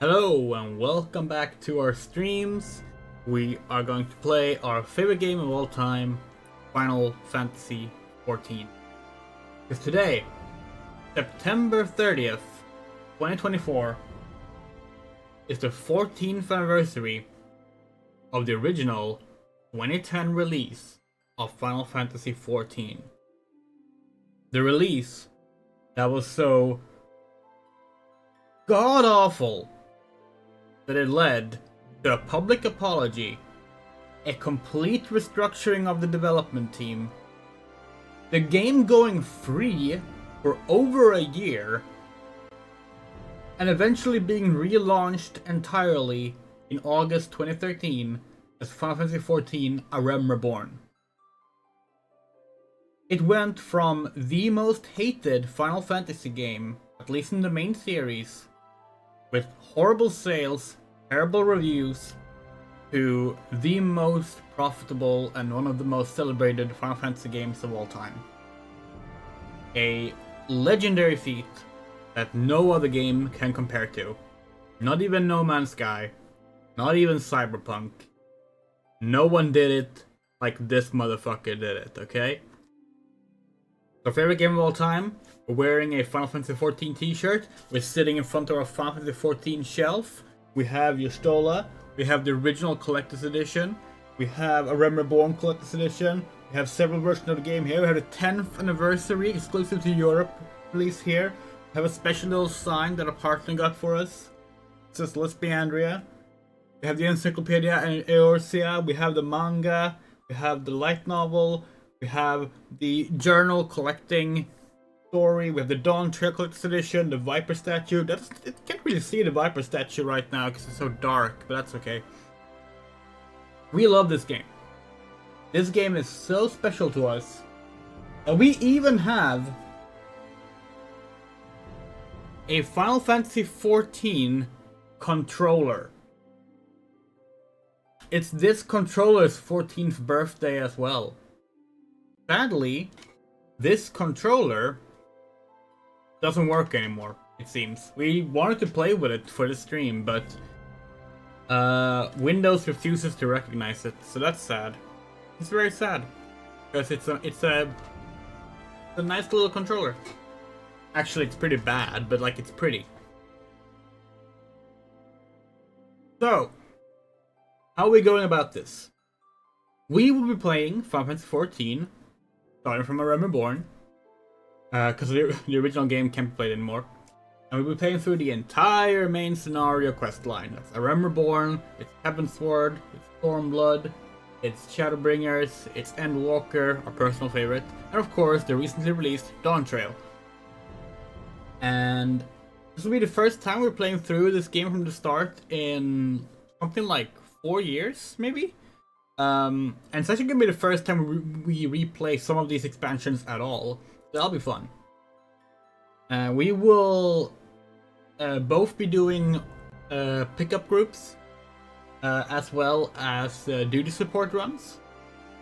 Hello and welcome back to our streams. We are going to play our favorite game of all time, Final Fantasy XIV. Because today, September 30th, 2024, is the 14th anniversary of the original 2010 release of Final Fantasy XIV. The release that was so god-awful that it led to a public apology, a complete restructuring of the development team, the game going free for over a year, and eventually being relaunched entirely in August 2013 as Final Fantasy XIV: A Realm Reborn. It went from the most hated Final Fantasy game, at least in the main series, with horrible sales, terrible reviews, to the most profitable and one of the most celebrated Final Fantasy games of all time. A legendary feat that no other game can compare to. Not even No Man's Sky, not even Cyberpunk. No one did it like this motherfucker did it, okay? Our favorite game of all time. We're wearing a Final Fantasy XIV t-shirt. We're sitting in front of our Final Fantasy XIV shelf. We have Yustola. We have the original Collector's Edition. We have a Realm Reborn Collector's Edition. We have several versions of the game here. We have the 10th anniversary exclusive to Europe release here. We have a special little sign that a partner got for us. It says Lesbiandrea. We have the Encyclopedia and Eorzea. We have the manga. We have the light novel. We have the journal collecting story. We have the Dawn Trail Collector's Edition, the Viper statue. I can't really see the Viper statue right now because it's so dark, but that's okay. We love this game. This game is so special to us. And we even have a Final Fantasy XIV controller. It's this controller's 14th birthday as well. Sadly, this controller doesn't work anymore, it seems. We wanted to play with it for the stream, but Windows refuses to recognize it, so that's sad. It's very sad, because it's a nice little controller. Actually, it's pretty bad, but like it's pretty. So, how are we going about this? We will be playing Final Fantasy XIV, starting from A Realm Reborn, because the original game can't be played anymore. And we'll be playing through the entire main scenario quest line. That's A Realm Reborn, it's Heavensward, it's Stormblood, it's Shadowbringers, it's Endwalker, our personal favorite, and of course the recently released Dawn Trail. And this will be the first time we're playing through this game from the start in something like 4 years, maybe? And it's actually going to be the first time we replay some of these expansions at all. So that'll be fun. We will both be doing pickup groups as well as duty support runs.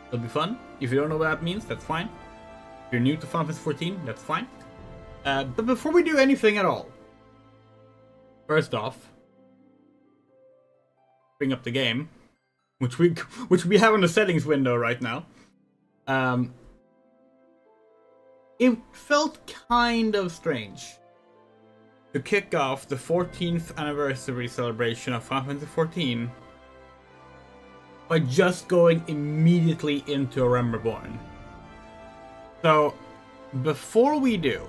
It'll be fun. If you don't know what that means, that's fine. If you're new to Final Fantasy XIV, that's fine. But before we do anything at all, first off, bring up the game. Which we have in the settings window right now. It felt kind of strange to kick off the 14th anniversary celebration of Final Fantasy XIV by just going immediately into A Realm Reborn. So, before we do,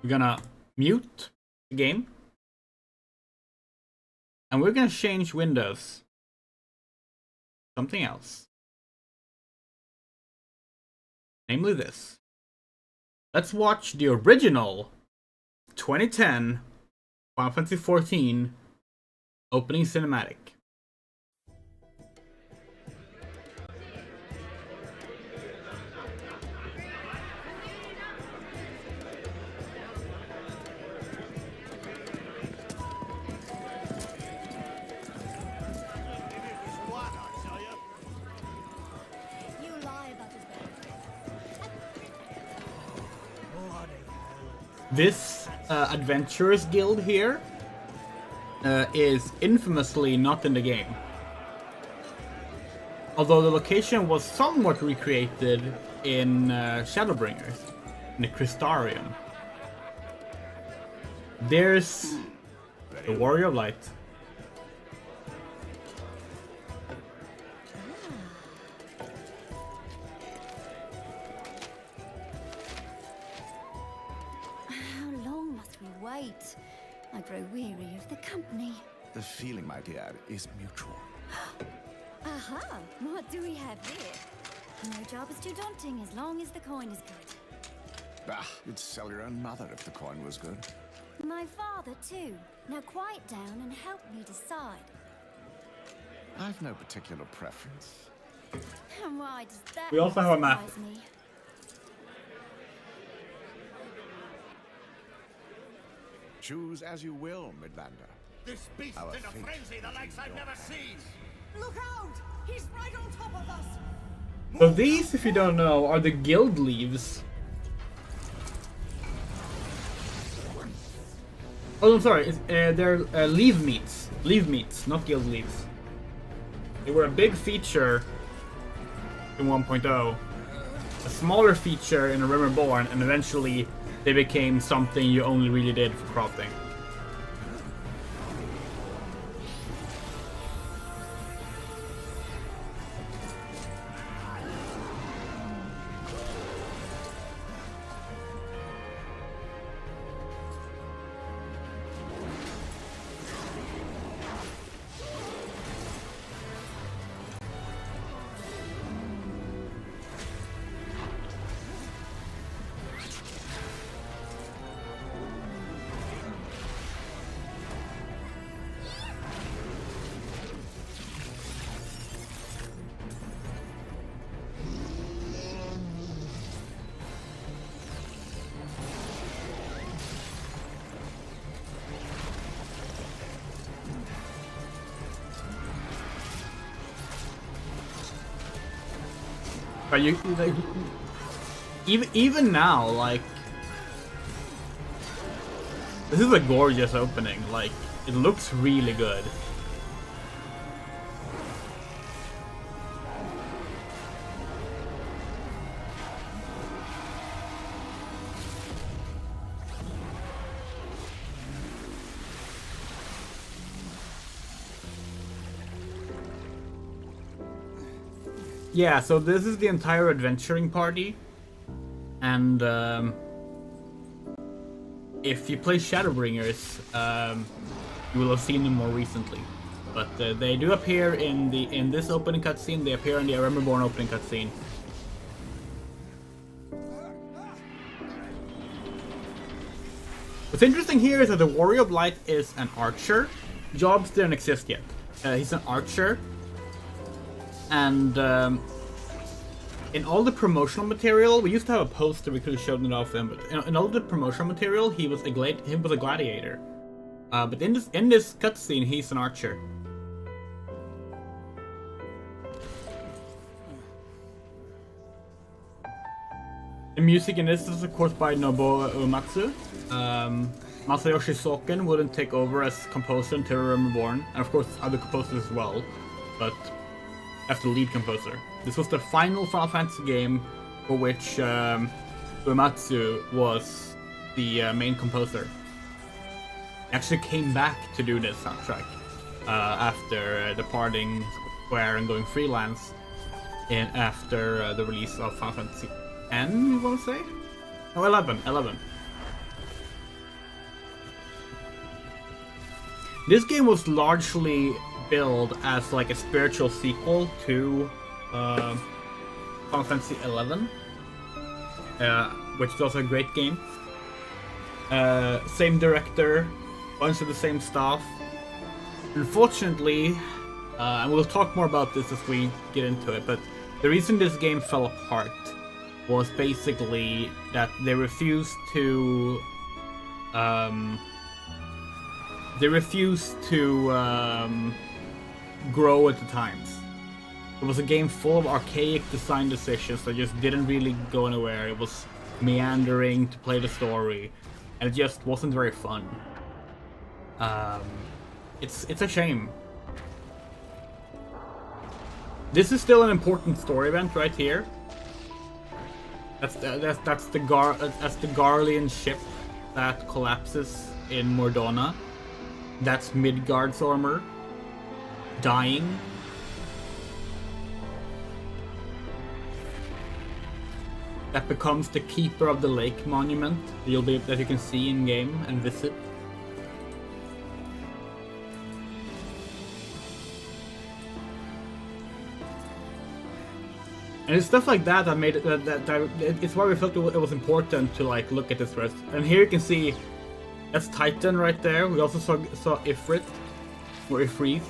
we're gonna mute the game. And we're going to change Windows. Something else. Namely this. Let's watch the original 2010 Final Fantasy XIV opening cinematic. This Adventurers Guild here is infamously not in the game. Although the location was somewhat recreated in Shadowbringers, in the Crystarium. There's the Warrior of Light. How long must we wait? I grow weary of the company. The feeling, my dear, is mutual. Aha! What do we have here? No job is too daunting as long as the coin is good. Bah, you'd sell your own mother if the coin was good. My father, too. Now quiet down and help me decide. I've no particular preference. And why does that We also have a map. surprise me? Choose as you will, Midlander. This beast Our in a fate frenzy, the likes I've never seen. Look out! He's right on top of us! So these, if you don't know, are the guild leaves. Oh, I'm sorry. They're leave meats. Leave meats, not guild leaves. They were a big feature in 1.0, a smaller feature in REBORN, and eventually they became something you only really did for crafting. But you like, even now, like, this is a gorgeous opening. Like, it looks really good. Yeah, so this is the entire adventuring party, and if you play Shadowbringers, you will have seen them more recently. But they do appear in this opening cutscene. They appear in the REBORN opening cutscene. What's interesting here is that the Warrior of Light is an archer. Jobs didn't exist yet. He's an archer. And in all the promotional material, we used to have a poster we could have shown it off them, but in all the promotional material, he was a gladiator. But in this cutscene, he's an archer. The music in this is of course by Nobuo Uematsu. Masayoshi Soken wouldn't take over as composer until REBORN, and of course other composers as well, but as the lead composer. This was the final Final Fantasy game for which Uematsu was the main composer. He actually came back to do this soundtrack after departing Square and going freelance after the release of Final Fantasy X, you want to say? No, 11. This game was largely billed as like a spiritual sequel to Final Fantasy XI, which is also a great game. Same director, bunch of the same stuff. Unfortunately, and we'll talk more about this as we get into it, but the reason this game fell apart was basically that they refused to grow at the times. It was a game full of archaic design decisions that just didn't really go anywhere. It was meandering to play the story, and it just wasn't very fun. It's a shame. This is still an important story event right here. That's the Garlean ship that collapses in Mordona. That's Midgard's armor dying. That becomes the Keeper of the Lake monument that you can see in game and visit. And it's stuff like that that made it it's why we felt it was important to like look at this first. And here you can see that's Titan right there. We also saw Ifrit or Ifrit.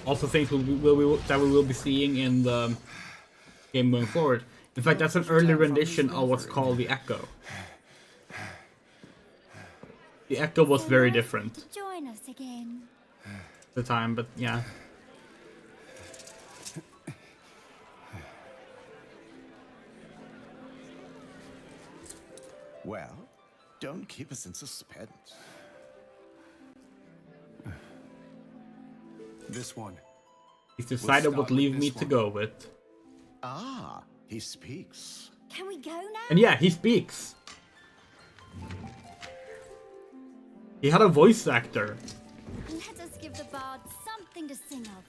Also things that we will be seeing in the game going forward. In fact, that's an early rendition of what's called the Echo. The Echo was very different Join us again. at the time, but yeah. Well, don't keep us in suspense. This one. He's decided We'll what start leave with me this to one. go with. Ah, he speaks. Can we go now? And yeah, he speaks. He had a voice actor. Let us give the bard something to sing of.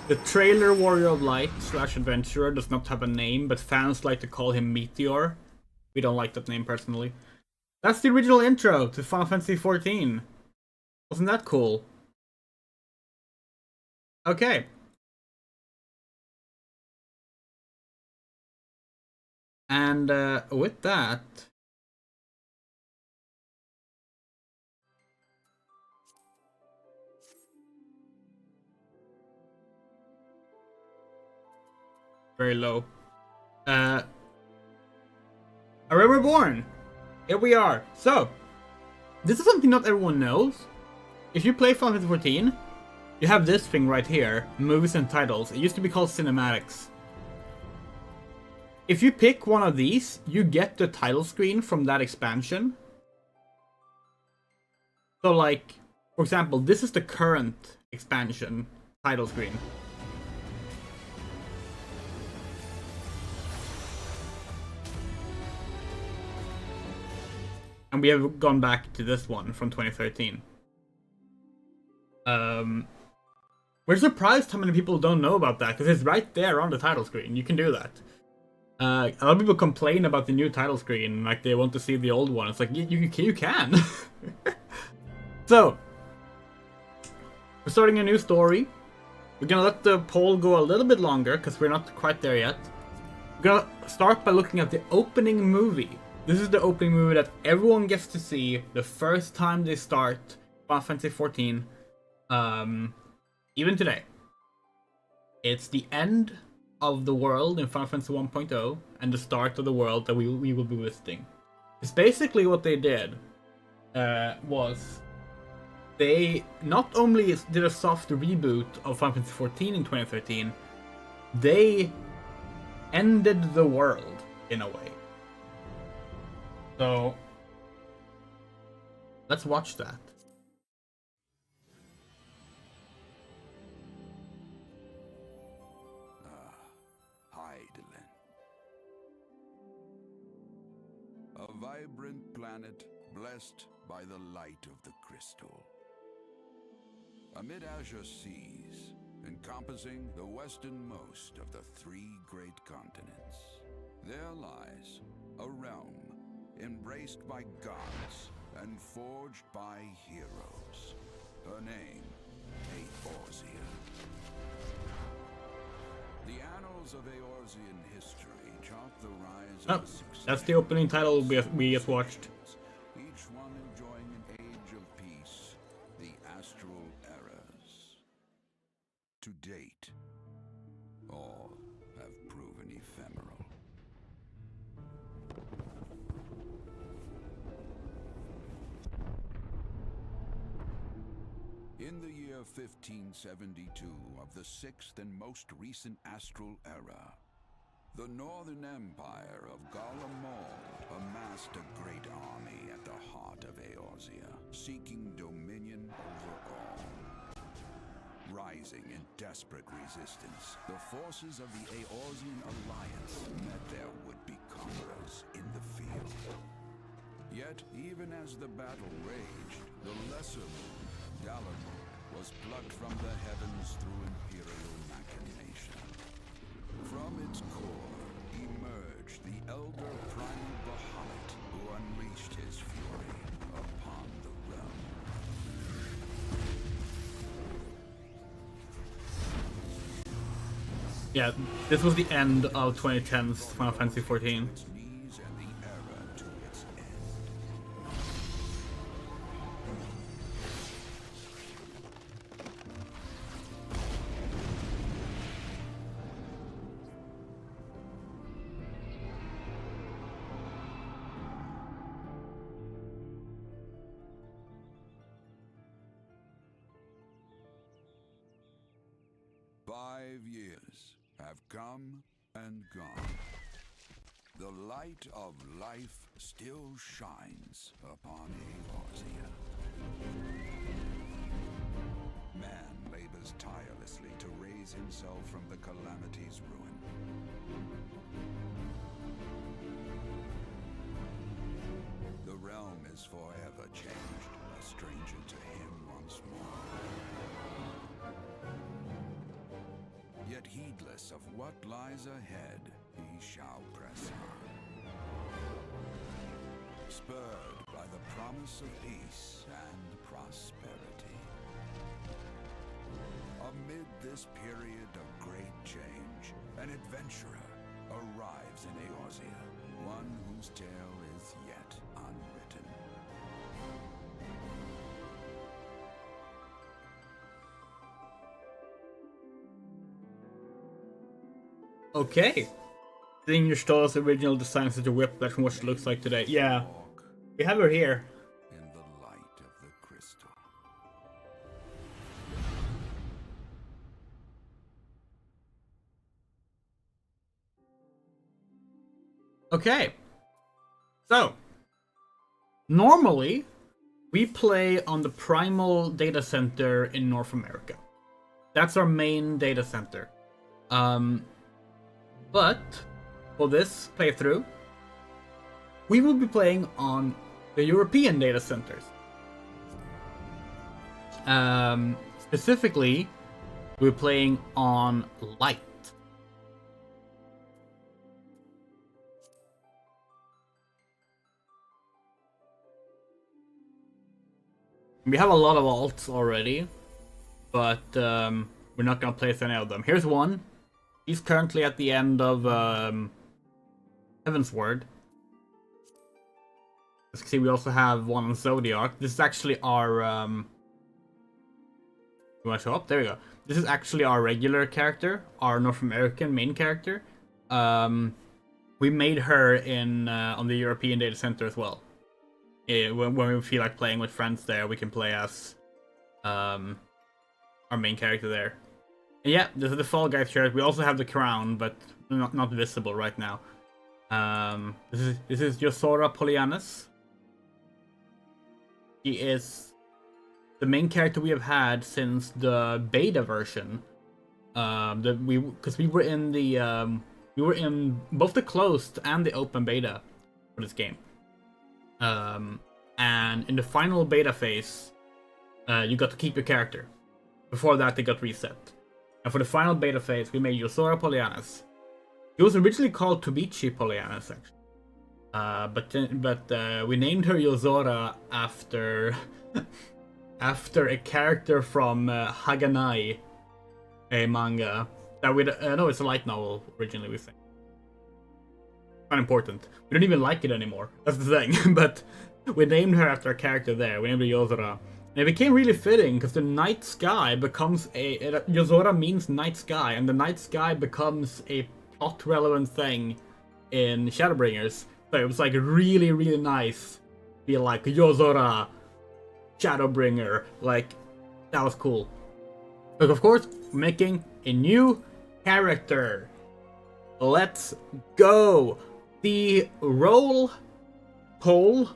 The trailer Warrior of Light / Adventurer does not have a name, but fans like to call him Meteor. We don't like that name personally. That's the original intro to Final Fantasy XIV. Wasn't that cool? Okay. And with that... Very low. REBORN! Here we are. So, this is something not everyone knows. If you play Final Fantasy XIV, you have this thing right here, movies and titles. It used to be called cinematics. If you pick one of these, you get the title screen from that expansion. So like, for example, this is the current expansion title screen. And we have gone back to this one from 2013. We're surprised how many people don't know about that, because it's right there on the title screen. You can do that. A lot of people complain about the new title screen, like they want to see the old one. It's like, you can. So, we're starting a new story. We're gonna let the poll go a little bit longer, because we're not quite there yet. We're gonna start by looking at the opening movie. This is the opening movie that everyone gets to see the first time they start Final Fantasy XIV, even today. It's the end of the world in Final Fantasy 1.0 and the start of the world that we will be visiting. It's basically what they did was they not only did a soft reboot of Final Fantasy XIV in 2013, they ended the world in a way. So, let's watch that. Heidelin. A vibrant planet blessed by the light of the crystal. Amid azure seas, encompassing the westernmost of the 3 great continents, there lies a realm embraced by gods and forged by heroes. Her name, Eorzea. The annals of Eorzean history chart the rise Oh, of a succession that's the opening title we just watched. each one enjoying an age of peace, the astral eras. To date, all have proven ephemeral. In In the year 1572 of the 6th and most recent astral era, the Northern Empire of Garlemald amassed a great army at the heart of Eorzea, seeking dominion over all. Rising in desperate resistance, the forces of the Eorzean Alliance met their would-be conquerors in the field. Yet, even as the battle raged, the lesser moon, Galamond, was plucked from the heavens through imperial machination. From its core emerged the elder primal Bahamut, who unleashed his fury upon the realm. Yeah, this was the end of 2010's Final Fantasy XIV. Its knees and the era to its end. 5 years have come and gone. The light of life still shines upon Eorzea. Man labors tirelessly to raise himself from the calamity's ruin. The realm is forever changed, a stranger to him once more. Yet heedless of what lies ahead, he shall press on. Spurred by the promise of peace and prosperity. Amid this period of great change, an adventurer arrives in Eorzea, one whose tale is yet unwritten. Okay. Seeing your store's original design such a whiplash from what she looks like today. Yeah, Walk we have her here. in the light of the crystal. Okay. So, normally, we play on the Primal data center in North America. That's our main data center. But for this playthrough, we will be playing on the European data centers. Specifically, we're playing on Light. We have a lot of alts already, but we're not gonna place any of them. Here's one. He's currently at the end of Heaven's Word. As you can see, we also have one on Zodiac. This is actually our... You wanna show up? There we go. This is actually our regular character, our North American main character. We made her in on the European data center as well. When we feel like playing with friends there, we can play as our main character there. And yeah, this is the Fall Guys shirt. We also have the crown, but not visible right now. This is Yozora Polianis. He is the main character we have had since the beta version. Because we were in both the closed and the open beta for this game. And in the final beta phase, you got to keep your character. Before that, they got reset. And for the final beta phase, we made Yozora Polianis. He was originally called Tobichi Polianis, actually. But we named her Yozora after after a character from Haganai, a manga that no, it's a light novel originally. We think not important. We don't even like it anymore. That's the thing. But we named her after a character there. We named her Yozora. And it became really fitting because the night sky becomes Yozora means night sky, and the night sky becomes a plot relevant thing in Shadowbringers. So it was like really, really nice. Be like Yozora, Shadowbringer. Like That was cool. But of course, making a new character. Let's go. The roll poll.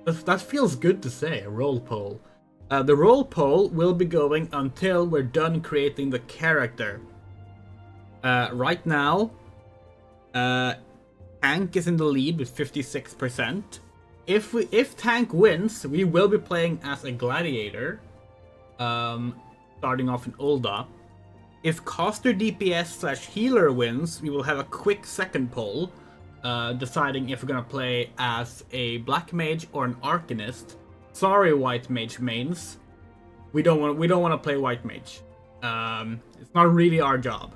That feels good to say. A roll poll. The roll poll will be going until we're done creating the character. Right now, Tank is in the lead with 56%. If Tank wins, we will be playing as a gladiator, starting off in Ulda. If Caster DPS / healer wins, we will have a quick second poll, deciding if we're gonna play as a black mage or an arcanist. Sorry, white mage mains, we don't want to play white mage. It's not really our job.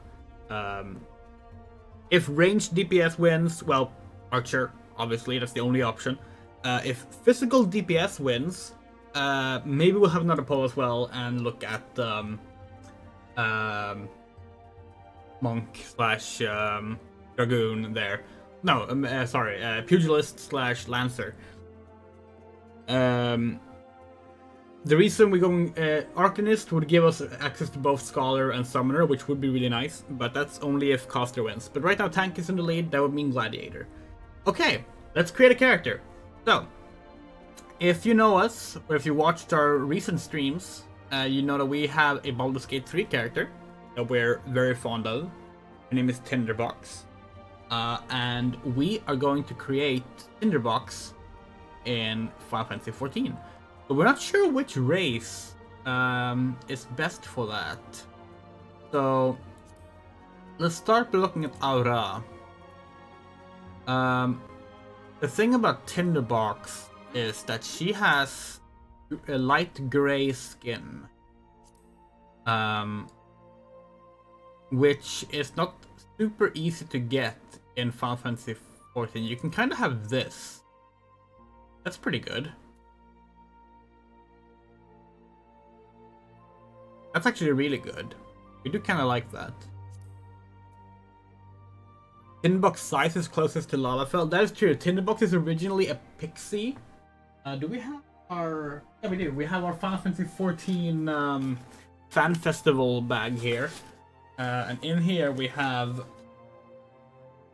If ranged DPS wins, well, archer, obviously, that's the only option. If physical DPS wins, maybe we'll have another poll as well and look at monk / dragoon there. No, sorry, pugilist / lancer. The reason we're going Arcanist would give us access to both Scholar and Summoner, which would be really nice, but that's only if Caster wins. But right now Tank is in the lead, that would mean Gladiator. Okay, let's create a character. So, if you know us, or if you watched our recent streams, you know that we have a Baldur's Gate 3 character that we're very fond of. Her name is Tinderbox. And we are going to create Tinderbox in Final Fantasy XIV. But we're not sure which race is best for that. So let's start by looking at Aura. The thing about Tinderbox is that she has a light gray skin, which is not super easy to get in Final Fantasy XIV. You can kind of have this. That's pretty good. That's actually really good. We do kind of like that. Tinderbox size is closest to Lalafell. That is true. Tinderbox is originally a pixie. Do we have our... Yeah, we do. We have our Final Fantasy XIV fan festival bag here. And in here we have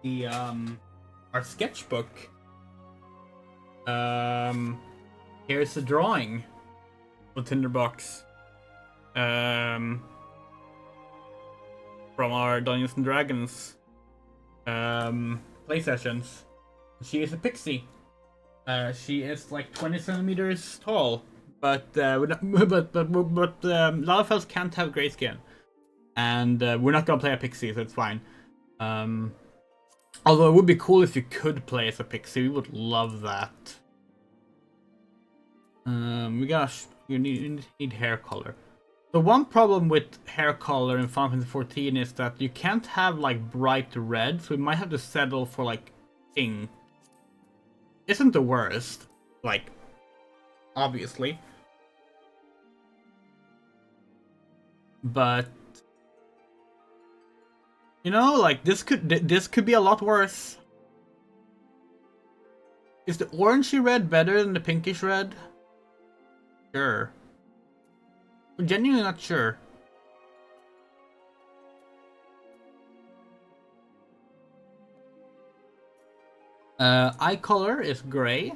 the our sketchbook. Here's a drawing of Tinderbox. From our Dungeons and Dragons play sessions. She is a pixie. She is like 20 centimeters tall, but Lalafells can't have gray skin, and we're not gonna play a pixie, so it's fine. Although it would be cool if you could play as a pixie, we would love that. You need hair color. The one problem with hair color in Final Fantasy XIV is that you can't have like bright red, so we might have to settle for like pink. Isn't the worst, like, obviously. But you know, like this could be a lot worse. Is the orangey red better than the pinkish red? Sure. I'm genuinely not sure. Eye color is gray.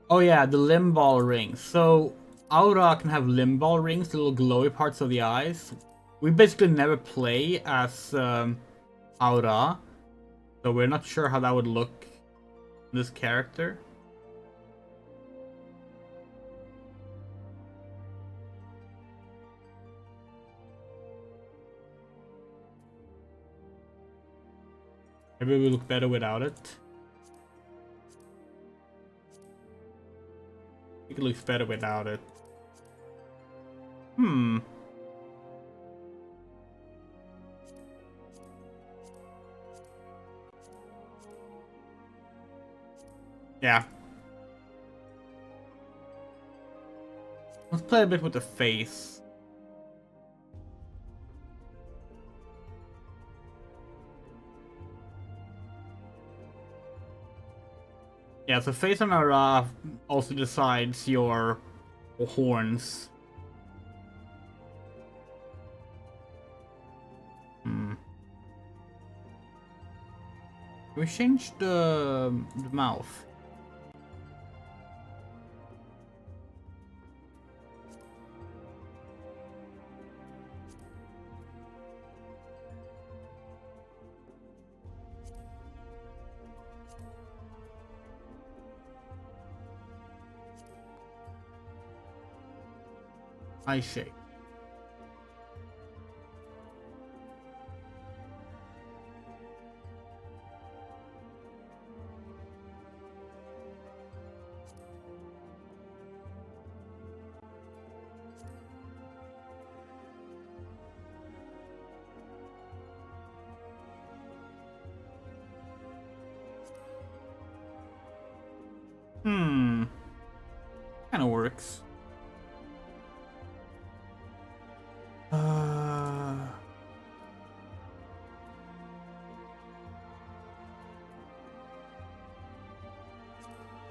Oh yeah, the limb ball rings. So Aura can have limb ball rings, the little glowy parts of the eyes. We basically never play as Aura, so we're not sure how that would look in this character. Maybe it will look better without it. I think it looks better without it. Yeah. Let's play a bit with the face. Yeah, so Face and Ara also decides your horns. We changed the mouth. Eye shape. Kinda works.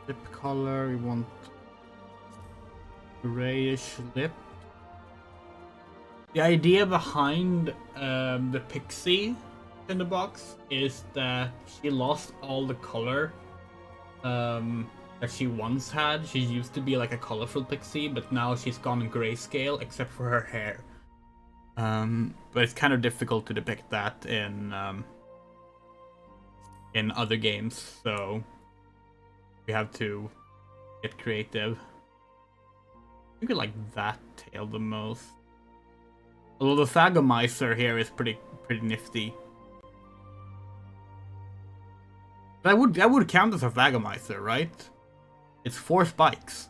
Lip color, we want grayish lip. The idea behind the pixie in the box is that she lost all the color that she once had. She used to be like a colorful pixie, but now she's gone grayscale except for her hair. But it's kind of difficult to depict that in other games, so we have to get creative. I think I like that tail the most. Although the Thagomizer here is pretty nifty. That would count as a Thagomizer, right? It's 4 spikes.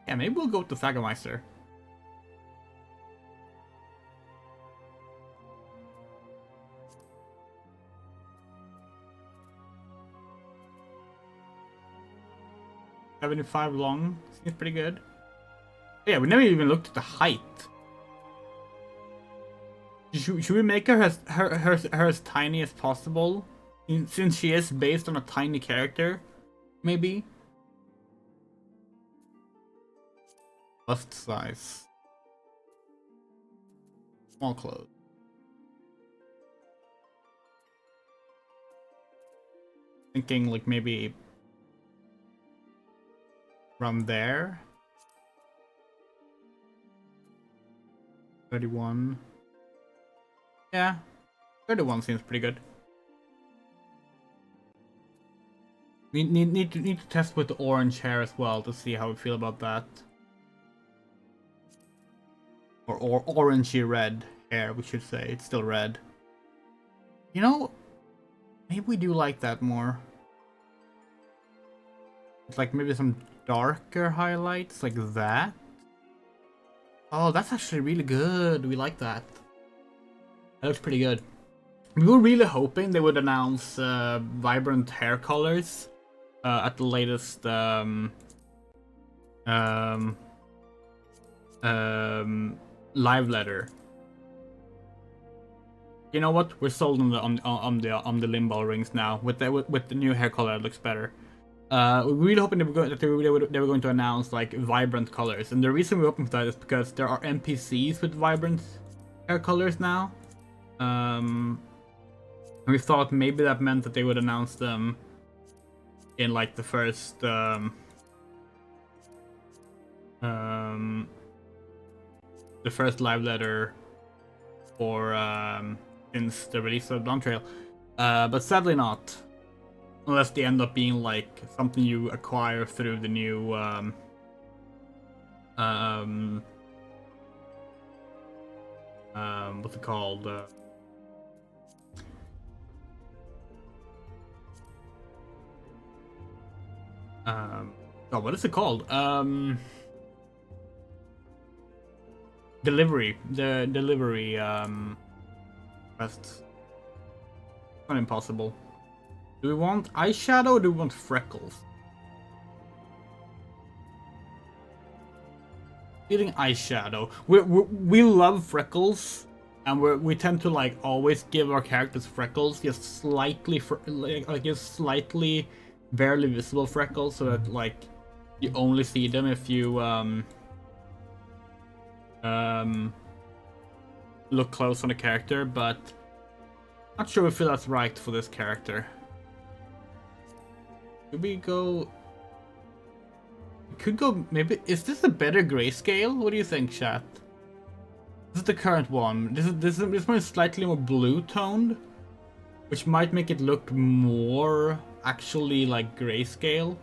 Yeah, maybe we'll go with the Thagomizer. $75 long, seems pretty good. Yeah, we never even looked at the height. Should we make her as tiny as possible? Since she is based on a tiny character, maybe? Bust size. Small clothes. Thinking like maybe around there. 31. Yeah, 31 seems pretty good. We need to test with the orange hair as well to see how we feel about that. Or orangey red hair, we should say. It's still red. You know, maybe we do like that more. It's like maybe some darker highlights like that. Oh, that's actually really good. We like that. That looks pretty good. We were really hoping they would announce vibrant hair colors at the latest live letter. You know what? We're sold on the Limball rings now. With the new hair color, it looks better. We're really hoping they were going to announce like vibrant colors, and the reason we're hoping for that is because there are NPCs with vibrant hair colors now. We thought maybe that meant that they would announce them in like the first live letter for since the release of Dawn Trail, but sadly not, unless they end up being like something you acquire through the new what's it called? Oh, what is it called? Delivery. The delivery quests. Not impossible. Do we want eyeshadow or do we want freckles? Feeling eyeshadow. We love freckles And we tend to like always give our characters freckles, just slightly just slightly barely visible freckles, so that like you only see them if you look close on the character, but not sure if that's right for this character. Could we go? We could go. Maybe is this a better grayscale? What do you think, chat? This is the current one. This one is slightly more blue toned, which might make it look more actually like grayscale.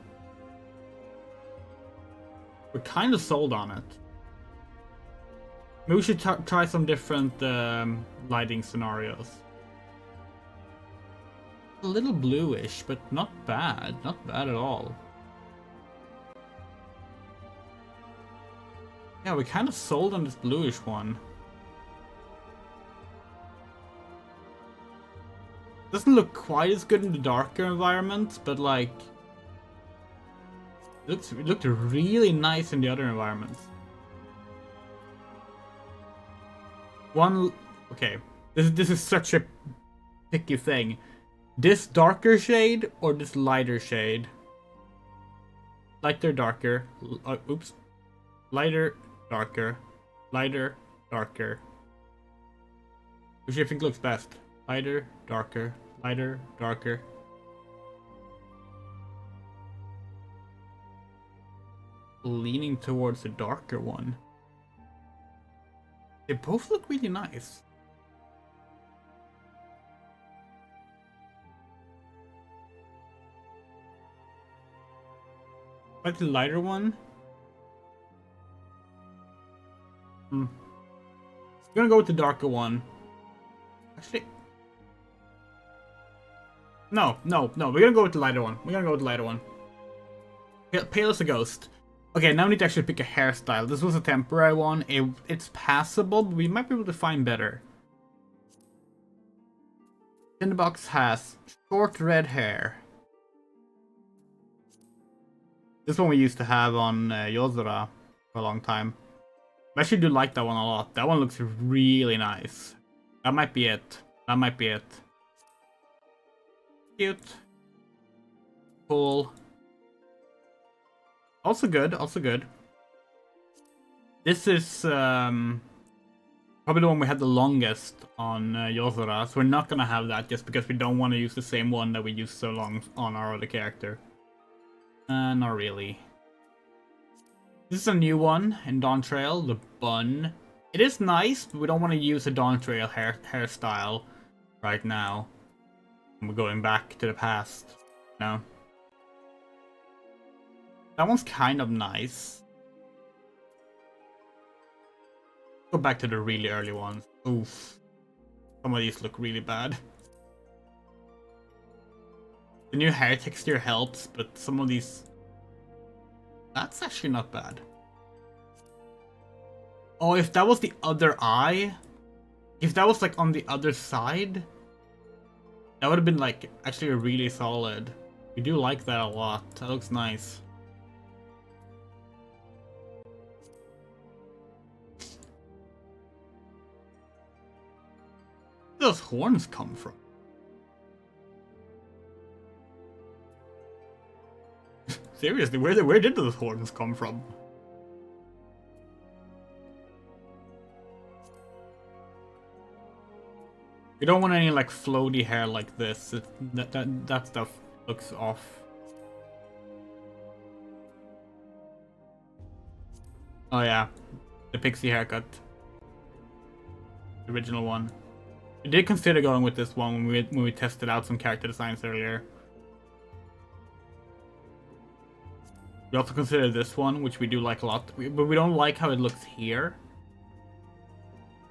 We're kind of sold on it. Maybe we should try some different lighting scenarios. A little bluish, but not bad. Not bad at all. Yeah, we kind of sold on this bluish one. Doesn't look quite as good in the darker environments, but like it looked really nice in the other environments. Okay, this is such a picky thing. This darker shade or this lighter shade? Lighter, darker. Oops. Lighter, darker. Lighter, darker. Which do you think looks best? Lighter, darker. Lighter, darker. Leaning towards the darker one. They both look really nice. Like the lighter one. I'm gonna go with the darker one. Actually, no. We're gonna go with the lighter one. Pale as a ghost. Okay, now we need to actually pick a hairstyle. This was a temporary one. It's passable, but we might be able to find better. Tinderbox has short red hair. This one we used to have on Yozora for a long time. I actually do like that one a lot. That one looks really nice. That might be it. Cute. Cool. Also good. This is probably the one we had the longest on Yozora, so we're not gonna have that just because we don't want to use the same one that we used so long on our other character. Not really. This is a new one in Dawn Trail, the bun. It is nice, but we don't want to use a Dawn Trail hairstyle right now. We're going back to the past. No. That one's kind of nice. Go back to the really early ones. Oof. Some of these look really bad. The new hair texture helps, but some of these... That's actually not bad. Oh, if that was the other eye... If that was like on the other side... That would have been like actually really solid. We do like that a lot. That looks nice. Where do those horns come from? Seriously, where did those horns come from? You don't want any like floaty hair like this. That stuff looks off. Oh yeah, the pixie haircut. The original one. We did consider going with this one when we tested out some character designs earlier. We also considered this one, which we do like a lot, but we don't like how it looks here.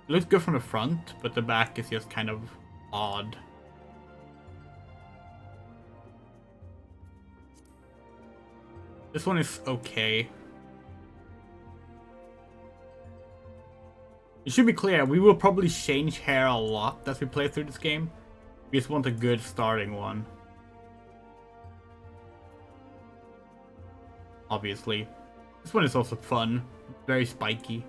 It looks good from the front, but the back is just kind of odd. This one is okay. It should be clear, we will probably change hair a lot as we play through this game. We just want a good starting one. Obviously. This one is also fun. Very spiky.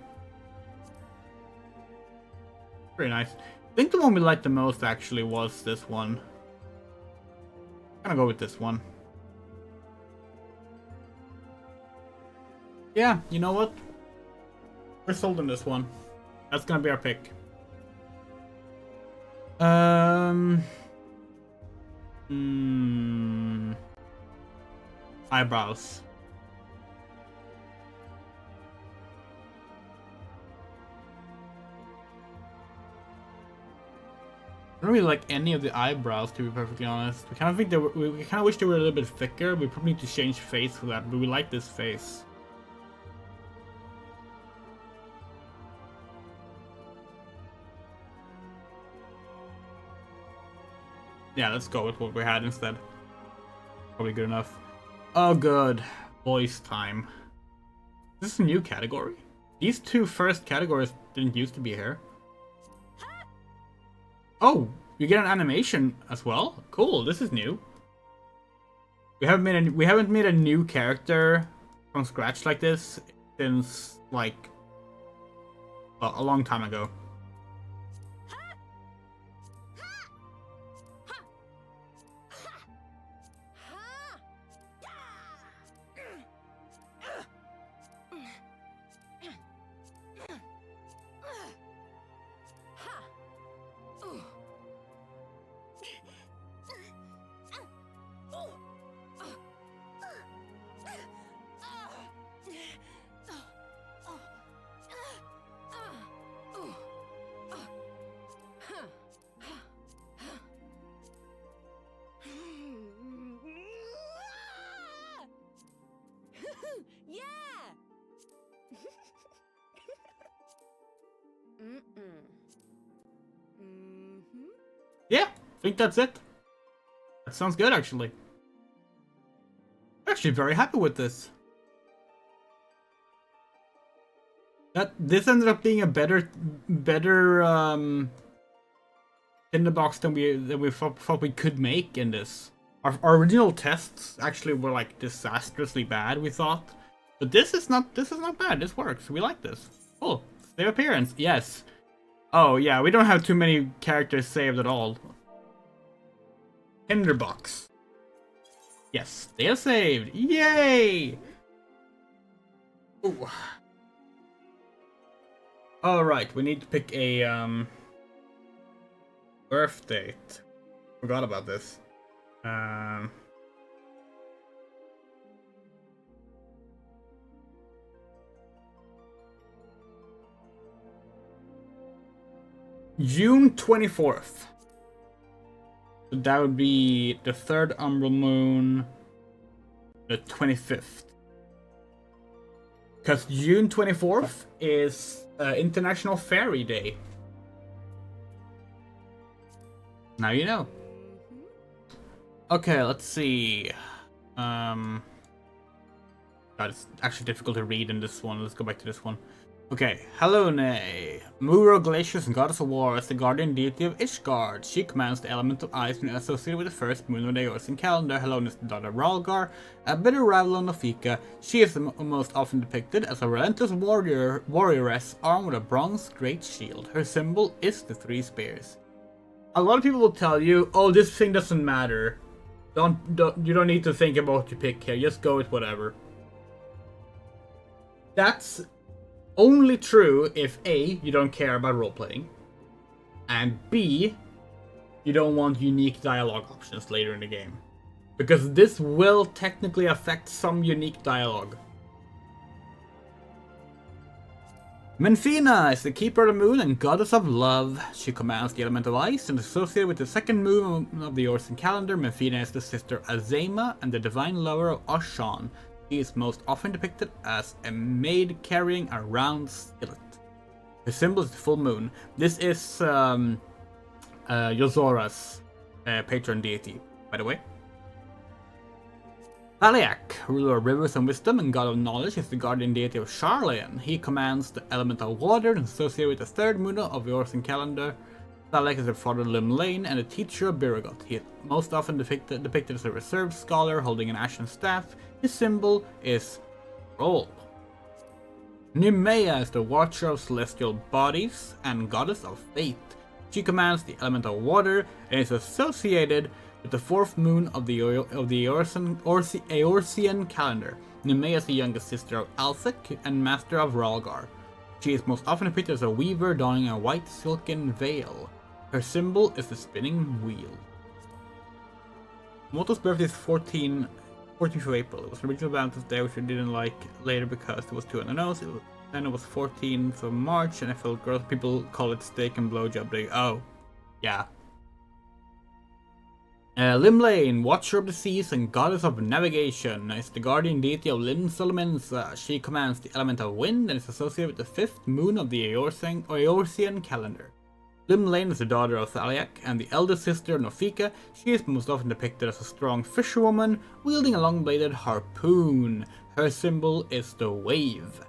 Pretty nice. I think the one we liked the most actually was this one. I'm gonna go with this one. Yeah, you know what? We're sold on this one. That's gonna be our pick. Eyebrows. I don't really like any of the eyebrows, to be perfectly honest. We kind of think they were, we kind of wish they were a little bit thicker. We probably need to change face for that, but we like this face. Yeah, let's go with what we had instead. Probably good enough. Oh, good. Voice time. Is this a new category? These two first categories didn't used to be here. Oh, you get an animation as well? Cool, this is new. We haven't made a new character from scratch like this since like a long time ago. Yeah, I think that's it. That sounds good, actually. I'm actually very happy with this. This ended up being a better tinderbox than we thought we could make in this. Our original tests actually were like disastrously bad, we thought, but this is not bad. This works. We like this. Cool. Save appearance. Yes. Oh yeah, we don't have too many characters saved at all. Tinderbox. Yes, they are saved. Yay! Ooh. All right, we need to pick a birth date. Forgot about this. June 24th. So that would be the third umbral moon, the 25th. Because June 24th is International Fairy Day. Now you know. Okay, let's see. God, it's actually difficult to read in this one. Let's go back to this one. Okay, Halone, Muro Glacius and Goddess of War is the guardian deity of Ishgard. She commands the element of ice and is associated with the first moon of the Eorzean calendar. Halone is the daughter of Ralgar, a bitter rival of Nofika. She is the most often depicted as a relentless warrioress armed with a bronze great shield. Her symbol is the three spears. A lot of people will tell you, oh, this thing doesn't matter. You don't need to think about what you pick here, just go with whatever. That's only true if A, you don't care about roleplaying, and B, you don't want unique dialogue options later in the game. Because this will technically affect some unique dialogue. Menfina is the keeper of the moon and goddess of love. She commands the element of ice and is associated with the second moon of the Eorzean calendar. Menfina is the sister of Azema and the divine lover of Oshan. She is most often depicted as a maid carrying a round skillet. Her symbol is the full moon. This is Yozora's patron deity, by the way. Valiak, ruler of rivers and wisdom and god of knowledge, is the guardian deity of Sharlayan. He commands the element of water and is associated with the third moon of the Eorzean calendar. Valiak is the father of Limlane and a teacher of Biragot. He is most often depicted as a reserved scholar holding an ashen staff. His symbol is roll. Numea is the watcher of celestial bodies and goddess of fate. She commands the element of water and is associated with the fourth moon of the Eorzean calendar. Numea is the youngest sister of Althek and master of Rhalgar. She is most often depicted as a weaver donning a white silken veil. Her symbol is the spinning wheel. Moto's birthday is 14th of April. It was original Valentine's Day, which I didn't like later because it was too on the nose. Then it was 14th of March, and I felt gross. People call it steak and blowjob day. Oh, yeah. Limlane, Watcher of the Seas and Goddess of Navigation, is the guardian deity of Lim Solomons. She commands the element of wind and is associated with the fifth moon of the Eorzean calendar. Limlane is the daughter of Thaliak and the elder sister of Nofika. She is most often depicted as a strong fisherwoman wielding a long-bladed harpoon. Her symbol is the wave.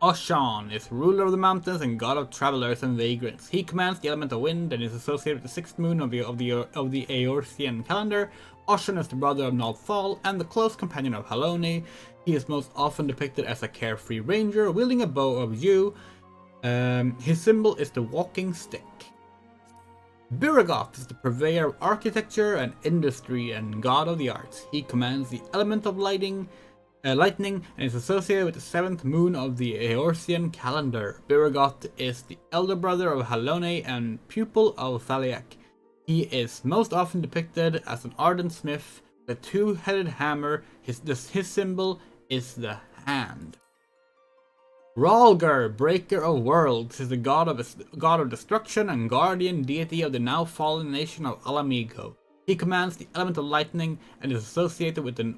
Oshan is ruler of the mountains and god of travelers and vagrants. He commands the element of wind and is associated with the sixth moon of the Eorzean calendar. Oshan is the brother of Nalthal and the close companion of Halone. He is most often depicted as a carefree ranger wielding a bow of yew. His symbol is the walking stick. Biragoth is the purveyor of architecture and industry and god of the arts. He commands the element of lightning and is associated with the seventh moon of the Eorzean calendar. Biragoth is the elder brother of Halone and pupil of Thaliak. He is most often depicted as an ardent smith with a two-headed hammer. His symbol is the hand. Rhalgar, Breaker of Worlds, is the god of destruction and guardian deity of the now fallen nation of Alamigo. He commands the element of lightning and is associated with the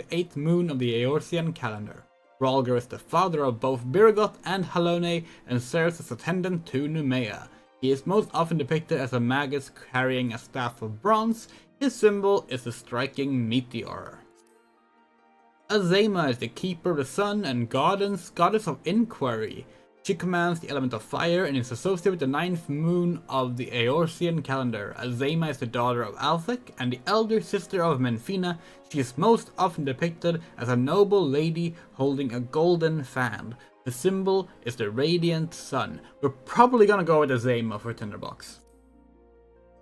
eighth moon of the Eorzean calendar. Rhalgar is the father of both Biragoth and Halone and serves as attendant to Numea. He is most often depicted as a magus carrying a staff of bronze. His symbol is the striking meteor. Azema is the keeper of the sun and goddess of inquiry. She commands the element of fire and is associated with the ninth moon of the Eorzean calendar. Azema is the daughter of Althek and the elder sister of Menfina. She is most often depicted as a noble lady holding a golden fan. The symbol is the radiant sun. We're probably gonna go with Azema for Tinderbox.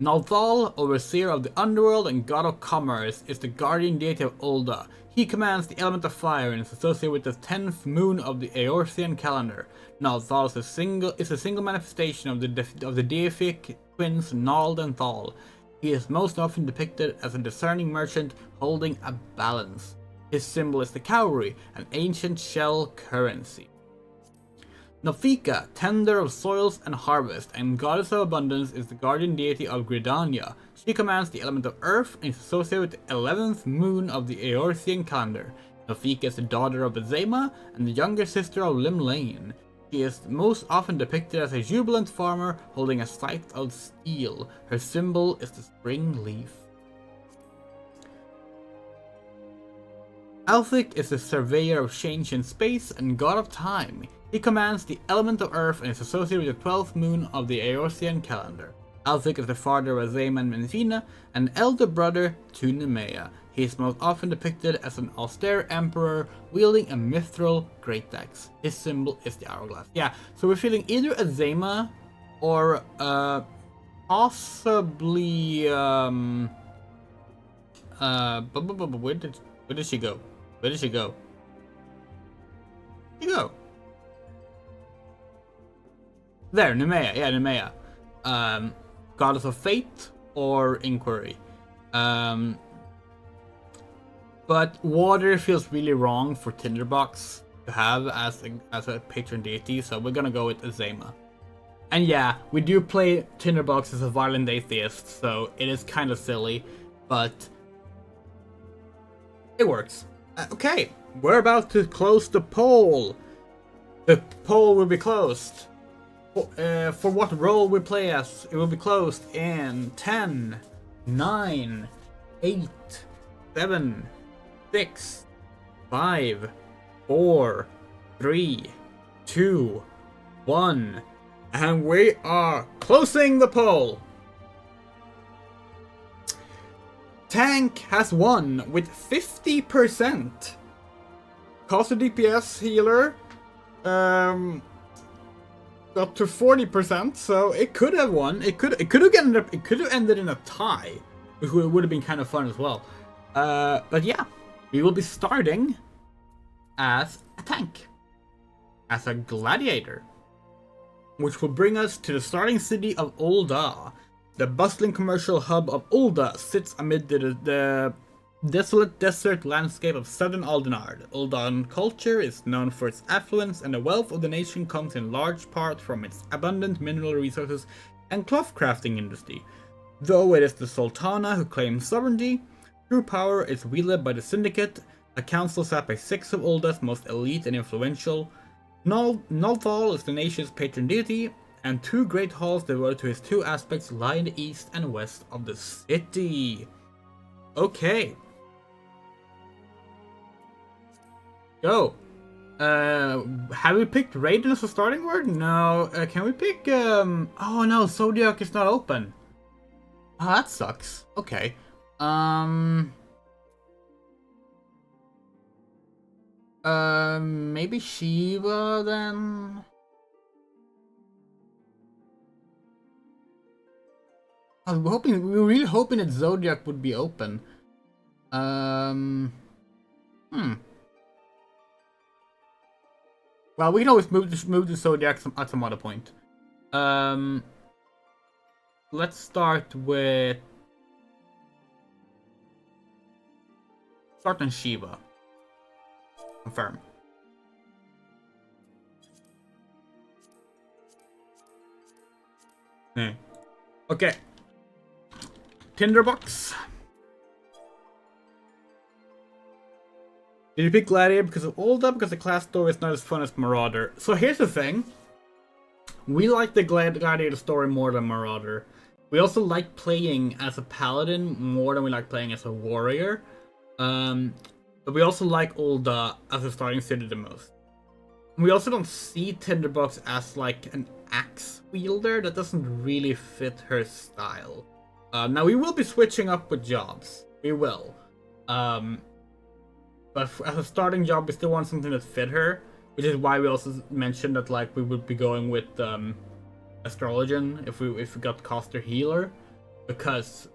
Nalthal, overseer of the underworld and god of commerce, is the guardian deity of Ulda. He commands the element of fire and is associated with the 10th moon of the Eorzean calendar. Nalthal is a single manifestation of the deific twins Nald and Thal. He is most often depicted as a discerning merchant holding a balance. His symbol is the cowrie, an ancient shell currency. Nofika, tender of soils and harvest, and goddess of abundance, is the guardian deity of Gridania. She commands the element of earth and is associated with the 11th moon of the Eorzean calendar. Nofika is the daughter of Azema and the younger sister of Limlane. She is most often depicted as a jubilant farmer holding a scythe of steel. Her symbol is the spring leaf. Althek is the surveyor of change in space and god of time. He commands the element of earth and is associated with the 12th moon of the Eorzean calendar. Althek is the father of Azema and Menfina, and elder brother to Numea. He is most often depicted as an austere emperor wielding a mithril great axe. His symbol is the hourglass. Yeah, so we're feeling either Azema or possibly where did she go? Where did she go? Where did she go? There, Numea. Yeah, Numea. Goddess of Fate or Inquiry. But water feels really wrong for Tinderbox to have as a patron deity, so we're gonna go with Azema. And yeah, we do play Tinderbox as a violent atheist, so it is kind of silly, but it works. Okay, we're about to close the poll. The poll will be closed. For what role we play as, it will be closed in 10, 9, 8, 7, 6, 5, 4, 3, 2, 1, and we are closing the poll. Tank has won with 50%. Cost of DPS healer got to 40%, so it could have won. It could have ended in a tie, which would have been kind of fun as well. But yeah, we will be starting as a tank, as a gladiator, which will bring us to the starting city of Ul'dah. The bustling commercial hub of Ul'dah sits amid the desolate desert landscape of southern Aldenard. Ul'dah culture is known for its affluence, and the wealth of the nation comes in large part from its abundant mineral resources and cloth crafting industry. Though it is the Sultana who claims sovereignty, true power is wielded by the Syndicate, a council sat by 6 of Ul'dah's most elite and influential. Nulthal is the nation's patron deity, and 2 great halls devoted to his 2 aspects lie in the east and west of the city. Okay. Go. Have we picked Raiden as a starting word? No. Can we pick, oh no, Zodiac is not open. Oh, that sucks. Okay. Maybe Shiva then? We were really hoping that Zodiac would be open. Well, we can always move the Zodiac at some other point. Let's start with... Start on Shiva. Confirm. Okay. Tinderbox. Did you pick Gladiator because of Ul'dah? Because the class story is not as fun as Marauder. So here's the thing. We like the Gladiator story more than Marauder. We also like playing as a paladin more than we like playing as a warrior. But we also like Ul'dah as a starting city the most. We also don't see Tinderbox as like an axe wielder. That doesn't really fit her style. Now we will be switching up with jobs. We will. But as a starting job, we still want something that fit her, which is why we also mentioned that like we would be going with Astrologian if we got caster healer, because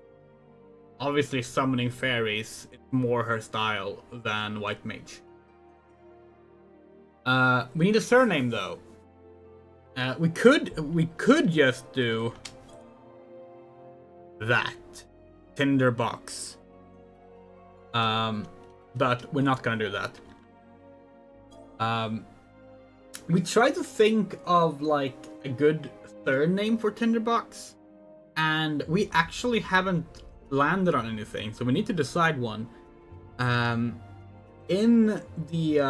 obviously summoning fairies is more her style than white mage. We need a surname though. We could just do that Tinderbox. But we're not gonna do that. We tried to think of like a good surname for Tinderbox, and we actually haven't landed on anything, so we need to decide one. In the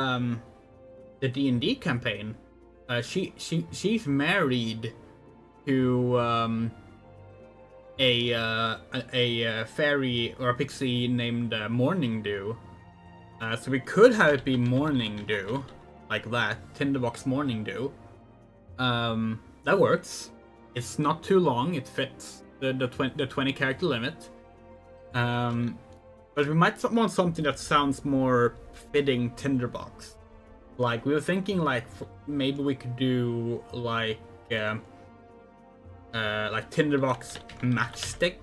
D&D campaign, she's married to a fairy or a pixie named Morning Dew. So we could have it be Morning Dew, like that, Tinderbox Morning Dew. That works. It's not too long. It fits the 20 character limit. But we might want something that sounds more fitting Tinderbox. Like we were thinking, like maybe we could do like Tinderbox Matchstick,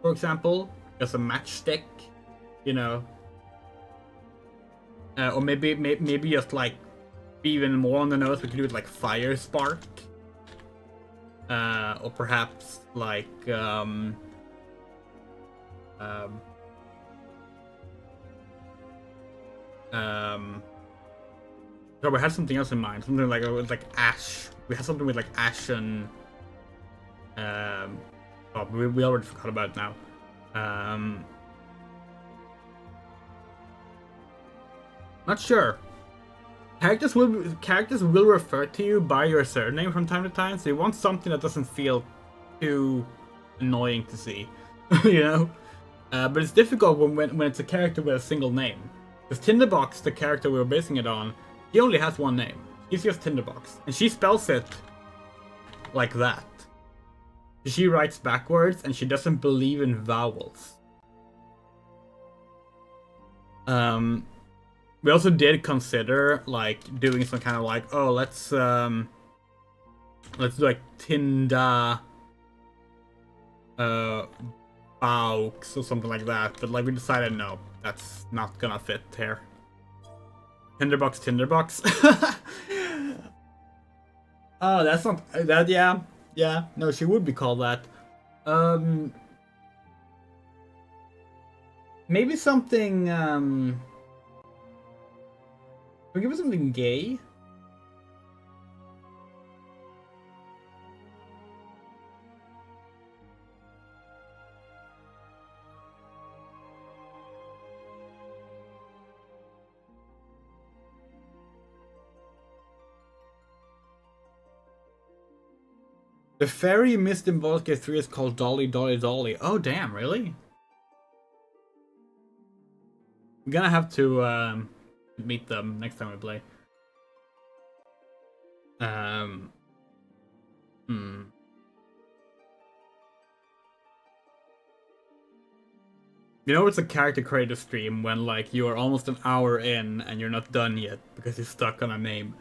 for example, as a matchstick, you know. Or maybe just like be even more on the nose. We could do it like Fire Spark, or perhaps like so we had something else in mind. Something like Ash. We had something with like Ash and oh, we already forgot about it now. Not sure. Characters will refer to you by your surname from time to time, so you want something that doesn't feel too annoying to see, you know. But it's difficult when it's a character with a single name. Because Tinderbox, the character we were basing it on, he only has one name. He's just Tinderbox, and she spells it like that. She writes backwards, and she doesn't believe in vowels. We also did consider like doing some kind of like, oh, let's do like Tinda Baux or something like that, but like we decided no, that's not gonna fit here. Tinderbox. Oh, that's not that. Yeah. No, she would be called that. Maybe something. We give it something gay. The fairy you missed in Baldur's Gate 3 is called Dolly Dolly Dolly. Oh damn, really? I'm gonna have to meet them next time we play. You know it's a character creator stream when like you are almost an hour in and you're not done yet because you're stuck on a name.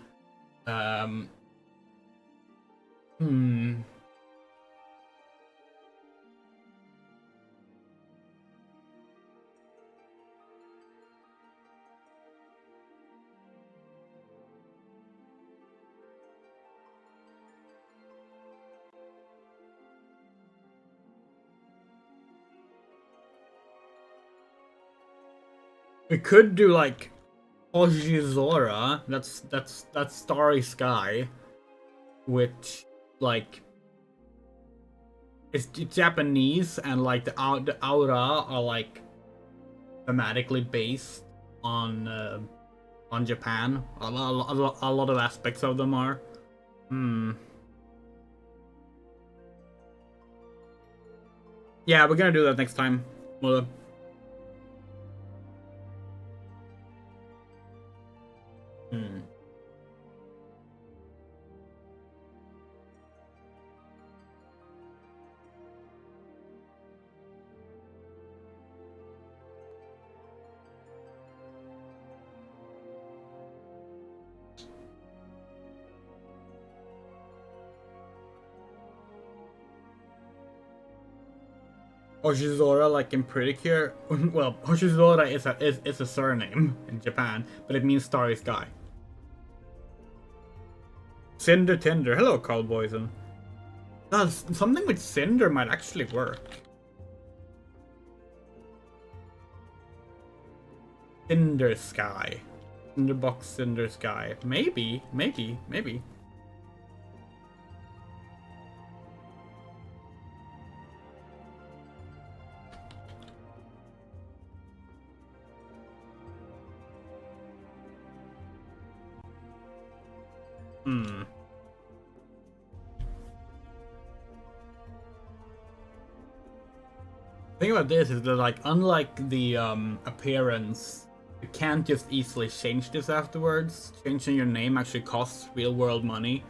We could do like Ojizora, that's Starry Sky, which like it's Japanese and like the aura are like thematically based on Japan. A lot of aspects of them are. Yeah, we're gonna do that next time. Well, Hoshizora, like in Pretty well, Hoshizora is a surname in Japan, but it means starry sky. Cinder Tinder. Hello, Carl Boysen. Something with Cinder might actually work. Cinder Sky. Cinderbox Cinder Sky. Maybe. The thing about this is that, like, unlike the appearance, you can't just easily change this afterwards. Changing your name actually costs real-world money.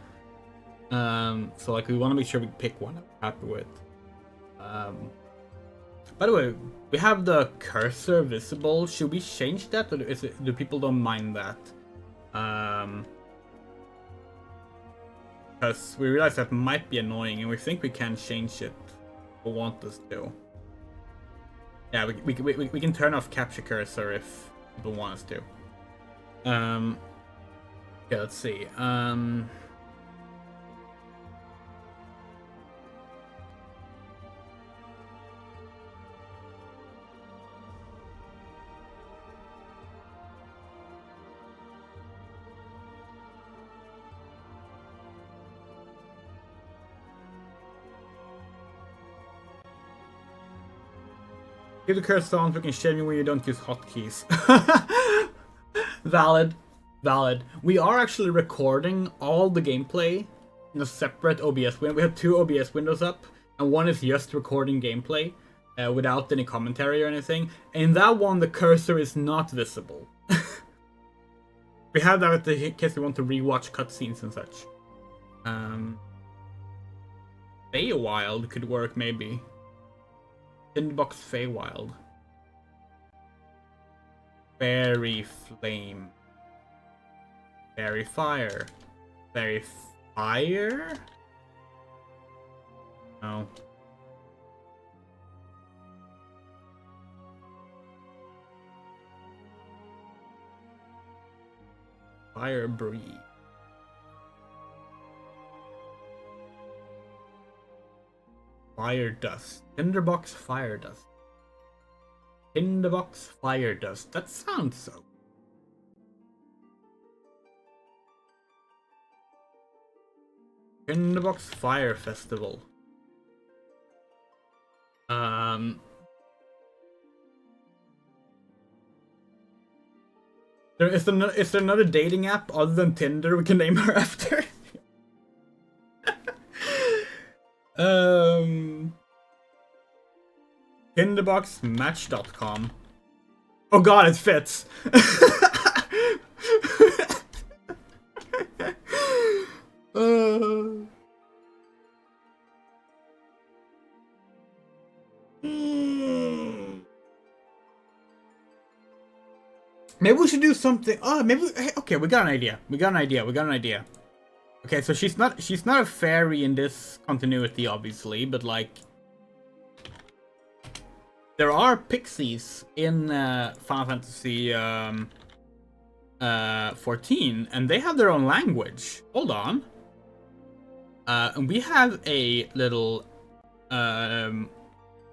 So, like, we want to make sure we pick one that we're happy with. By the way, we have the cursor visible. Should we change that, or do people don't mind that? Because we realize that might be annoying, and we think we can change it. Or want us to. Yeah, we can turn off capture cursor if people want us to. Yeah, let's see. Give the cursor on so we can shame you when you don't use hotkeys. Valid. We are actually recording all the gameplay in a separate OBS window. We have two OBS windows up, and one is just recording gameplay without any commentary or anything. In that one, the cursor is not visible. We have that in case we want to rewatch cutscenes and such. Feywild could work, maybe. Inbox Feywild. Fairy flame. Fairy fire. Fairy fire? No. Fire breathe. Fire dust. Tinderbox fire dust. Tinderbox fire dust. That sounds so. Tinderbox Fire Festival. Is there another dating app other than Tinder we can name her after? Tinderboxmatch.com. Oh god, it fits. Maybe we should do something. Oh, maybe. Okay, we got an idea. We got an idea. Okay, so she's not a fairy in this continuity, obviously, but like there are pixies in Final Fantasy 14, and they have their own language. Hold on. And we have a little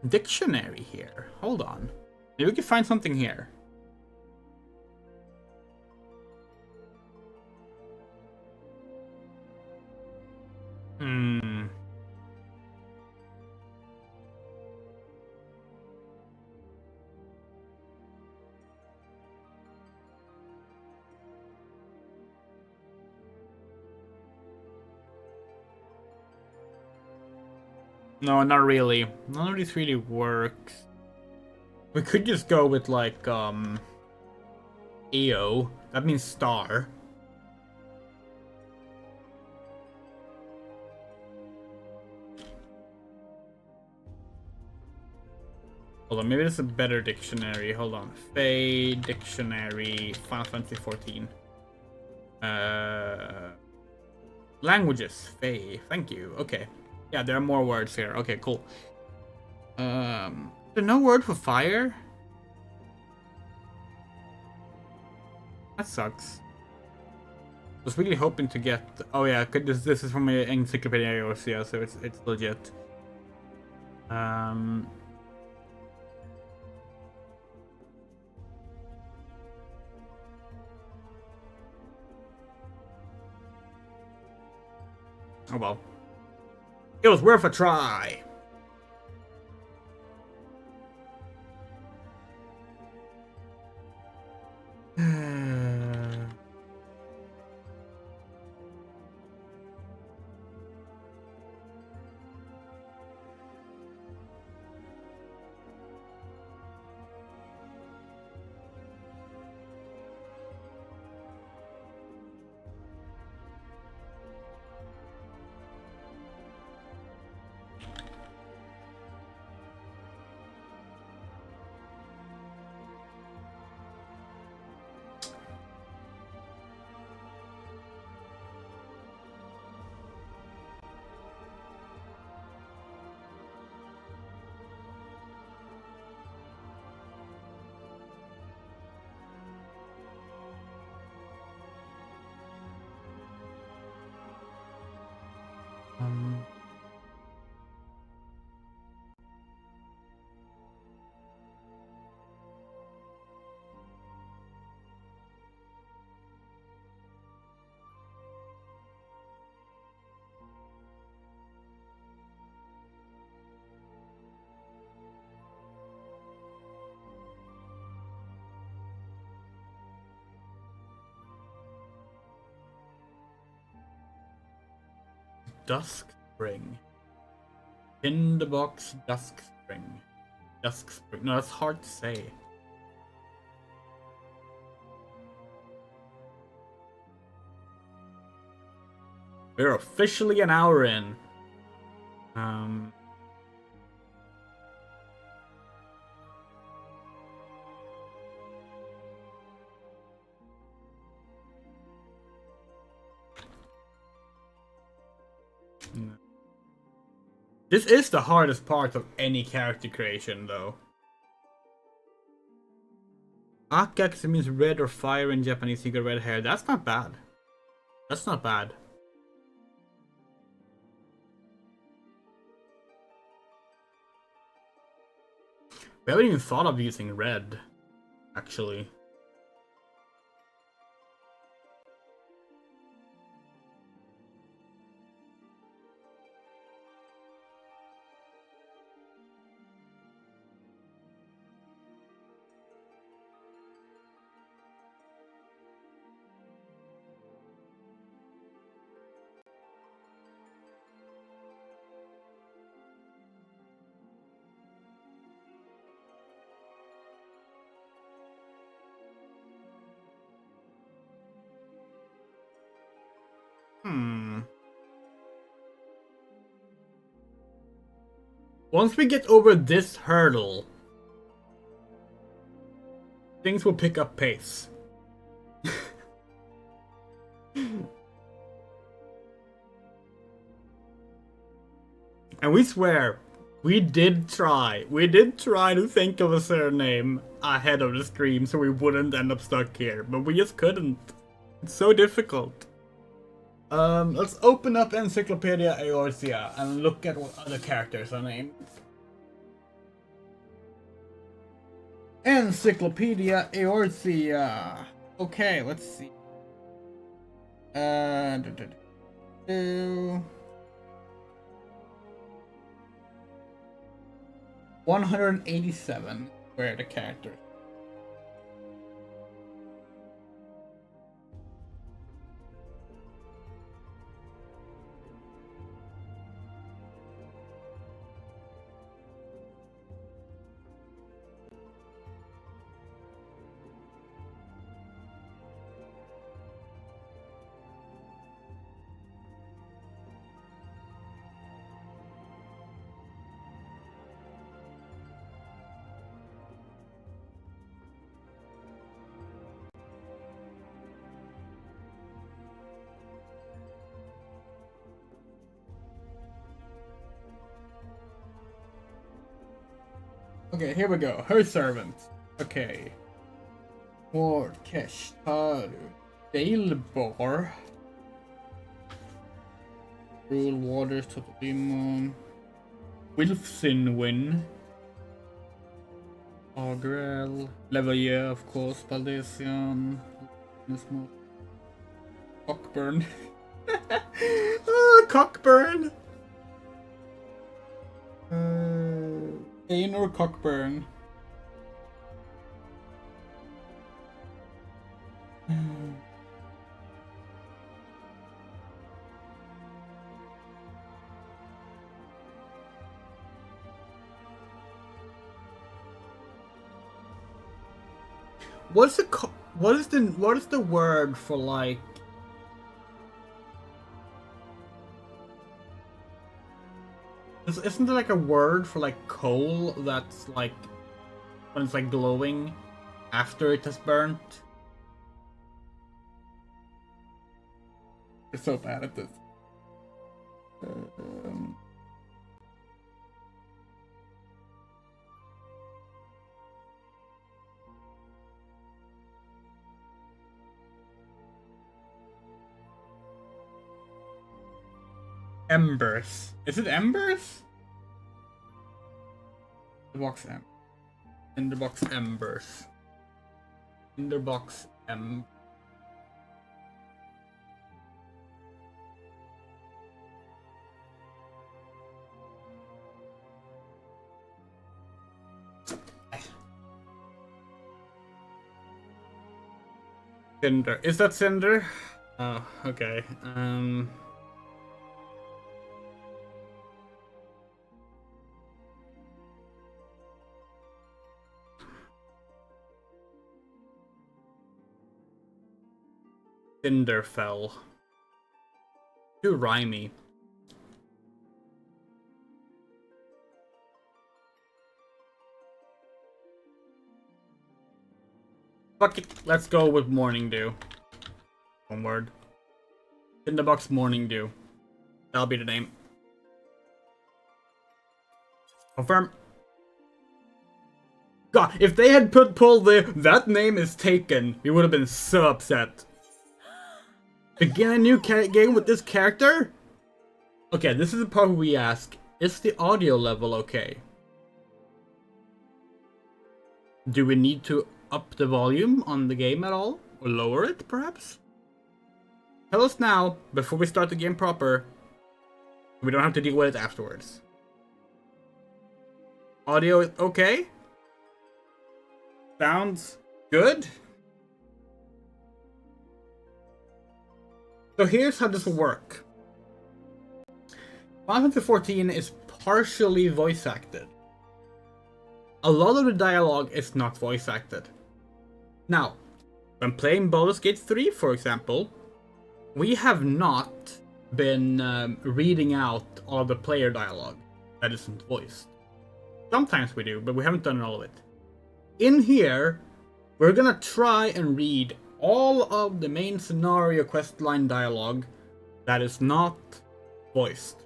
dictionary here. Hold on. Maybe we can find something here. No, not really. None of these really works. We could just go with like EO. That means star. Hold on, maybe there's a better dictionary. Hold on. Fae dictionary, Final Fantasy 14. Languages, Fae. Thank you. Okay. Yeah, there are more words here. Okay, cool. There's no word for fire? That sucks. I was really hoping to get. Oh yeah, this is from Encyclopedia Eosia, so it's legit. Oh well. It was worth a try. Dusk Spring. In the box, Dusk Spring. Dusk Spring. No, that's hard to say. We're officially an hour in. This is the hardest part of any character creation, though. Akax means red or fire in Japanese. You got red hair. That's not bad. That's not bad. We haven't even thought of using red, actually. Once we get over this hurdle, things will pick up pace. And we swear, we did try to think of a surname ahead of the stream so we wouldn't end up stuck here, but we just couldn't. It's so difficult. Let's open up Encyclopedia Eorzea and look at what other characters are named. Encyclopedia Eorzea. Okay, let's see. 187 were the characters. Okay, here we go. Her servant. Okay. Morkesh, Taru, Dalebor, Rule Waters, Totodemon, Wilfsinwin, Ogrel, Levayer, of course, Baldesian, Cockburn. Oh, Cockburn! Kane or Cockburn? What is the word for like? Isn't there like a word for like coal that's like when it's like glowing after it has burnt? It's so bad at this. Embers. Is it embers? Tinderbox M. Tinderbox embers. Tinderbox M. Cinder. Is that Cinder? Oh, okay. Cinderfell. Too rhymey. Fuck it, let's go with Morning Dew. One word. Tinderbox Morning Dew. That'll be the name. Confirm. God, if they had pulled the "that name is taken," we would have been so upset. Begin a new game with this character? Okay, this is the part where we ask, is the audio level okay? Do we need to up the volume on the game at all? Or lower it, perhaps? Tell us now, before we start the game proper. We don't have to deal with it afterwards. Audio is okay? Sounds good? So here's how this will work. Final Fantasy XIV is partially voice acted. A lot of the dialogue is not voice acted. Now, when playing Baldur's Gate 3, for example, we have not been reading out all of the player dialogue that isn't voiced. Sometimes we do, but we haven't done all of it. In here, we're gonna try and read all of the main scenario questline dialogue that is not voiced.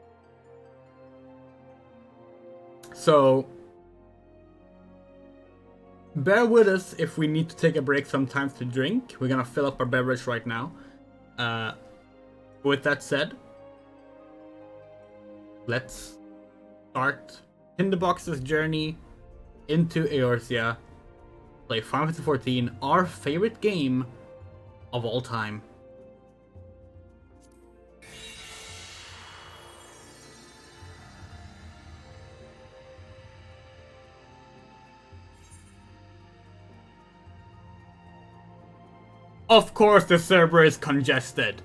So, bear with us if we need to take a break sometimes to drink. We're gonna fill up our beverage right now. With that said, let's start Tinderbox's journey into Eorzea. Play Final Fantasy XIV, our favorite game of all time. Of course the server is congested.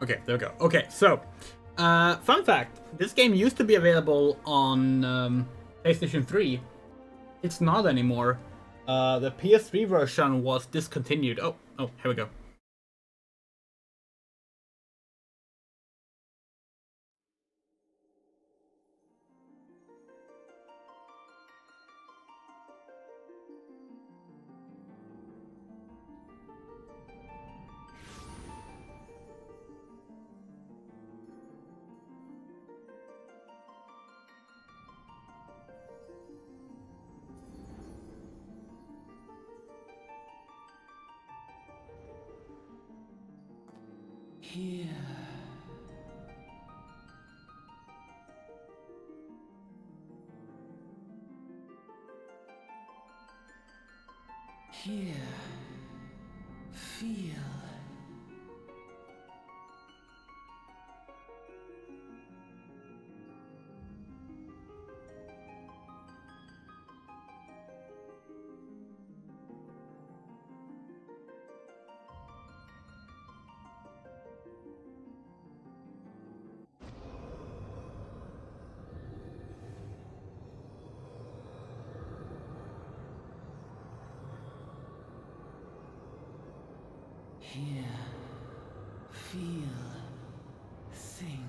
Okay, there we go. Okay, so, fun fact. This game used to be available on PlayStation 3. It's not anymore. The PS3 version was discontinued. Oh, here we go. Here. Here. Feel. Hear, feel, think.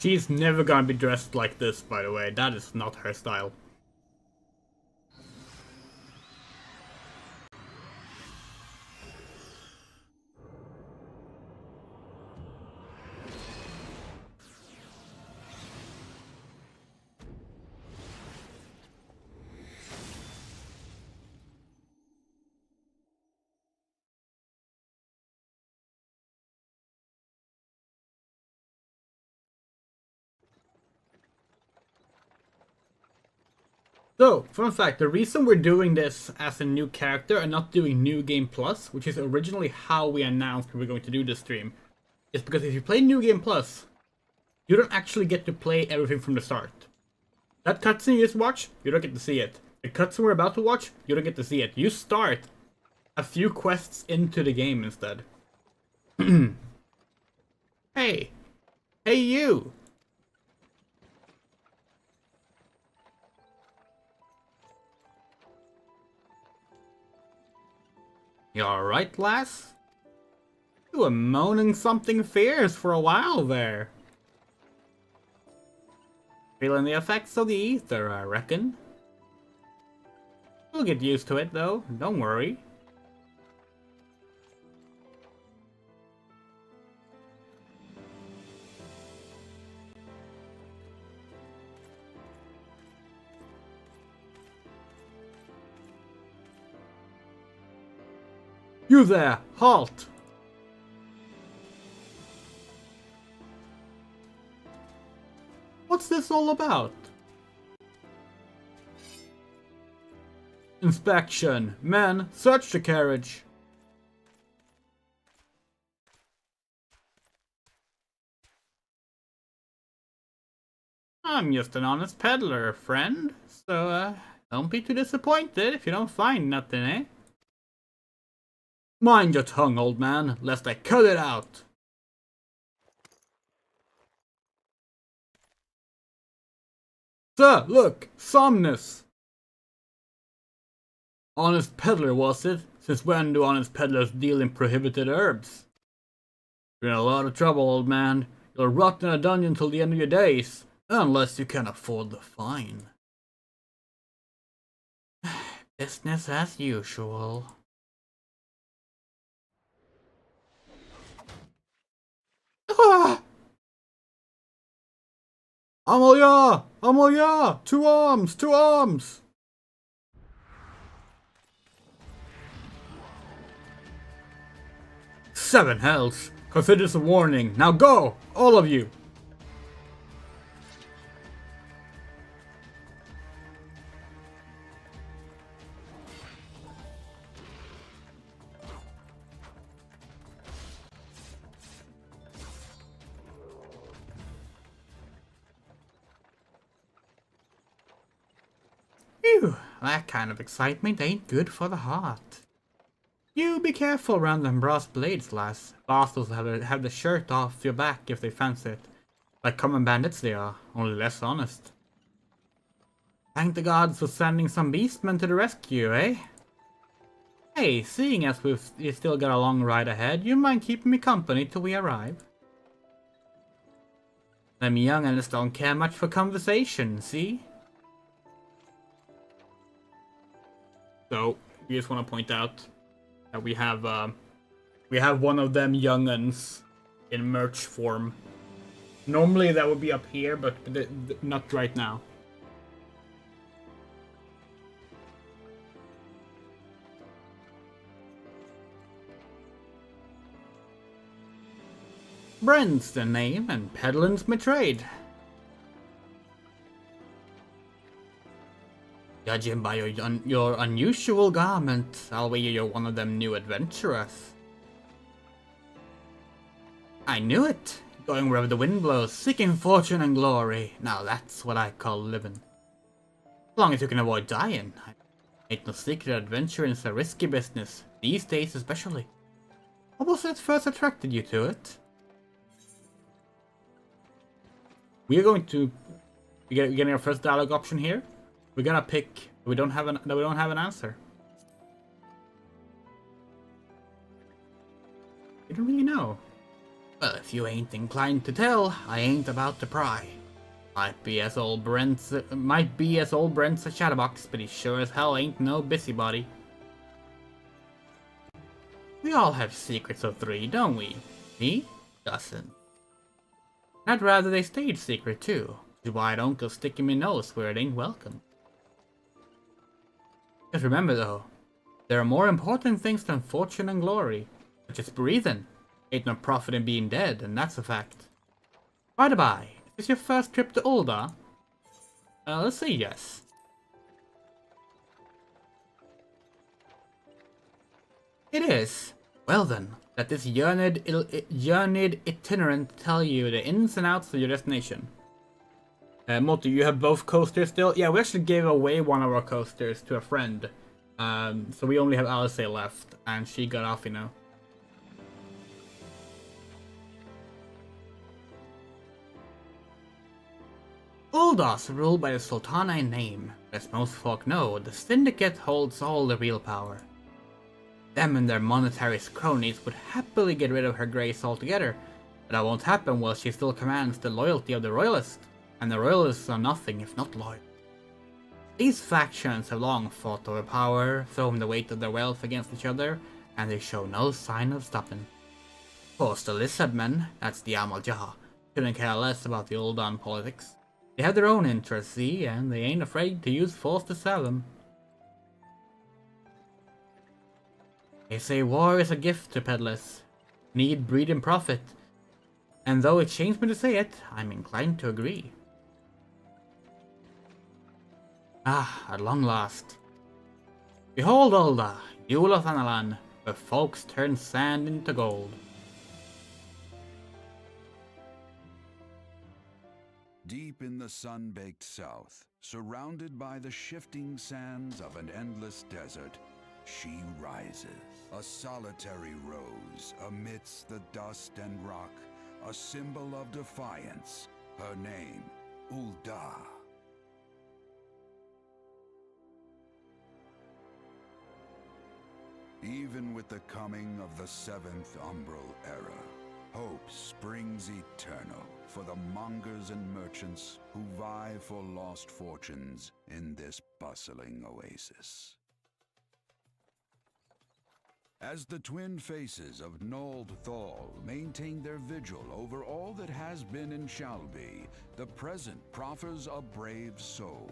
She's never gonna be dressed like this, by the way. That is not her style. So, fun fact, the reason we're doing this as a new character and not doing New Game Plus, which is originally how we announced we were going to do this stream, is because if you play New Game Plus, you don't actually get to play everything from the start. That cutscene you just watched, you don't get to see it. The cutscene we're about to watch, you don't get to see it. You start a few quests into the game instead. Hey! Hey you! You alright, lass? You were moaning something fierce for a while there. Feeling the effects of the ether, I reckon. We'll get used to it, though. Don't worry. You there! Halt! What's this all about? Inspection. Men, search the carriage. I'm just an honest peddler, friend. So, don't be too disappointed if you don't find nothing, eh? Mind your tongue, old man, lest I cut it out. Sir, look! Somnus! Honest peddler, was it? Since when do honest peddlers deal in prohibited herbs? You're in a lot of trouble, old man. You'll rot in a dungeon till the end of your days, unless you can afford the fine. Business as usual. Ah! Amalia! Amalia! 2 arms! 2 arms! Seven hells! Consider this a warning. Now go! All of you! Phew, that kind of excitement ain't good for the heart. You be careful around them brass blades, lass. Bastards have the shirt off your back if they fancy it. Like common bandits they are, only less honest. Thank the gods for sending some beastmen to the rescue, eh? Hey, seeing as we've still got a long ride ahead, you mind keeping me company till we arrive? Them young'uns don't care much for conversation, see? So, we just want to point out that we have one of them young'uns in merch form. Normally that would be up here, but not right now. Brent's the name, and peddling's my trade. Judging by your unusual garment, I'll wager you're one of them new adventurers. I knew it! Going wherever the wind blows, seeking fortune and glory. Now that's what I call living. As long as you can avoid dying. Ain't no secret adventure is a risky business, these days especially. What was it first attracted you to it? We are going to... We're getting our first dialogue option here. We're gonna pick. We don't have an answer. We don't really know. Well, if you ain't inclined to tell, I ain't about to pry. Might be as old Brent's a chatterbox, but he sure as hell ain't no busybody. We all have secrets of 3, don't we? Me? Doesn't. I'd rather they stayed secret too. Which is why I don't go sticking my nose where it ain't welcome. Just remember though, there are more important things than fortune and glory, such as breathing. Ain't no profit in being dead, and that's a fact. By the by, is this your first trip to Ulda? Let's say yes. It is. Well then, let this yearned itinerant tell you the ins and outs of your destination. Moti, you have both coasters still? Yeah, we actually gave away one of our coasters to a friend. So we only have Alice left, and she got off, you know. Ulda's ruled by the Sultana in name. As most folk know, the Syndicate holds all the real power. Them and their monetary cronies would happily get rid of her grace altogether, but that won't happen while she still commands the loyalty of the royalists, and the royalists are nothing if not loyal. These factions have long fought over power, thrown the weight of their wealth against each other, and they show no sign of stopping. Of course, the Lizardmen, that's the Amal Jah, couldn't care less about the old on politics. They have their own interests, see, and they ain't afraid to use force to sell them. They say war is a gift to peddlers. Need, breed, and profit. And though it shames me to say it, I'm inclined to agree. Ah, at long last. Behold, Ulda, Yule of Analan, where folks turn sand into gold. Deep in the sun-baked south, surrounded by the shifting sands of an endless desert, she rises. A solitary rose amidst the dust and rock, a symbol of defiance. Her name, Ulda. Even with the coming of the 7th Umbral Era, hope springs eternal for the mongers and merchants who vie for lost fortunes in this bustling oasis. As the twin faces of Nold Thal maintain their vigil over all that has been and shall be, the present proffers a brave soul.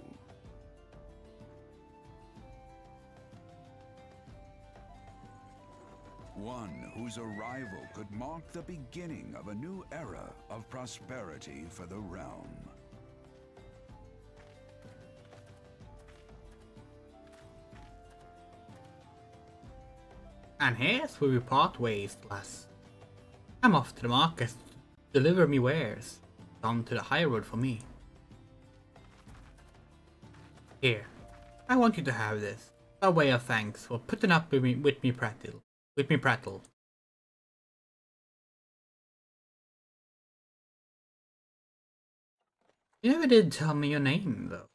One whose arrival could mark the beginning of a new era of prosperity for the realm. And here's where we part ways, lass. I'm off to the market to deliver me wares. On to the high road for me. Here, I want you to have this, a way of thanks for putting up with me prattle. You never did tell me your name, though.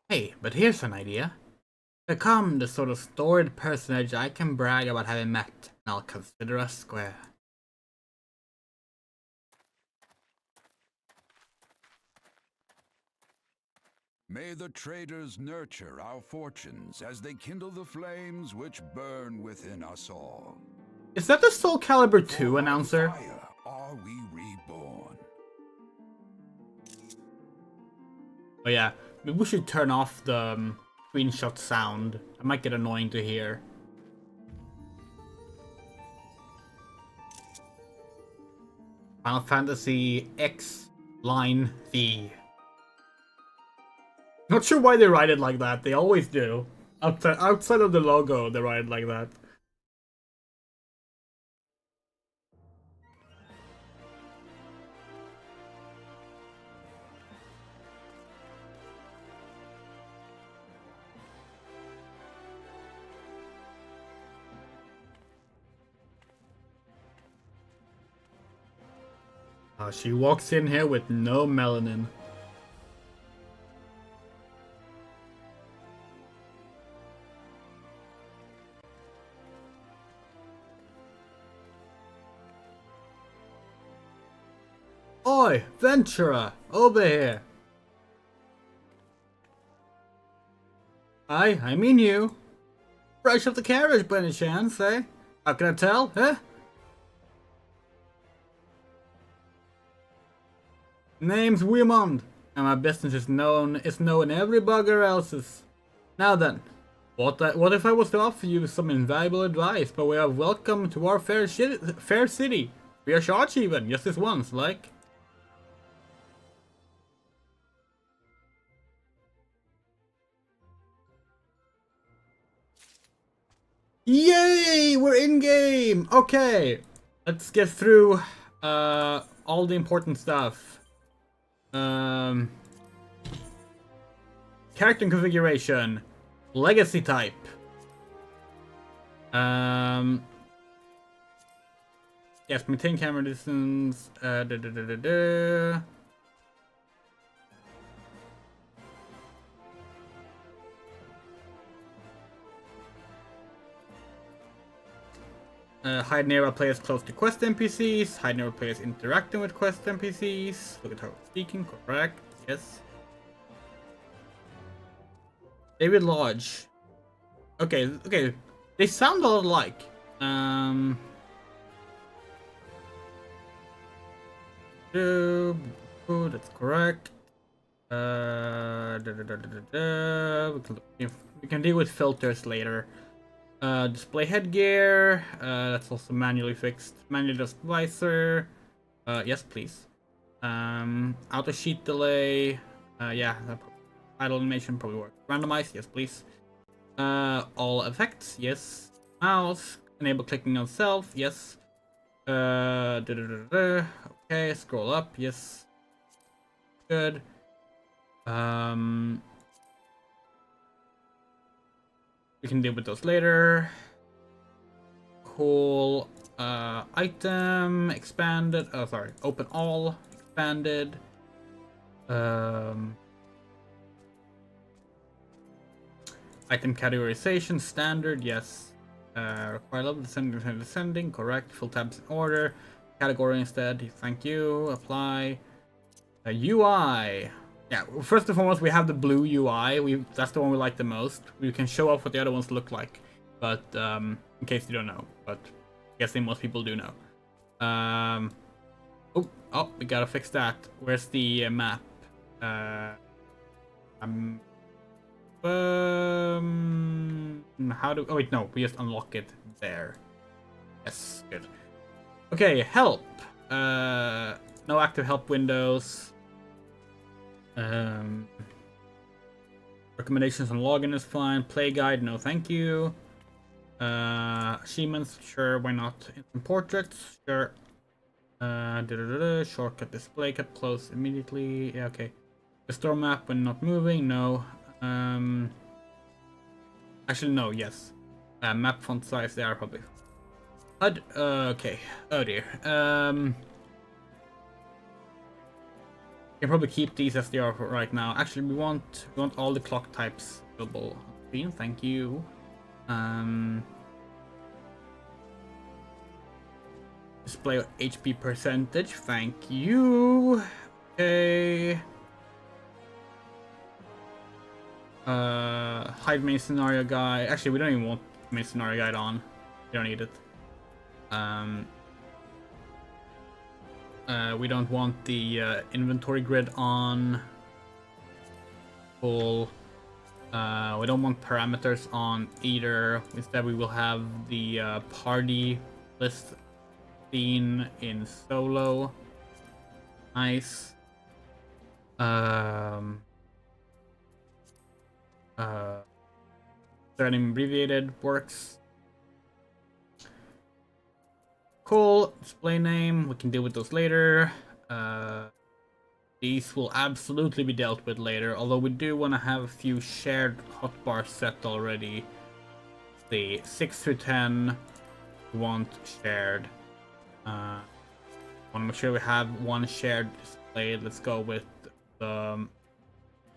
Hey, but here's an idea. Become the sort of storied personage I can brag about having met, and I'll consider us square. May the traders nurture our fortunes as they kindle the flames which burn within us all. Is that the Soul Calibur 2 announcer? Fire are we reborn. Oh yeah, maybe we should turn off the screenshot sound. It might get annoying to hear. Final Fantasy X Line V. Not sure why they write it like that. They always do. Outside of the logo, they write it like that. She walks in here with no melanin. Oi, Venturer, over here. I mean you. Fresh off the carriage by any chance, eh? How can I tell, huh? Name's Wiemond, and my business is known every bugger else's. Now then, what if I was to offer you some invaluable advice by way of welcome to our fair city? We are charged even, just this once, like. Yay! We're in game! Okay, let's get through all the important stuff. Character configuration, legacy type. Yes, maintain camera distance. Hide nearby players close to quest NPCs. Hide nearby players interacting with quest NPCs. Look at her speaking. Correct. Yes. David Lodge. Okay. Okay. They sound a lot alike. That's correct. We can deal with filters later. Display headgear. That's also manually fixed. Manually adjust visor. Yes, please. Auto sheet delay. Yeah. Idle animation probably works. Randomize. Yes, please. All effects. Yes. Mouse. Enable clicking on self. Yes. Okay. Scroll up. Yes. Good. We can deal with those later. Cool. Item expanded. Oh, sorry. Open all expanded. Item categorization standard. Yes. Require level descending. Correct. Full tabs in order. Category instead. Thank you. Apply. UI. Yeah, first and foremost, we have the blue UI. That's the one we like the most. We can show off what the other ones look like, but in case you don't know. But I'm guessing most people do know. Oh, we gotta fix that. Where's the map? How do? Oh wait, no, we just unlock it there. Yes, good. Okay, help. No active help windows. Recommendations on login is fine. Play guide, no thank you. Achievements, sure, why not? Instant portraits, sure. Shortcut display, cut close immediately. Yeah, okay. Restore map when not moving, no. Actually, no, yes. Map font size, they are probably. Okay. Oh dear. Can probably keep these as they are for right now. Actually, we want all the clock types available on screen. Thank you. Display HP percentage. Thank you. Okay. Hide main scenario guide. Actually, we don't even want main scenario guide on. We don't need it. We don't want the inventory grid on. Cool. We don't want parameters on either. Instead, we will have the party list seen in solo. Nice. Surname abbreviated works. Cool. Display name, we can deal with those later. These will absolutely be dealt with later, although we do want to have a few shared hotbars set already. The 6 through 10 we want shared. Want to make sure we have one shared display. Let's go with the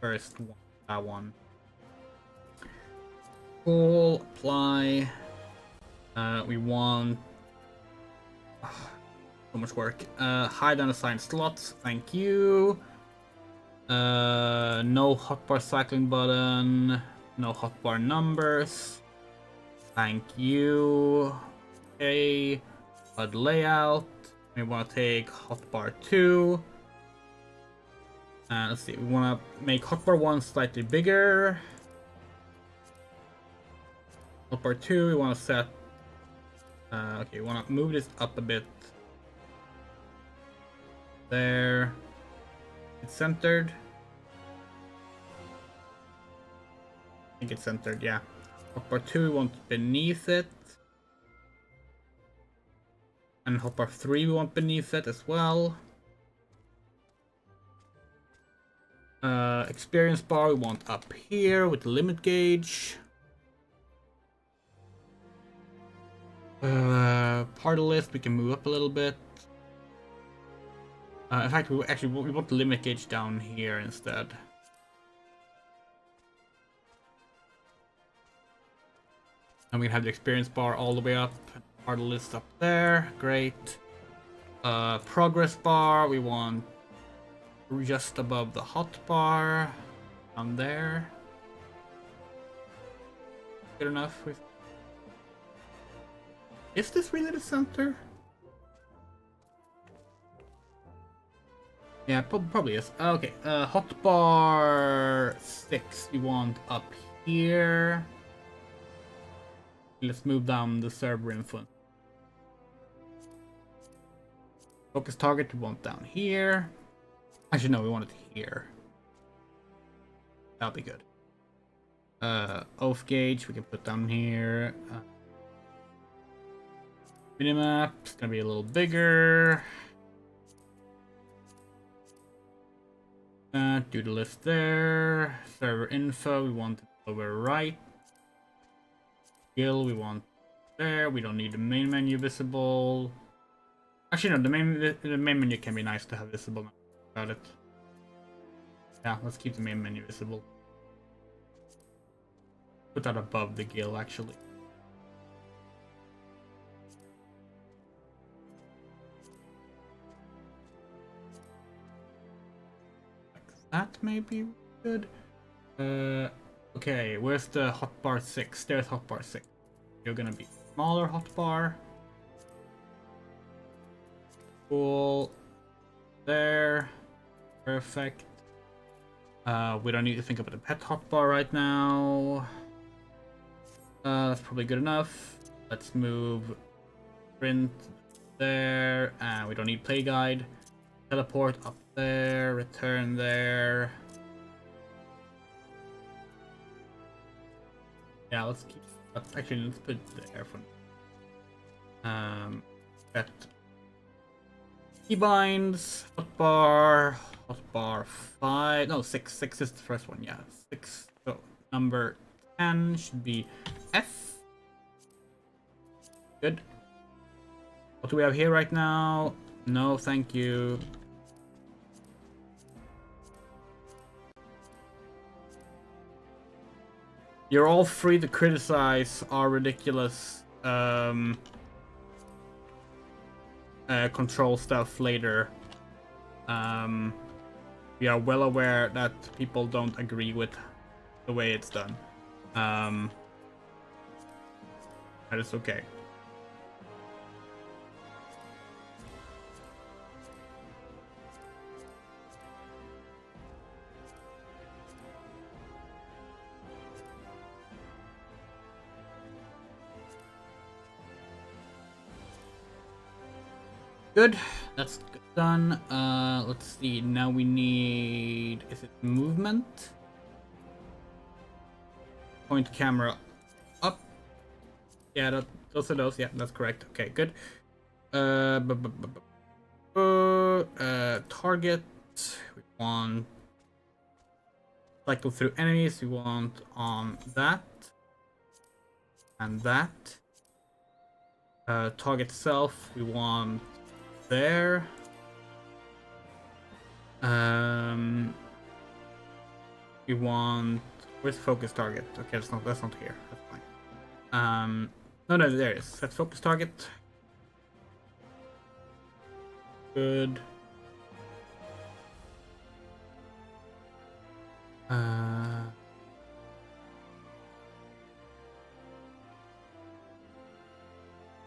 first one, that one. Cool. Apply. We want so much work. Hide unassigned slots. Thank you. No hotbar cycling button. No hotbar numbers. Thank you. Okay. HUD layout. We want to take hotbar 2. Let's see. We want to make hotbar 1 slightly bigger. Hotbar 2. We want to set. Okay, we want to move this up a bit. There. It's centered. I think it's centered, yeah. Hotbar 2 we want beneath it. And hotbar 3 we want beneath it as well. Experience bar we want up here with the limit gauge. Party list we can move up a little bit. In fact, we want the limit gauge down here instead. And we can have the experience bar all the way up. Our list up there, great. Progress bar, we want just above the hotbar, down there. Good enough. Is this really the center? Yeah, probably is. Okay, hotbar 6 we want up here. Let's move down the server info. Focus target we want down here. Actually, no, we want it here. That'll be good. Oath gauge we can put down here. Minimap is gonna be a little bigger. Do the list there. Server info we want it over right. Skill we want there. We don't need the main menu visible. Actually, no, the main menu can be nice to have visible now. Got it. Yeah, let's keep the main menu visible. Put that above the guild, actually. Like that may be good. Okay, where's the hotbar 6? There's hotbar 6. You're gonna be smaller hotbar. Cool. There. Perfect. We don't need to think about the pet hotbar right now. That's probably good enough. Let's move print there. And we don't need play guide. Teleport up there. Return there. Yeah, let's keep. Actually, let's put the air for pet. Keybinds, hotbar 5, no 6 is the first one, yeah 6, so number 10 should be F. Good. What do we have here right now? No, thank you. You're all free to criticize our ridiculous control stuff later. We are well aware that people don't agree with the way it's done. That is okay. Good, that's done. Let's see, now we need, is it movement? Point camera up. Yeah, those are those, yeah, that's correct. Okay, good. Target, we want cycle through enemies, we want on that. And that. Target self, we want there. We want, where's focus target? Okay, that's not here. That's fine. No, there it is. Set focus target. Good.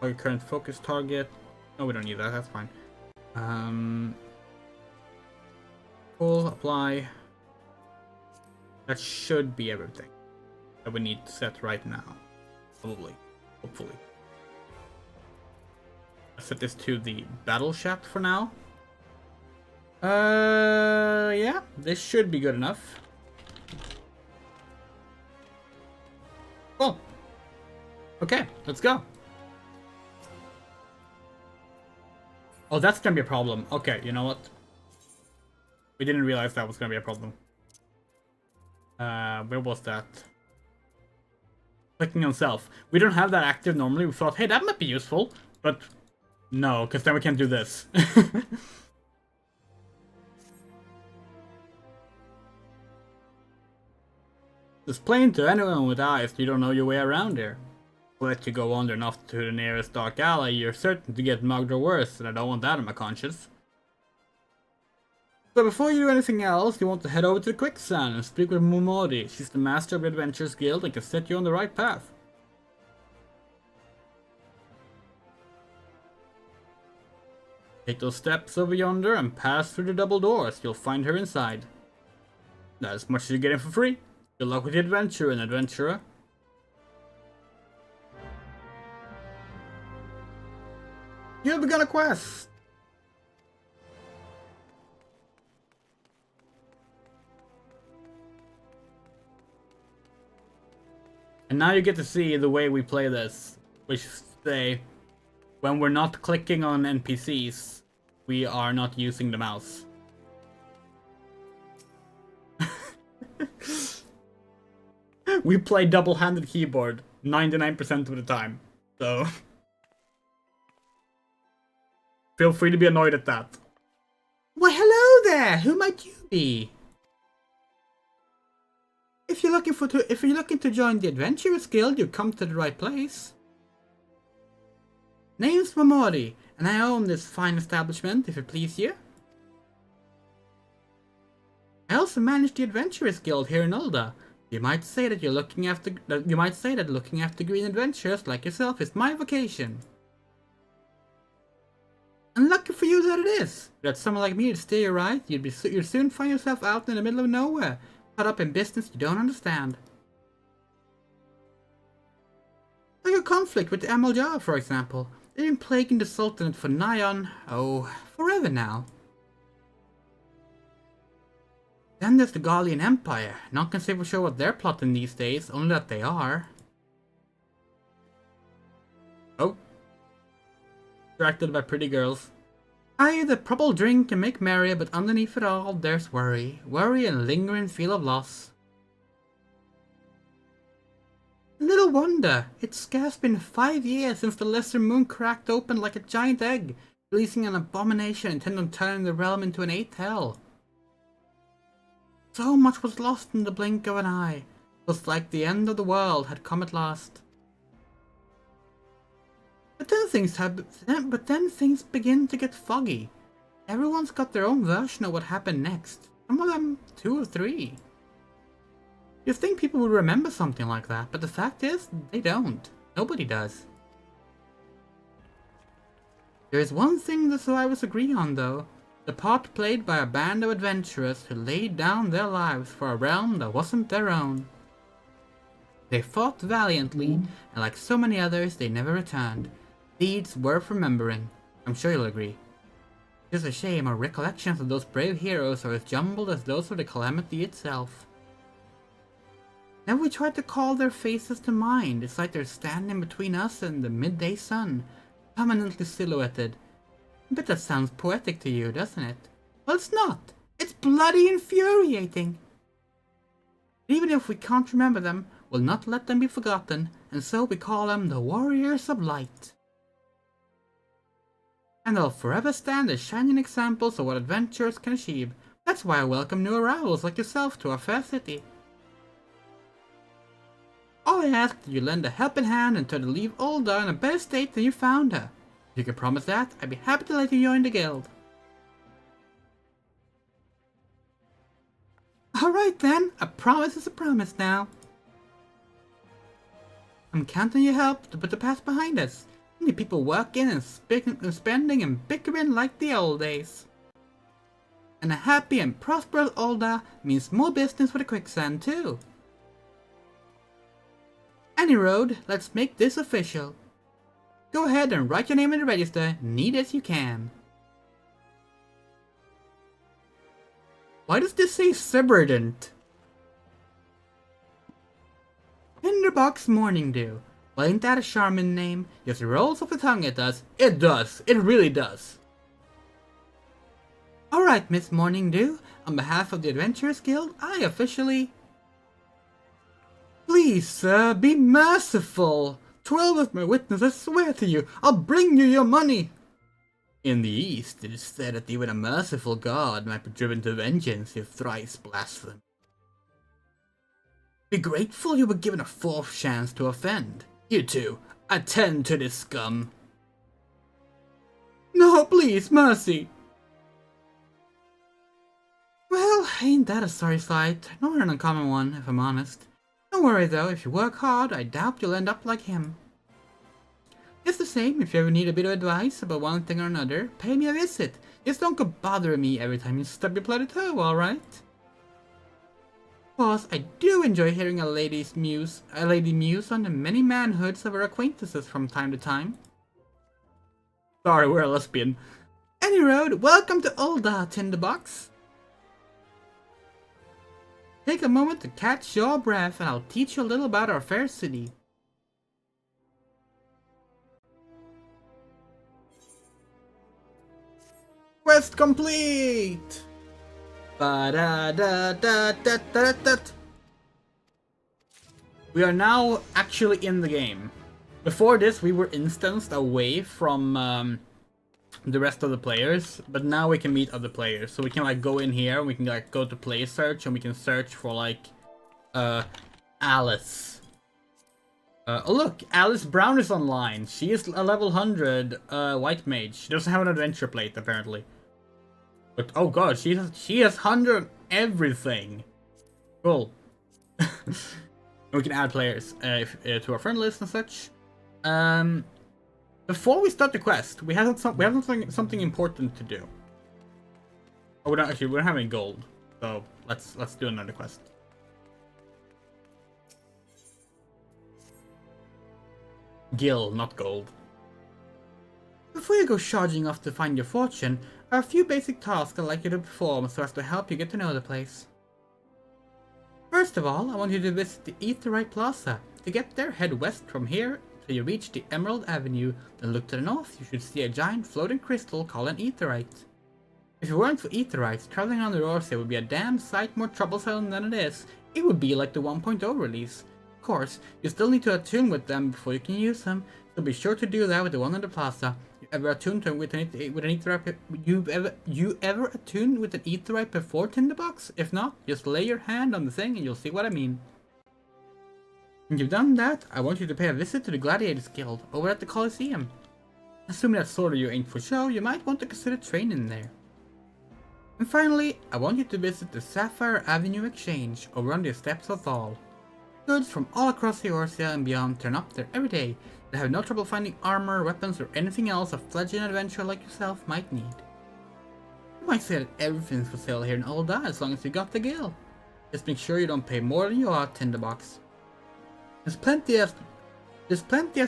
Our current focus target. No, we don't need that. That's fine. Cool. Apply. That should be everything that we need to set right now. Probably. Hopefully. I'll set this to the battle chat for now. Yeah, this should be good enough. Cool. Okay, let's go. Oh, that's gonna be a problem. Okay, you know what? We didn't realize that was gonna be a problem. Where was that? Clicking on self. We don't have that active normally. We thought, hey, that might be useful. But no, because then we can't do this. Just plain to anyone with eyes, you don't know your way around here. let you go wandering off to the nearest dark alley, you're certain to get mugged or worse, and I don't want that on my conscience. So before you do anything else, you want to head over to the Quicksand and speak with Momori. She's the master of the Adventurers Guild and can set you on the right path. Take those steps over yonder and pass through the double doors. You'll find her inside. Not as much as you're getting for free. Good luck with the adventure and adventurer. You have begun a quest. And now you get to see the way we play this, which is to say, when we're not clicking on NPCs, we are not using the mouse. We play double-handed keyboard 99% of the time, so feel free to be annoyed at that. Why, hello there! Who might you be? If you're looking to join the Adventurers Guild, you've come to the right place. Name's Momori, and I own this fine establishment, if it please you. I also manage the Adventurers Guild here in Ulda. You might say that looking after green adventurers like yourself is my vocation. And lucky for you that it is. Without someone like me to steer you right, you'd soon find yourself out in the middle of nowhere, caught up in business you don't understand. Like a conflict with the Amaljar, for example. They've been plaguing the Sultanate for nigh on, forever now. Then there's the Gallian Empire. None can say for sure what they're plotting these days, only that they are. Oh. Distracted by pretty girls. Aye, the probable drink and make merry, but underneath it all, there's worry. Worry and lingering feel of loss. Little wonder, it's scarce been 5 years since the Lesser Moon cracked open like a giant egg, releasing an abomination intent on turning the realm into an 8th hell. So much was lost in the blink of an eye. It was like the end of the world had come at last. But then things begin to get foggy. Everyone's got their own version of what happened next. Some of them 2 or 3. You'd think people would remember something like that, but the fact is, they don't. Nobody does. There is one thing the survivors agree on, though. The part played by a band of adventurers who laid down their lives for a realm that wasn't their own. They fought valiantly, and like so many others, they never returned. Deeds worth remembering. I'm sure you'll agree. It's a shame our recollections of those brave heroes are as jumbled as those of the calamity itself. Never we tried to call their faces to mind. It's like they're standing between us and the midday sun, permanently silhouetted. I bet that sounds poetic to you, doesn't it? Well, it's not. It's bloody infuriating. Even if we can't remember them, we'll not let them be forgotten, and so we call them the Warriors of Light. And they'll forever stand as shining examples of what adventurers can achieve. That's why I welcome new arrivals like yourself to our fair city. All I ask is that you lend a helping hand and try to leave Ulda in a better state than you found her. If you can promise that, I'd be happy to let you join the guild. Alright then, a promise is a promise now. I'm counting your help to put the past behind us. Many people working and spending and bickering like the old days. And a happy and prosperous Ulda means more business for the Quicksand too. Any road, let's make this official. Go ahead and write your name in the register, neat as you can. Why does this say Subordinate? Tinderbox Morning Dew. Well, ain't that a charming name? Just rolls off the tongue, it does. It does. It really does. Alright, Miss Morning Dew. On behalf of the Adventurers Guild, I officially... Please, sir, be merciful. 12 of my witnesses swear to you. I'll bring you your money. In the East, it is said that even a merciful god might be driven to vengeance if thrice blasphemed. Be grateful you were given a 4th chance to offend. You two, attend to this scum. No, please, mercy. Well, ain't that a sorry sight? Nor an uncommon one, if I'm honest. Don't worry though, if you work hard, I doubt you'll end up like him. Just the same, if you ever need a bit of advice about one thing or another, pay me a visit. Just don't go bothering me every time you stub your bloody toe, alright? Of course, I do enjoy hearing a lady muse on the many manhoods of her acquaintances from time to time. Sorry, we're a lesbian. Any road, welcome to Olda, Tinderbox. Take a moment to catch your breath and I'll teach you a little about our fair city. Quest complete! Ba-da-da-da-da-da-da. We are now actually in the game. Before this, we were instanced away from the rest of the players, but now we can meet other players. So we can like go in here, and we can like go to play search, and we can search for like Alice. Oh look, Alice Brown is online. She is a level 100 white mage. She doesn't have an adventure plate apparently. But oh god, she has 100 everything. Cool. We can add players to our friend list and such. Before we start the quest, we have something important to do. Oh, we don't have any gold, so let's do another quest. Gil, not gold. Before you go charging off to find your fortune, there are a few basic tasks I'd like you to perform so as to help you get to know the place. First of all, I want you to visit the Aetheryte Plaza. To get there, head west from here till you reach the Emerald Avenue, then look to the north. You should see a giant floating crystal called an Aetheryte. If it weren't for Aetherites, traveling on the Orsia would be a damn sight more troublesome than it is. It would be like the 1.0 release. Of course, you still need to attune with them before you can use them, so be sure to do that with the one on the plaza. You ever attuned with an Aetherite? You ever attuned with an Aetherite before Tinderbox? If not, just lay your hand on the thing and you'll see what I mean. When you've done that, I want you to pay a visit to the Gladiators Guild over at the Coliseum. Assuming that sort of you ain't for show, you might want to consider training there. And finally, I want you to visit the Sapphire Avenue Exchange over on the steps of Thal. Goods from all across the Orsia and beyond turn up there every day. They have no trouble finding armor, weapons, or anything else a fledgling adventurer like yourself might need. You might say that everything's for sale here in Olda as long as you got the guild. Just make sure you don't pay more than you ought, Tinderbox. There's plenty as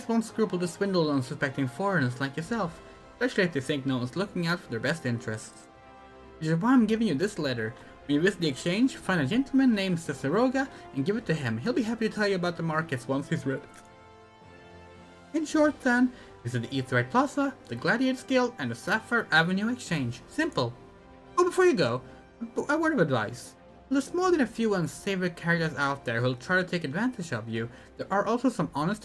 won't scruple to swindle unsuspecting foreigners like yourself, especially if they think no one's looking out for their best interests. Which is why I'm giving you this letter. When you visit the exchange, find a gentleman named Cesaroga and give it to him. He'll be happy to tell you about the markets once he's read it. In short then, visit the Aetheryte Plaza, the Gladiators Guild, and the Sapphire Avenue Exchange. Simple. Oh, before you go, a word of advice. There's more than a few unsavory characters out there who'll try to take advantage of you. There are also some with honest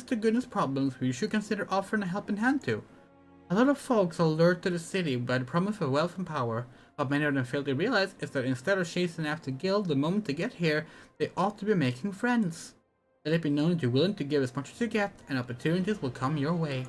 to goodness problems who you should consider offering a helping hand to. A lot of folks are lured to the city by the promise of wealth and power. What many of them fail to realize is that instead of chasing after guild the moment they get here, they ought to be making friends. Let it be known that you're willing to give as much as you get, and opportunities will come your way.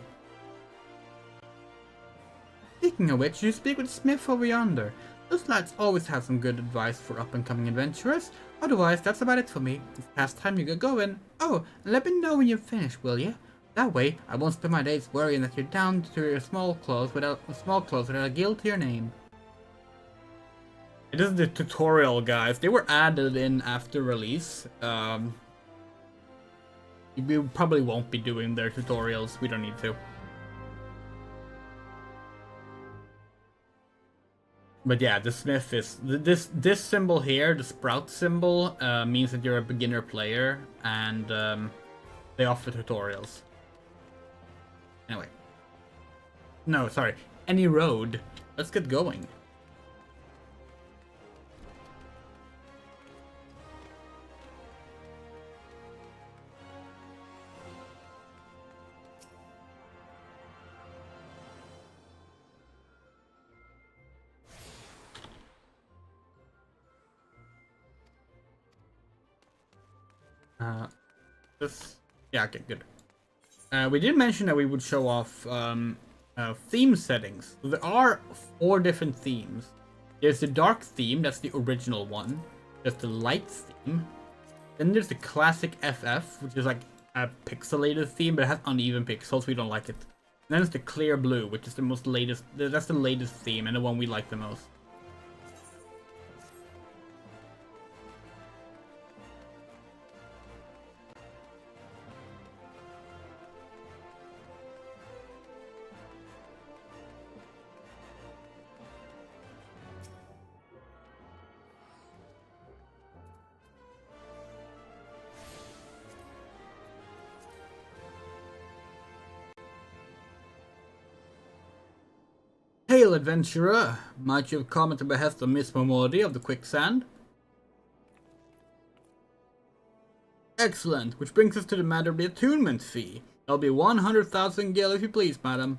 Speaking of which, you speak with Smith over yonder. Those lads always have some good advice for up-and-coming adventurers. Otherwise, that's about it for me. It's past time you get going. Oh, and let me know when you're finished, will you? That way, I won't spend my days worrying that you're down to your small clothes without a guild to your name. It is the tutorial, guys. They were added in after release. We probably won't be doing their tutorials. We don't need to. But yeah, the Smith is this symbol here, the sprout symbol, means that you're a beginner player, and they offer tutorials. Anyway, no, sorry, any road. Let's get going. This, yeah, okay, good. We did mention that we would show off theme settings. So there are 4 different themes. There's the dark theme, that's the original one. There's the light theme. Then there's the classic FF, which is like a pixelated theme, but it has uneven pixels, we don't like it. And then there's the clear blue, which is the most latest, that's the latest theme and the one we like the most. Hail, adventurer! Might you have come at the behest of Miss Momodi of the Quicksand? Excellent, which brings us to the matter of the attunement fee. That'll be 100,000 gil if you please, madam.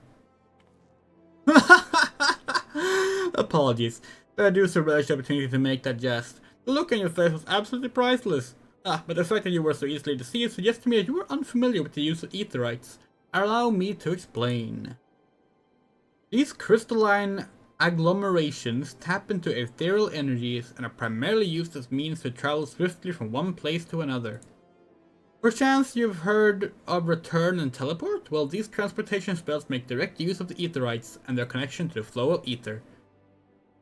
Apologies, but I do so relish the opportunity to make that jest. The look on your face was absolutely priceless. But the fact that you were so easily deceived suggests to me that you were unfamiliar with the use of aetherites. Allow me to explain. These crystalline agglomerations tap into ethereal energies and are primarily used as means to travel swiftly from one place to another. Perchance you've heard of return and teleport? Well, these transportation spells make direct use of the aetherites and their connection to the flow of ether.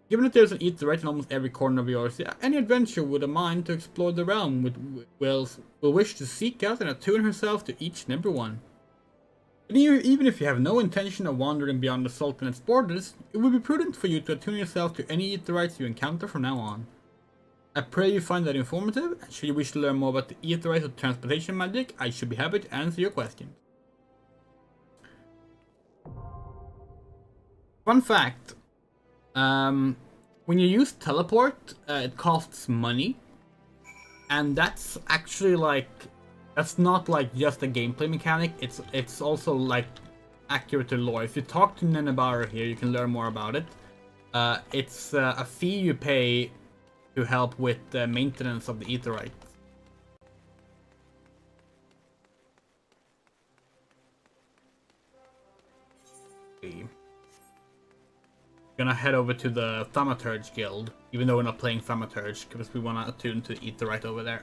Given that there's an aetherite in almost every corner of yours, any adventurer with a mind to explore the realm will wish to seek out and attune herself to each and every one. But even if you have no intention of wandering beyond the Sultanate's borders, it would be prudent for you to attune yourself to any aetherites you encounter from now on. I pray you find that informative, and should you wish to learn more about the aetherites or transportation magic, I should be happy to answer your questions. Fun fact, when you use teleport, it costs money, and that's actually like, that's not like just a gameplay mechanic, it's also like accurate to lore. If you talk to Nenebaru here, you can learn more about it. It's a fee you pay to help with the maintenance of the aetherites. Gonna head over to the Thaumaturge Guild, even though we're not playing Thaumaturge, because we want to attune to the aetherite over there.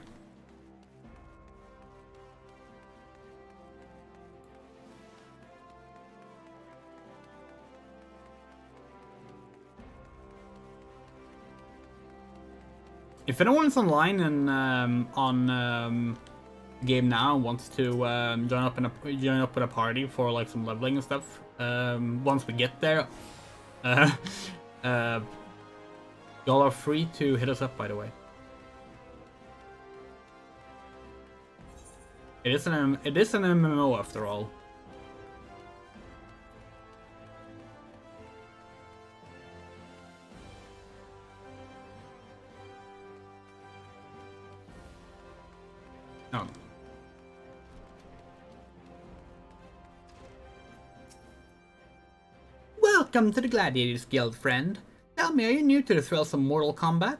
If anyone is online and on game now and wants to join up with a party for like some leveling and stuff, once we get there, y'all are free to hit us up. By the way, it is an MMO after all. Welcome to the Gladiators Guild, friend. Tell me, are you new to the thrills of Mortal Kombat?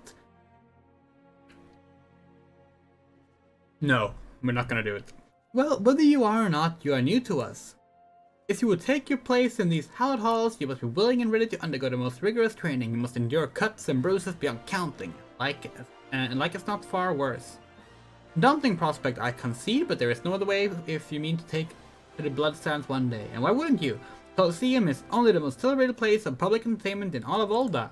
No, we're not gonna do it. Well, whether you are or not, you are new to us. If you will take your place in these hallowed halls, you must be willing and ready to undergo the most rigorous training. You must endure cuts and bruises beyond counting, like it's not far worse. Daunting prospect, I concede, but there is no other way if you mean to take to the bloodstands one day. And why wouldn't you? Colosseum is only the most celebrated place of public entertainment in all of Volda.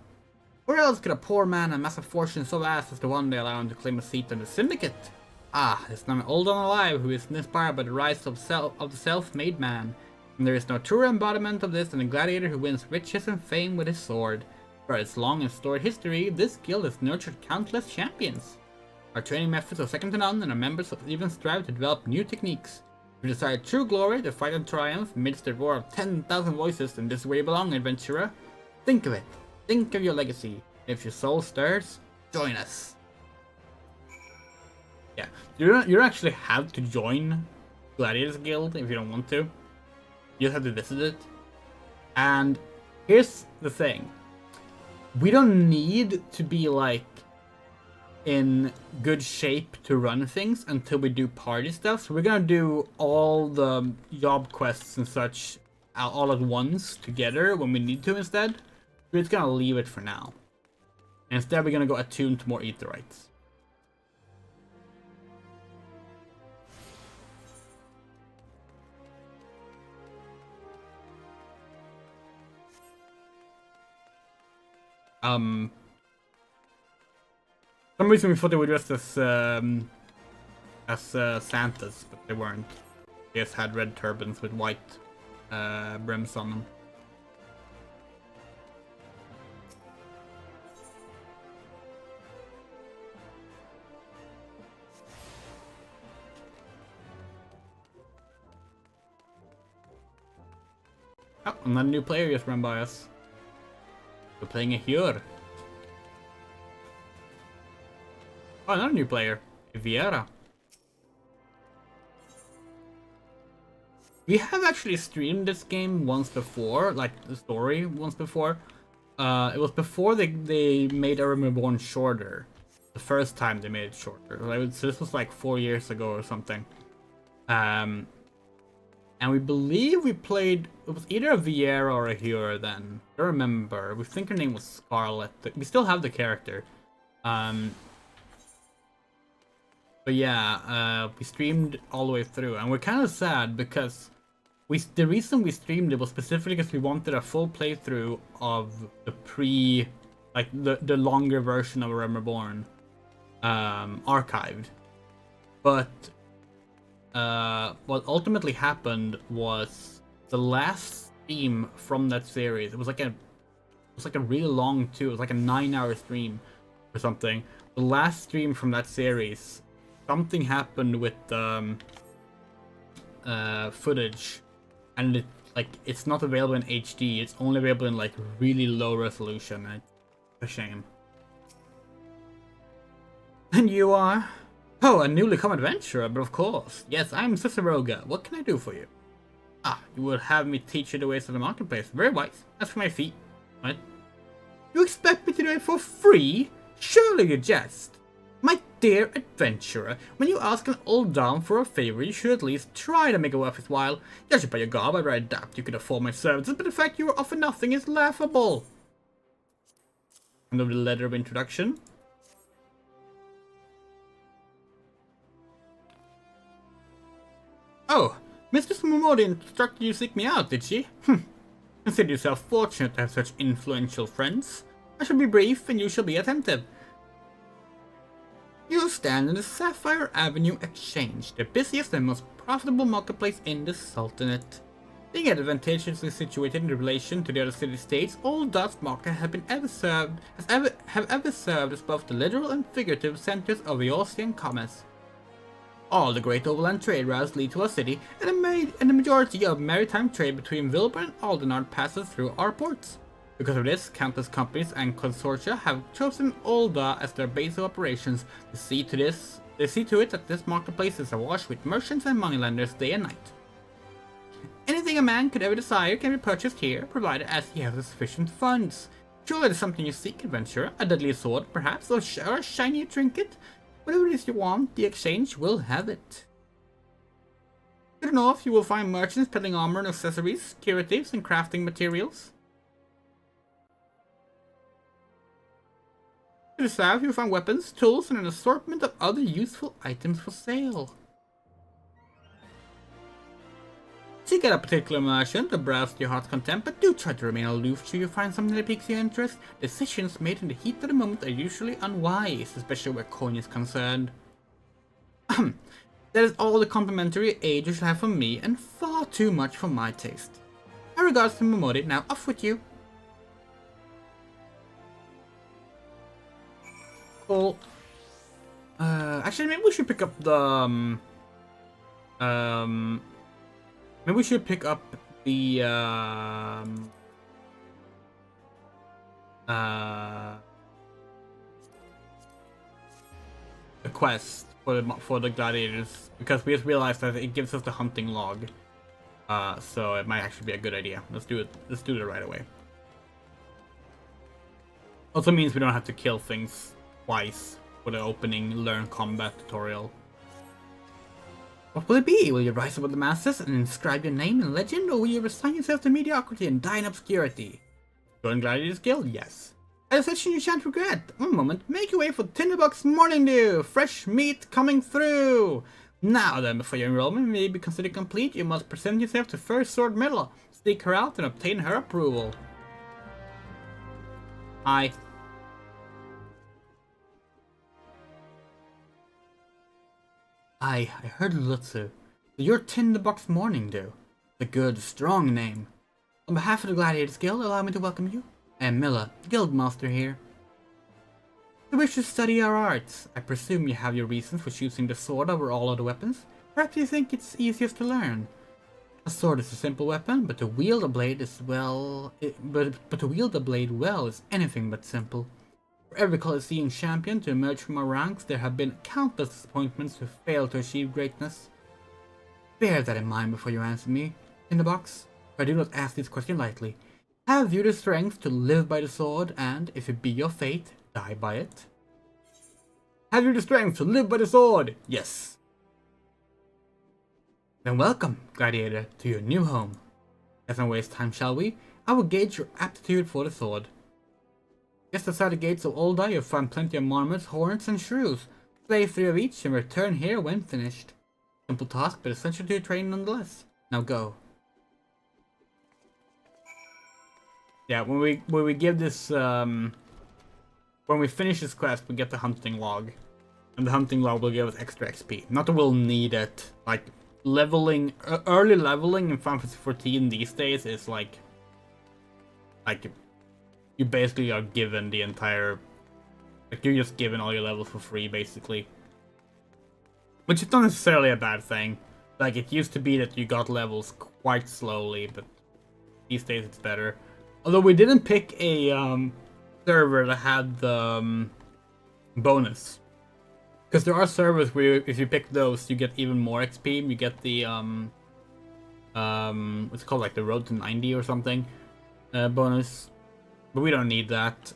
Where else could a poor man amass a fortune so vast as the one they allow him to claim a seat on the Syndicate? Ah, there's none older than alive who is inspired by the rise of the self-made man. And there is no truer embodiment of this than a gladiator who wins riches and fame with his sword. For its long and storied history, this guild has nurtured countless champions. Our training methods are second to none, and our members even strive to develop new techniques. If you desire true glory, to fight and triumph amidst the roar of 10,000 voices, then this is where you belong, adventurer. Think of it. Think of your legacy. If your soul stirs, join us. Yeah, you don't actually have to join Gladiators Guild if you don't want to. You just have to visit it. And here's the thing. We don't need to be like in good shape to run things until we do party stuff. So we're gonna do all the job quests and such all at once together when we need to instead. We're just gonna leave it for now. And instead we're gonna go attune to more aetherytes. For some reason we thought they were dressed as Santas, but they weren't. They just had red turbans with white brims on them. Oh, another new player just ran by us. We're playing a Hyur. Oh, another new player. Vieira. We have actually streamed this game once before, like the story once before. It was before they made REBORN shorter. The first time they made it shorter. So this was like 4 years ago or something. And we believe we played, it was either a Vieira or a Hyur then. I don't remember. We think her name was Scarlet. We still have the character. But yeah, we streamed all the way through, and we're kind of sad because the reason we streamed it was specifically because we wanted a full playthrough of the the longer version of REBORN archived. But what ultimately happened was the last stream from that series. It was like a really long too. It was like a 9-hour stream or something. The last stream from that series. Something happened with footage, and it's not available in HD. It's only available in like really low resolution. It's a shame. And you are? Oh, a newly come adventurer, but of course. Yes, I'm Ciceroga. What can I do for you? Ah, you would have me teach you the ways of the marketplace. Very wise. As for my fee, what? You expect me to do it for free? Surely you jest. My dear adventurer, when you ask an old dame for a favor, you should at least try to make it worth his while. Judging by your garb, I rather doubt you could afford my services, but the fact you offer nothing is laughable. End of the letter of introduction. Oh, Mistress Momodi instructed you to seek me out, did she? Consider yourself fortunate to have such influential friends. I shall be brief, and you shall be attentive. You stand in the Sapphire Avenue Exchange, the busiest and most profitable marketplace in the Sultanate. Being advantageously situated in relation to the other city-states, Old Dutch Market have ever served as both the literal and figurative centers of Eotian commerce. All the great overland trade routes lead to our city, and the majority of maritime trade between Vilbur and Aldenard passes through our ports. Because of this, countless companies and consortia have chosen Olda as their base of operations. They see to it that this marketplace is awash with merchants and moneylenders day and night. Anything a man could ever desire can be purchased here, provided as he has sufficient funds. Surely it is something you seek, adventurer. A deadly sword, perhaps, or a shiny trinket. Whatever it is you want, the exchange will have it. To the north, you will find merchants peddling armor and accessories, curatives, and crafting materials. To the south, you'll find weapons, tools, and an assortment of other useful items for sale. Seek out a particular merchant or browse to your heart's content, but do try to remain aloof should you find something that piques your interest. Decisions made in the heat of the moment are usually unwise, especially where coin is concerned. That is all the complimentary aid you shall have from me, and far too much for my taste. My regards to Momodi, now off with you. Cool. Actually, maybe we should pick up the maybe we should pick up the quest for the gladiators, because we just realized that it gives us the hunting log. So it might actually be a good idea. Let's do it. Let's do it right away. Also means we don't have to kill things twice for the opening learn combat tutorial. What will it be? Will you rise above the masses and inscribe your name in legend, or will you resign yourself to mediocrity and die in obscurity? Join Gladiator's Guild? Yes. A decision you shan't regret. One moment, make your way for Tinderbox Morning Dew! Fresh meat coming through! Now then, before your enrollment may be considered complete, you must present yourself to First Sword Medal, seek her out, and obtain her approval. Hi. I heard Lutzu. You're Tinderbox Morning Dew. A good, strong name. On behalf of the Gladiators Guild, allow me to welcome you. I am Milla, Guildmaster here. You wish to study our arts. I presume you have your reasons for choosing the sword over all other weapons. Perhaps you think it's easiest to learn. A sword is a simple weapon, but to wield a blade is but to wield a blade well is anything but simple. For every Colosseum champion to emerge from our ranks, there have been countless disappointments who failed to achieve greatness. Bear that in mind before you answer me, in the box. I do not ask this question lightly. Have you the strength to live by the sword, and, if it be your fate, die by it? Have you the strength to live by the sword? Yes. Then welcome, Gladiator, to your new home. Let's not waste time, shall we? I will gauge your aptitude for the sword. Just outside the gates of Olda, you'll find plenty of marmots, horns, and shrews. Slay 3 of each and return here when finished. Simple task, but essential to your training nonetheless. Now go. Yeah, when we give this when we finish this quest, we get the hunting log, and the hunting log will give us extra XP. Not that we'll need it. Like leveling, early leveling in Final Fantasy 14 these days is like you basically are given the entire, like you're just given all your levels for free basically, which is not necessarily a bad thing. Like it used to be that you got levels quite slowly, but these days it's better. Although we didn't pick a server that had the bonus. Because there are servers where if you pick those, you get even more XP. You get the, what's it called, like the Road to 90 or something bonus. But we don't need that.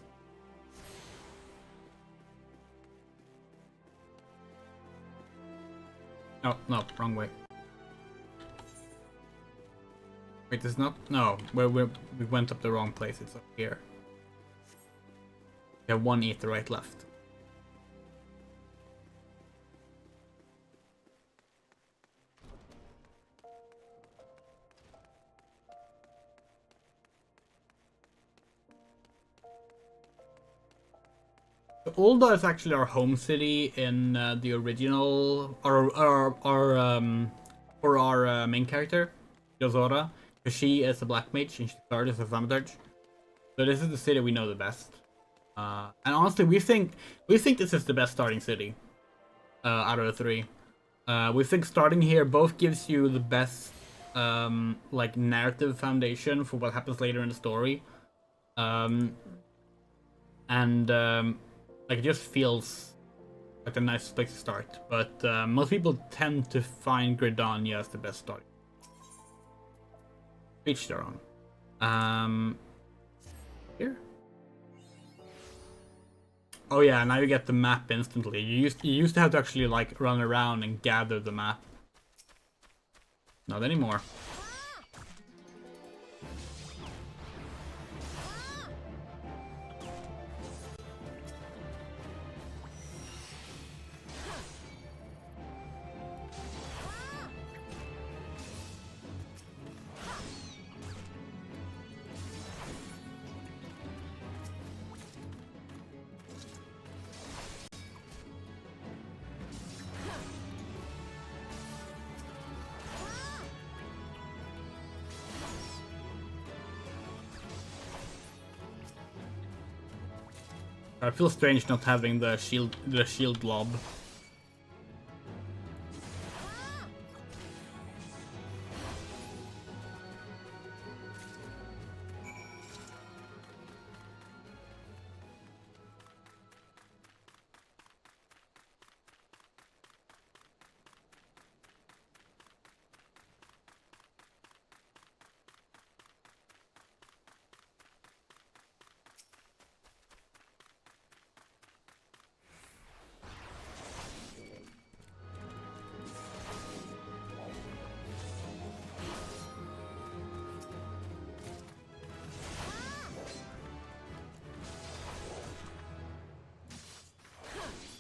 Oh, no, wrong way. Wait, it's not? No, we went up the wrong place. It's up here. We have 1 aetheryte left. So Ulda is actually our home city in the original, for our main character, Yozora. She is a black mage and she started as a thaumaturge. So this is the city we know the best. And honestly, we think this is the best starting city out of the 3. We think starting here both gives you the best like narrative foundation for what happens later in the story, and like it just feels like a nice place to start. But most people tend to find Gridania as the best starting. Each their own. Here. Oh yeah, now you get the map instantly. You used to have to actually like run around and gather the map. Not anymore. I feel strange not having the shield lob.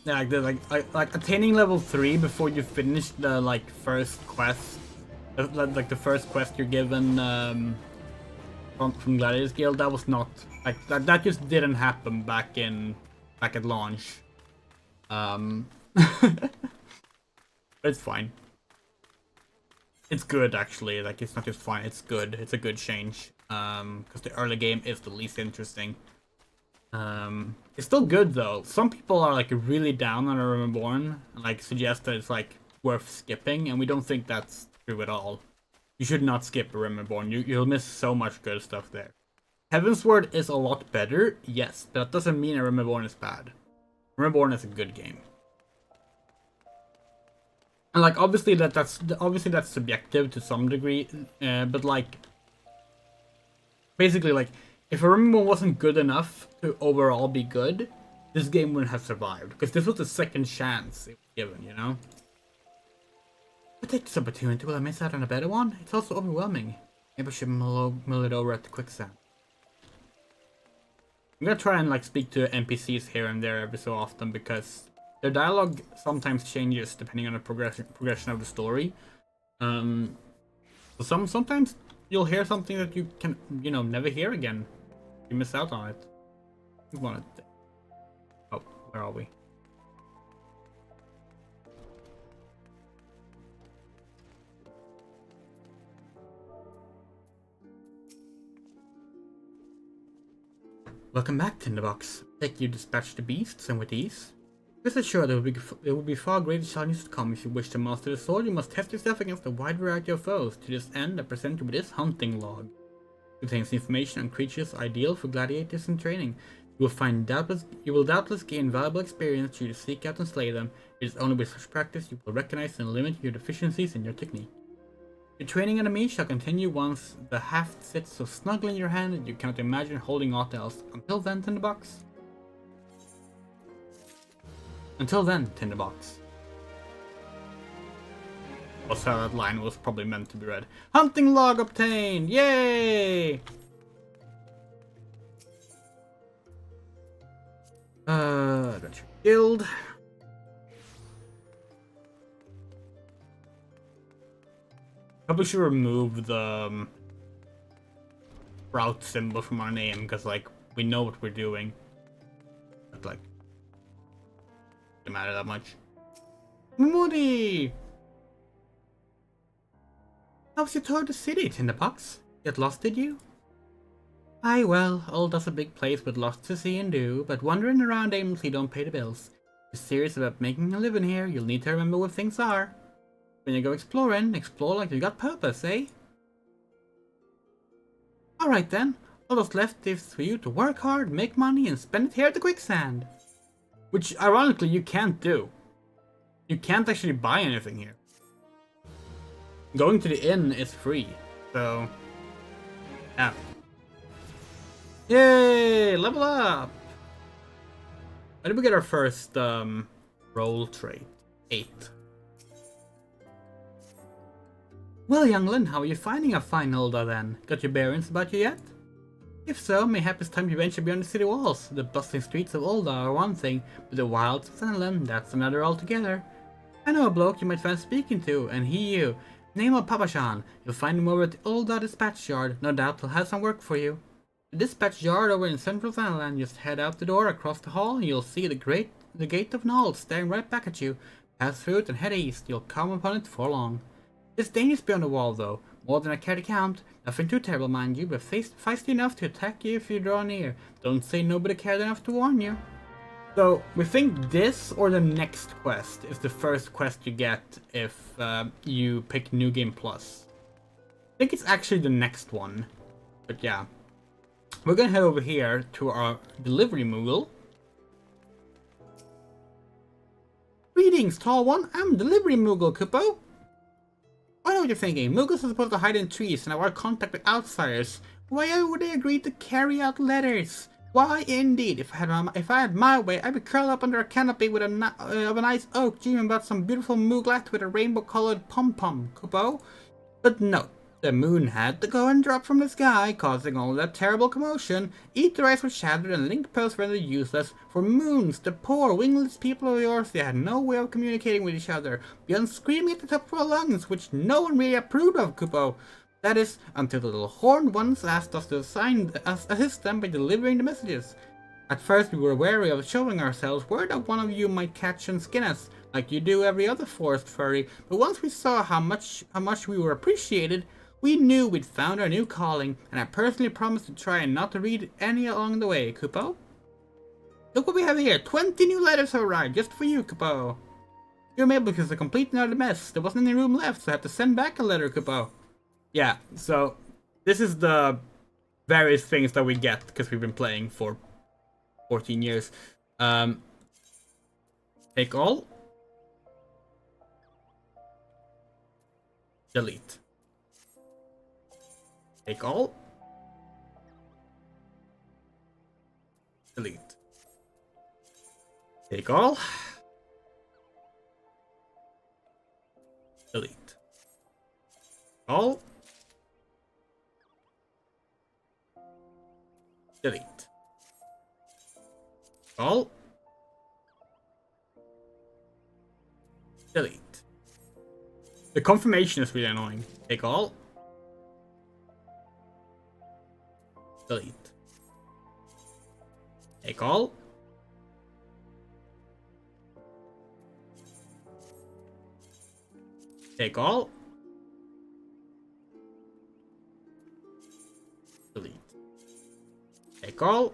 Yeah, like attaining level 3 before you finish the like first quest, like the first quest you're given from Gladiators Guild. That was not like that just didn't happen back at launch. But it's fine. It's good actually. Like it's not just fine. It's good. It's a good change. Because the early game is the least interesting. It's still good though. Some people are like really down on a Reborn and like suggest that it's like worth skipping, and we don't think that's true at all. You should not skip a Reborn. You'll miss so much good stuff there. Heavensward is a lot better, yes, but that doesn't mean a Reborn is bad. Reborn is a good game. And like obviously that's subjective to some degree, but like basically like if a Reborn wasn't good enough to overall be good, this game wouldn't have survived because this was the second chance it was given, you know. But take this opportunity. Will I miss out on a better one? It's also overwhelming. Maybe I should mull it over at the quicksand. I'm gonna try and like speak to NPCs here and there every so often because their dialogue sometimes changes depending on the progression of the story. So sometimes you'll hear something that you can, you know, never hear again. You miss out on it. You want it. Oh, where are we? Welcome back, Tinderbox. Take you dispatch the beasts, and with ease. Rest assured there will be far greater challenges to come. If you wish to master the sword, you must test yourself against a wide variety of foes. To this end, I present you with this hunting log. It contains information on creatures ideal for gladiators in training. You will doubtless gain valuable experience should you seek out and slay them. It is only with such practice you will recognize and limit your deficiencies in your technique. Your training enemy shall continue once the haft sits so snugly in your hand that you cannot imagine holding aught else. Until then, Tinderbox. Until then, Tinderbox. That's how that line was probably meant to be read. Hunting log obtained! Yay! Adventure Guild. Probably should remove the route symbol from our name because, like, we know what we're doing. But, like, doesn't matter that much. Moody! How's your tour of the city, Tinderbox? Get lost, did you? Aye, well, Olda's a big place with lots to see and do, but wandering around aimlessly don't pay the bills. If you're serious about making a living here, you'll need to remember what things are. When you go exploring, explore like you got purpose, eh? Alright then, all that's left is for you to work hard, make money, and spend it here at the quicksand. Which, ironically, you can't do. You can't actually buy anything here. Going to the inn is free, so... yeah. Yay! Level up! When did we get our first, role trait? 8. Well, youngling, how are you finding our fine Olda then? Got your bearings about you yet? If so, mayhap it's time you venture beyond the city walls. The bustling streets of Olda are one thing, but the wilds of Fenland, that's another altogether. I know a bloke you might fancy speaking to, and you. Name of Papashan. You'll find him over at the Olda Dispatch Yard. No doubt he'll have some work for you. The Dispatch Yard over in central Fenland. Just head out the door across the hall, and you'll see the Gate of Knoll staring right back at you. Pass through it and head east. You'll come upon it before long. It's dangerous beyond the wall, though. More than I care to count. Nothing too terrible, mind you, but feisty enough to attack you if you draw near. Don't say nobody cared enough to warn you. So, we think this or the next quest is the first quest you get if you pick New Game Plus. I think it's actually the next one. But yeah. We're gonna head over here to our delivery Moogle. Greetings, tall one. I'm Delivery Moogle, Kupo. I know what you're thinking. Moogles are supposed to hide in trees and avoid contact with outsiders. Why would they agree to carry out letters? Why, indeed. If I had my way, I'd be curled up under a canopy with a nice oak, dreaming about some beautiful Mooglet with a rainbow-colored pom-pom, Kupo. But no, The moon had to go and drop from the sky, causing all that terrible commotion. Eaterites were shattered and link posts rendered useless. For moons, the poor, wingless people of yours, they had no way of communicating with each other, beyond screaming at the top of our lungs, which no one really approved of, Kupo. That is, until the little horned ones asked us to assist them by delivering the messages. At first we were wary of showing ourselves, worried that one of you might catch and skin us, like you do every other forest furry, but once we saw how much we were appreciated, we knew we'd found our new calling, and I personally promised to try and not to read any along the way, Kupo. Look what we have here, 20 new letters have arrived, just for you, Kupo. You're able because they're complete and utter mess. There wasn't any room left, so I had to send back a letter, Kupo. Yeah, so this is the various things that we get, because we've been playing for 14 years. Take all. Delete. Take all. Delete. Take all. Delete. All. Delete. All. Delete. The confirmation is really annoying. Take all. Delete. Take all. Take all. Delete. Take all.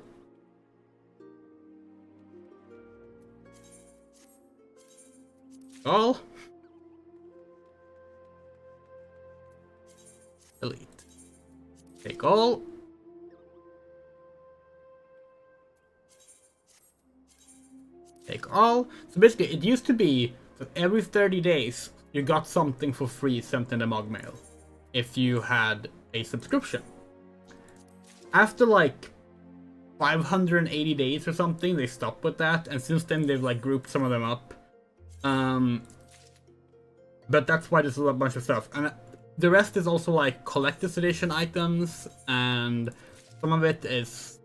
All. Delete. Take all. Take all. So basically, it used to be that every 30 days you got something for free sent in the mug mail if you had a subscription. After like 580 days or something, they stopped with that, and since then they've like grouped some of them up. But that's why there's a bunch of stuff, and the rest is also like collector's edition items, and some of it is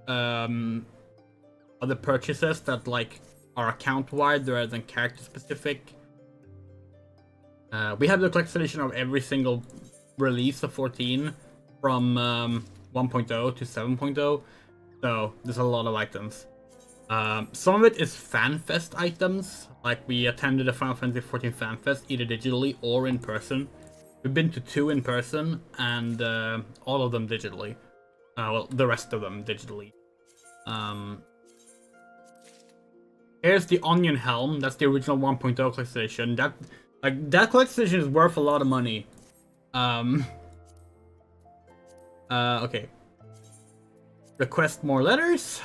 other purchases that like are account wide rather than character specific. We have the collector's edition of every single release of 14 from 1.0 to 7.0, so there's a lot of items. Some of it is FanFest items, like we attended a Final Fantasy 14 FanFest either digitally or in person. We've been to 2 in person, and all of them digitally. Well, the rest of them digitally. Here's the Onion Helm. That's the original 1.0 collector's edition. That collector's edition is worth a lot of money. Okay. Request more letters.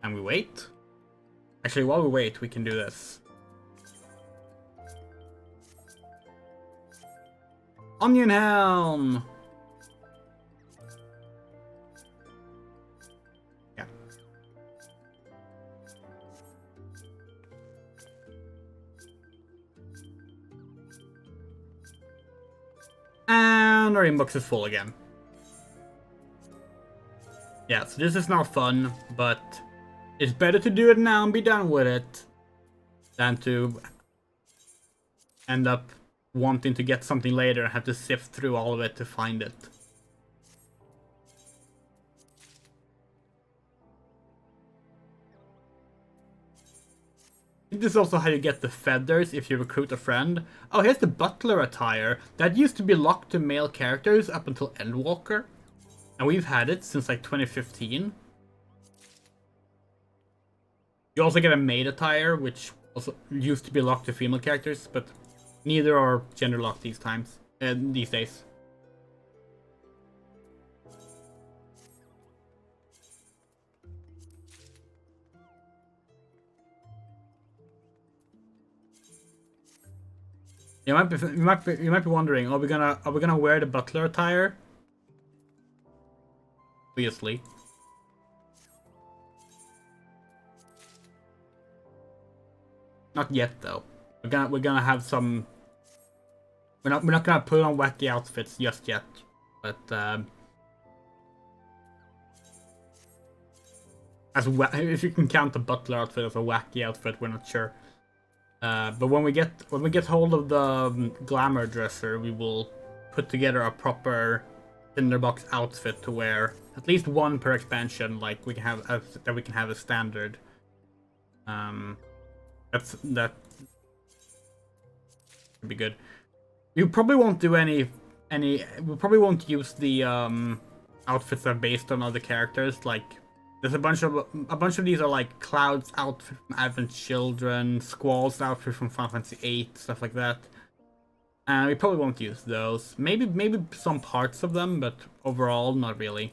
And we wait. Actually, while we wait, we can do this. Onion Helm! Yeah. And our inbox is full again. Yeah, so this is now fun, but it's better to do it now and be done with it than to end up wanting to get something later and have to sift through all of it to find it. This is also how you get the feathers if you recruit a friend. Oh, here's the butler attire. That used to be locked to male characters up until Endwalker. And we've had it since like 2015. You also get a maid attire, which also used to be locked to female characters, but neither are gender locked these days. You might be wondering, are we gonna wear the butler attire? Obviously. Not yet though. We're gonna have some We're not gonna put on wacky outfits just yet, but if you can count the butler outfit as a wacky outfit, we're not sure. But when we get hold of the glamour dresser, we will put together a proper tinderbox outfit to wear, at least one per expansion. Like we can have as standard. That would be good. You probably won't do any. We probably won't use the outfits that are based on other characters. Like there's a bunch of these are like Cloud's outfit from Advent Children, Squall's outfit from Final Fantasy VIII, stuff like that. And we probably won't use those. Maybe some parts of them, but overall not really.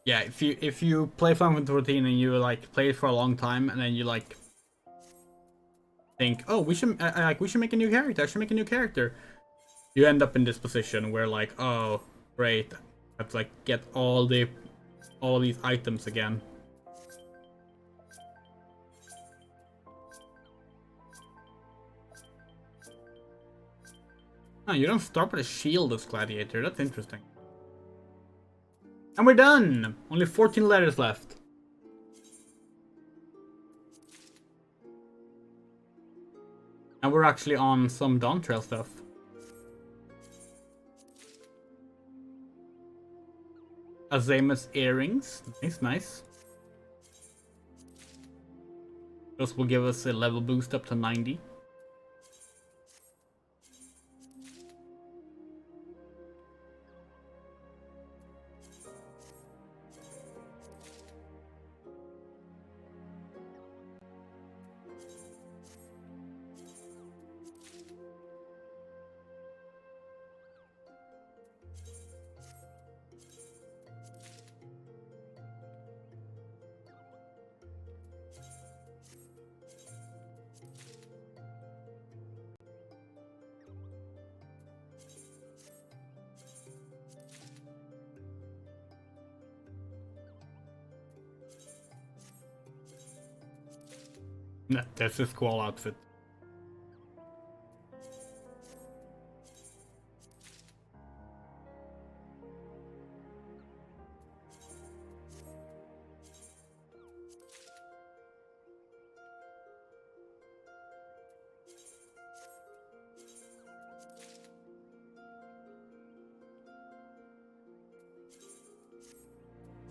Yeah, if you play Final Fantasy 14 and you like play it for a long time and then you like think, oh, we should make a new character. I should make a new character. You end up in this position where like, oh, great, I have to like get all these items again. Oh, you don't start with a shield as Gladiator. That's interesting. And we're done! Only 14 letters left. And we're actually on some Dawn Trail stuff. Azemus earrings. Nice. Those will give us a level boost up to 90. That's a Squall outfit.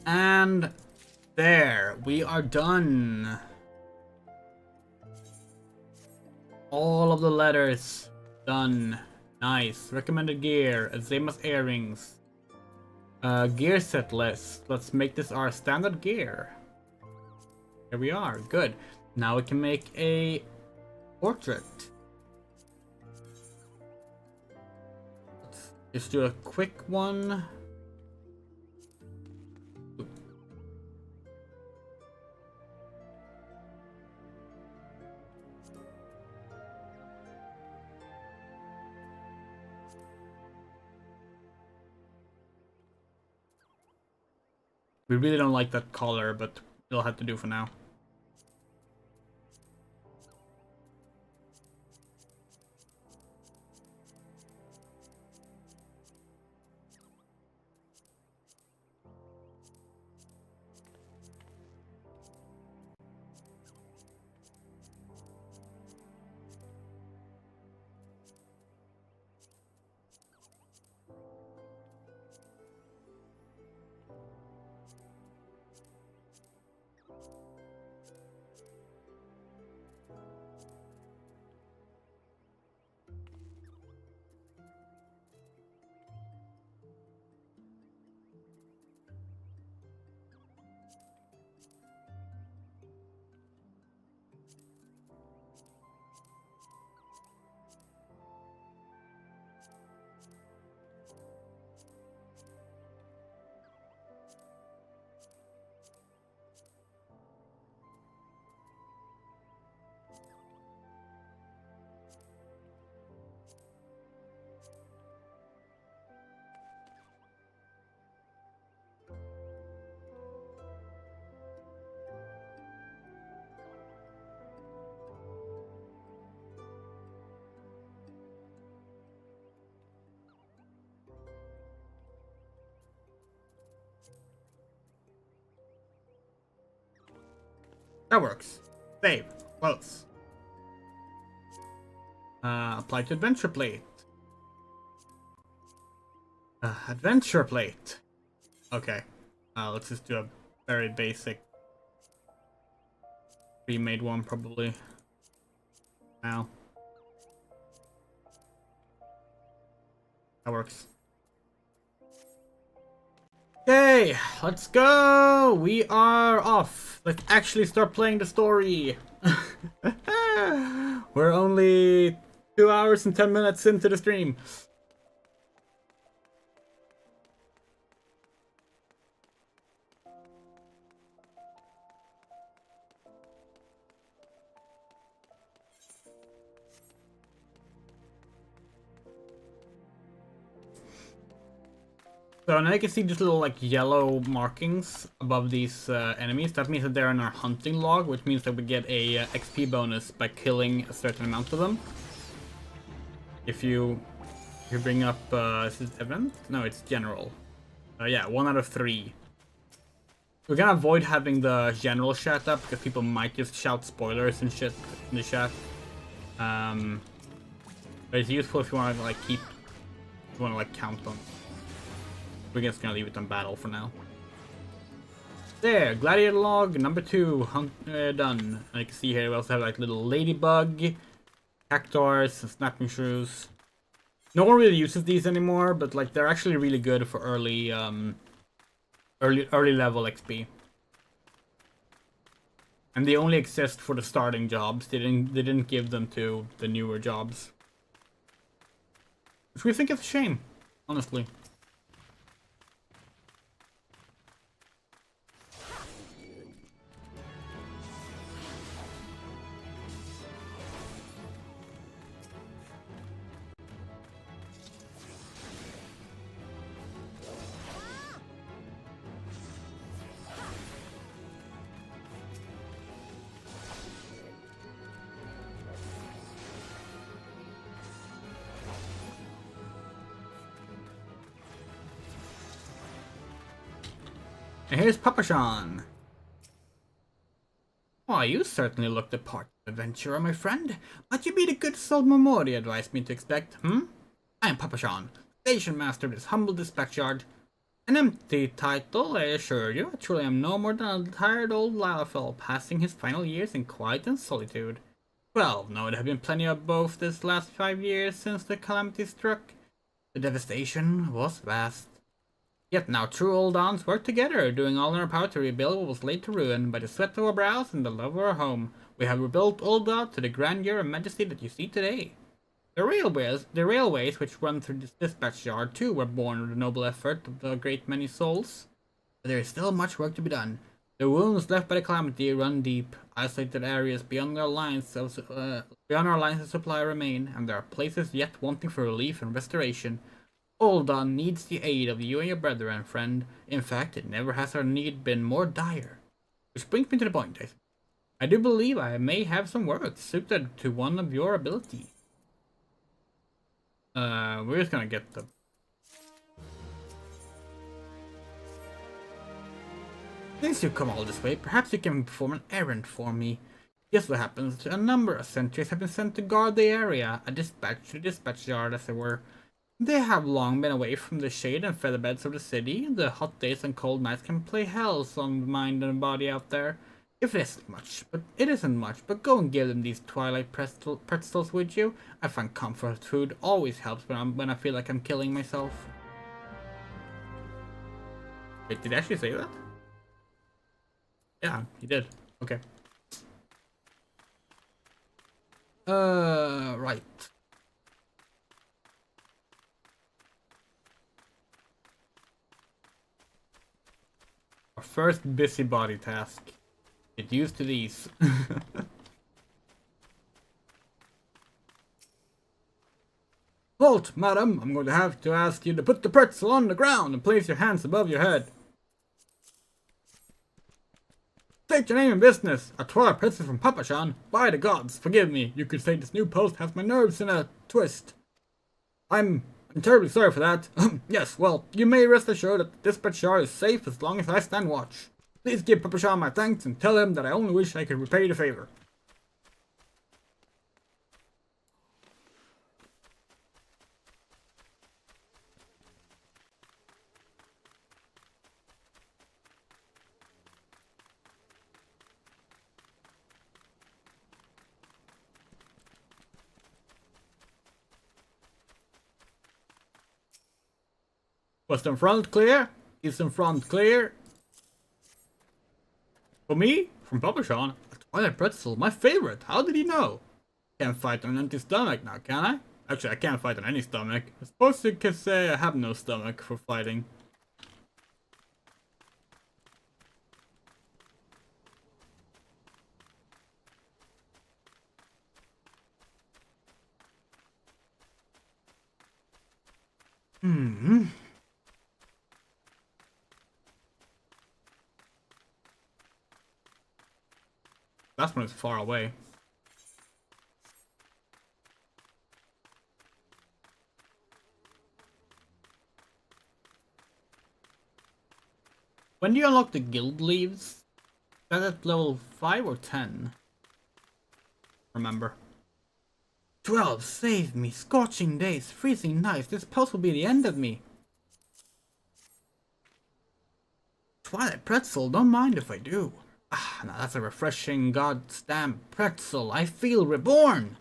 And there, we are done. All of the letters done. Nice. Recommended gear. Azemus earrings. Gear set list. Let's make this our standard gear. Here we are. Good. Now we can make a portrait. Let's just do a quick one. We really don't like that color, but it'll have to do for now. That works. Save. Close. Apply to adventure plate. Adventure plate. Okay. Let's just do a very basic pre-made one probably. Now. That works. Okay, let's go! We are off. Let's actually start playing the story. We're only 2 hours and 10 minutes into the stream. So now you can see these little like yellow markings above these enemies. That means that they're in our hunting log, which means that we get a XP bonus by killing a certain amount of them. If you bring up, is it event? No, it's general. Yeah, 1 out of 3. We're gonna avoid having the general chat up because people might just shout spoilers and shit in the chat. But it's useful if you want to like count them. We're just gonna leave it on battle for now. There, gladiator log number 2 done. And you can see here we also have like little ladybug, cactuars, and snapping shrews. No one really uses these anymore, but like they're actually really good for early level XP. And they only exist for the starting jobs. They didn't give them to the newer jobs, which we think is a shame, honestly. And here's Papashan. Why, you certainly look the part of adventurer, my friend. Might you be the good soul Momori advised me to expect, I am Papashan, station master of this humble dispatch yard. An empty title, I assure you. I truly am no more than a tired old Lalafell, passing his final years in quiet and solitude. Well, no, there have been plenty of both this last 5 years since the calamity struck. The devastation was vast. Yet now true old dons work together, doing all in our power to rebuild what was laid to ruin. By the sweat of our brows and the love of our home, we have rebuilt Old God to the grandeur and majesty that you see today. The railways which run through this dispatch yard too were born of the noble effort of a great many souls. But there is still much work to be done. The wounds left by the calamity run deep. Isolated areas beyond our lines of supply remain, and there are places yet wanting for relief and restoration. Old Don needs the aid of you and your brethren, friend. In fact, it never has our need been more dire. Which brings me to the point. I do believe I may have some work suited to one of your abilities. We're just gonna get them. Since you come all this way, perhaps you can perform an errand for me. Just so happens, a number of sentries have been sent to guard the area, a dispatch yard as it were. They have long been away from the shade and featherbeds of the city. The hot days and cold nights can play hells on the mind and body out there. If it isn't much, but go and give them these twilight pretzels, would you? I find comfort food always helps when I feel like I'm killing myself. Wait, did he actually say that? Yeah, he did. Okay. Right. Our first busybody task. Get used to these. Halt, madam! I'm going to have to ask you to put the pretzel on the ground and place your hands above your head. State your name and business. A twilight pretzel from Papashan. By the gods, forgive me. You could say this new post has my nerves in a twist. I'm terribly sorry for that. Yes, well, you may rest assured that the dispatch yard is safe as long as I stand watch. Please give Papa Sean my thanks and tell him that I only wish I could repay the favor. Western front clear. Eastern front clear. For me, from Papa Sean, a Twilight Pretzel, my favorite. How did he know? Can't fight on an empty stomach now, can I? Actually, I can't fight on any stomach. I suppose you could say I have no stomach for fighting. That's when it's far away. When do you unlock the guild leaves? Is that at level 5 or 10? Remember. 12, save me. Scorching days, freezing nights. This pulse will be the end of me. Twilight Pretzel, don't mind if I do. Ah, now that's a refreshing goddamn pretzel. I feel reborn.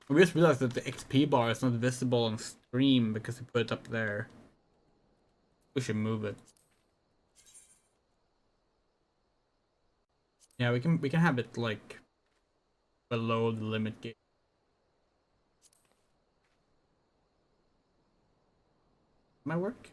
I just realized that the XP bar is not visible on stream because we put it up there. We should move it. Yeah, we can have it like below the limit gate. Might work.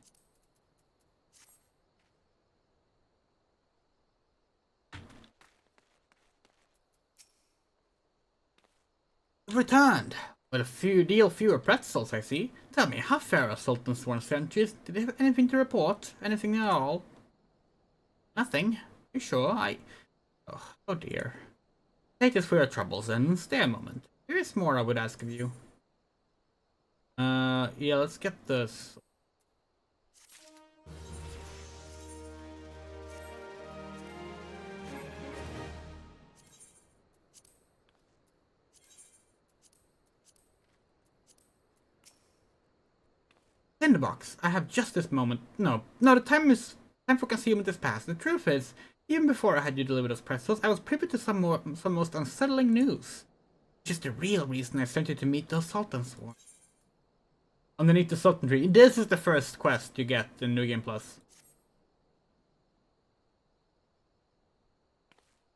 Returned with a fewer pretzels, I see. Tell me, how fare our Sultan's sworn sentries? Did they have anything to report? Anything at all? Nothing? You sure? Oh dear. Take this for your troubles and stay a moment. There is more I would ask of you. Yeah, let's get this. In the box. I have just this moment. No, the time for concealment is past. The truth is, even before I had you deliver those pretzels, I was privy to some most unsettling news. Which is the real reason I sent you to meet those Sultans. Underneath the Sultan tree. This is the first quest you get in New Game Plus.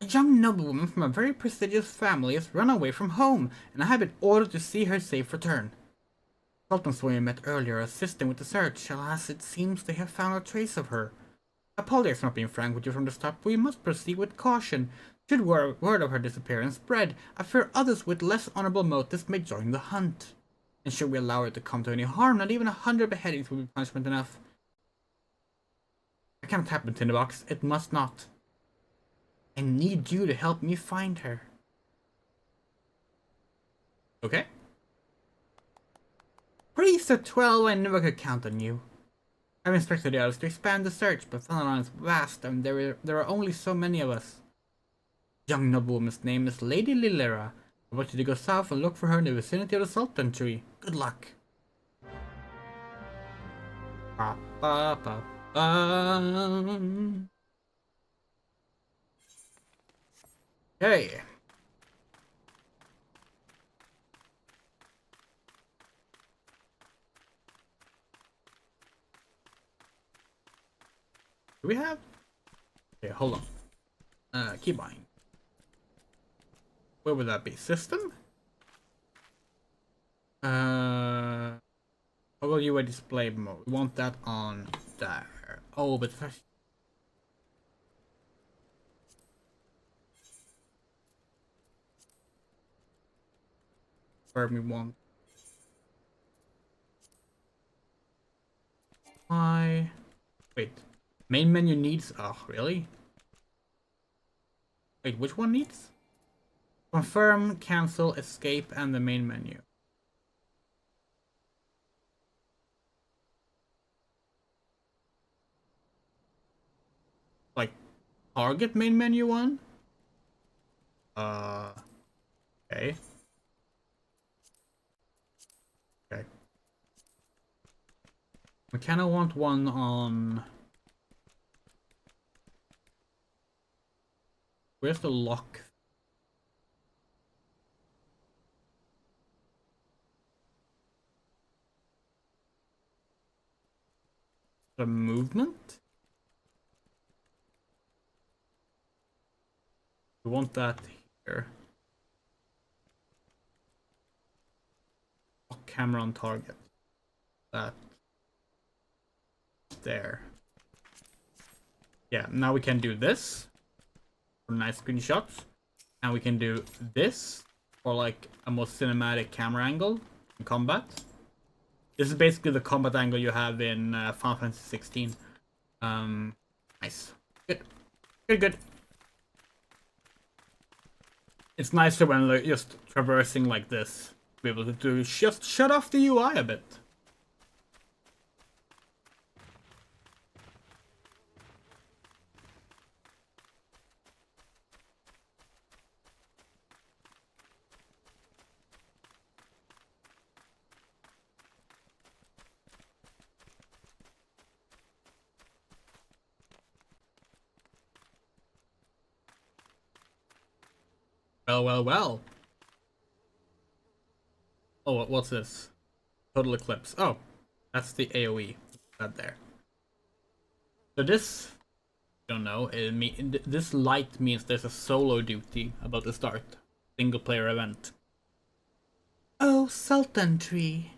A young noblewoman from a very prestigious family has run away from home, and I have been ordered to see her safe return. Sultans we met earlier assisting with the search. Alas, it seems they have found a trace of her. Apologies for not being frank with you from the start, but we must proceed with caution. Should word of her disappearance spread, I fear others with less honorable motives may join the hunt. And should we allow her to come to any harm, not even 100 beheadings would be punishment enough. That cannot happen, Tinderbox. It must not. I need you to help me find her. Okay. Priest at 12, I never could count on you. I've instructed the others to expand the search, but Thanalan is vast and there are only so many of us. Young noblewoman's name is Lady Lilera. I want you to go south and look for her in the vicinity of the Sultan tree. Good luck. Ba, ba, ba, ba. Okay. Do we have? Okay, hold on. Keybind. Where would that be? System? Toggle UI display mode. We want that on there. Oh, but first. Where we want. Wait. Main menu needs... Oh, really? Wait, which one needs? Confirm, cancel, escape, and the main menu. Like, target main menu one? Okay. Okay. We kinda want one on... Where's the lock? The movement? We want that here. Lock camera on target. That. There. Yeah, now we can do this for nice screenshots. And we can do this for like a more cinematic camera angle in combat. This is basically the combat angle you have in Final Fantasy 16. Nice. Good. Good. It's nicer when like, just traversing like this. Be able to just shut off the UI a bit. Well. Oh, what's this? Total Eclipse. Oh, that's the AoE. That there. So this, don't know. This light means there's a solo duty about to start. Single player event. Oh, Sultan Tree.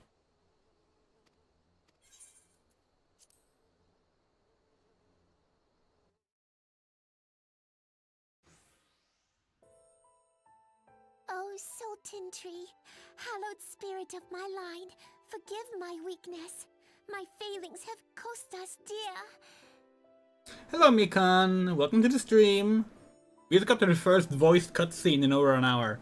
Oh, Sultan Tree, hallowed spirit of my line, forgive my weakness. My failings have cost us dear. Hello, Mikan. Welcome to the stream. We just got to the first voiced cutscene in over an hour.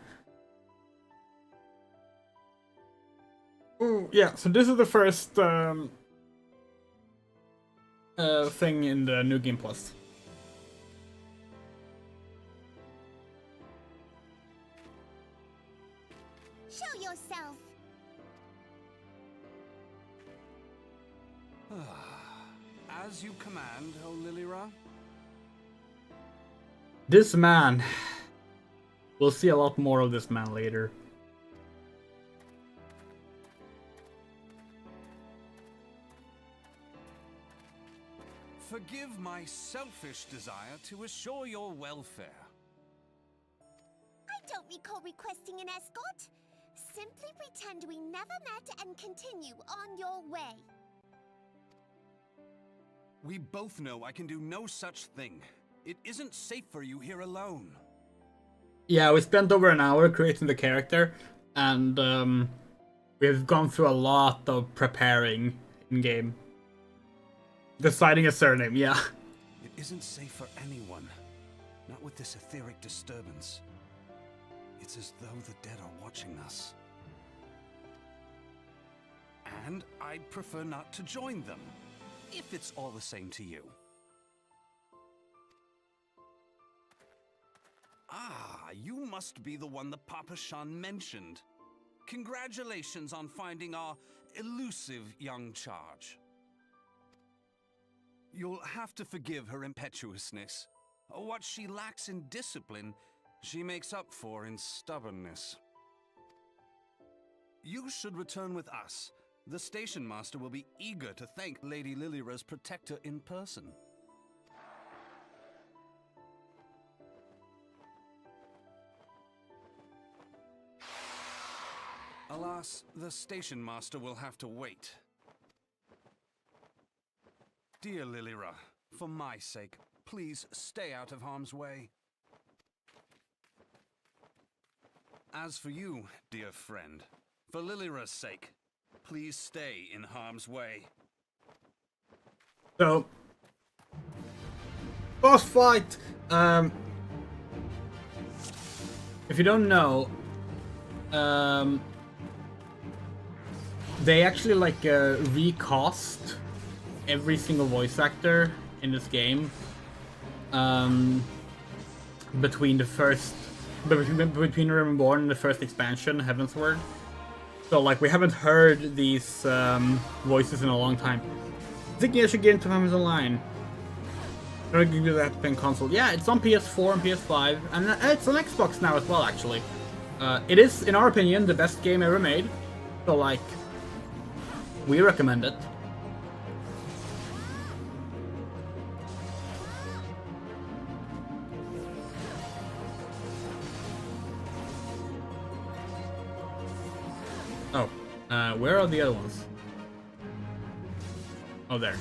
Ooh, yeah, so this is the first thing in the New Game Plus. Show yourself. As you command, O Lilira. This man. We'll see a lot more of this man later. Forgive my selfish desire to assure your welfare. I don't recall requesting an escort. Simply pretend we never met and continue on your way. We both know I can do no such thing. It isn't safe for you here alone. Yeah, we spent over an hour creating the character, and we've gone through a lot of preparing in-game. Deciding a surname, yeah. It isn't safe for anyone. Not with this etheric disturbance. It's as though the dead are watching us. And I'd prefer not to join them, if it's all the same to you. Ah, you must be the one the Papa Shan mentioned. Congratulations on finding our elusive young charge. You'll have to forgive her impetuousness. What she lacks in discipline, she makes up for in stubbornness. You should return with us. The station master will be eager to thank Lady Lilira's protector in person. Alas, the station master will have to wait. Dear Lilira, for my sake, please stay out of harm's way. As for you, dear friend, for Lilira's sake, please stay in harm's way. So, boss fight. If you don't know, they actually like recast every single voice actor in this game. Between Reborn and the first expansion, Heavensward. So like we haven't heard these voices in a long time. Thinking I should get into Amazon Line. I'll give you that pen console. Yeah, it's on PS4 and PS5, and it's on Xbox now as well. Actually, it is, in our opinion, the best game ever made. So like, we recommend it. Oh, where are the other ones? Oh, there.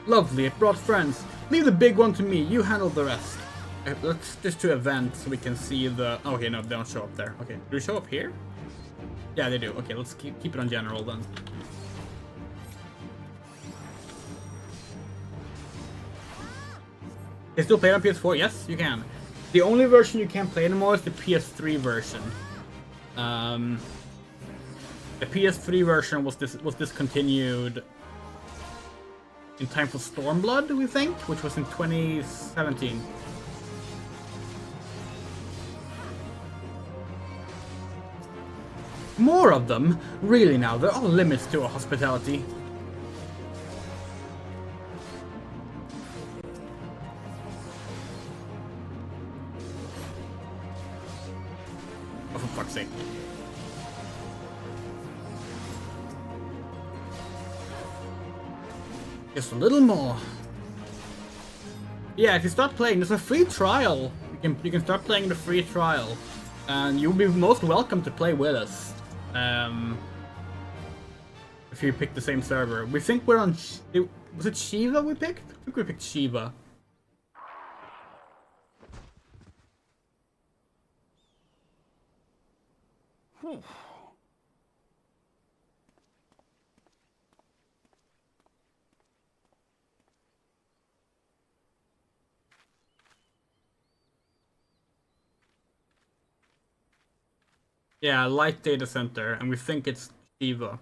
Lovely, it brought friends. Leave the big one to me, you handle the rest. Let's just do events so we can see the... Okay, no, they don't show up there. Okay, do they show up here? Yeah, they do. Okay, let's keep it on general then. Can still play it on PS4? Yes, you can. The only version you can't play anymore is the PS3 version. The PS3 version was discontinued in time for Stormblood, we think, which was in 2017. More of them? Really now, there are limits to our hospitality. Oh, for fuck's sake. Just a little more. Yeah, if you start playing, there's a free trial. You can start playing the free trial, and you'll be most welcome to play with us. If you pick the same server, we think we're on. Was it Shiva we picked? I think we picked Shiva. Yeah, Light Data Center, and we think it's Shiva.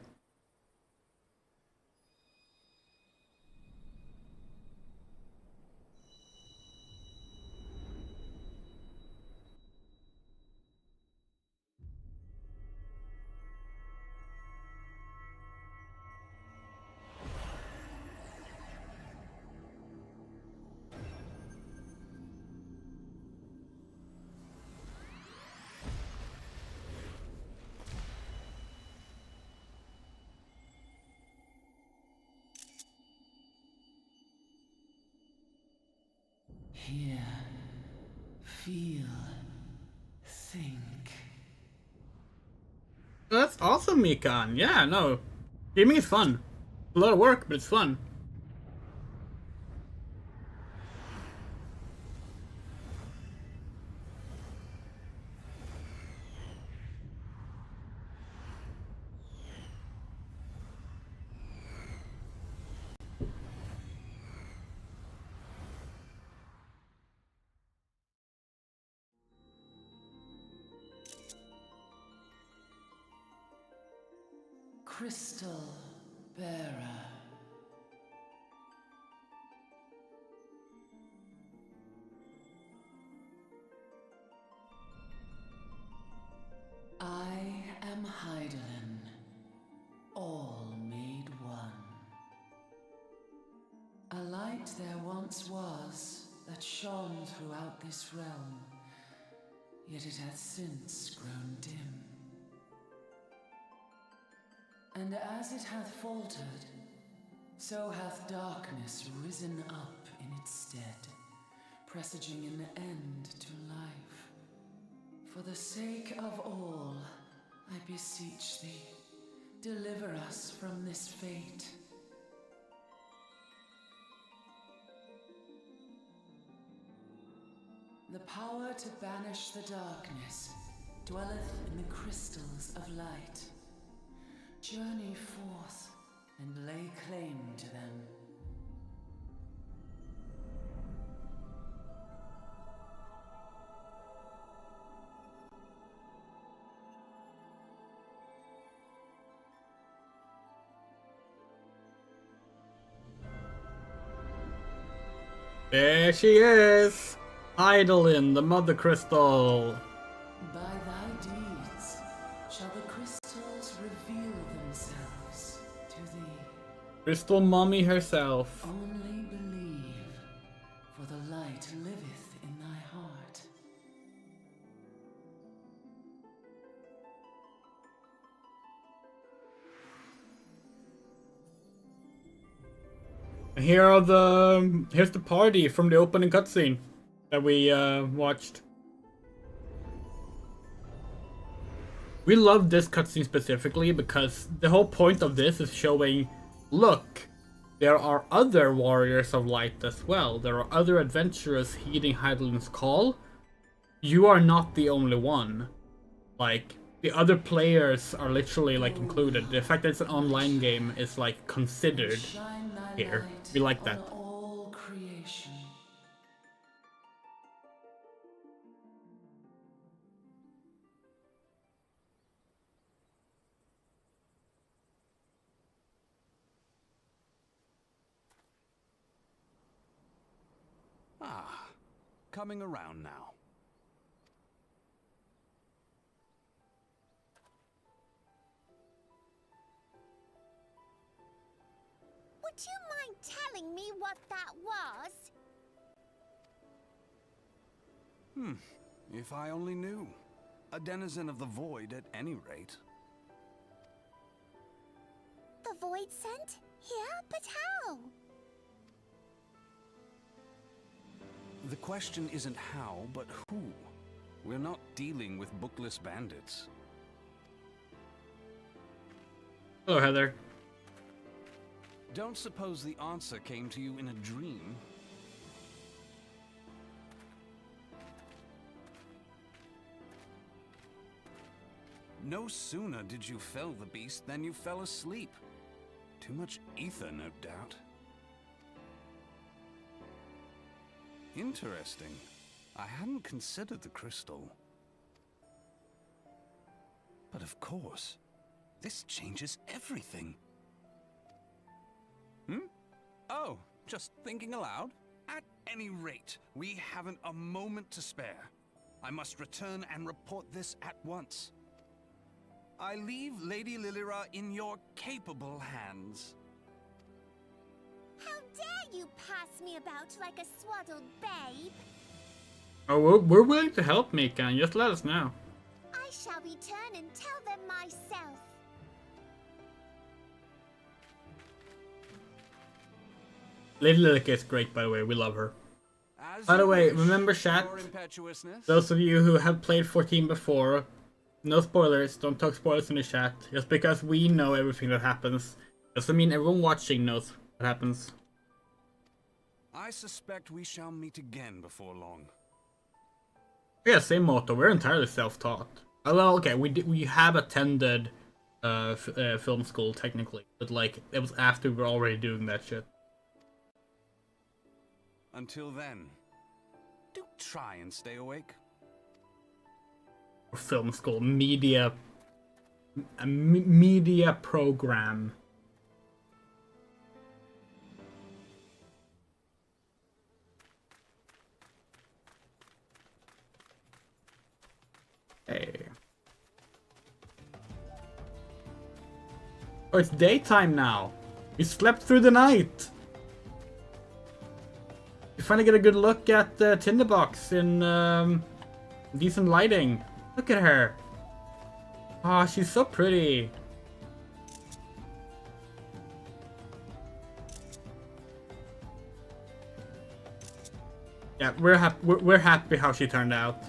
Hear, feel, think. That's awesome, Mikan. Yeah, no. Gaming is fun. A lot of work, but it's fun. Crystal bearer. I am Heidelin, all made one. A light there once was that shone throughout this realm, yet it hath since grown dim. And as it hath faltered, so hath darkness risen up in its stead, presaging an end to life. For the sake of all, I beseech thee, deliver us from this fate. The power to banish the darkness dwelleth in the crystals of light. Journey forth and There she is! Idolin, the Mother Crystal! By thy deeds shall the crystals reveal themselves to thee. Crystal Mommy herself. Only believe, for the light liveth in thy heart. And here's the party from the opening cutscene that we watched. We love this cutscene specifically because the whole point of this is showing, look, there are other warriors of light as well. There are other adventurers heeding Hydaelyn's call. You are not the only one. Like, the other players are literally like included. The fact that it's an online game is like considered here. We like that. All creation. Ah, coming around now. Would you mind telling me what that was? If I only knew. A denizen of the void at any rate. The void sent? Here? But how? The question isn't how, but who. We're not dealing with bookless bandits. Hello, Heather. Don't suppose the answer came to you in a dream? No sooner did you fell the beast than you fell asleep. Too much ether, no doubt. Interesting. I hadn't considered the crystal. But of course, this changes everything. Oh, just thinking aloud? At any rate, we haven't a moment to spare. I must return and report this at once. I leave Lady Lilira in your capable hands. How dare you pass me about like a swaddled babe? Oh, we're willing to help, Mika. Just let us know. I shall return and tell them myself. Lady Lilika is great, by the way. We love her. As By the you way, wish, remember, chat, Your impetuousness. those of you who have played 14 before, no spoilers. Don't talk spoilers in the chat. Just because we know everything that happens doesn't mean everyone watching knows what happens. I suspect we shall meet again before long. Yeah, same motto. We're entirely self-taught. Oh, well, okay, we have attended film school technically, but like it was after we were already doing that shit. Until then, do try and stay awake. Film school, media program. Hey. Oh, it's daytime now. You slept through the night. You finally get a good look at the tinderbox in decent lighting. Look at her. Oh, she's so pretty. Yeah, we're happy how she turned out.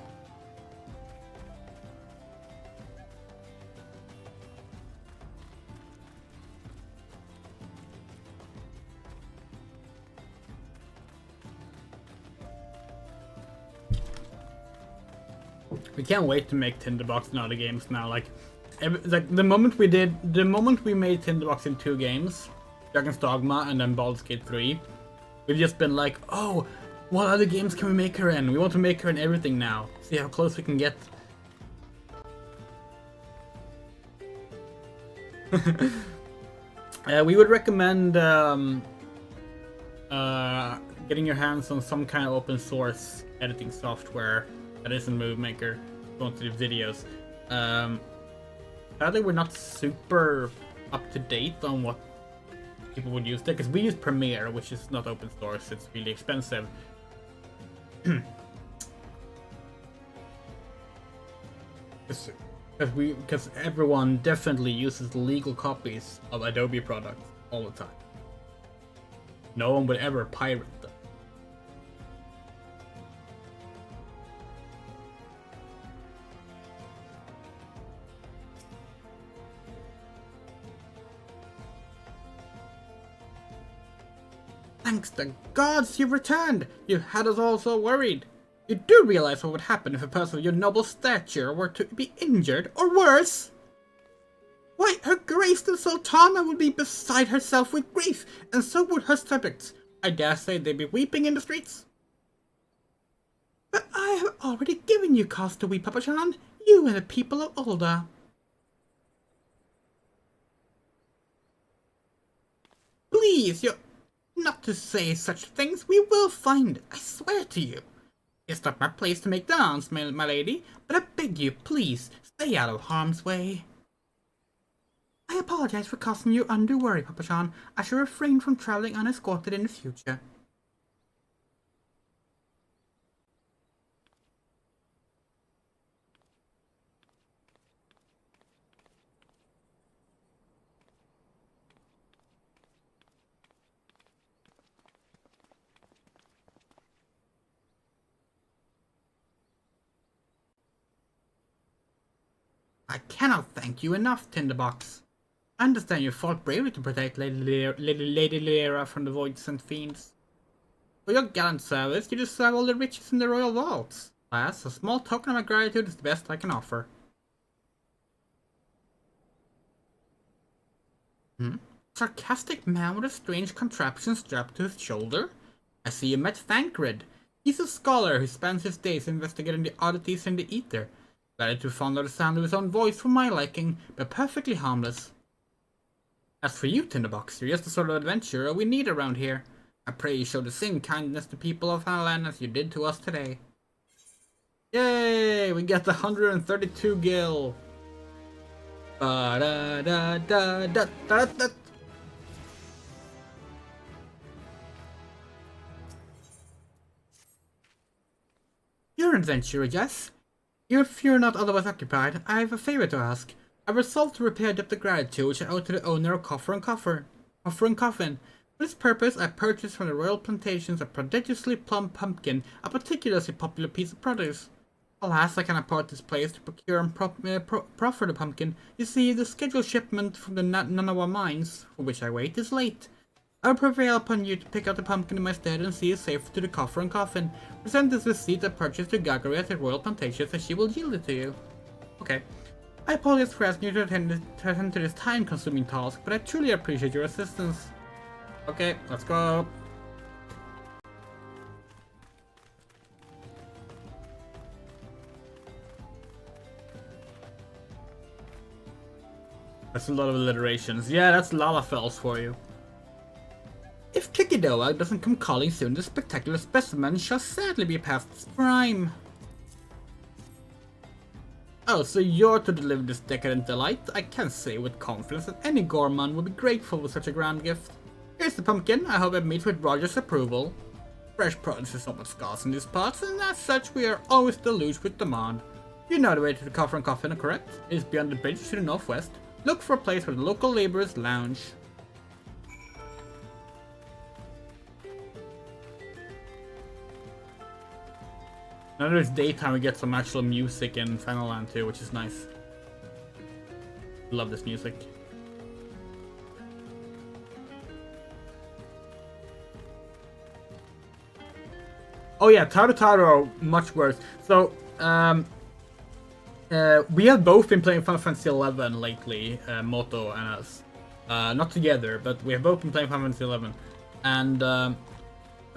We can't wait to make Tinderbox in other games now. Like the moment we made Tinderbox in 2 games, Dragon's Dogma and then Baldur's Gate 3, we've just been like, oh, what other games can we make her in? We want to make her in everything now. See how close we can get. We would recommend getting your hands on some kind of open source editing software that isn't Movie Maker, going to do videos. Sadly, we're not super up to date on what people would use there, because we use Premiere, which is not open source. It's really expensive. Because everyone definitely uses legal copies of Adobe products all the time. No one would ever pirate them. Thanks to gods you've returned! You had us all so worried. You do realize what would happen if a person of your noble stature were to be injured, or worse? Why, Her Grace the Sultana would be beside herself with grief, and so would her subjects. I dare say they'd be weeping in the streets. But I have already given you cause to weep, Papa Chan, you and the people of Ulda. Please, you're not to say such things. We will find, I swear to you. It's not my place to make demands, my lady, but I beg you, please, stay out of harm's way. I apologize for causing you undue worry, Papa Chan. I shall refrain from traveling unescorted in the future. I cannot thank you enough, Tinderbox. I understand you fought bravely to protect Lady Lyra from the Voidsent fiends. For your gallant service, you deserve all the riches in the royal vaults. Alas, a small token of my gratitude is the best I can offer. Sarcastic man with a strange contraption strapped to his shoulder? I see you met Thancred. He's a scholar who spends his days investigating the oddities in the ether. Better too fond of the sound of his own voice for my liking, but perfectly harmless. As for you, Tinderbox, you're just the sort of adventurer we need around here. I pray you show the same kindness to people of Thailand as you did to us today. Yay! We get the 132 gil. Ba-da-da-da-da-da-da. You're an adventurer, yes? If you're not otherwise occupied, I have a favor to ask. I resolved to repay a debt of gratitude which I owe to the owner of Coffer and Coffin. For this purpose, I purchased from the royal plantations a prodigiously plump pumpkin, a particularly popular piece of produce. Alas, I cannot part this place to procure and proffer the pumpkin. You see, the scheduled shipment from the Nanawa mines, for which I wait, is late. I will prevail upon you to pick out the pumpkin in my stead and see it safe to the Coffer and Coffin. Present this receipt of purchase to Gagari at the royal plantations and she will yield it to you. Okay. I apologize for asking you to attend to this time-consuming task, but I truly appreciate your assistance. Okay, let's go. That's a lot of alliterations. Yeah, that's Lalafels for you. If Kikidoa doesn't come calling soon, this spectacular specimen shall sadly be past its prime. Oh, so you're to deliver this decadent delight? I can say with confidence that any gourmand would be grateful for such a grand gift. Here's the pumpkin. I hope it meets with Roger's approval. Fresh produce is somewhat scarce in these parts, and as such we are always deluged with demand. You know the way to the Coffer and Coffin, correct? It is beyond the bridge to the northwest. Look for a place where the local laborers lounge. Now that it's daytime, we get some actual music in Final Land too, which is nice. Love this music. Oh yeah, Taru are much worse. So, we have both been playing Final Fantasy XI lately, Moto and us. Not together, but we have both been playing Final Fantasy XI. And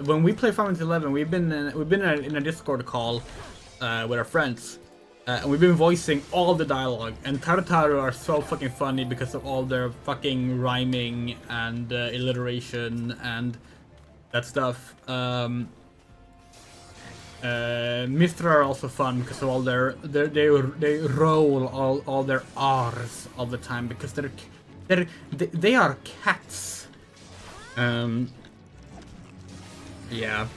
when we play Final Fantasy XI, we've been in a Discord call with our friends, and we've been voicing all the dialogue. And Taru are so fucking funny because of all their fucking rhyming and alliteration, and that stuff. Mr. are also fun because of all they roll all their R's all the time because they are cats. Yeah.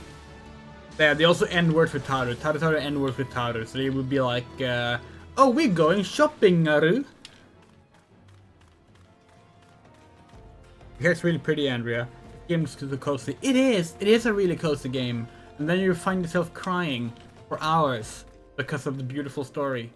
Yeah, they also end words with Taru. Taru end words with Taru, so they would be like, oh, we're going shopping, Naru. Here's really pretty, Andrea. The game's too cozy. It is a really cozy game. And then you find yourself crying for hours because of the beautiful story.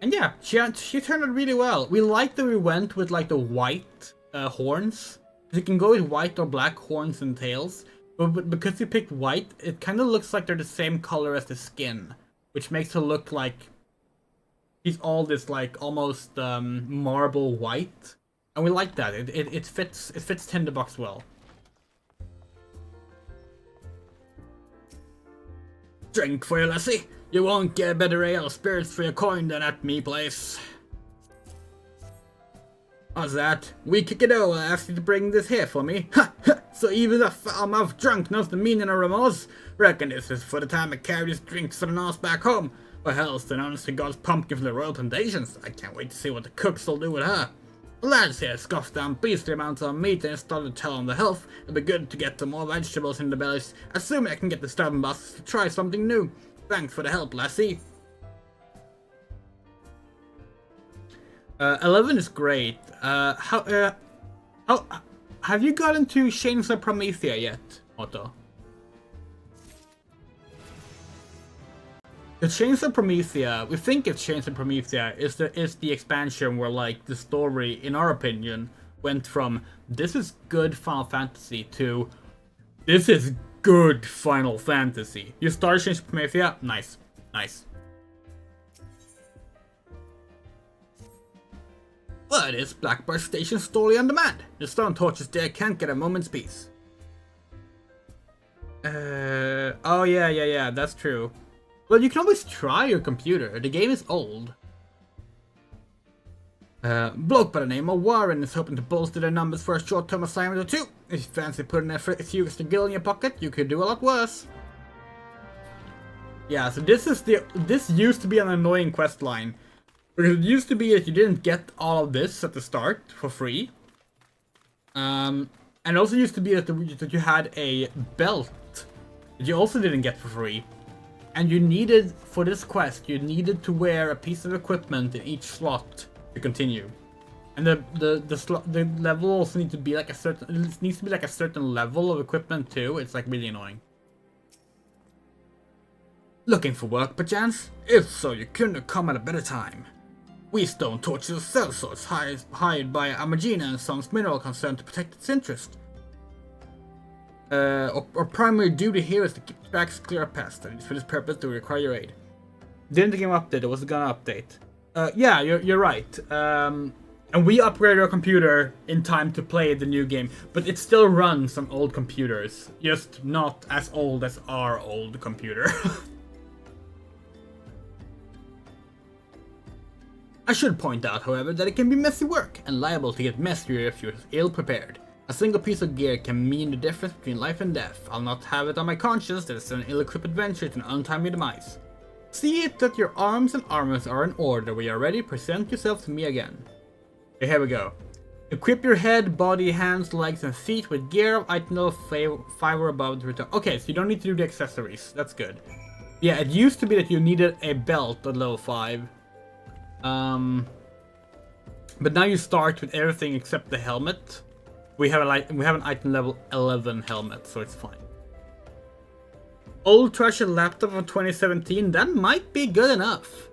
And yeah, she turned out really well. We liked that we went with like the white horns. You can go with white or black horns and tails. But because you picked white, it kind of looks like they're the same color as the skin. Which makes her look like she's all this like almost marble white. And we like that. It fits Tinderbox well. Drink for your lassie. You won't get a better ale or spirits for your coin than at me place. How's that? We kick it over. I asked you to bring this here for me. Ha ha! So even the foul-mouthed drunk knows the meaning of remorse? Reckon this is for the time I carry these drinks on the nose back home. Or hell's the honest to God's pumpkin for the royal plantations. I can't wait to see what the cooks will do with her. The lads here scoffed down beastly amounts of meat and started to tell on the health. It'd be good to get some more vegetables in the bellies. Assuming I can get the stubborn bastards to try something new. Thanks for the help, lassie. 11 is great. How have you gotten to Chains of Promethea yet, Otto? The Chains of Promethea, we think it's Chains of Promethea, is the expansion where like the story, in our opinion, went from this is good Final Fantasy to this is good Final Fantasy. You start Chains of Promethea, nice. But it's Blackbird Station story on demand. The stone torches there can't get a moment's peace. Oh yeah, that's true. Well, you can always try your computer. The game is old. Bloke by the name of Warren is hoping to bolster their numbers for a short-term assignment or two. If you fancy putting a few extra gil in your pocket, you could do a lot worse. Yeah, so this used to be an annoying quest line. Because it used to be that you didn't get all of this at the start for free. And also used to be that you had a belt that you also didn't get for free. And you needed, for this quest, you needed to wear a piece of equipment in each slot to continue. And the level also needs to be like a certain level of equipment too. It's like really annoying. Looking for work, perchance? If so, you couldn't have come at a better time. We stone torches of cell sorts hired by Amagina and Sons Mineral Concern to protect its interest. Our primary duty here is to keep tracks clear of past, and for this purpose do we require your aid. Didn't the game update? It was gonna update. Yeah, you're right. And we upgraded our computer in time to play the new game, but it still runs on old computers, just not as old as our old computer. I should point out, however, that it can be messy work, and liable to get messier if you're ill prepared. A single piece of gear can mean the difference between life and death. I'll not have it on my conscience that it's an ill-equipped adventure to an untimely demise. See it that your arms and armors are in order. When you're ready, present yourself to me again. Okay, here we go. Equip your head, body, hands, legs, and feet with gear of item level 5 or above to return. Okay, so you don't need to do the accessories. That's good. Yeah, it used to be that you needed a belt at level 5. But now you start with everything except the helmet. We have an item level 11 helmet, so it's fine. Old trashy laptop from 2017, that might be good enough.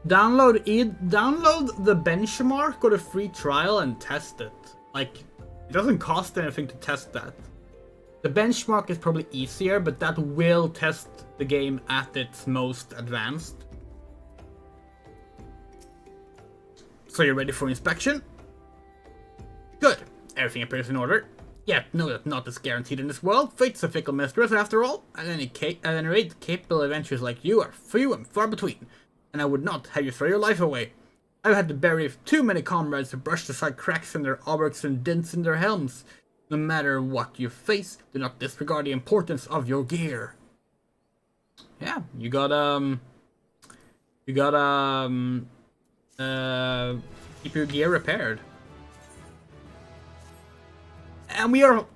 Download the benchmark or the free trial and test it. Like, it doesn't cost anything to test that. The benchmark is probably easier, but that will test the game at its most advanced. So you're ready for inspection? Good. Everything appears in order. Yet, know that not is guaranteed in this world. Fate's a fickle mistress after all. At any rate, capable adventurers like you are few and far between. And I would not have you throw your life away. I've had to bury too many comrades to brush aside cracks in their hauberks and dints in their helms. No matter what you face, do not disregard the importance of your gear. Yeah, you gotta keep your gear repaired. And we are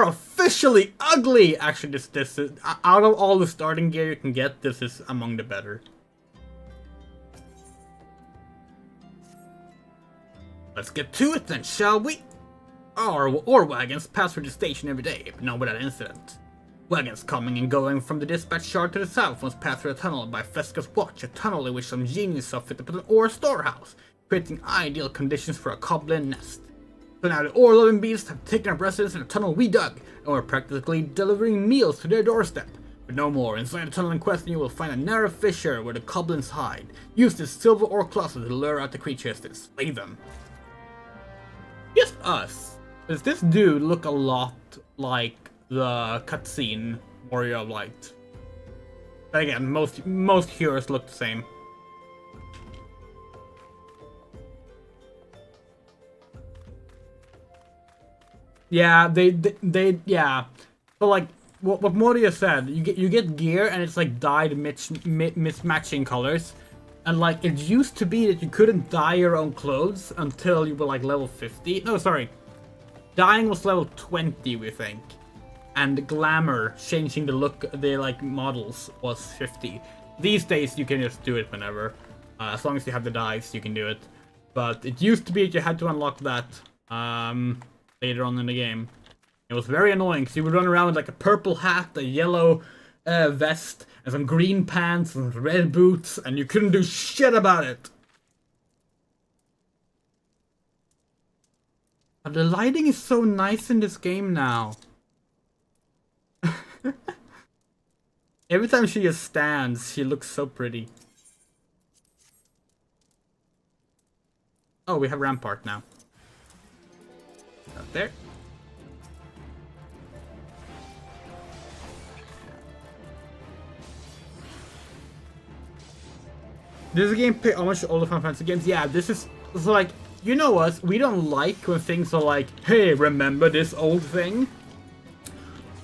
officially ugly. Actually, this is out of all the starting gear you can get, this is among the better. Let's get to it then, shall we? Our ore wagons pass through the station every day, but not without incident. Wagons coming and going from the dispatch yard to the south once pass through a tunnel by Fesca's watch, a tunnel in which some genius saw fit to put an ore storehouse, creating ideal conditions for a goblin nest. So now the ore-loving beasts have taken up residence in the tunnel we dug, and we're practically delivering meals to their doorstep. But no more. Inside the tunnel in question you will find a narrow fissure where the goblins hide. Use this silver ore closet to lure out the creatures and slay them. Just us. Does this dude look a lot like the cutscene Warrior of Light? But again, most heroes look the same. Yeah, yeah. So like what Moria said, you get gear and it's like dyed mismatching colors, and like it used to be that you couldn't dye your own clothes until you were like level 50. No, sorry, dyeing was level 20, we think, and glamour, changing the look, the like models, was 50. These days you can just do it whenever, as long as you have the dyes, you can do it. But it used to be that you had to unlock that later on in the game. It was very annoying because you would run around with like a purple hat, a yellow vest, and some green pants and red boots, and you couldn't do shit about it. But the lighting is so nice in this game now. Every time she just stands, she looks so pretty. Oh, we have Rampart now. Up there. This is a game pick homage to all the Final Fantasy games. Yeah, this is like, you know us, we don't like when things are like, hey, remember this old thing?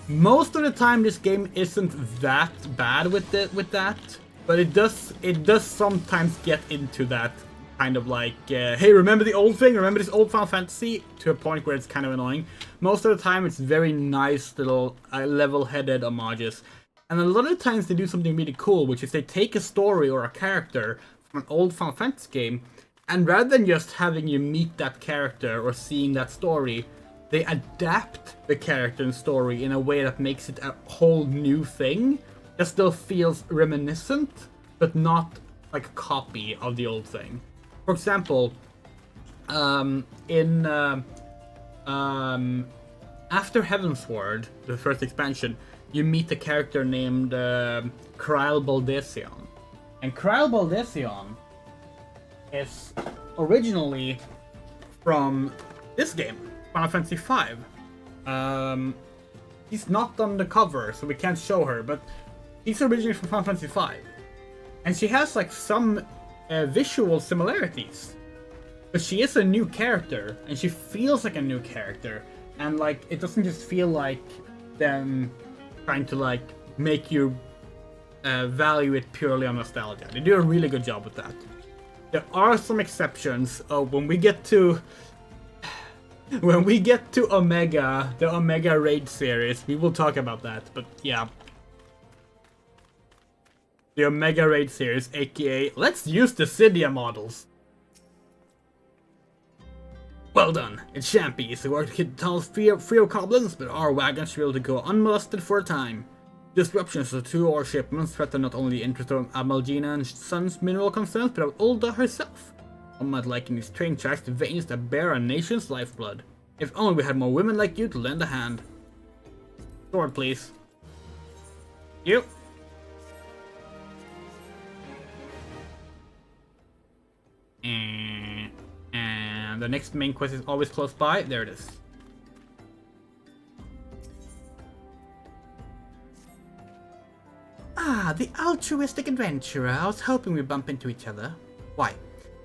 Most of the time this game isn't that bad with that, but it does sometimes get into that kind of like, hey, remember the old thing? Remember this old Final Fantasy? To a point where it's kind of annoying. Most of the time it's very nice little level-headed homages. And a lot of times they do something really cool, which is they take a story or a character from an old Final Fantasy game, and rather than just having you meet that character or seeing that story, they adapt the character and story in a way that makes it a whole new thing that still feels reminiscent, but not like a copy of the old thing. For example, in after Heavensward, the first expansion, you meet a character named Kryl Baldesion. And Kryl Baldesion is originally from this game, Final Fantasy V. He's not on the cover, so we can't show her, but he's originally from Final Fantasy V. And she has like some visual similarities. But she is a new character, and she feels like a new character. And like, it doesn't just feel like them trying to like make you value it purely on nostalgia. They do a really good job with that. There are some exceptions. When we get to Omega, the Omega Raid series, we will talk about that. But yeah, the Omega Raid series, aka let's use the Cydia models. Well done. It shan't be easy work to keep the tunnels free of goblins, but our wagons should be able to go unmolested for a time. Disruptions of 2 ore shipments threaten not only the interest of Amalgina and Son's mineral concerns, but of Ulda herself. One might liken these train tracks to veins that bear a nation's lifeblood. If only we had more women like you to lend a hand. Sword, please. You. And the next main quest is always close by. There it is. Ah, the altruistic adventurer. I was hoping we'd bump into each other. Why?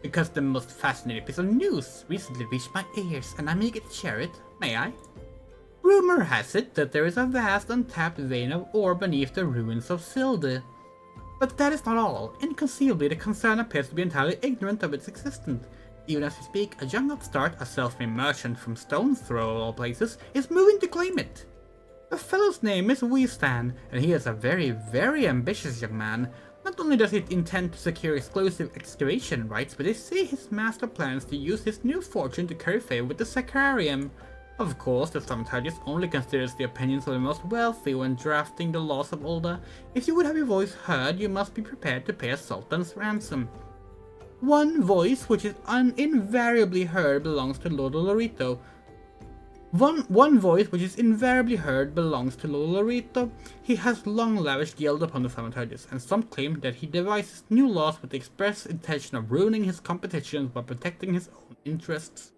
Because the most fascinating piece of news recently reached my ears, and I'm eager to share it. May I? Rumor has it that there is a vast untapped vein of ore beneath the ruins of Silde. But that is not all. Inconceivably, the concern appears to be entirely ignorant of its existence. Even as we speak, a young upstart, a self-made merchant from Stone's Throw of all places, is moving to claim it. The fellow's name is Weestan, and he is a very, very ambitious young man. Not only does he intend to secure exclusive excavation rights, but they say his master plans to use his new fortune to curry favor with the Sacrarium. Of course, the Thaumaturgus only considers the opinions of the most wealthy when drafting the laws of Ulda. If you would have your voice heard, you must be prepared to pay a sultan's ransom. One voice which is invariably heard belongs to Lord Olorito. One voice which is invariably heard belongs to Lord Olorito. He has long lavished yield upon the Thaumaturgus, and some claim that he devises new laws with the express intention of ruining his competition while protecting his own interests.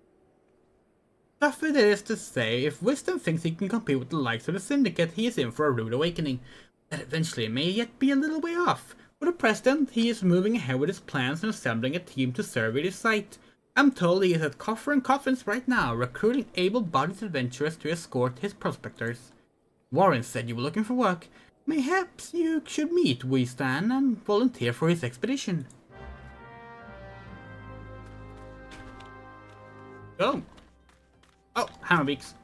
Tough it is to say, if Wisdom thinks he can compete with the likes of the Syndicate, he is in for a rude awakening. That eventually may yet be a little way off. For the present, he is moving ahead with his plans and assembling a team to survey the site. I'm told he is at Coffer and Coffins right now, recruiting able-bodied adventurers to escort his prospectors. Warren said you were looking for work. Mayhaps you should meet Weestan and volunteer for his expedition. Go. Oh, Hammerbeaks.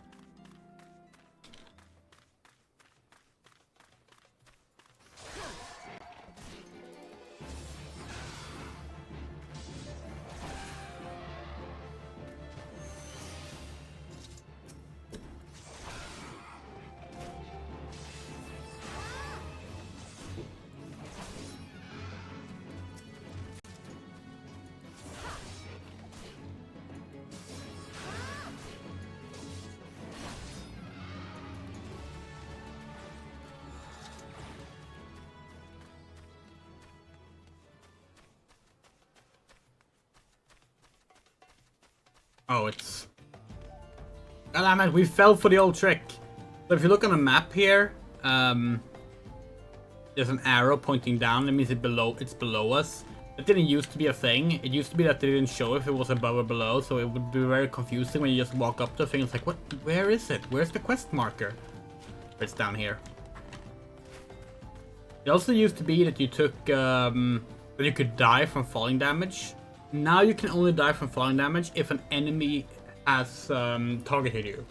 Oh, it's... God damn it, we fell for the old trick. So if you look on the map here, there's an arrow pointing down. That means it's below us. That didn't used to be a thing. It used to be that they didn't show if it was above or below, so it would be very confusing when you just walk up to the thing. It's like, what? Where is it? Where's the quest marker? It's down here. It also used to be that you took, that you could die from falling damage. Now you can only die from falling damage if an enemy has targeted you.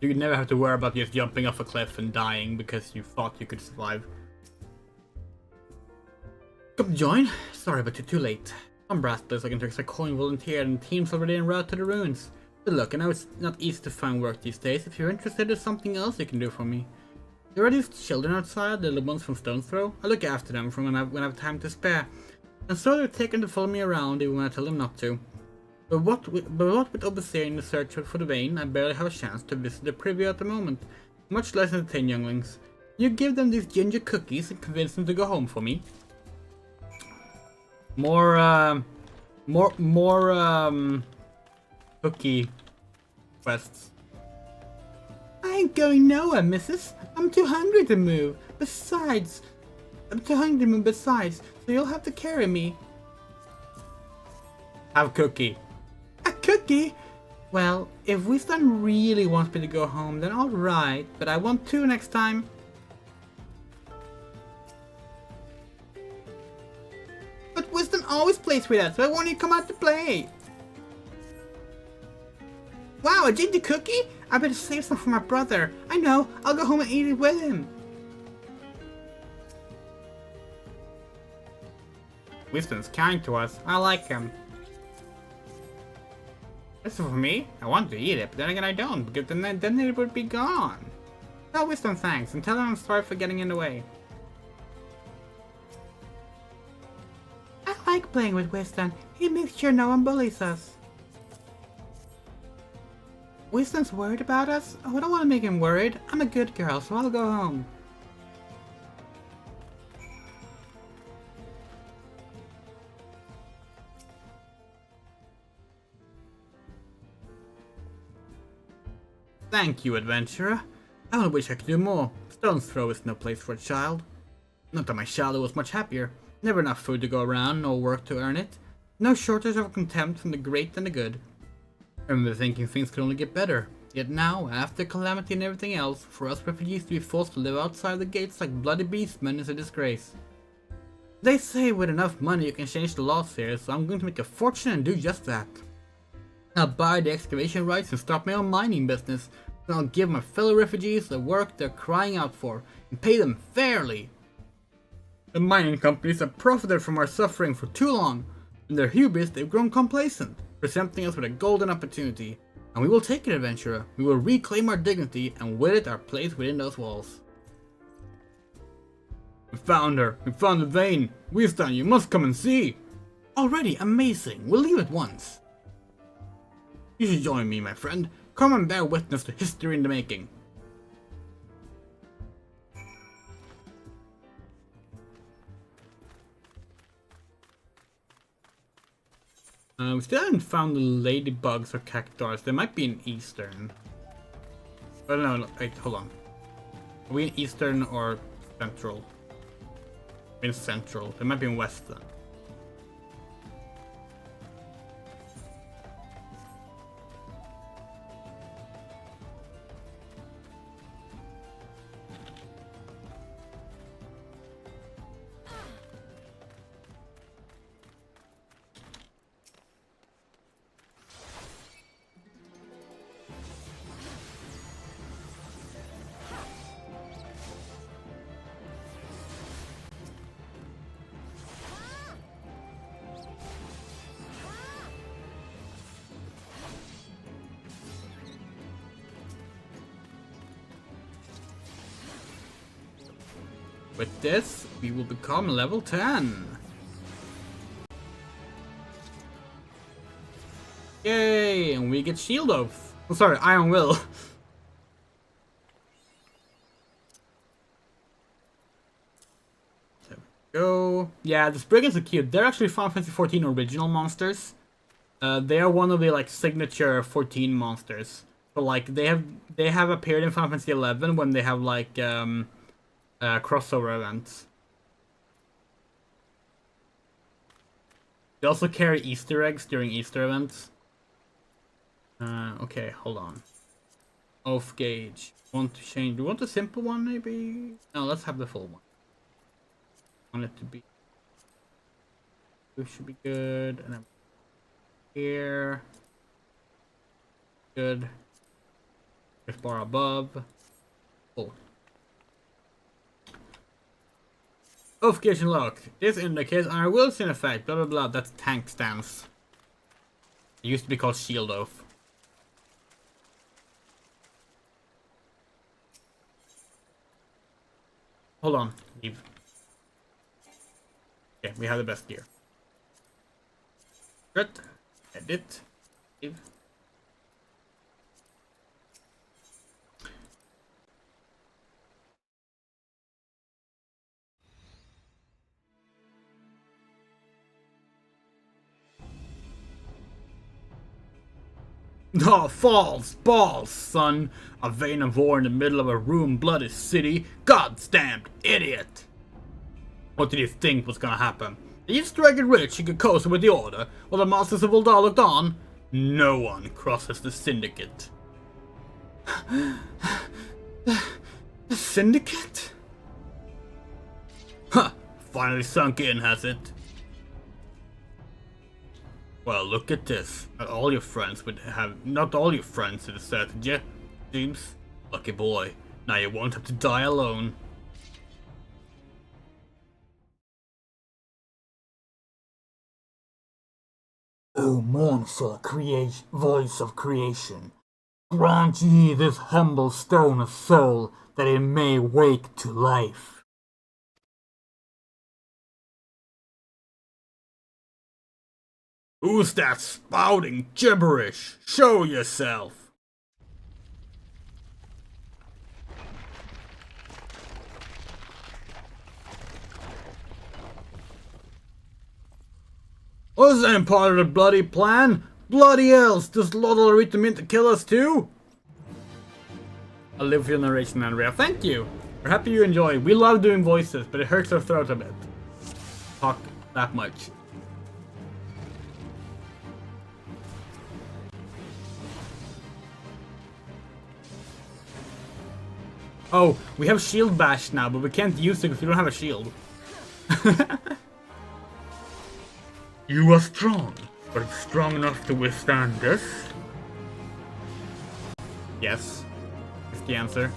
You never have to worry about just jumping off a cliff and dying because you thought you could survive. Come to join? Sorry, but you're too late. Some brass players looking to extra coin volunteered and teams already en route to the ruins. Good luck. I know it's not easy to find work these days. If you're interested, there's something else you can do for me. There are these children outside, the little ones from Stone's Throw. I look after them from when I have time to spare. And so they're taken to follow me around even when I tell them not to. But what with overseeing the search for the vein, I barely have a chance to visit the privy at the moment, much less entertain younglings. You give them these ginger cookies and convince them to go home for me. More cookie quests. I ain't going nowhere, missus. I'm too hungry to move. Besides, so you'll have to carry me. Have a cookie. A cookie? Well, if Wisdom really wants me to go home, then alright, but I want two next time. But Wisdom always plays with us, so why won't you come out to play? Wow, a ginger cookie? I better save some for my brother. I know, I'll go home and eat it with him. Wisdom's kind to us. I like him. This is for me. I want to eat it, but then again I don't, because then it would be gone. Tell Wisdom thanks, and tell him I'm sorry for getting in the way. I like playing with Wisdom. He makes sure no one bullies us. Wisdom's worried about us? Oh, I don't want to make him worried. I'm a good girl, so I'll go home. Thank you, adventurer. I only wish I could do more. Stone's Throw is no place for a child. Not that my childhood was much happier. Never enough food to go around, no work to earn it. No shortage of contempt from the great and the good. I remember thinking things could only get better. Yet now, after calamity and everything else, for us refugees to be forced to live outside the gates like bloody beastmen is a disgrace. They say with enough money you can change the laws here, so I'm going to make a fortune and do just that. I'll buy the excavation rights and start my own mining business, and I'll give my fellow refugees the work they're crying out for, and pay them fairly. The mining companies have profited from our suffering for too long. In their hubris, they've grown complacent, presenting us with a golden opportunity. And we will take it, adventurer. We will reclaim our dignity, and with it our place within those walls. We found her. We found the vein. Wisdom, you must come and see. Already amazing. We'll leave at once. You should join me, my friend. Come and bear witness to history in the making. We still haven't found the ladybugs or cactuars. They might be in Eastern. But no, wait, hold on. Are we in Eastern or Central? We're in Central. They might be in Western. With this, we will become level 10. Yay! And we get Shield Oath. Oh, sorry, Iron Will. There we go. Yeah, the Spriggans are cute. They're actually Final Fantasy 14 original monsters. They are one of the like signature 14 monsters. So like they have appeared in Final Fantasy 11 when they have like crossover events. They also carry Easter eggs during Easter events. Okay, hold on. Oath gauge. Want to change? Do you want the simple one maybe? No, let's have the full one. Want it to be. This should be good. And then here. Good. This bar above. Cool. Oath gauge unlocked. This indicates our will's in effect. Blah blah blah. That's tank stance. It used to be called shield oath. Hold on. Leave. Okay, we have the best gear. Good. Edit. Leave. Oh, false balls, son. A vein of war in the middle of a ruin-blooded city. God-stamped idiot. What did you think was gonna happen? The East-dragged rich you could coast with the order, while the masters of Ul'dah looked on? No one crosses the syndicate. The syndicate? Huh, finally sunk in, has it? Well, look at this. Not all your friends would deserted you, James. Lucky boy. Now you won't have to die alone. O mournful voice of creation, grant ye this humble stone a soul, that it may wake to life. Who's that spouting gibberish? Show yourself! Was that part of the bloody plan? Bloody else! Does Lottery mean to kill us too? I live for your narration, Andrea. Thank you! We're happy you enjoy. We love doing voices, but it hurts our throat a bit. Talk that much. Oh, we have shield bash now, but we can't use it because we don't have a shield. You are strong, but strong enough to withstand this? Yes, is the answer.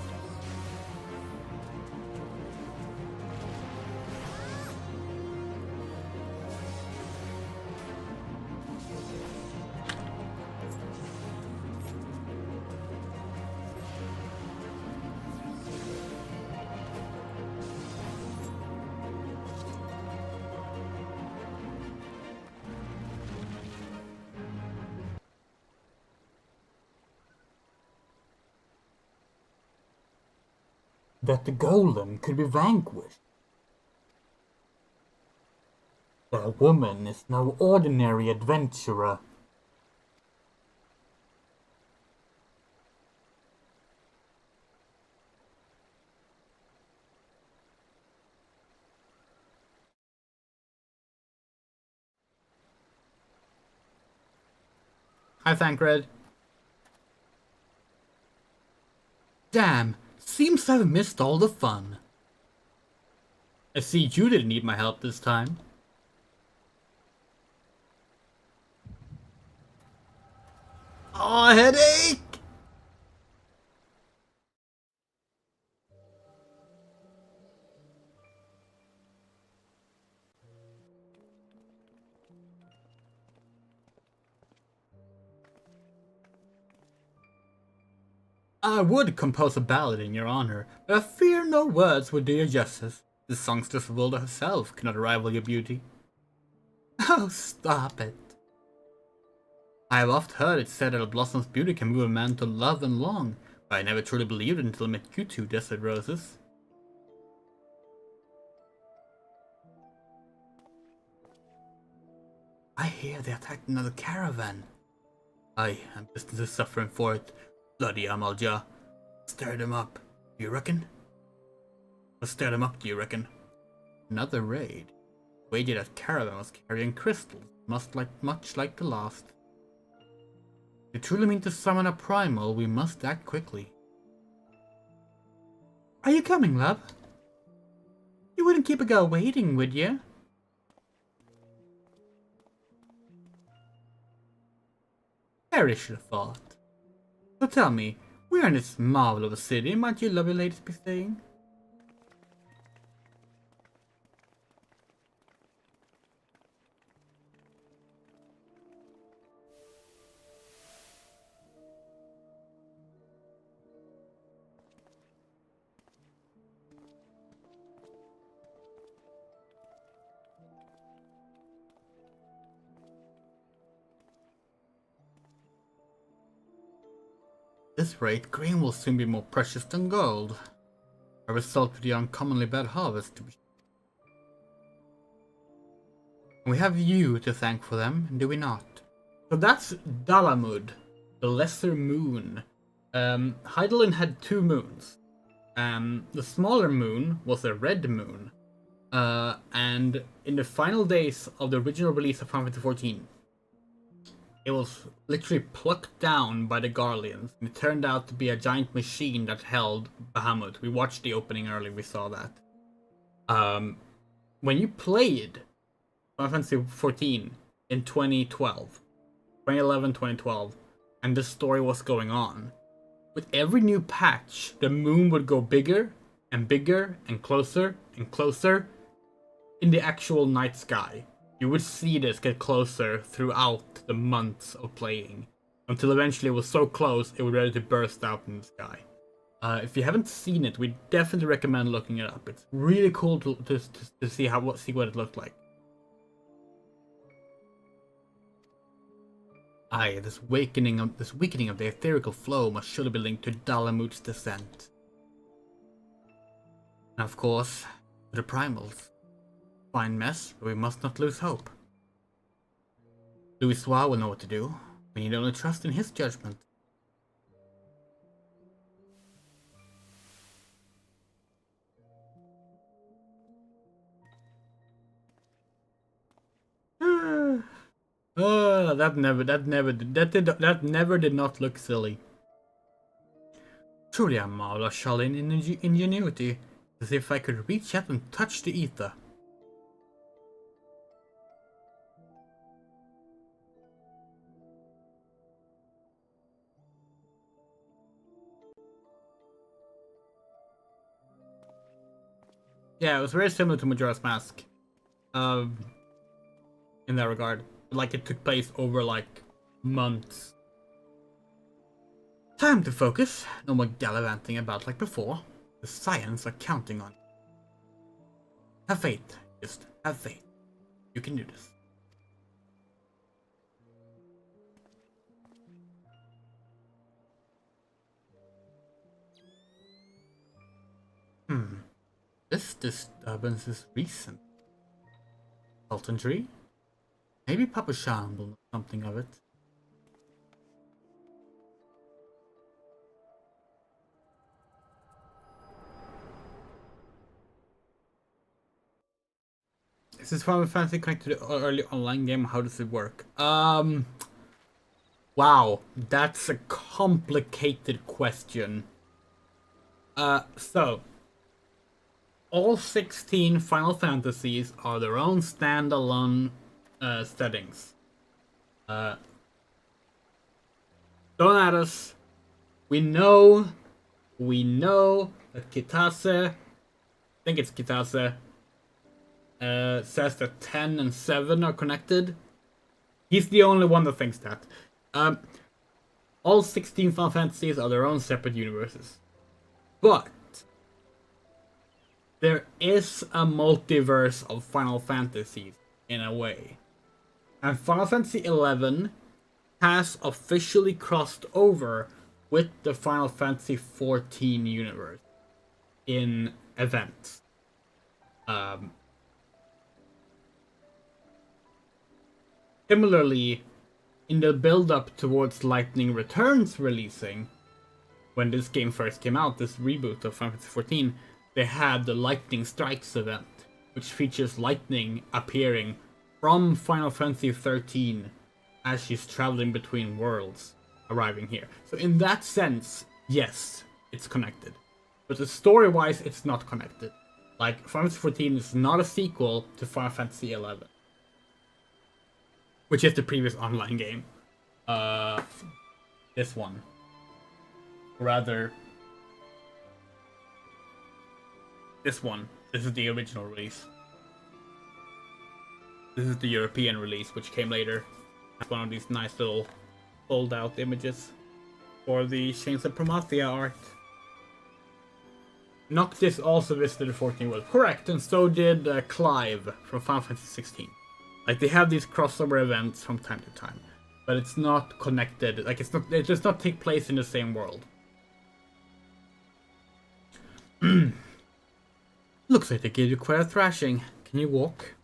That the golem could be vanquished. That woman is no ordinary adventurer. Hi, Thancred. Damn, seems I've missed all the fun. I see you didn't need my help this time. Oh, headache! I would compose a ballad in your honor, but I fear no words would do you justice. The songstress Wilda herself cannot rival your beauty. Oh, stop it. I have oft heard it said that a blossom's beauty can move a man to love and long, but I never truly believed it until I met you two desert roses. I hear they attacked another caravan. Aye, and business is suffering for it. Bloody Amalja. Stir them up, do you reckon? Let's stir them up, do you reckon? Another raid. Wager that caravan was carrying crystals, much like the last. If you truly mean to summon a primal, we must act quickly. Are you coming, love? You wouldn't keep a girl waiting, would you? Harry should have thought. So tell me, we are in this marvel of a city, might you lovely ladies be staying? This rate, green will soon be more precious than gold. A result of the uncommonly bad harvest. We have you to thank for them, do we not? So that's Dalamud, the lesser moon. Hydaelyn had two moons. The smaller moon was a red moon. And in the final days of the original release of Final Fantasy XIV, it was literally plucked down by the Garleans. It turned out to be a giant machine that held Bahamut. We watched the opening earlier, we saw that. When you played Final Fantasy XIV in 2011, 2012, and this story was going on, with every new patch, the moon would go bigger and bigger and closer in the actual night sky. You would see this get closer throughout the months of playing, until eventually it was so close it was ready to burst out in the sky. If you haven't seen it, we definitely recommend looking it up. It's really cool to see what it looked like. Aye, this weakening of the etherical flow must surely be linked to Dalamut's descent. And of course, to the primals. Fine mess, but we must not lose hope. Louisoix will know what to do. We need only trust in his judgment. That never did not look silly. Truly I marvel at Charlene ingenuity, as if I could reach out and touch the ether. Yeah, it was very similar to Majora's Mask. In that regard. Like, it took place over, like, months. Time to focus. No more gallivanting about like before. The Scions are counting on you. Have faith. Just have faith. You can do this. This disturbance is recent. Sultan Tree? Maybe Papa Shan will know something of it. Is this Final Fantasy connected to the early online game? How does it work? Wow, that's a complicated question. So all 16 Final Fantasies are their own standalone settings. Don't at us. We know that Kitase, I think it's Kitase, says that 10 and 7 are connected. He's the only one that thinks that. All 16 Final Fantasies are their own separate universes. But there is a multiverse of Final Fantasies in a way. And Final Fantasy XI has officially crossed over with the Final Fantasy XIV universe in events. Similarly, in the build-up towards Lightning Returns releasing, when this game first came out, this reboot of Final Fantasy XIV, they had the Lightning Strikes event, which features Lightning appearing from Final Fantasy XIII as she's traveling between worlds, arriving here. So in that sense, yes, it's connected. But the story-wise, it's not connected. Like, Final Fantasy XIV is not a sequel to Final Fantasy XI. Which is the previous online game. This one. Rather, this one. This is the original release. This is the European release, which came later. It's one of these nice little fold-out images for the Chains of Promathia art. Noctis also visited the 14 world. Correct, and so did Clive from Final Fantasy 16. Like, they have these crossover events from time to time, but it's not connected. Like, it does not take place in the same world. Looks like they gave you quite a thrashing. Can you walk?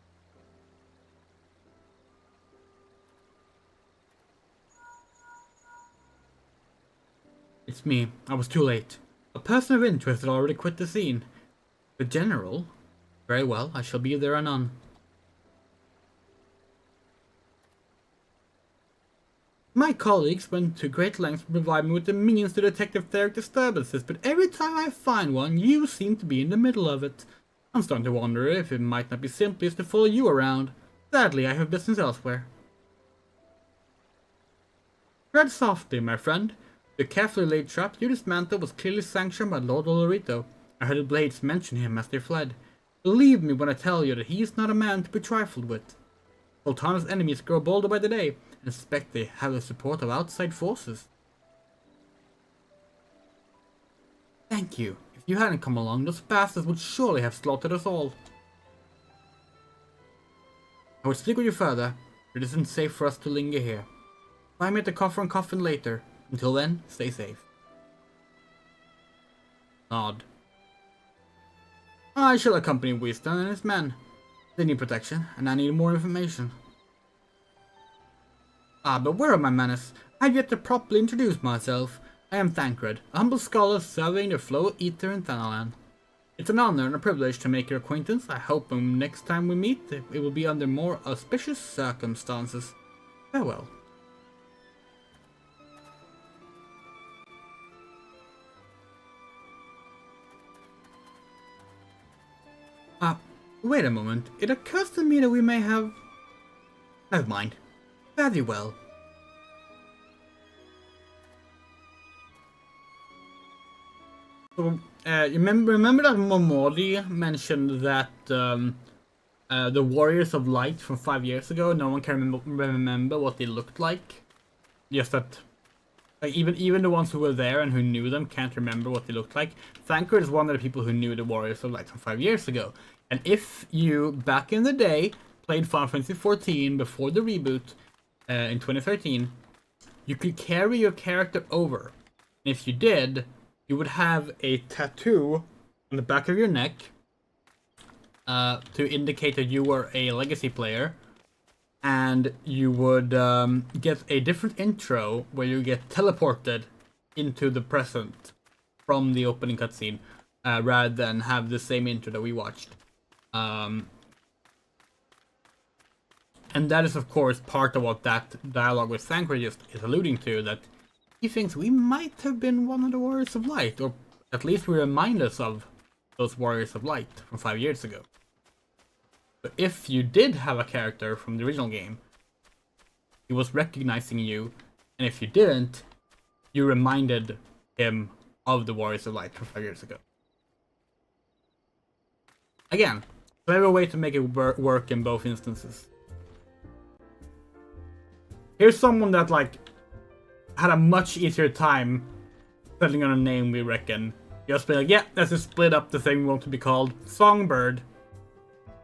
It's me. I was too late. A person of interest had already quit the scene. The general? Very well, I shall be there anon. My colleagues went to great lengths to provide me with the means to detect etheric disturbances, but every time I find one, you seem to be in the middle of it. I'm starting to wonder if it might not be simplest to follow you around. Sadly, I have business elsewhere. Tread softly, my friend. The carefully laid trap you dismantled was clearly sanctioned by Lord Olorito. I heard the Blades mention him as they fled. Believe me when I tell you that he is not a man to be trifled with. Sultana's enemies grow bolder by the day, and suspect they have the support of outside forces. Thank you. If you hadn't come along, those bastards would surely have slaughtered us all. I will speak with you further, but it isn't safe for us to linger here. Find me at the Coffer and Coffin later. Until then, stay safe. Nod. I shall accompany Wisdom and his men. They need protection, and I need more information. Ah, but where are my manners? I have yet to properly introduce myself. I am Thancred, a humble scholar surveying the flow of ether in Thanalan. It's an honor and a privilege to make your acquaintance. I hope next time we meet, it will be under more auspicious circumstances. Farewell. Wait a moment, it occurs to me that we may have... Never mind. Very well. So, you remember that Momori mentioned that the Warriors of Light from 5 years ago, no one can remember what they looked like? Just that... Like, even the ones who were there and who knew them can't remember what they looked like. Thancred is one of the people who knew the Warriors of Light from 5 years ago. And if you, back in the day, played Final Fantasy XIV before the reboot in 2013, you could carry your character over. And if you did, you would have a tattoo on the back of your neck to indicate that you were a legacy player. And you would get a different intro where you get teleported into the present from the opening cutscene, rather than have the same intro that we watched. And that is, of course, part of what that dialogue with Thancred is alluding to, that he thinks we might have been one of the Warriors of Light, or at least we remind us of those Warriors of Light from 5 years ago. But if you did have a character from the original game, he was recognizing you, and if you didn't, you reminded him of the Warriors of Light from 5 years ago. Again, clever way to make it work in both instances. Here's someone that, like, had a much easier time settling on a name, we reckon. Just be like, yeah, let's just split up the thing we want to be called Songbird.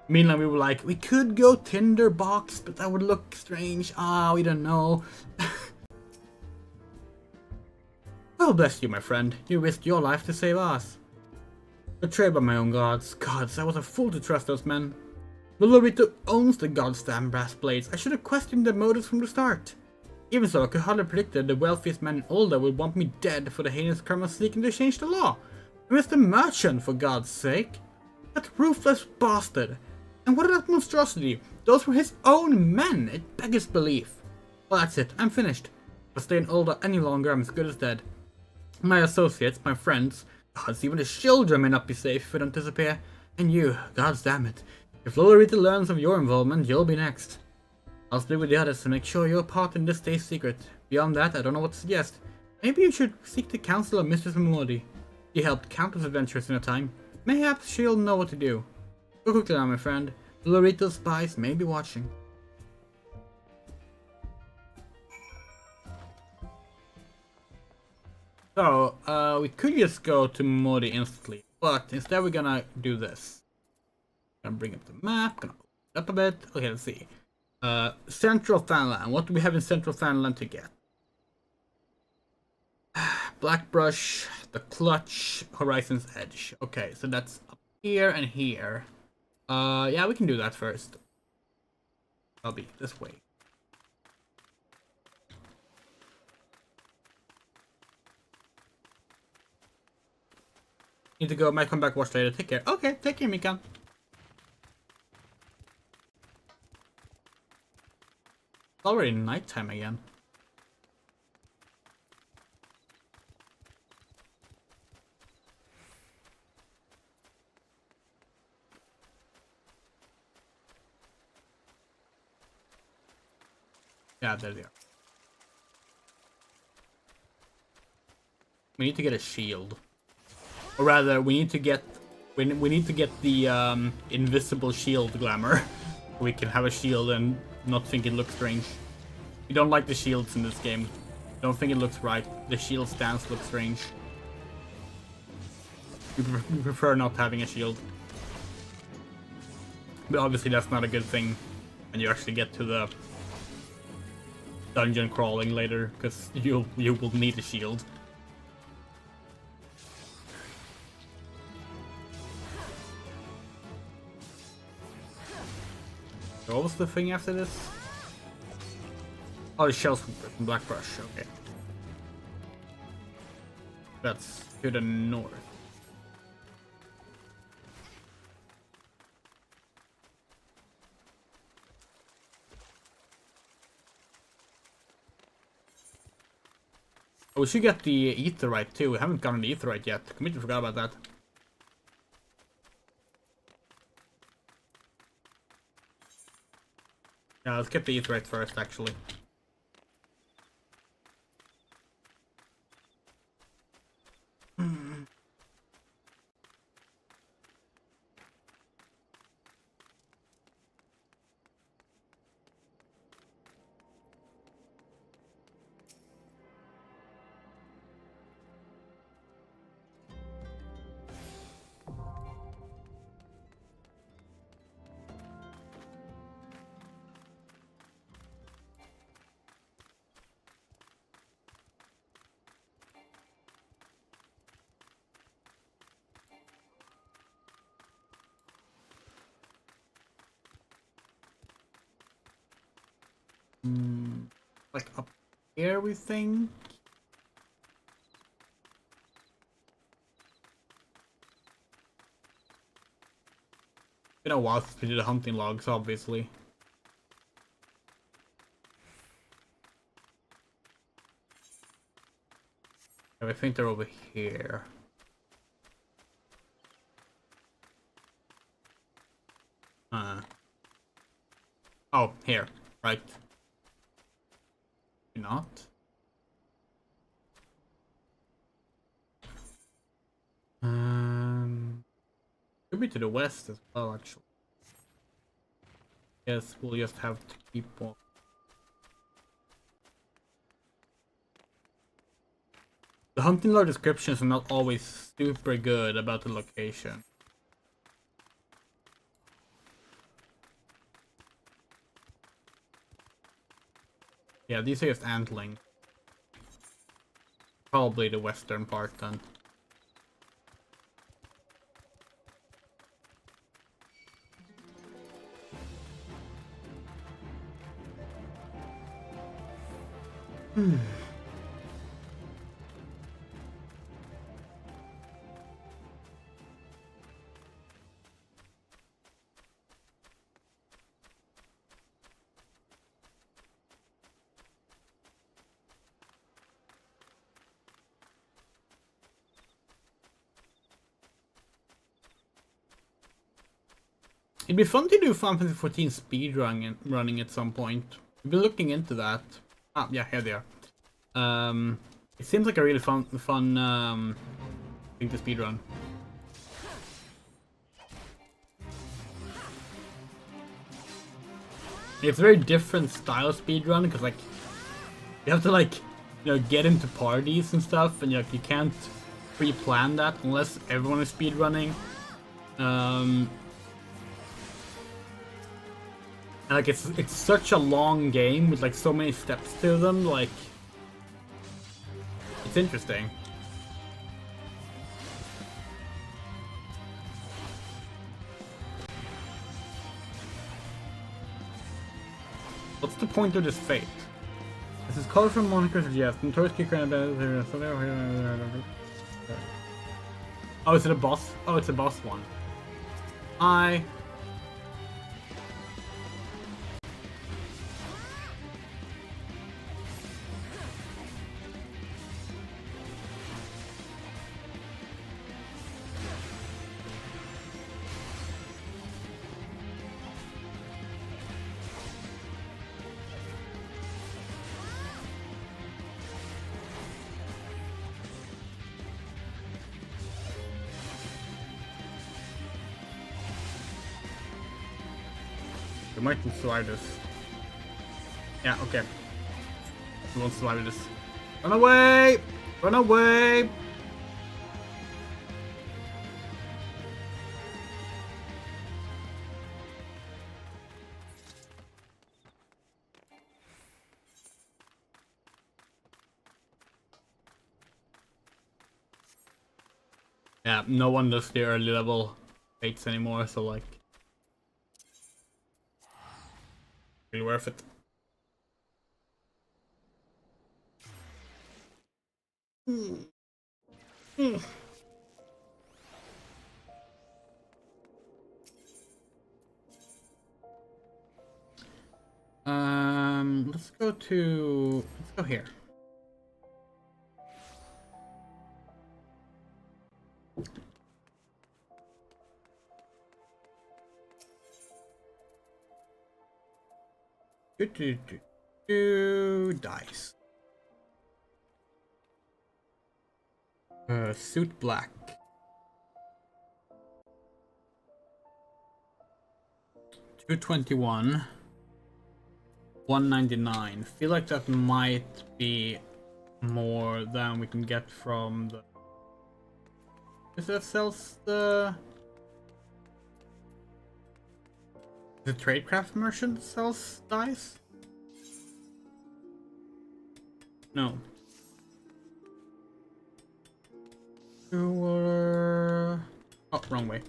Meanwhile, we were like, we could go Tinderbox, but that would look strange. We don't know. Well, bless you, my friend. You risked your life to save us. Betrayed by my own gods. Gods, I was a fool to trust those men. Lolorito owns the god's damn brass blades. I should have questioned their motives from the start. Even so, I could hardly predict that the wealthiest man in Ulda would want me dead for the heinous crime of seeking to change the law. I missed the merchant, for God's sake. That ruthless bastard. And what a monstrosity! Those were his own men! It beggars belief. Well, that's it. I'm finished. If I stay in Ulda any longer, I'm as good as dead. My associates, my friends, gods, even the children may not be safe if we don't disappear. And you, gods damn it. If Lolorita learns of your involvement, you'll be next. I'll speak with the others to make sure you're part in this stays secret. Beyond that, I don't know what to suggest. Maybe you should seek the counsel of Mistress Momori. She helped countless adventurers in her time. Mayhaps she'll know what to do. Go quickly now, my friend. Lolorito's spies may be watching. So, we could just go to Momori instantly, but instead we're gonna do this. Gonna bring up the map, gonna open it up a bit. Okay, let's see. Central Fanland. What do we have in Central Fanland to get? Blackbrush, the Clutch, Horizon's Edge. Okay, so that's up here and here. Yeah, we can do that first. I'll be this way. Need to go, might come back, watch later. Take care. Okay, take care, Mika. It's already nighttime again. Yeah, there they are. We need to get a shield. Or rather, we need to get the invisible shield glamour. We can have a shield and not think it looks strange. We don't like the shields in this game. Don't think it looks right. The shield stance looks strange. We prefer not having a shield. But obviously that's not a good thing when you actually get to the dungeon crawling later, because you will need a shield. So what was the thing after this? Oh, the Shell Sweeper from Blackbrush, okay. That's to the north. Oh, we should get the Aetheryte too. We haven't gotten the Aetheryte yet. Completely forgot about that. Yeah, let's get the eat right first, actually. Like up here, we think. Been a while since we did the hunting logs, obviously. I think they're over here. Oh, here, right. Maybe not. Could be to the west as well, actually. Yes, we'll just have to keep on. The hunting log descriptions are not always super good about the location. Yeah, these are just antling. Probably the western part then. It'd be fun to do Final Fantasy 14 running at some point. We've been looking into that. Ah, yeah, here they are. It seems like a really fun thing to speedrun. It's a very different style of speedrun because like you have to like get into parties and stuff, and you can't pre-plan that unless everyone is speedrunning. And like it's such a long game with like so many steps to them, like it's interesting. What's the point of this fate? This is called from Moniker's suggest. Notorious kicker and oh, is it a boss? Oh, it's a boss one. We might survive this. Yeah, okay. We won't survive this. Run away! Run away! Yeah, no one does the early level fates anymore, so like really worth it. Let's go here. Dice. Suit black. 221. 199. Feel like that might be more than we can get from the... Is that sells the... The tradecraft merchant sells dice? No. Oh, wrong way.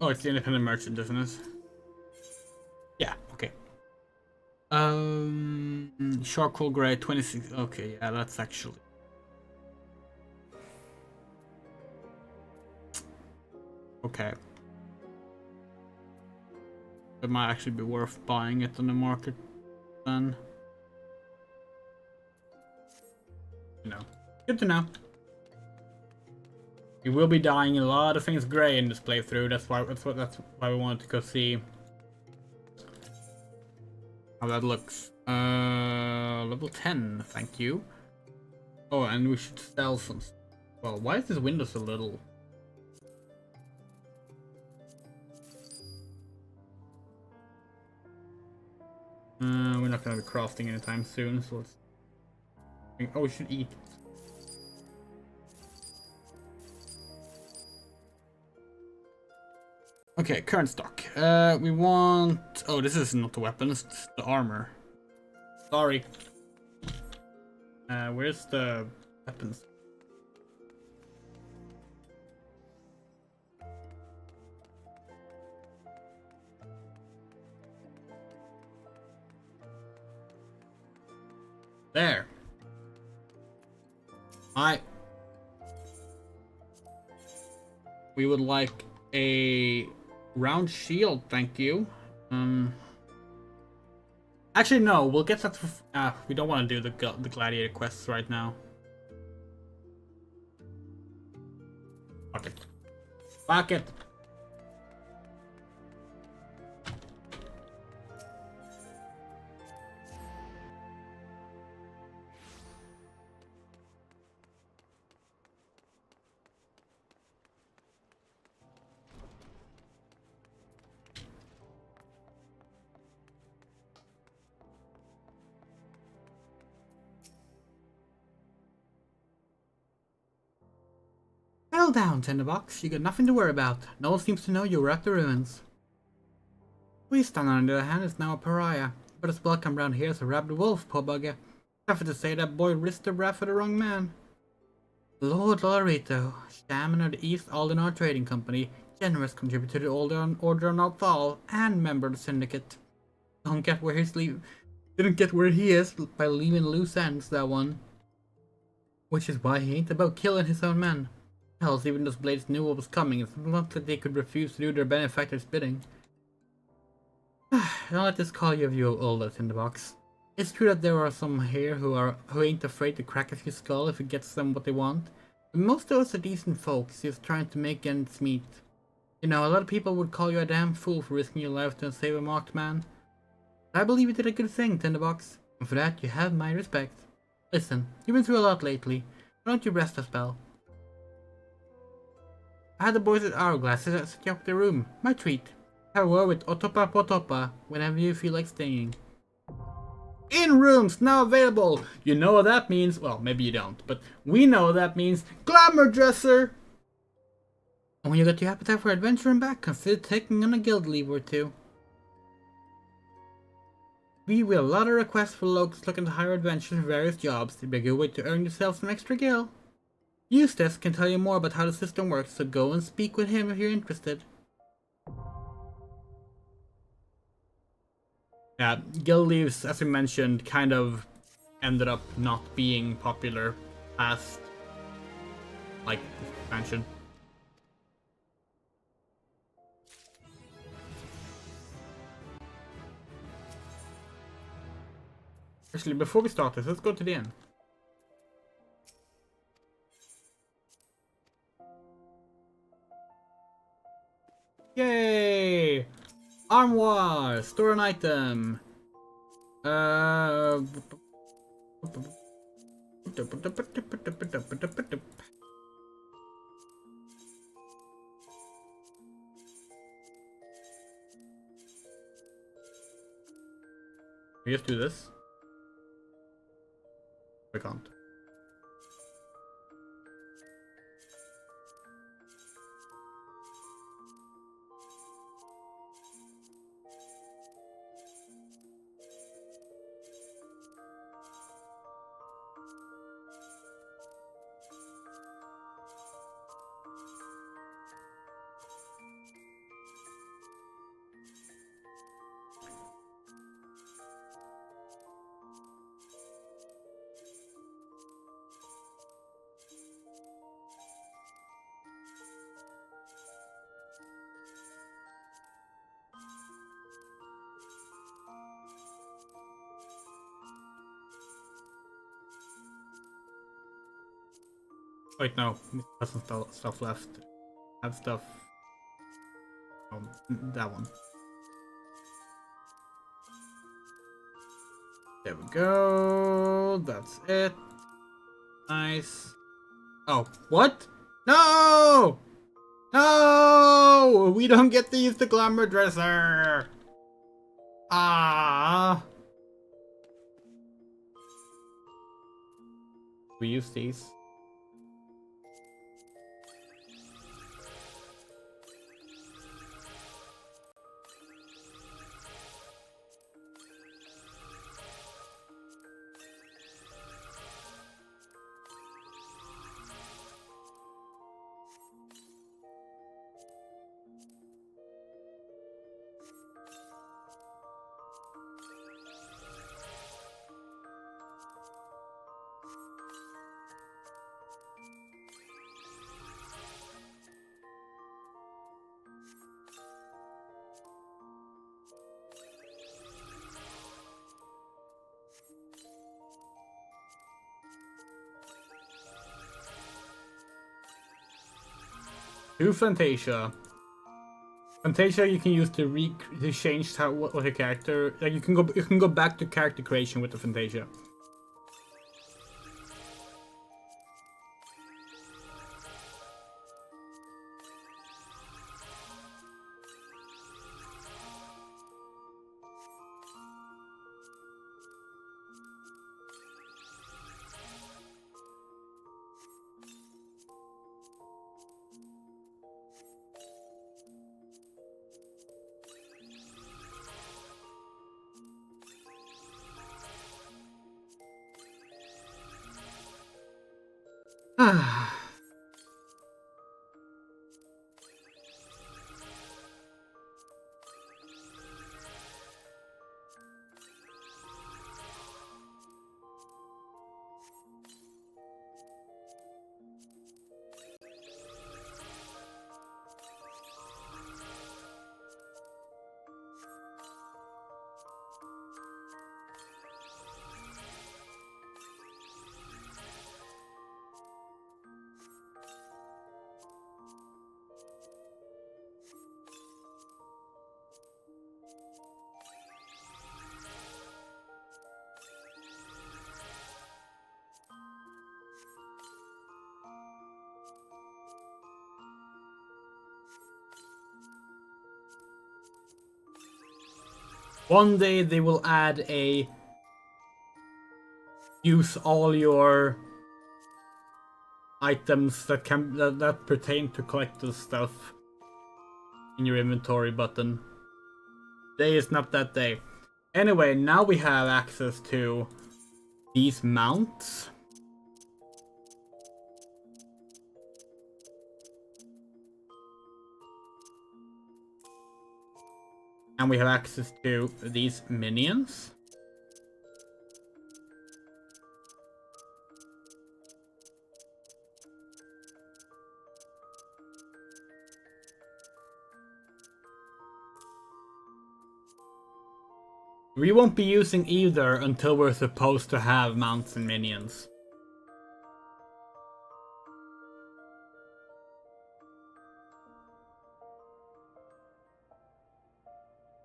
Oh, it's the independent merchant, isn't it? Yeah, okay. Charcoal gray 26. Okay, yeah, that's actually. Okay. It might actually be worth buying it on the market then. You know, good to know. We will be dying a lot of things gray in this playthrough. That's why we wanted to go see how that looks. Level 10, thank you. Oh, and we should sell some. Well, why is this window so little? We're not gonna be crafting anytime soon, so let's. Oh, we should eat. Okay, current stock. We want... Oh, this is not the weapons, it's the armor. Sorry. Where's the weapons? There. We would like a round shield, thank you. Actually, no, we'll get that for... we don't want to do the gladiator quests right now. Fuck it. Fuck it! Settle down, Tinderbox. You got nothing to worry about. No one seems to know you were at the ruins. Weaston, on the other hand, is now a pariah, but is welcome round here as a rabid wolf, poor bugger. Tough to say that boy risked the wrath for the wrong man. Lord Lorito, shaman of the East Aldenar Trading Company, generous contributor to the Order on Althal, and member of the Syndicate. Didn't get where he is by leaving loose ends, that one. Which is why he ain't about killing his own men. Hells, even those blades knew what was coming. It's not that they could refuse to do their benefactor's bidding. Don't let this call you of you older, Tinderbox. It's true that there are some here who ain't afraid to crack a few skull if it gets them what they want. But most of us are decent folks, just trying to make ends meet. You know, a lot of people would call you a damn fool for risking your life to save a marked man. I believe you did a good thing, Tinderbox, and for that you have my respect. Listen, you've been through a lot lately. Why don't you rest a spell? I had the boys at Hourglass set you up the room. My treat. Have a word with Otopa Potopa whenever you feel like staying. In rooms now available! You know what that means? Well, maybe you don't, but we know that means glamour dresser! And when you get your appetite for adventuring back, consider taking on a guild leave or two. We will a lot of requests for locals looking to hire adventurers for various jobs. It'd be a good way to earn yourself some extra gil. Eustace can tell you more about how the system works, so go and speak with him if you're interested. Yeah, guild leaves, as we mentioned, kind of ended up not being popular past, like, expansion. Actually, before we start this, let's go to the end. Armoire! Store an item. We just do this. We can't. Wait, no. It has some stuff left. I have stuff. That one. There we go. That's it. Nice. Oh, what? No! No! We don't get to use the glamour dresser. Ah. We use these. Do Fantasia. Fantasia you can use to change how what your character, like you can go back to character creation with the Fantasia. One day they will add a use all your items that pertain to collector's stuff in your inventory button. Day is not that day. Anyway, now we have access to these mounts. And we have access to these minions. We won't be using either until we're supposed to have mounts and minions.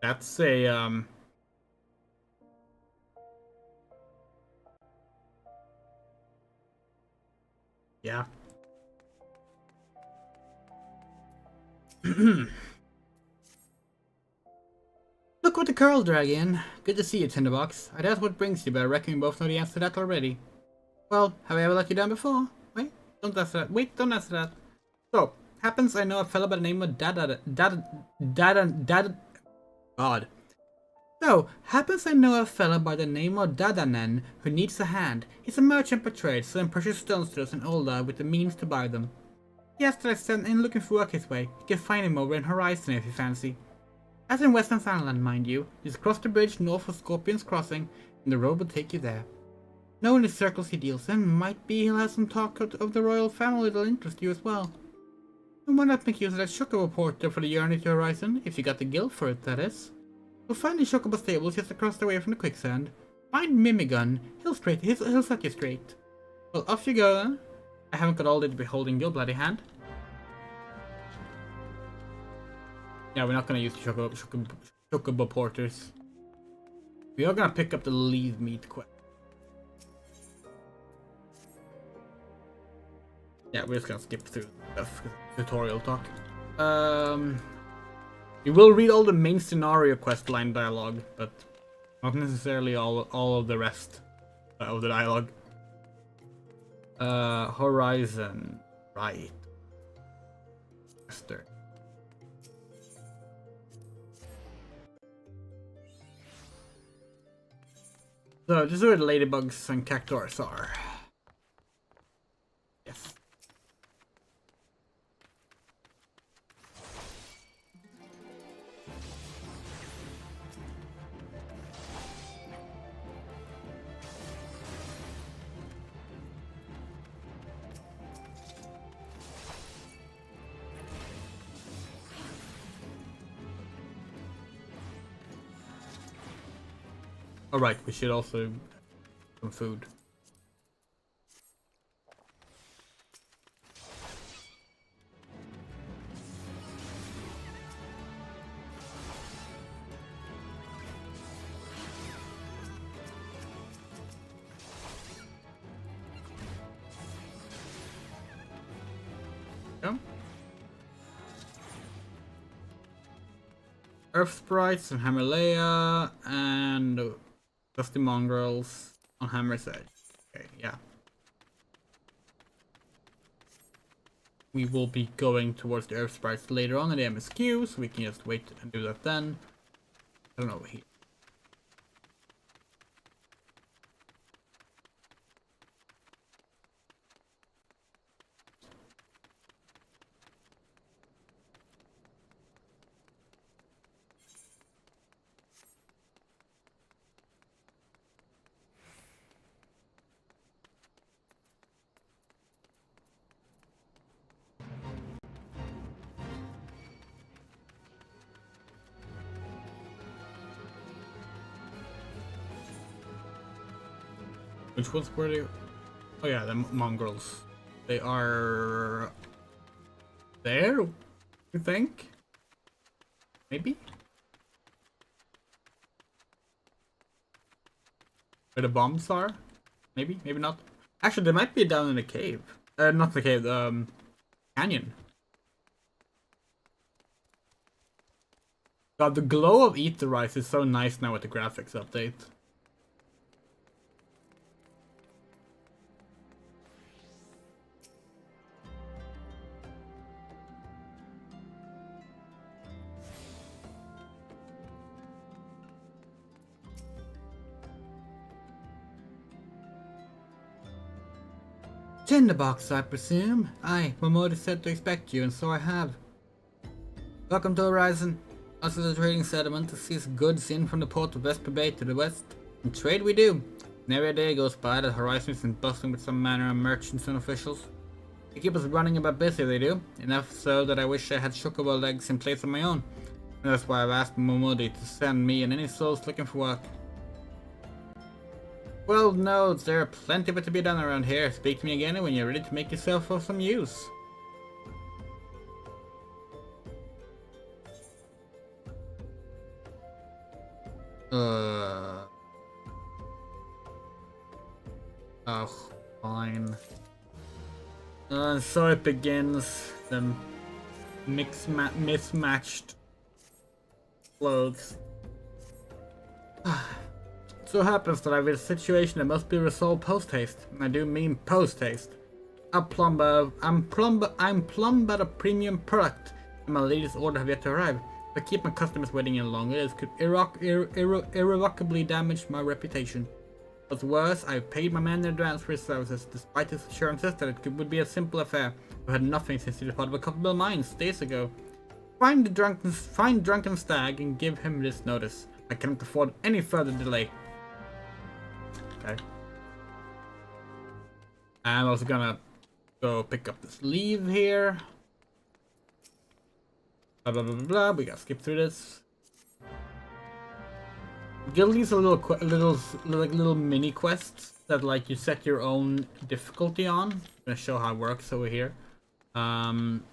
That's a yeah. Look what the Curl Dragon. Good to see you, Tinderbox. I doubt what brings you, but I reckon we both know the answer to that already. Well, have I ever let you down before? Wait, don't answer that. Wait, don't answer that. So, happens I know a fellow by the name of God. So, happens I know a fellow by the name of Dadanen who needs a hand. He's a merchant by trade, selling precious stones to us in Olda with the means to buy them. He asked that I sent in looking for work his way. You can find him over in Horizon if you fancy. As in Western Sunland, mind you. Just cross the bridge north of Scorpion's Crossing, and the road will take you there. Knowing the circles he deals in, might be he'll have some talk of the royal family that'll interest you as well. And why not make use of that Chocobo porter for the journey to Horizon, if you got the guild for it, that is. You'll find the Chocobo stables just across the way from the quicksand. Find Mimigun, he'll set you straight. Well, off you go then. I haven't got all day to be holding your bloody hand. Yeah, we're not gonna use the Chocobo porters. We are gonna pick up the leave meat quest. Yeah, we're just gonna skip through stuff, tutorial talk. We will read all the main scenario quest line dialogue, but not necessarily all of the rest of the dialogue. Horizon, right? Esther. So this is where the ladybugs and cactuars are. Yes. Alright, we should also have some food. Yeah. Earth Sprites and Himalaya and Dusty Mongrels on Hammer's Edge. Okay, yeah. We will be going towards the Earth Sprites later on in the MSQ, so we can just wait and do that then. I don't know here. Which ones were they? Oh yeah, the mongrels. They are there, you think? Maybe? Where the bombs are? Maybe? Maybe not. Actually, they might be down in the cave. Not the cave, canyon. God, the glow of Eat the Rice is so nice now with the graphics update. Tinderbox, I presume? Aye, Momoda said to expect you, and so I have. Welcome to Horizon. Us as a trading settlement to seize goods in from the port of Vesper Bay to the west. And trade we do. And every day goes by that Horizon isn't bustling with some manner of merchants and officials. They keep us running about busy, they do. Enough so that I wish I had chocobo legs in place of my own. And that's why I've asked Momodi to send me and any souls looking for work. Well, no, there are plenty of it to be done around here. Speak to me again when you're ready to make yourself of some use. Oh, fine. So it begins. The mismatched clothes. So happens that I have a situation that must be resolved post-haste. I do mean post-haste. I'm plumb at a premium product, and my latest order have yet to arrive. If I keep my customers waiting any longer, this could irrevocably damage my reputation. What's worse, I've paid my man in advance for his services, despite his assurances that it would be a simple affair. I've had nothing since he departed a couple of mines days ago. Find drunken stag and give him this notice. I cannot afford any further delay. Okay. I'm also gonna go pick up this leave here. Blah blah blah blah blah. We gotta skip through this. Guild leaves are little mini quests that like you set your own difficulty on. I'm gonna show how it works over here. And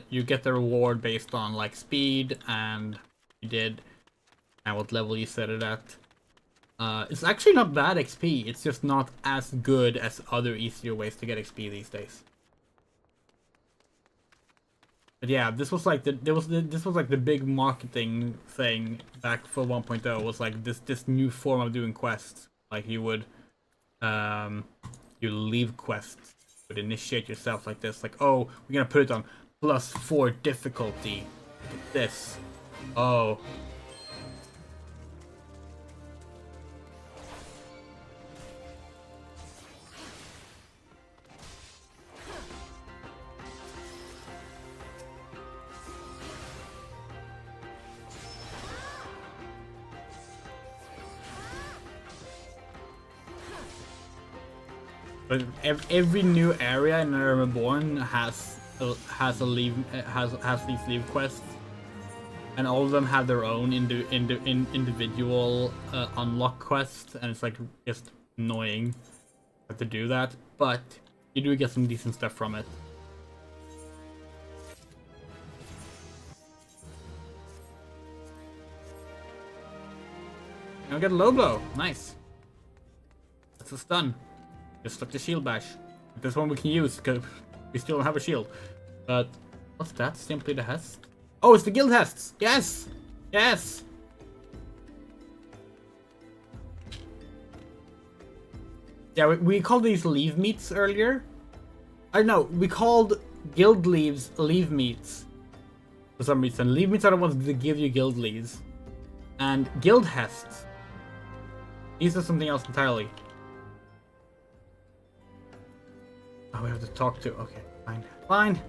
you get the reward based on like speed and you did and what level you set it at. It's actually not bad XP, it's just not as good as other easier ways to get XP these days. But yeah, this was like the big marketing thing back for 1.0 was like this new form of doing quests. Like you would you leave quests, would initiate yourself like this, like, oh, we're gonna put it on +4 difficulty. Look at this. Oh. But every new area in REBORN has these leave quests, and all of them have their own individual unlock quests, and it's like just annoying to do that. But you do get some decent stuff from it. Now we get a low blow. Nice. That's a stun. Just like the shield bash. This one we can use because we still don't have a shield. But what's that? Simply the Hest? Oh, it's the guild Hests! Yes! Yes! Yeah, we called these leave meats earlier. I don't know, we called guild leaves leave meats for some reason. Leave meats are the ones that give you guild leaves. And guild Hests, these are something else entirely. Oh, we have to talk to. Okay, fine. Fine.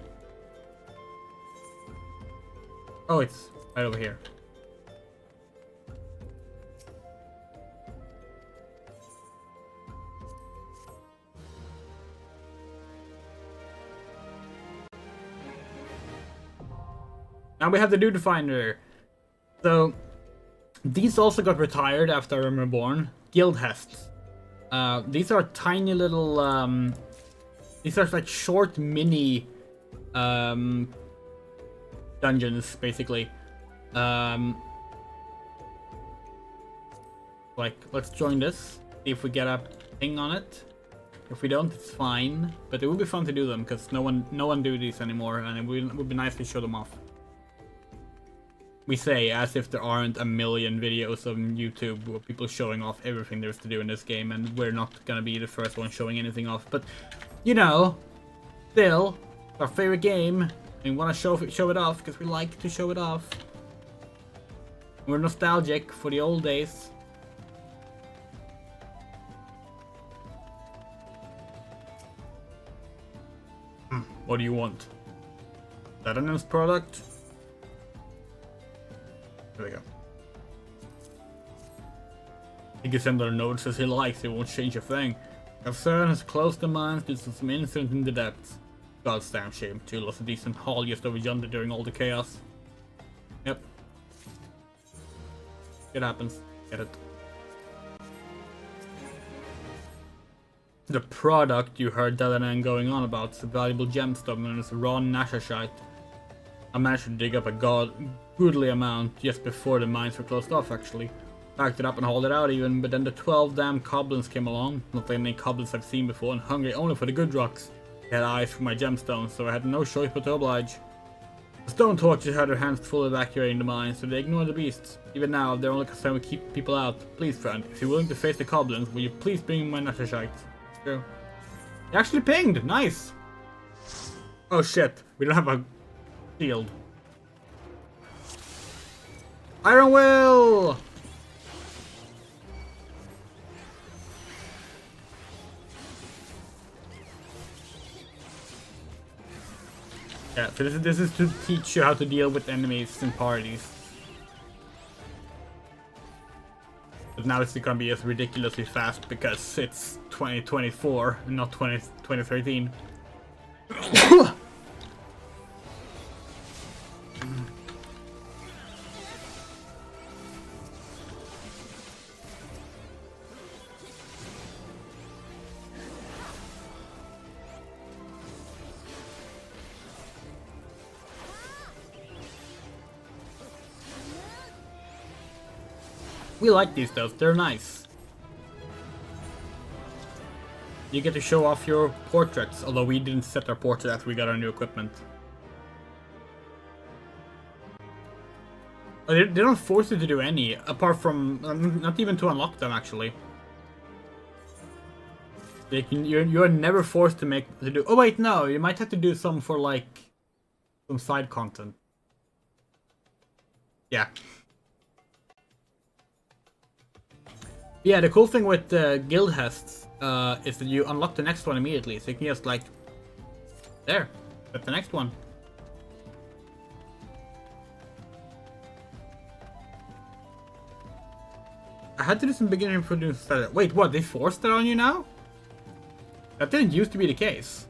Oh, it's right over here. Now we have the Dude Finder. So, these also got retired after REBORN. Guild Hests. These are tiny little, these are like short mini dungeons, basically. Like, let's join this. See if we get a thing on it. If we don't, it's fine. But it would be fun to do them because no one do these anymore, and it would be nice to show them off. We say as if there aren't a million videos on YouTube of people showing off everything there's to do in this game, and we're not gonna be the first one showing anything off. But you know, still, it's our favorite game. We want to show it off because we like to show it off. We're nostalgic for the old days. What do you want? Is that an announced product? There we go. He can send her notes as he likes, it won't change a thing. Concern has closed the mines due to some incident in the depths. God's damn shame. Two lost a decent haul just over yonder during all the chaos. Yep. It happens. Get it. The product you heard Delanan going on about is a valuable gemstone known as raw nashashite. I managed to dig up a goodly amount just before the mines were closed off, actually. Packed it up and hauled it out even, but then the 12 damn goblins came along. Not like any goblins I've seen before, and hungry only for the good rocks. They had eyes for my gemstones, so I had no choice but to oblige. The stone torches had their hands full evacuating the mines, so they ignored the beasts. Even now, they're only concerned with keeping people out. Please, friend, if you're willing to face the goblins, will you please bring my Nethershite? True. They actually pinged! Nice! Oh shit, we don't have a shield. Iron Will! Yeah, so this is to teach you how to deal with enemies in parties. But now it's gonna be as ridiculously fast because it's 2024 and not 2013. We like these though, they're nice. You get to show off your portraits, although we didn't set our portrait after we got our new equipment. They don't force you to do any, apart from, not even to unlock them actually. You're never forced to do, oh wait, no, you might have to do some for like, some side content. Yeah. Yeah, the cool thing with guild hests is that you unlock the next one immediately, so you can just like, there, that's the next one. I had to do some beginner introduce. Wait, what? They forced that on you now? That didn't used to be the case.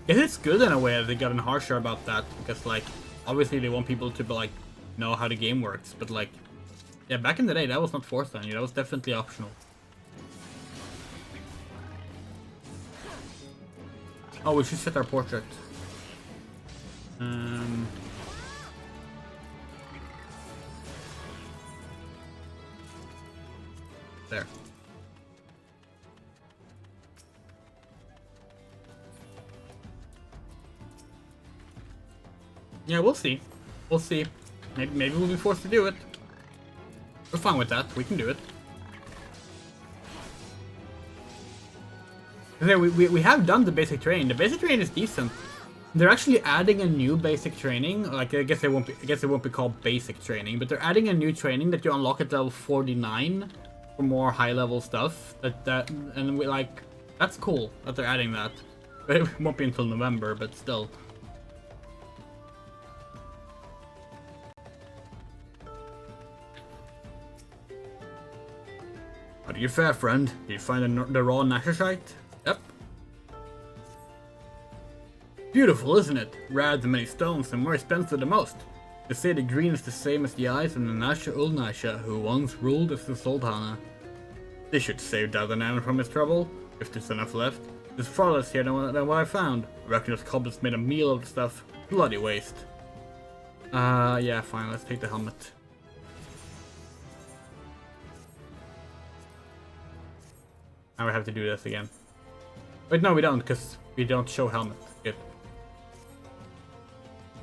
Guess it's good in a way that they gotten harsher about that, because like obviously they want people to like know how the game works, but like yeah, back in the day that was not forced on you, that was definitely optional. Oh, we should set our portrait. There. Yeah, we'll see. We'll see. Maybe we'll be forced to do it. We're fine with that. We can do it. We have done the basic training. The basic training is decent. They're actually adding a new basic training. Like I guess it won't be called basic training, but they're adding a new training that you unlock at level 49 for more high level stuff. And we like that's cool that they're adding that. But it won't be until November, but still. How do you fare, friend? Did you find the raw Nethershite? Yep. Beautiful, isn't it? Rare than many stones and more expensive than most. They say the green is the same as the eyes of Nasha ul Nasha, who once ruled as the Sultana. They should save Dadanan from his trouble, if there's enough left. There's far less here than what I found. I reckon those goblins made a meal of the stuff. Bloody waste. Yeah, fine, let's take the helmet. Now we have to do this again. Wait, no, we don't, because we don't show helmet. Good.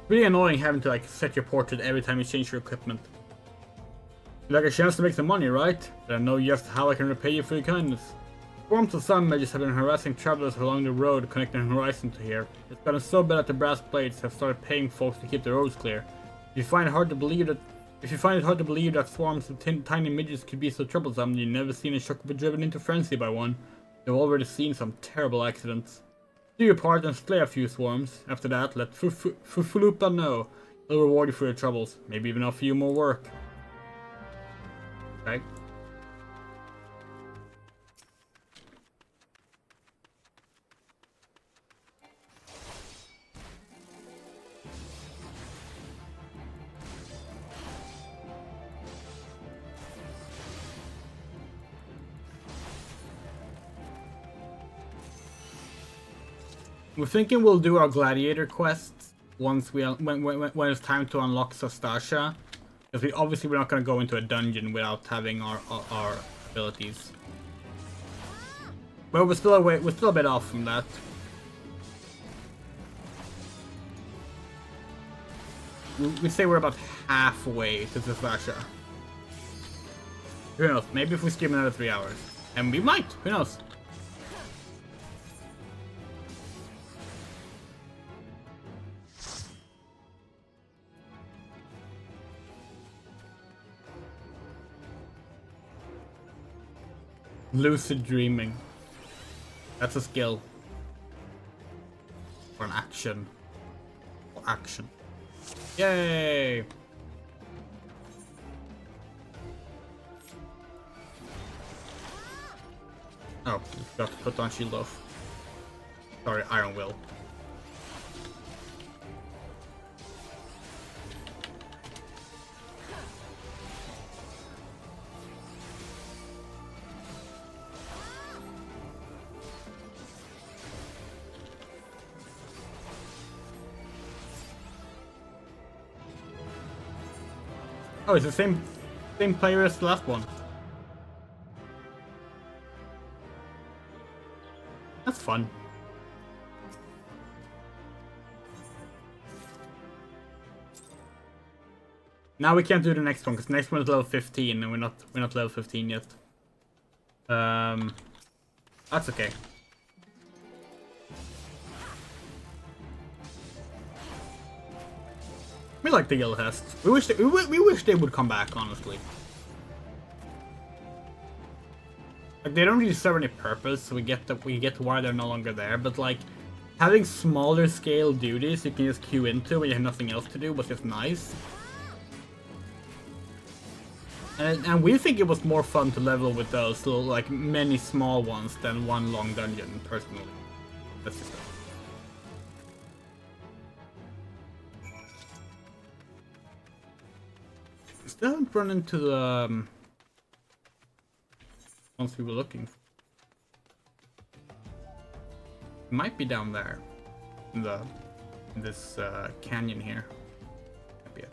Really annoying having to like set your portrait every time you change your equipment. You like a chance to make some money, right? Then I know just how I can repay you for your kindness. Swarms of sun mages have been harassing travelers along the road connecting Horizon to here. It's gotten so bad that the brass blades have started paying folks to keep the roads clear. If you find it hard to believe that swarms of tiny midgets could be so troublesome, you've never seen a shock be driven into frenzy by one. You've already seen some terrible accidents. Do your part and slay a few swarms. After that, let Fufulupa know. He'll reward you for your troubles. Maybe even offer you more work. Okay. We're thinking we'll do our gladiator quests once when it's time to unlock Sastasha, because we're not going to go into a dungeon without having our abilities. But we're still a bit off from that. We'd say we're about halfway to Sastasha. Who knows? Maybe if we skip another 3 hours, and we might. Who knows? Lucid dreaming. That's a skill. Or an action. Or action. Yay! Oh, got to put on shield off. Sorry, Iron Will. Oh, it's the same player as the last one. That's fun. Now we can't do the next one because the next one is level 15 and we're not level 15 yet. That's okay. We like the Yellow Hests. We wish they would come back, honestly. Like, they don't really serve any purpose, so we get why they're no longer there. But like, having smaller scale duties you can just queue into when you have nothing else to do was just nice. And we think it was more fun to level with those little, like, many small ones than one long dungeon, personally. That's just it. Still haven't run into the ones we were looking for. It might be down there in this canyon here. Might be it.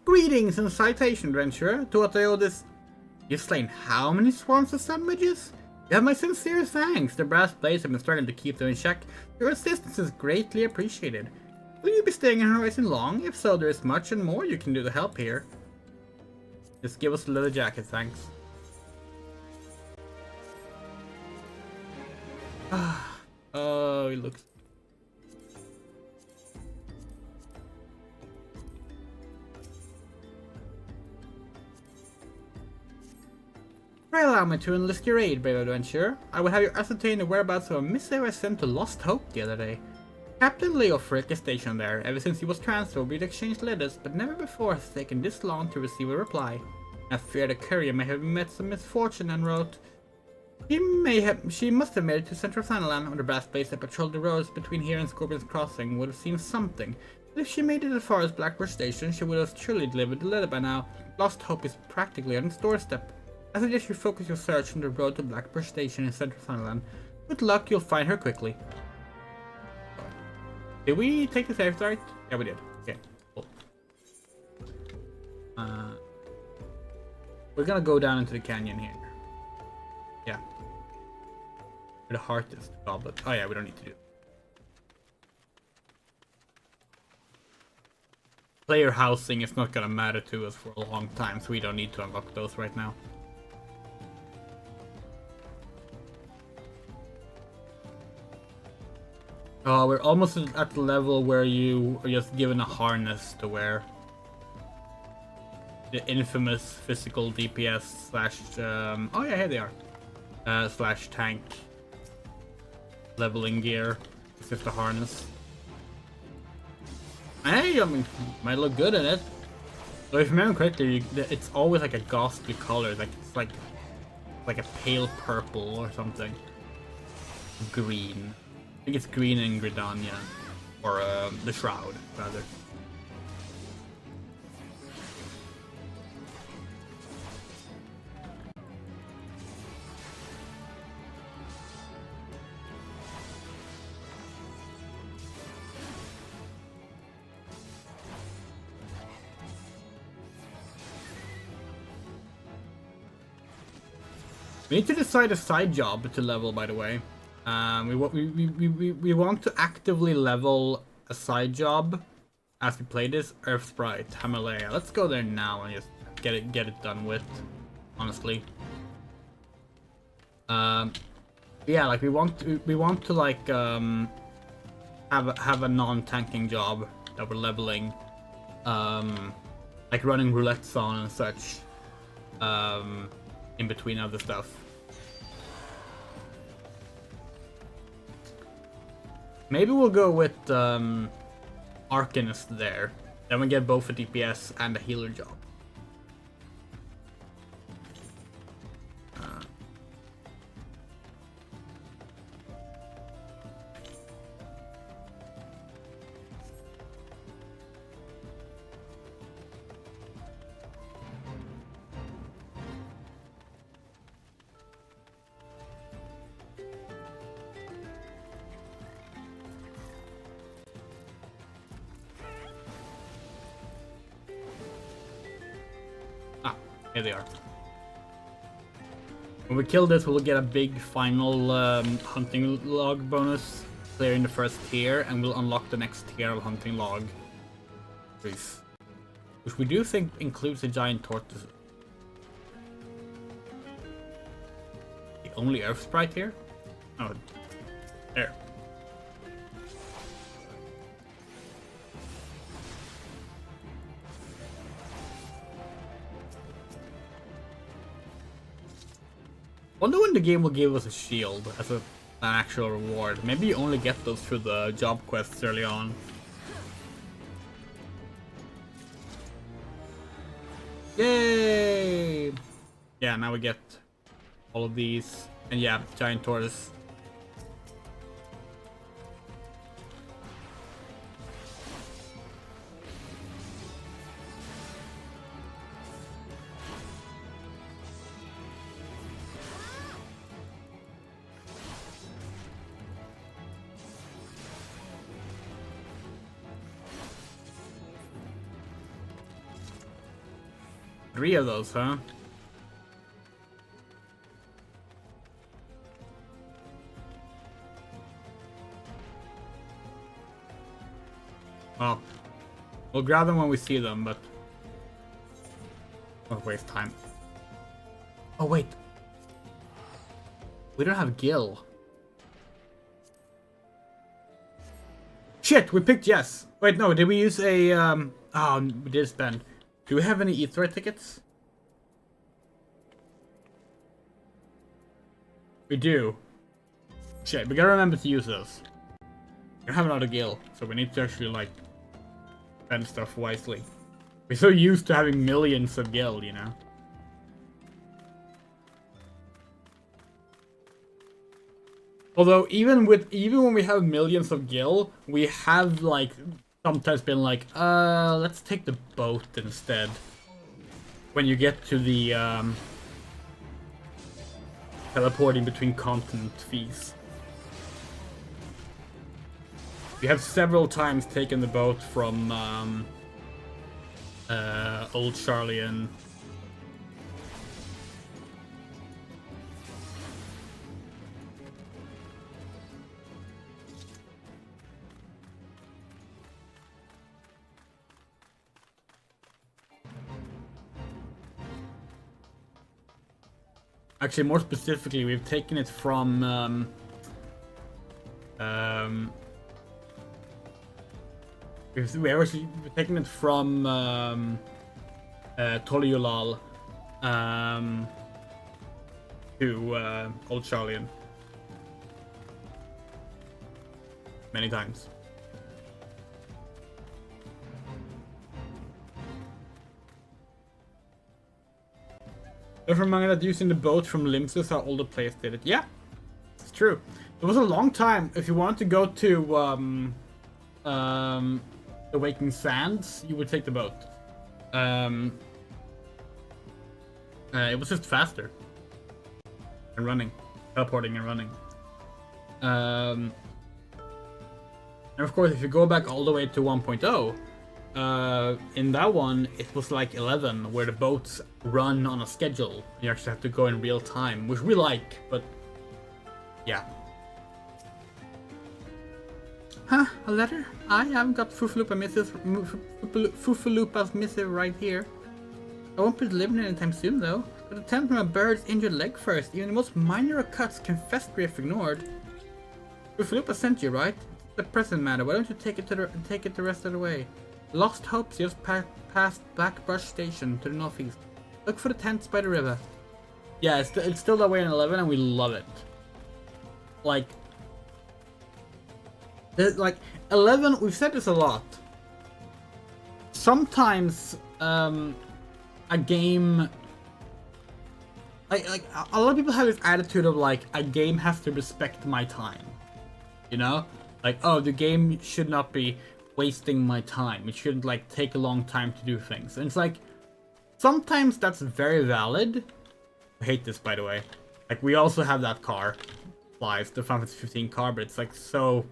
Greetings and citation, adventurer. To what I owe this. You've slain how many swarms of sandwiches? You have my sincere thanks. The brass blades have been starting to keep them in check. Your assistance is greatly appreciated. Will you be staying in Horizon long? If so, there is much and more you can do to help here. Just give us a leather jacket, thanks. Oh, he looks... Allow me to enlist your aid, brave adventurer. I will have you ascertain the whereabouts of a missive I sent to Lost Hope the other day. Captain Leo Frick is stationed there. Ever since he was transferred, we'd exchanged letters, but never before has it taken this long to receive a reply. I fear the courier may have met some misfortune and wrote. She must have made it to Central Thanalan, or the brass blades that patrolled the roads between here and Scorpion's Crossing would have seen something. But if she made it as far as Blackbird Station, she would have surely delivered the letter by now. Lost Hope is practically on its doorstep. I suggest you focus your search on the road to Blackbird Station in Central Thanalan. With luck, you'll find her quickly. Did we take the save start? Yeah, we did. Okay, cool. We're gonna go down into the canyon here. Yeah. Where the heart is, the goblet. Oh yeah, we don't need to do it. Player housing is not gonna matter to us for a long time, so we don't need to unlock those right now. We're almost at the level where you are just given a harness to wear. The infamous physical DPS slash... oh yeah, here they are. Slash tank. Leveling gear. It's just a harness. Hey, I mean, might look good in it. So if you remember correctly, it's always like a ghastly color. Like it's like a pale purple or something. Green. I think it's green in Gridania, or the Shroud, rather. We need to decide a side job to level, by the way. We want to actively level a side job as we play this. Earth Sprite, Himalaya. Let's go there now and just get it done with. Honestly. Yeah, like we want to like have a non-tanking job that we're leveling, like running roulettes on and such, in between other stuff. Maybe we'll go with Arcanist there. Then we get both a DPS and a healer job. Here they are. When we kill this, we'll get a big final hunting log bonus, clearing the first tier, and we'll unlock the next tier of hunting log. Which we do think includes a giant tortoise. The only Earth Sprite here? Oh, there. Wonder when the game will give us a shield as an actual reward. Maybe you only get those through the job quests early on. Yay! Yeah, now we get all of these. And yeah, giant tortoise. Three of those, huh? Well, we'll grab them when we see them, but don't waste time. Oh wait, we don't have Gil. Shit, we picked yes. Wait, no, did we use a oh, we did spend. Do we have any Ether tickets? We do. Shit, we gotta remember to use those. We don't have another Gil, so we need to actually, like, spend stuff wisely. We're so used to having millions of Gil, you know? Although, even when we have millions of Gil, we have, like, sometimes been like, let's take the boat instead. When you get to the, teleporting between continent fees. We have several times taken the boat from, Old Charlian. Actually, more specifically, we've taken it from we've taken it from Toliulal to Old Charlian many times. They're from manga that using the boat from Limsus how all the players did it. Yeah, it's true. It was a long time. If you wanted to go to the Waking Sands, you would take the boat. It was just faster. And running. Teleporting and running. And of course, if you go back all the way to 1.0, in that one, it was like 11, where the boats run on a schedule. You actually have to go in real time, which we like, but yeah. Huh, a letter? I haven't got Fufulupa's missive right here. I won't be delivering anytime soon though. But attend from a bird's injured leg first. Even the most minor of cuts can fester if ignored. Fufulupa sent you, right? It's the present matter. Why don't you take it the rest of the way? Lost Hope's just past Blackbrush Station to the northeast. Look for the tents by the river. Yeah, it's still that way in 11 and we love it. Like 11, we've said this a lot. Sometimes a game like a lot of people have this attitude of like a game has to respect my time. You know? Like, oh, the game should not be wasting my time. It shouldn't like take a long time to do things. And it's like sometimes that's very valid. I hate this, by the way. Like, we also have that car. Flies, the Final Fantasy 15 car, but it's like so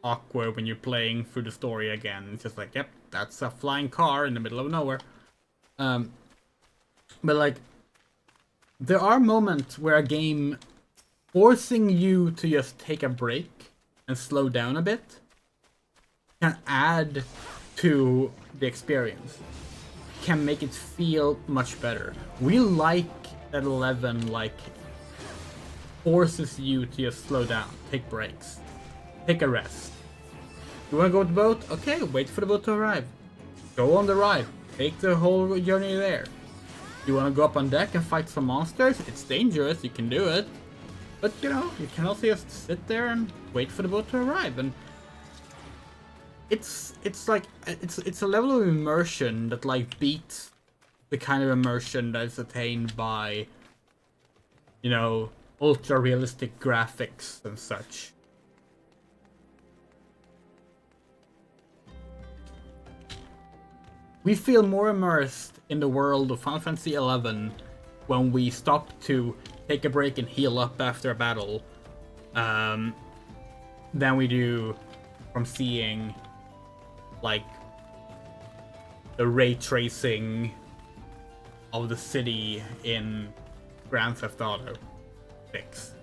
awkward when you're playing through the story again. It's just like, yep, that's a flying car in the middle of nowhere. But like, there are moments where a game forcing you to just take a break and slow down a bit can add to the experience. Can make it feel much better. We like that 11 like forces you to just slow down, take breaks, take a rest. You wanna go with the boat? Okay, wait for the boat to arrive. Go on the ride. Take the whole journey there. You wanna go up on deck and fight some monsters? It's dangerous, you can do it. But you know, you can also just sit there and wait for the boat to arrive. And it's like it's a level of immersion that like beats the kind of immersion that is attained by, you know, ultra realistic graphics and such. We feel more immersed in the world of Final Fantasy XI when we stop to take a break and heal up after a battle, than we do from seeing like the ray tracing of the city in Grand Theft Auto 6.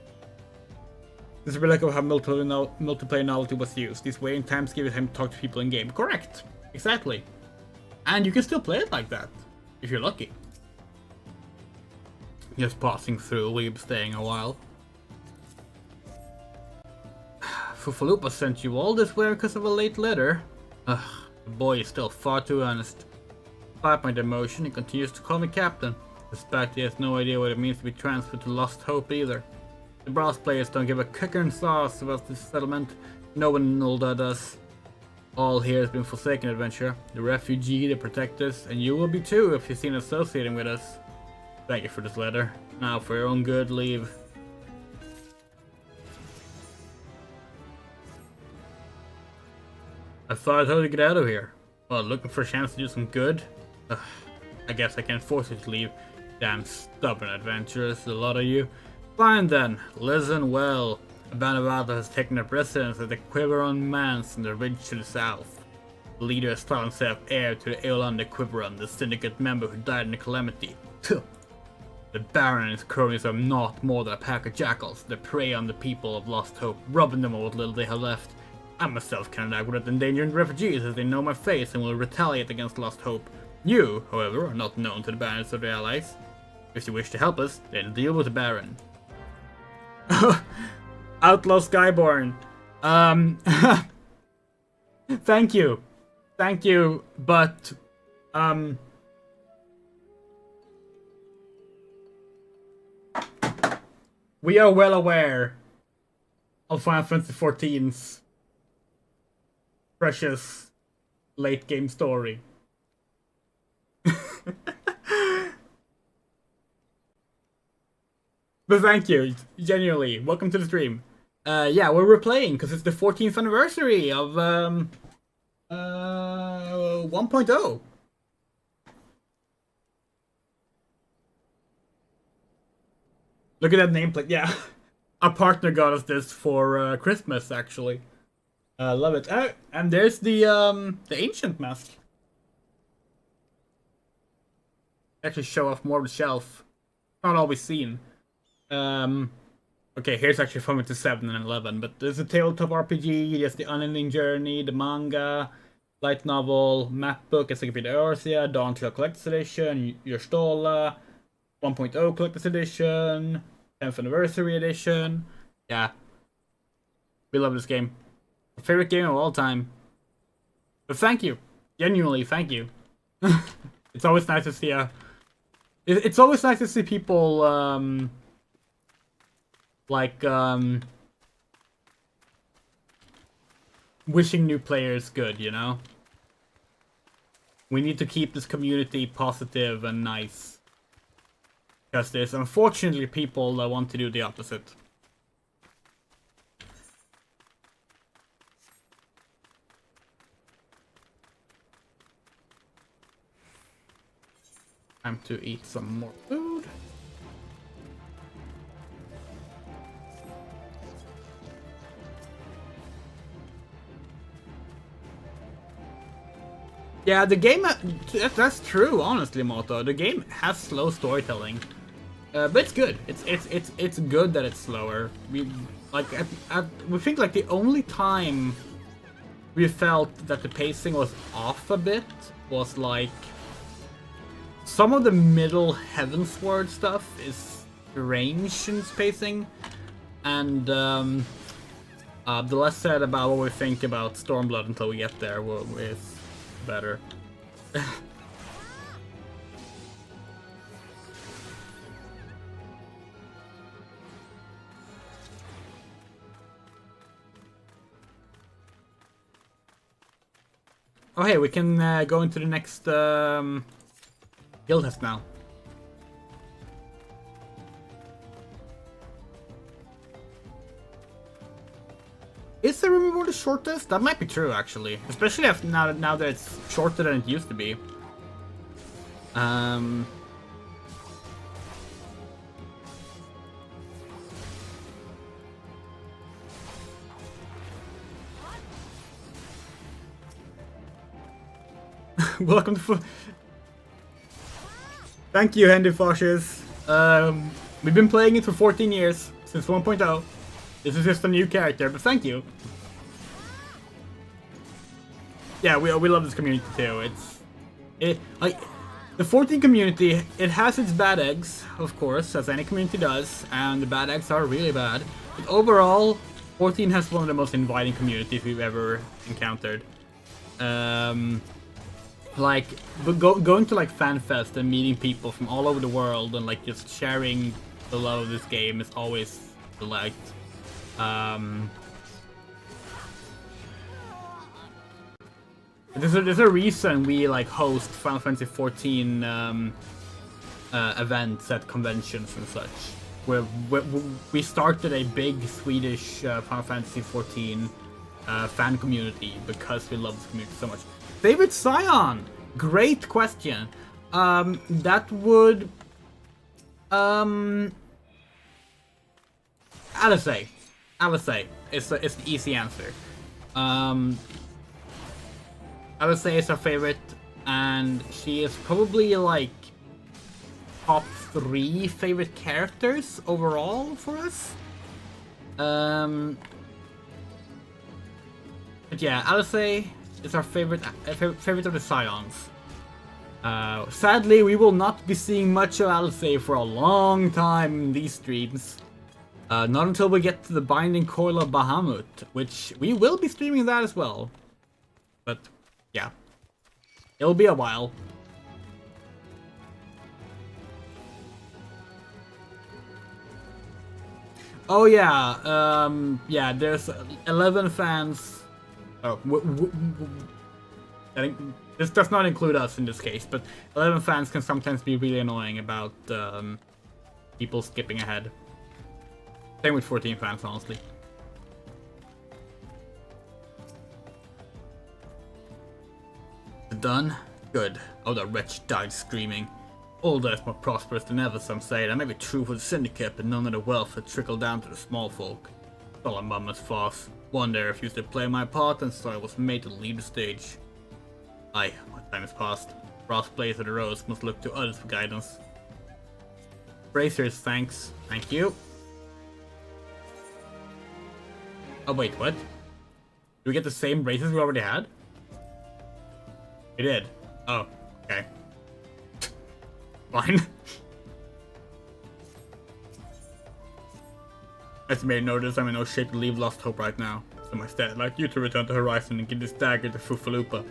This is really like how multiplayer novelty was used. These waiting times give you time to talk to people in game. Correct, exactly. And you can still play it like that if you're lucky. Just passing through, we'll staying a while. Fufalupa sent you all this way because of a late letter. Ugh, the boy is still far too honest. Despite my demotion, he continues to call me captain. Despite he has no idea what it means to be transferred to Lost Hope either. The brass players don't give a kicker and sauce about this settlement. No one in Ulda does. All here has been forsaken adventure. The refugee, the protectors, and you will be too if you're seen associating with us. Thank you for this letter. Now for your own good, leave. I thought I told you to get out of here. Well, looking for a chance to do some good? Ugh, I guess I can't force you to leave. Damn stubborn adventurers, a lot of you. Fine then, listen well. A band of outlaws has taken up residence at the Quiberon Manse in the ridge to the south. The leader has thought himself heir to the Aeolon de Quiberon, the syndicate member who died in the calamity. The Baron and his cronies are not more than a pack of jackals that prey on the people of Lost Hope, robbing them of what little they have left. I myself cannot act without endangering the refugees as they know my face and will retaliate against Lost Hope. You, however, are not known to the Barons or their allies. If you wish to help us, then deal with the Baron. Outlaw Skyborn. Thank you. Thank you, but we are well aware of Final Fantasy XIV's precious late game story. But thank you, genuinely. Welcome to the stream. Yeah, we're replaying because it's the 14th anniversary of 1.0. Look at that nameplate. Yeah, our partner got us this for Christmas, actually. Love it. And there's the ancient mask. actually show off more of the shelf. Not always seen. Okay, here's actually Final Fantasy 7 and 11, but there's a tabletop RPG, there's the Unending Journey, the manga, light novel, map book, Encyclopedia Earthia, Dawn Trail Collector's Edition, Your Stola, 1.0 Collector's Edition, 10th Anniversary Edition. Yeah. We love this game. Our favorite game of all time. But thank you. Genuinely, thank you. It's always nice to see it's always nice to see people, wishing new players good, you know? We need to keep this community positive and nice. Because there's unfortunately people that want to do the opposite. Time to eat some more food. Yeah, the game, that's true, honestly, Moto. The game has slow storytelling. But it's good. It's good that it's slower. We think like the only time we felt that the pacing was off a bit was like some of the middle Heavensward stuff is strange in its pacing, and the less said about what we think about Stormblood until we get there is better. Oh hey, we can go into the next guild test now. Is the reward the shortest? That might be true, actually. Especially after now that it's shorter than it used to be. Welcome to... Thank you, Hendy Foshes. We've been playing it for 14 years, since 1.0. This is just a new character, but thank you. Yeah, we love this community too. The 14 community, it has its bad eggs, of course, as any community does, and the bad eggs are really bad. But overall, 14 has one of the most inviting communities we've ever encountered. Like going to like FanFest and meeting people from all over the world and like just sharing the love of this game is always delight. There's a reason we like host Final Fantasy 14 events at conventions and such. Where we started a big Swedish Final Fantasy 14 fan community because we love this community so much. Favorite Scion? Great question. That would Alice. It's the easy answer. Alice is our favorite, and she is probably like top 3 favorite characters overall for us. But yeah, Alice is our favorite of the Scions. Sadly, we will not be seeing much of Alice for a long time in these streams. Not until we get to the Binding Coil of Bahamut, which we will be streaming that as well. But yeah, it'll be a while. Oh yeah, yeah. There's 11 fans. Oh, I think this does not include us in this case, but 11 fans can sometimes be really annoying about people skipping ahead. Same with 14 fans, honestly. Done? Good. Oh, the wretch died screaming. Older is more prosperous than ever, some say. That may be true for the Syndicate, but none of the wealth had trickled down to the small folk. It's all a mama's farce. One day I refused to play my part, and so I was made to leave the stage. Aye, my time has passed. Brass Blades of the Rose must look to others for guidance. Bracers, thanks. Thank you. Oh wait, what? Do we get the same braces we already had? We did. Oh, okay. Fine. As you may notice, I'm in no shape to leave Lost Hope right now. So instead, I'd like you to return to Horizon and give this dagger to Fufalupa.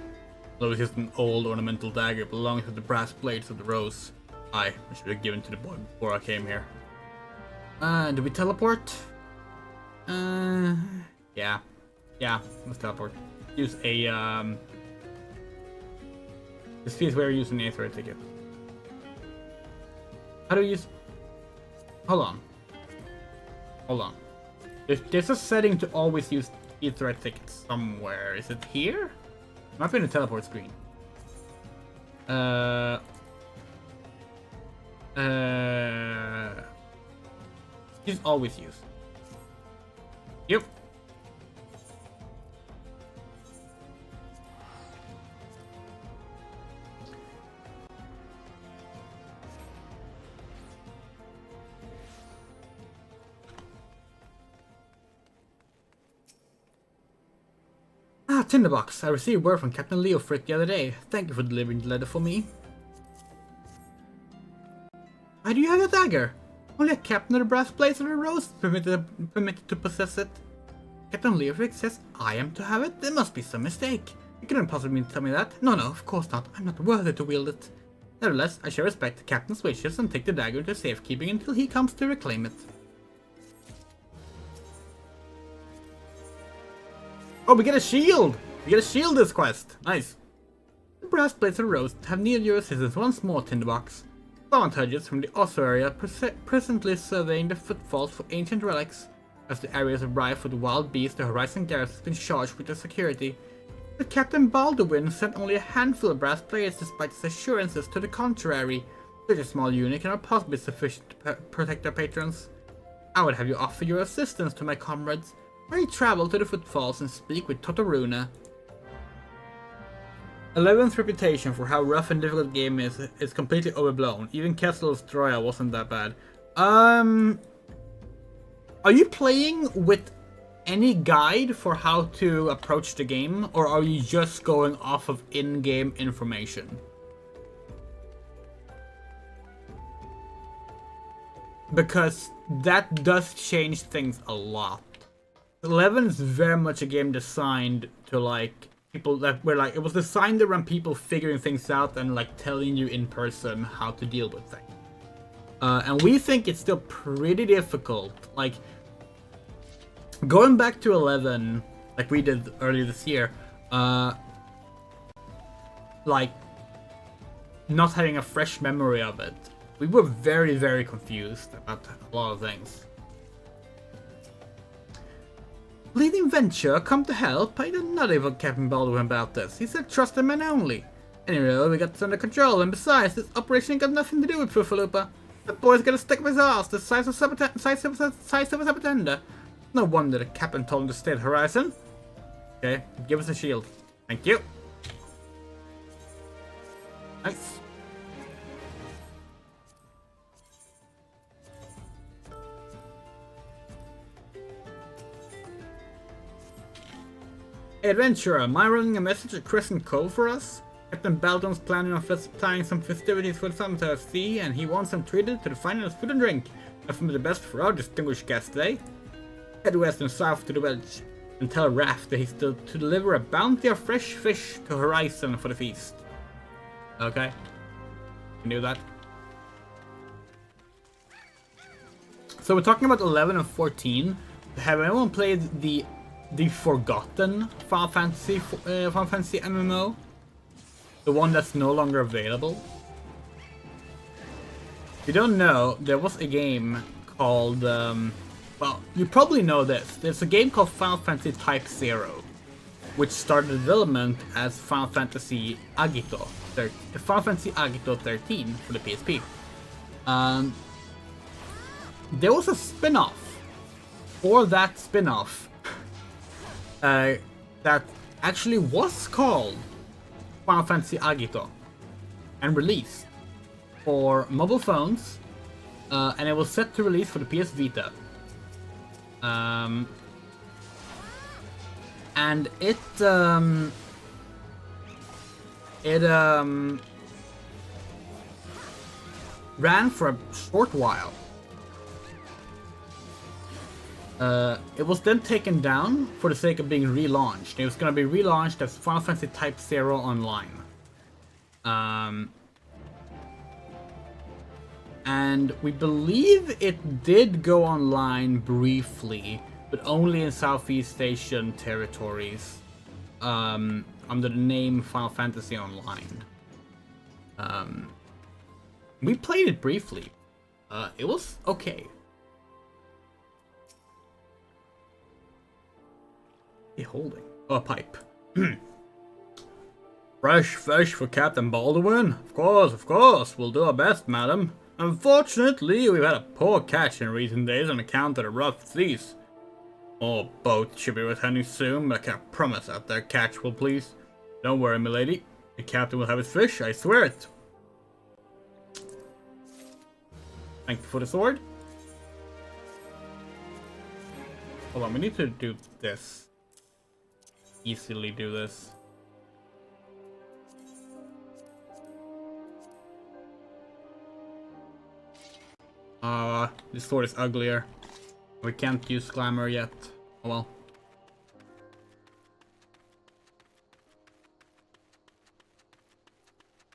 Although it's just an old ornamental dagger, belonging to the brass blades of the Rose. I should have given to the boy before I came here. Do we teleport? Yeah. Yeah, let's teleport. Use a, This is where we're using the Aether ticket. How do we use... Hold on. Hold on. There's a setting to always use Aether ticket somewhere. Is it here? Might be in the teleport screen. Just always use. Yep. Tinderbox. I received word from Captain Leo Frick the other day. Thank you for delivering the letter for me. Why do you have a dagger? Only a captain of the brass blades of the Rose permitted to possess it. Captain Leo Frick says I am to have it? There must be some mistake. You couldn't possibly tell me that. No, of course not. I'm not worthy to wield it. Nevertheless, I shall respect the captain's wishes and take the dagger into safekeeping until he comes to reclaim it. Oh, we get a shield! We get a shield this quest! Nice. The brass blades of the Rose have needed your assistance once more, Tinderbox. Advantages from the Osso area presently surveying the footfalls for ancient relics. As the areas are rife with wild beasts, the Horizon Garrison has been charged with their security. But Captain Baldwin sent only a handful of brass blades despite his assurances to the contrary. Such a small unit cannot possibly be sufficient to protect their patrons. I would have you offer your assistance to my comrades. Where travel to the footfalls and speak with Totoruna. 11's reputation for how rough and difficult the game is completely overblown. Even Kessel's Troya wasn't that bad. Are you playing with any guide for how to approach the game, or are you just going off of in-game information? Because that does change things a lot. 11 is very much a game designed to like people that were like, it was designed around people figuring things out and like telling you in person how to deal with things. And we think it's still pretty difficult. Like going back to 11, like we did earlier this year, like not having a fresh memory of it, we were very, very confused about a lot of things. Leading Venture, come to help. I did not even Captain Baldwin about this. He said trust the men only. Anyway, we got this under control, and besides, this operation got nothing to do with Fufalupa. That boy's gonna stick up his ass the size of a Subtender. No wonder the captain told him to stay at Horizon. Okay, give us a shield. Thank you. Nice. Hey adventurer, am I running a message at Crescent Cove for us? Captain Baldwin's planning some festivities for the Summit of Sea, and he wants them treated to the finest food and drink. Nothing but the best for our distinguished guest today. Head west and south to the Wedge, and tell Raph that he's to deliver a bounty of fresh fish to Horizon for the feast. Okay. Can do that. So we're talking about 11 and 14. Have anyone played the forgotten Final Fantasy MMO? The one that's no longer available? If you don't know, there was a game called, well, you probably know this. There's a game called Final Fantasy Type 0, which started development as Final Fantasy Agito, Final Fantasy Agito 13 for the PSP. There was a spin-off for that spin-off that actually was called Final Fantasy Agito. and released for mobile phones, and it was set to release for the PS Vita. And it ran for a short while. It was then taken down for the sake of being relaunched. It was going to be relaunched as Final Fantasy Type 0 Online. And we believe it did go online briefly, but only in Southeast Asian territories, under the name Final Fantasy Online. We played it briefly. It was okay. Holding a pipe. Fresh fish for Captain Baldwin? Of course, we'll do our best, madam. Unfortunately, we've had a poor catch in recent days on account of the rough seas. Our boat should be returning soon, but I can't promise that their catch will please. Don't worry, milady. The captain will have his fish, I swear it. Thank you for the sword. Hold on, we need to do this. Easily do this. This sword is uglier. We can't use glamour yet. Oh well.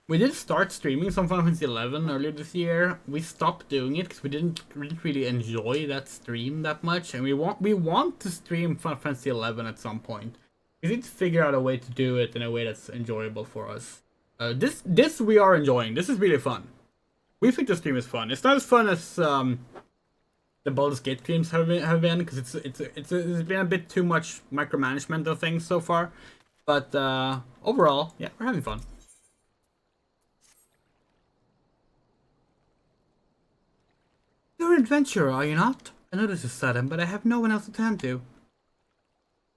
We did start streaming some Final Fantasy XI earlier this year. We stopped doing it because we didn't really enjoy that stream that much, and we want to stream Final Fantasy XI at some point. We need to figure out a way to do it in a way that's enjoyable for us. This we are enjoying. This is really fun. We think the stream is fun. It's not as fun as the Baldur's Gate streams have been, because it's been a bit too much micromanagement of things so far. But overall, yeah, we're having fun. You're an adventurer, are you not? I know this is sudden, but I have no one else to turn to.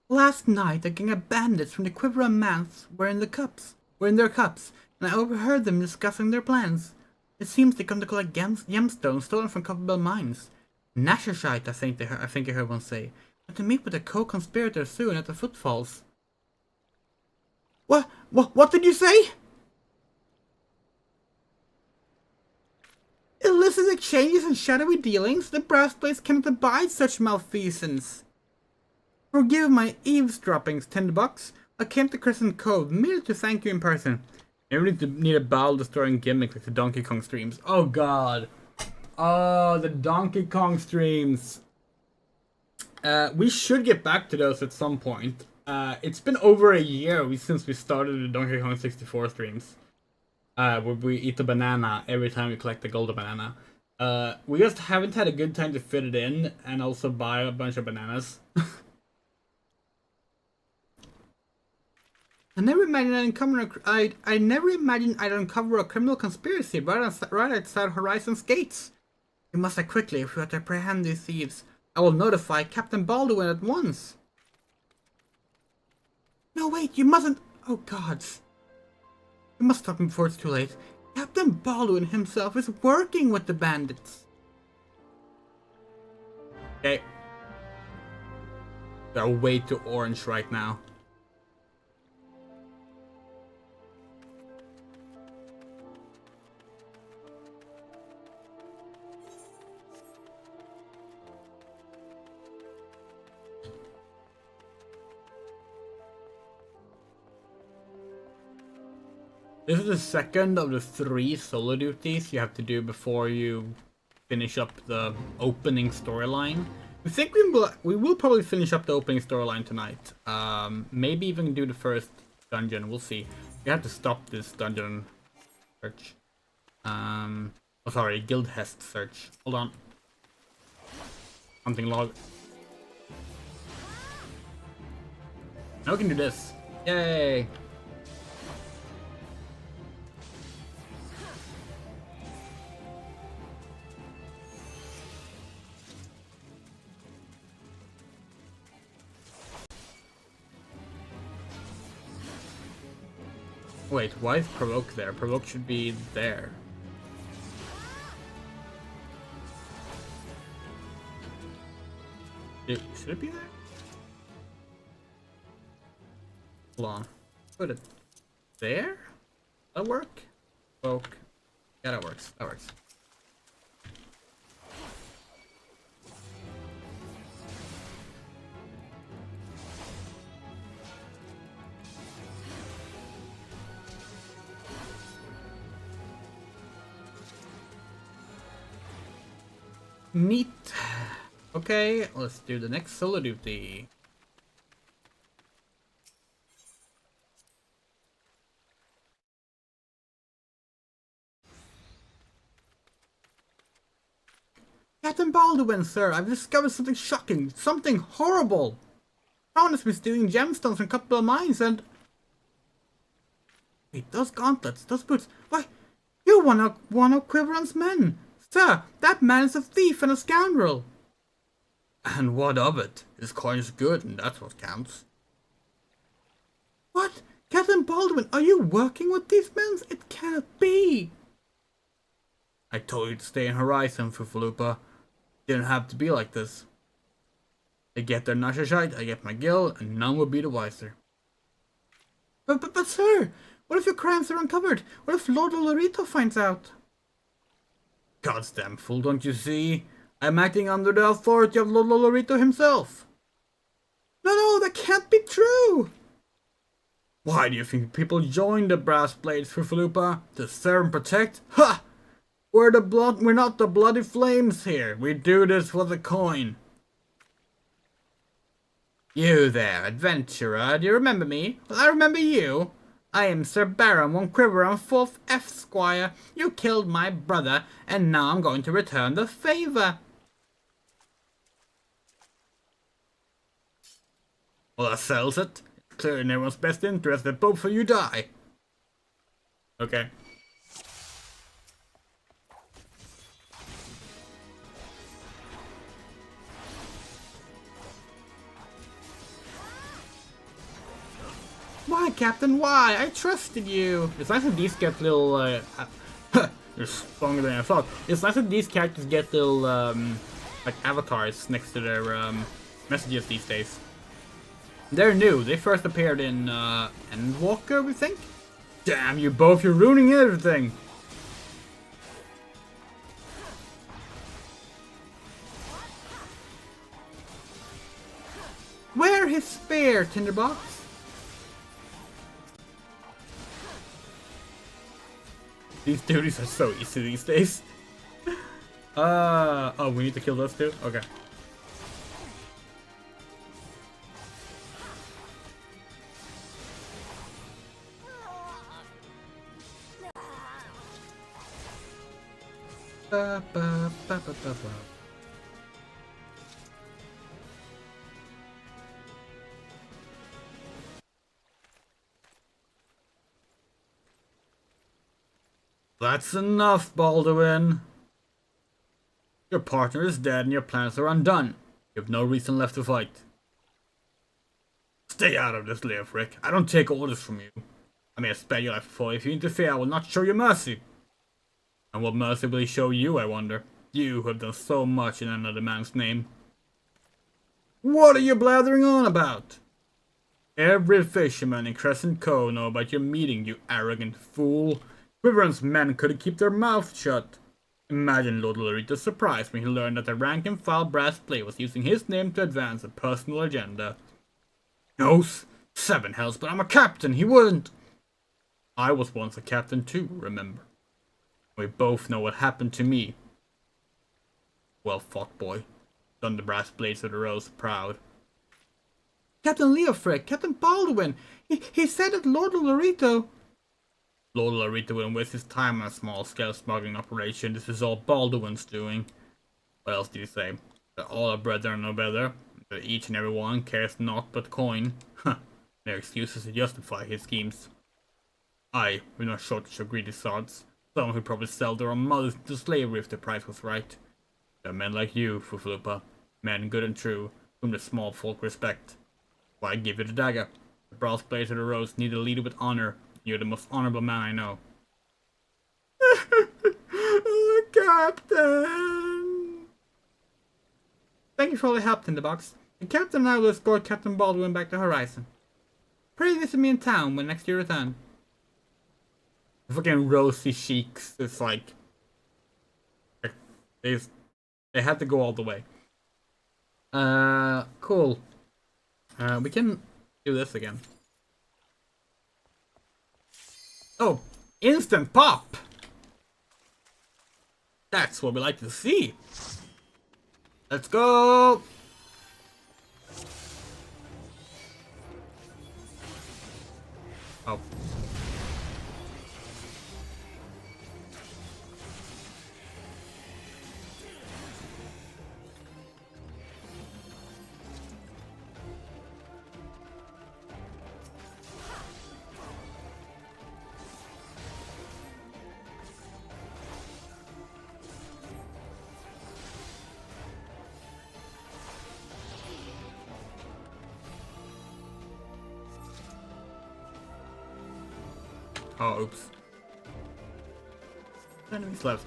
Last night, a gang of bandits from the Quiver of Mouths were in their cups, and I overheard them discussing their plans. It seems they come to collect gemstones stolen from copperbell mines. Nashashite, I think I heard one say. But to meet with a co-conspirator soon at the Footfalls. What did you say? Illicit exchanges and shadowy dealings? The brass place cannot abide such malfeasance. Forgive my eavesdroppings, $10. I came to Crescent Cove merely to thank you in person. I really need a bowel-destroying gimmick like the Donkey Kong streams. Oh god. Oh, the Donkey Kong streams. We should get back to those at some point. It's been over a year since we started the Donkey Kong 64 streams. Where we eat a banana every time we collect a golden banana. We just haven't had a good time to fit it in and also buy a bunch of bananas. I never imagined I'd uncover a criminal conspiracy right outside Horizon's gates. We must act quickly if we are to apprehend these thieves. I will notify Captain Baldwin at once. No, wait, you mustn't. Oh, gods. We must stop him before it's too late. Captain Baldwin himself is working with the bandits. Okay. They're way too orange right now. This is the second of the 3 solo duties you have to do before you finish up the opening storyline. We think we will probably finish up the opening storyline tonight. Maybe even do the first dungeon. We'll see. We have to stop this dungeon search. Oh, sorry, guild hest search. Hold on. Hunting log. Now we can do this. Yay! Wait, why is Provoke there? Provoke should be there. Should it be there? Hold on. Put it there? That work? Provoke. Yeah, that works. That works. Neat. Okay, let's do the next solo duty. Captain Baldwin, sir, I've discovered something shocking, something horrible. Crown has been stealing gemstones from a couple of mines and... Wait, those gauntlets, those boots, why, you're one of Quiveron's men. Sir, that man is a thief and a scoundrel. And what of it? His coin is good and that's what counts. What? Captain Baldwin, are you working with these men? It cannot be. I told you to stay in Horizon, Fufalupa. Didn't have to be like this. They get their Nashashite, I get my gill, and none will be the wiser. But sir, what if your crimes are uncovered? What if Lord Olorito finds out? Goddamn fool, don't you see? I'm acting under the authority of Lord Olorito himself. No, that can't be true! Why do you think people join the Brass Blades, Fufalupa? To serve and protect? Ha! We're not the bloody flames here. We do this for the coin. You there, adventurer, do you remember me? Well, I remember you. I am Sir Baron von Quiveron, 4th F Squire. You killed my brother, and now I'm going to return the favor. Well, that settles it. It's clear in everyone's best interest that both of you die. Okay. Why, Captain? Why? I trusted you. It's nice that these get little. They're stronger than I thought. It's nice that these characters get little like avatars next to their messages these days. They're new. They first appeared in Endwalker, we think. Damn you both! You're ruining everything. Where his spear, Tinderbox? These duties are so easy these days. Oh, we need to kill those two? Okay. Ba, ba, ba, ba, ba, ba. That's enough, Baldwin. Your partner is dead and your plans are undone. You have no reason left to fight. Stay out of this, Leofric. I don't take orders from you. I may have spared your life before. If you interfere, I will not show you mercy. And what mercy will he show you, I wonder? You who have done so much in another man's name. What are you blathering on about? Every fisherman in Crescent Cove know about your meeting, you arrogant fool. Quiveron's men couldn't keep their mouths shut. Imagine Lord Olorito's surprise when he learned that the rank-and-file brass plate was using his name to advance a personal agenda. No, 7 hells, but I'm a captain, he wouldn't. I was once a captain too, remember. We both know what happened to me. Well fought, boy. Done the brass blades of the rose proud. Captain Leofric, Captain Baldwin, he said that Lord Olorito... Lord Olorito wouldn't waste his time on a small-scale smuggling operation. This is all Baldwin's doing. What else did he say? That all our brethren know better. That each and every one cares naught but coin. Huh. Their excuses to justify his schemes. Aye, we're not shortage of greedy sods. Some who probably sell their own mothers to slavery if the price was right. There are men like you, Fufalupa. Men good and true, whom the small folk respect. Why give you the dagger? The brass blades of the rose need a leader with honor. You're the most honorable man I know. Captain! Thank you for all the help, Tinderbox. The captain now will escort Captain Baldwin back to Horizon. Pray visit me in town when next you return. The fucking rosy cheeks, it's like they had to go all the way. Cool. We can do this again. Oh, instant pop! That's what we like to see. Let's go! Oh. Oh, oops. Enemies left.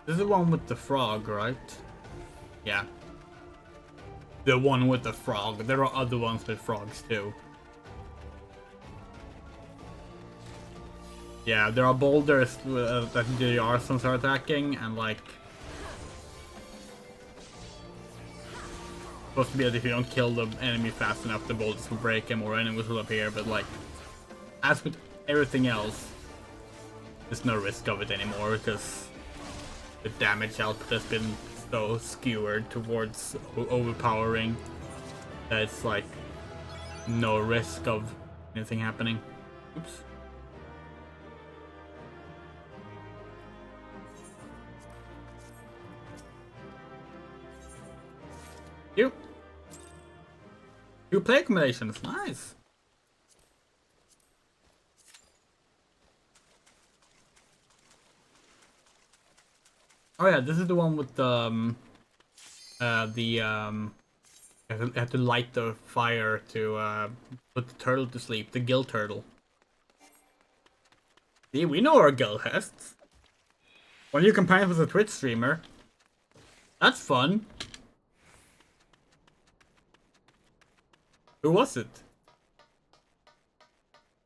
This is the one with the frog, right? Yeah. The one with the frog. There are other ones with frogs too. Yeah, there are boulders that the arsons are attacking, and like... supposed to be that if you don't kill the enemy fast enough, the boulders will break him or enemies will appear, but like... as with everything else, there's no risk of it anymore, because... the damage output has been so skewered towards overpowering that it's like no risk of anything happening. Oops. You play accommodations, nice. Oh yeah, this is the one with the you have to light the fire to put the turtle to sleep, the gill turtle. See, we know our gill hests. One of your companions was a Twitch streamer. That's fun. Who was it?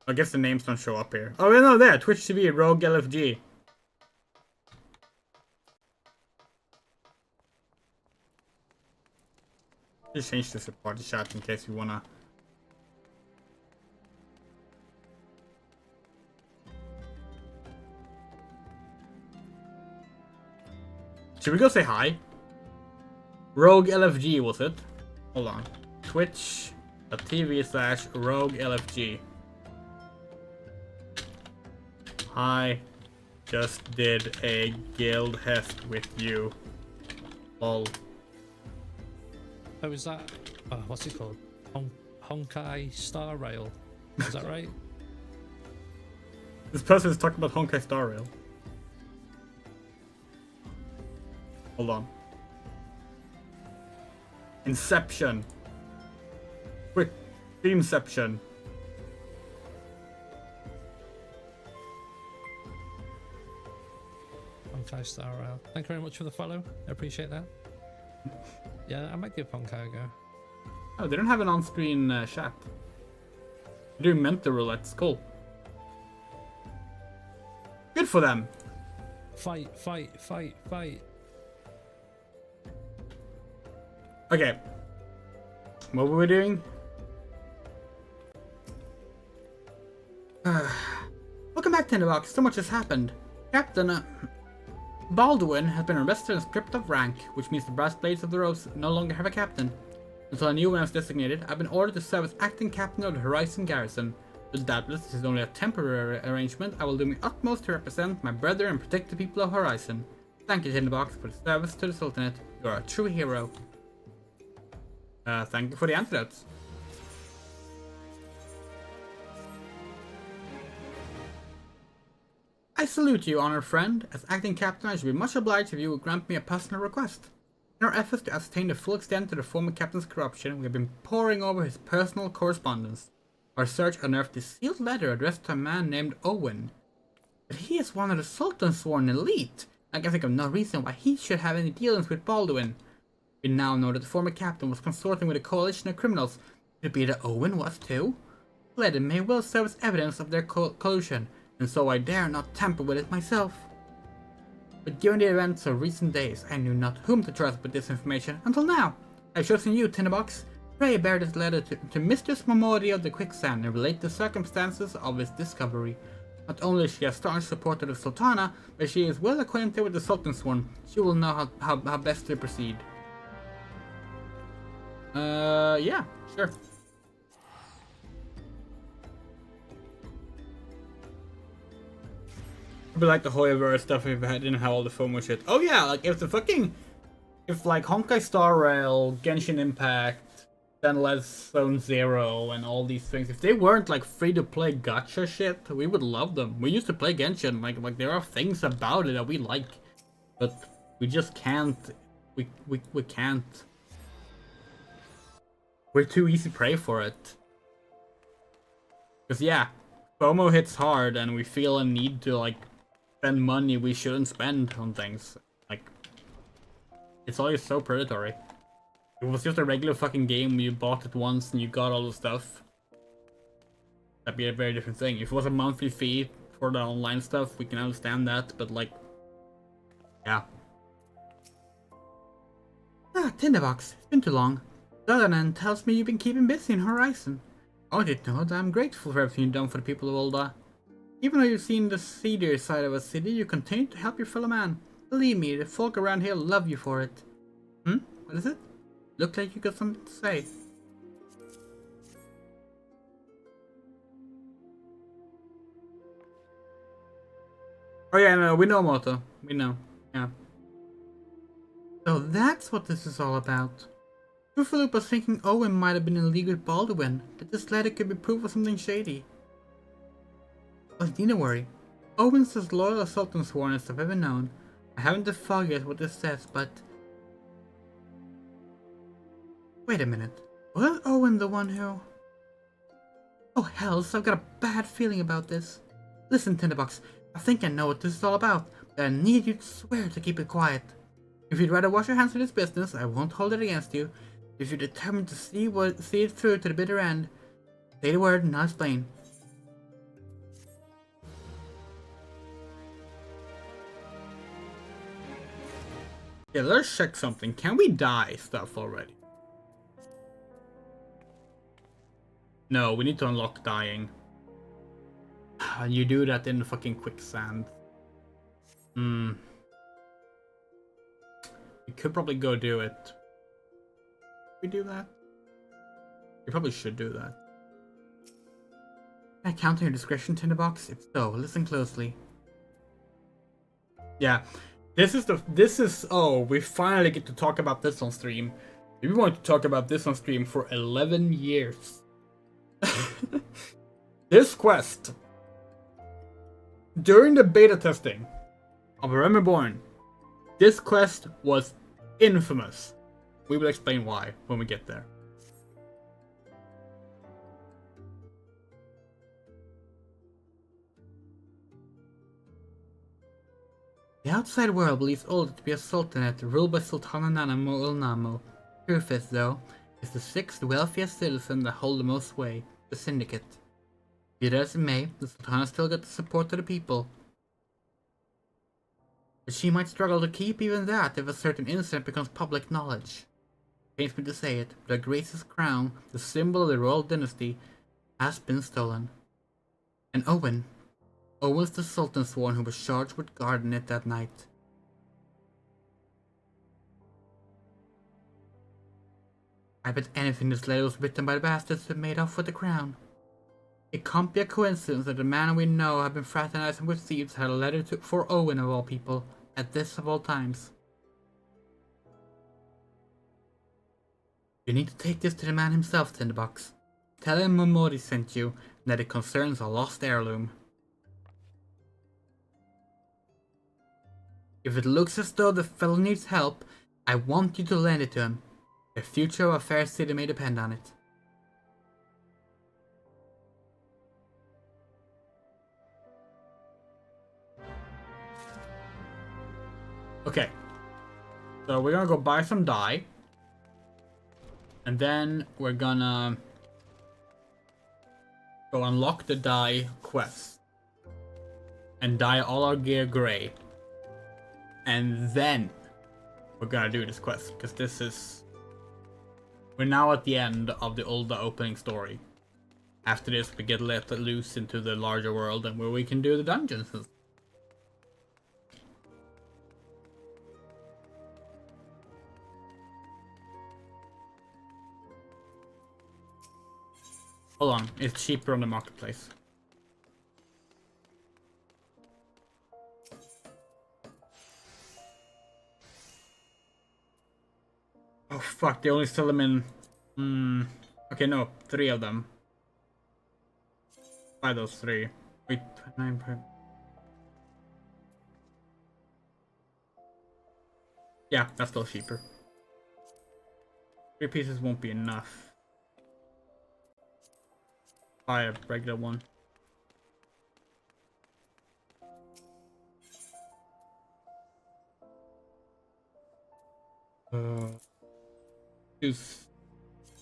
I guess the names don't show up here. Oh no, there, Twitch TV, Rogue LFG. Just change this to party chat in case you wanna. Should we go say hi? Rogue LFG was it? Hold on. Twitch.tv/Rogue LFG. Hi. Just did a guild hest with you. Lol. Oh, is that... oh, what's it called? Honkai Star Rail. Is that right? This person is talking about Honkai Star Rail. Hold on. Inception. Quick. Inception. Honkai Star Rail. Thank you very much for the follow. I appreciate that. Yeah, I might give Honkai a go. Oh, they don't have an on-screen chat. They're doing mental roulettes. Cool. Good for them. Fight, fight, fight, fight. Okay. What were we doing? Welcome back, Tinderbox. So much has happened. Captain Baldwin has been arrested and stripped of rank, which means the Brass Blades of the Rose no longer have a captain. Until a new one is designated, I've been ordered to serve as acting captain of the Horizon Garrison. But doubtless this is only a temporary arrangement. I will do my utmost to represent my brother and protect the people of Horizon. Thank you, Tinderbox, for the service to the Sultanate. You are a true hero. Thank you for the antidotes. I salute you, honored friend. As acting captain, I should be much obliged if you would grant me a personal request. In our efforts to ascertain the full extent of the former captain's corruption, we have been poring over his personal correspondence. Our search unearthed a sealed letter addressed to a man named Owen. But he is one of the Sultan's sworn elite. I can think of no reason why he should have any dealings with Baldwin. We now know that the former captain was consorting with a coalition of criminals. Could it be that Owen was too? The letter may well serve as evidence of their collusion, and so I dare not tamper with it myself. But given the events of recent days, I knew not whom to trust with this information until now. I have chosen you, Tinderbox. Pray bear this letter to Mistress Momori of the Quicksand and relate the circumstances of its discovery. Not only is she a staunch supporter of Sultana, but she is well acquainted with the Sultan's one. She will know how best to proceed. Yeah, sure. But like the Hoyoverse stuff if I didn't have all the FOMO shit. Oh yeah, like if like Honkai Star Rail, Genshin Impact, Zenless Zone Zero, and all these things, if they weren't like free to play gacha shit, we would love them. We used to play Genshin, like there are things about it that we like, but we just can't. We can't. We're too easy prey for it. Cause yeah, FOMO hits hard, and we feel a need to like spend money we shouldn't spend on things. Like, it's always so predatory. If it was just a regular fucking game, you bought it once and you got all the stuff, that'd be a very different thing. If it was a monthly fee for the online stuff, we can understand that, but like, yeah. Ah, Tinderbox, it's been too long. Dalanan tells me you've been keeping busy in Horizon. I didn't know that. I'm grateful for everything you've done for the people of Ulda. Even though you've seen the seedier side of a city, you continue to help your fellow man. Believe me, the folk around here love you for it. What is it? Look like you got something to say. Oh yeah, no, we know, Moto. We know. Yeah. So that's what this is all about. Truthfully was thinking Owen might have been in league with Baldwin, that this letter could be proof of something shady. But need to worry. Owen's as loyal a Sultan sworn as I've ever known. I haven't the foggiest what this says, but... Wait a minute. Was Owen the one who... Oh hells, I've got a bad feeling about this. Listen, Tinderbox, I think I know what this is all about, but I need you to swear to keep it quiet. If you'd rather wash your hands of this business, I won't hold it against you. If you're determined to see it through to the bitter end, say the word and I'll explain. Yeah, let's check something. Can we die stuff already? No, we need to unlock dying. You do that in the fucking quicksand. We could probably go do it. We do that? We probably should do that. Can I count on your discretion, Tinderbox? If so, listen closely. Yeah. Oh, we finally get to talk about this on stream. We wanted to talk about this on stream for 11 years. This quest, during the beta testing of REBORN, this quest was infamous. We will explain why when we get there. The outside world believes Ulda to be a sultanate ruled by Sultana Nanamo Ulnamo. Truth is, though, is the sixth wealthiest citizen that hold the most sway, the Syndicate. Be it as it may, the Sultana still got the support of the people. But she might struggle to keep even that if a certain incident becomes public knowledge. It pains me to say it, but her Grace's crown, the symbol of the royal dynasty, has been stolen. And Owen's the Sultan sworn who was charged with guarding it that night. I bet anything this letter was written by the bastards who made off with the crown. It can't be a coincidence that the man we know have been fraternizing with thieves had a letter for Owen of all people, at this of all times. You need to take this to the man himself, Tinderbox. Tell him Momori sent you, and that it concerns a lost heirloom. If it looks as though the fellow needs help, I want you to lend it to him. The future of a fair city may depend on it. Okay. So we're gonna go buy some dye. And then we're gonna go unlock the dye quest. And dye all our gear gray. And then we're gonna do this quest, because this is... We're now at the end of the old opening story. After this, we get let loose into the larger world, and where we can do the dungeons. Hold on, it's cheaper on the marketplace. Oh fuck, they only sell them in... Okay, no, 3 of them. Buy those 3. Wait, 9 per... Yeah, that's still cheaper. 3 pieces won't be enough. Buy a regular one.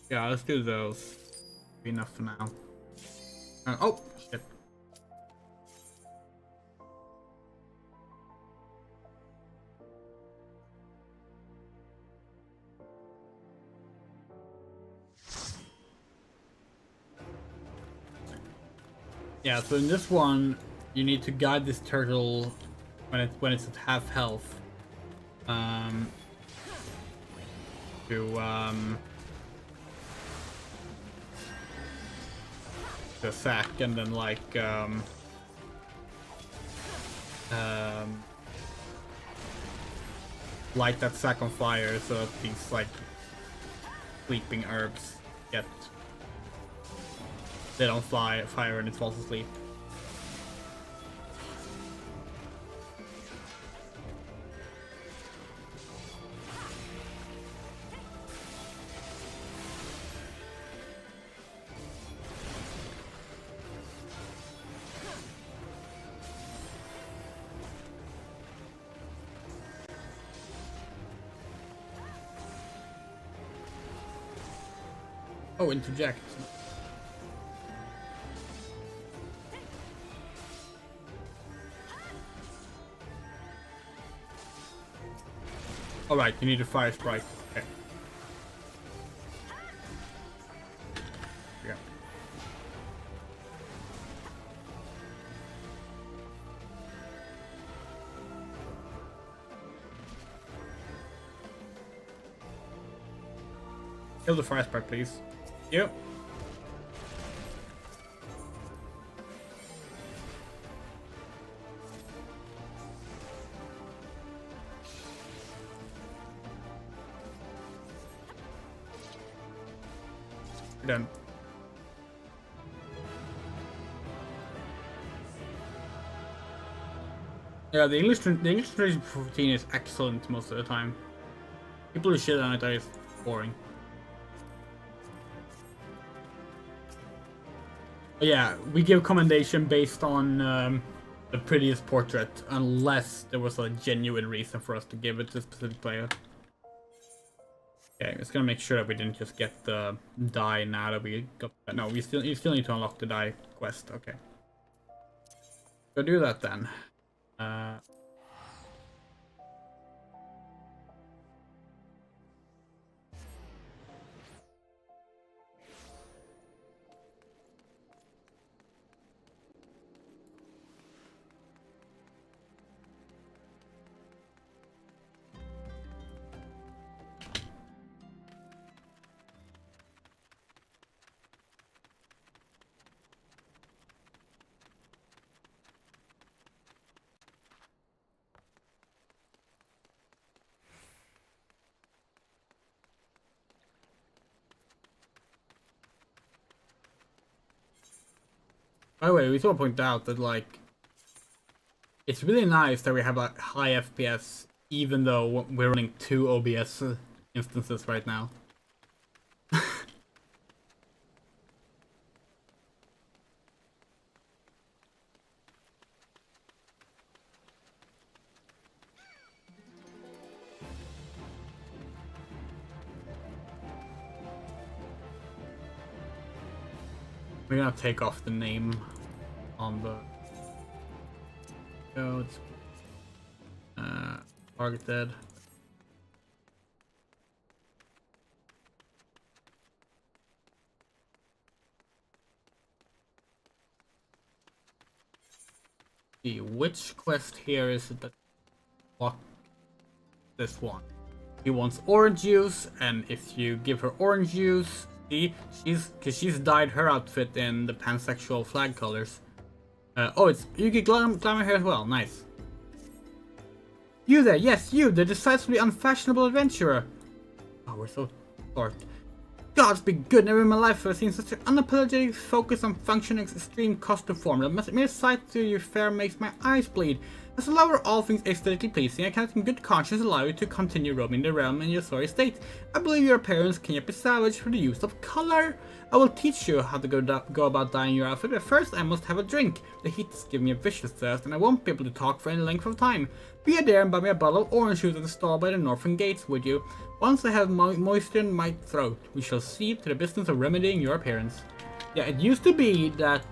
Yeah, let's do those. Be enough for now. Oh shit. Yeah, so in this one, you need to guide this turtle when it's at half health. To sack and then like light that sack on fire so that these like sleeping herbs get lit on fire and it falls asleep. Oh, interject. Alright, you need a fire sprite. Okay. Yeah. Kill the fire sprite, please. Yep. Done. Yeah, the English translation for 14 is excellent most of the time. People who shit on it are boring. But yeah, we give commendation based on the prettiest portrait, unless there was a genuine reason for us to give it to a specific player. Okay, I'm just gonna make sure that we didn't just get the die now that we got that. No, you still need to unlock the die quest. Okay, go do that then. By the way, we should point out that, like, it's really nice that we have a high FPS, even though we're running 2 OBS instances right now. We're gonna take off the name on the codes. Targeted. See which quest here is it that lock this one. He wants orange juice, and if you give her orange juice, see, she's dyed her outfit in the pansexual flag colors. Oh, it's you get glamour here as well. Nice. You there, yes, you, the decisively unfashionable adventurer. Oh, we're so short. Gods be good, never in my life I've seen such an unapologetic focus on function and extreme costume form. The mere sight to your fair makes my eyes bleed. As a lover of all things aesthetically pleasing, I cannot in good conscience allow you to continue roaming the realm in your sorry state. I believe your appearance can yet be salvaged through the use of color. I will teach you how to go about dyeing your outfit, but first I must have a drink. The heat is giving me a vicious thirst, and I won't be able to talk for any length of time. Be there and buy me a bottle of orange juice at the stall by the northern gates, would you? Once I have moisture in my throat, we shall see to the business of remedying your appearance. Yeah, it used to be that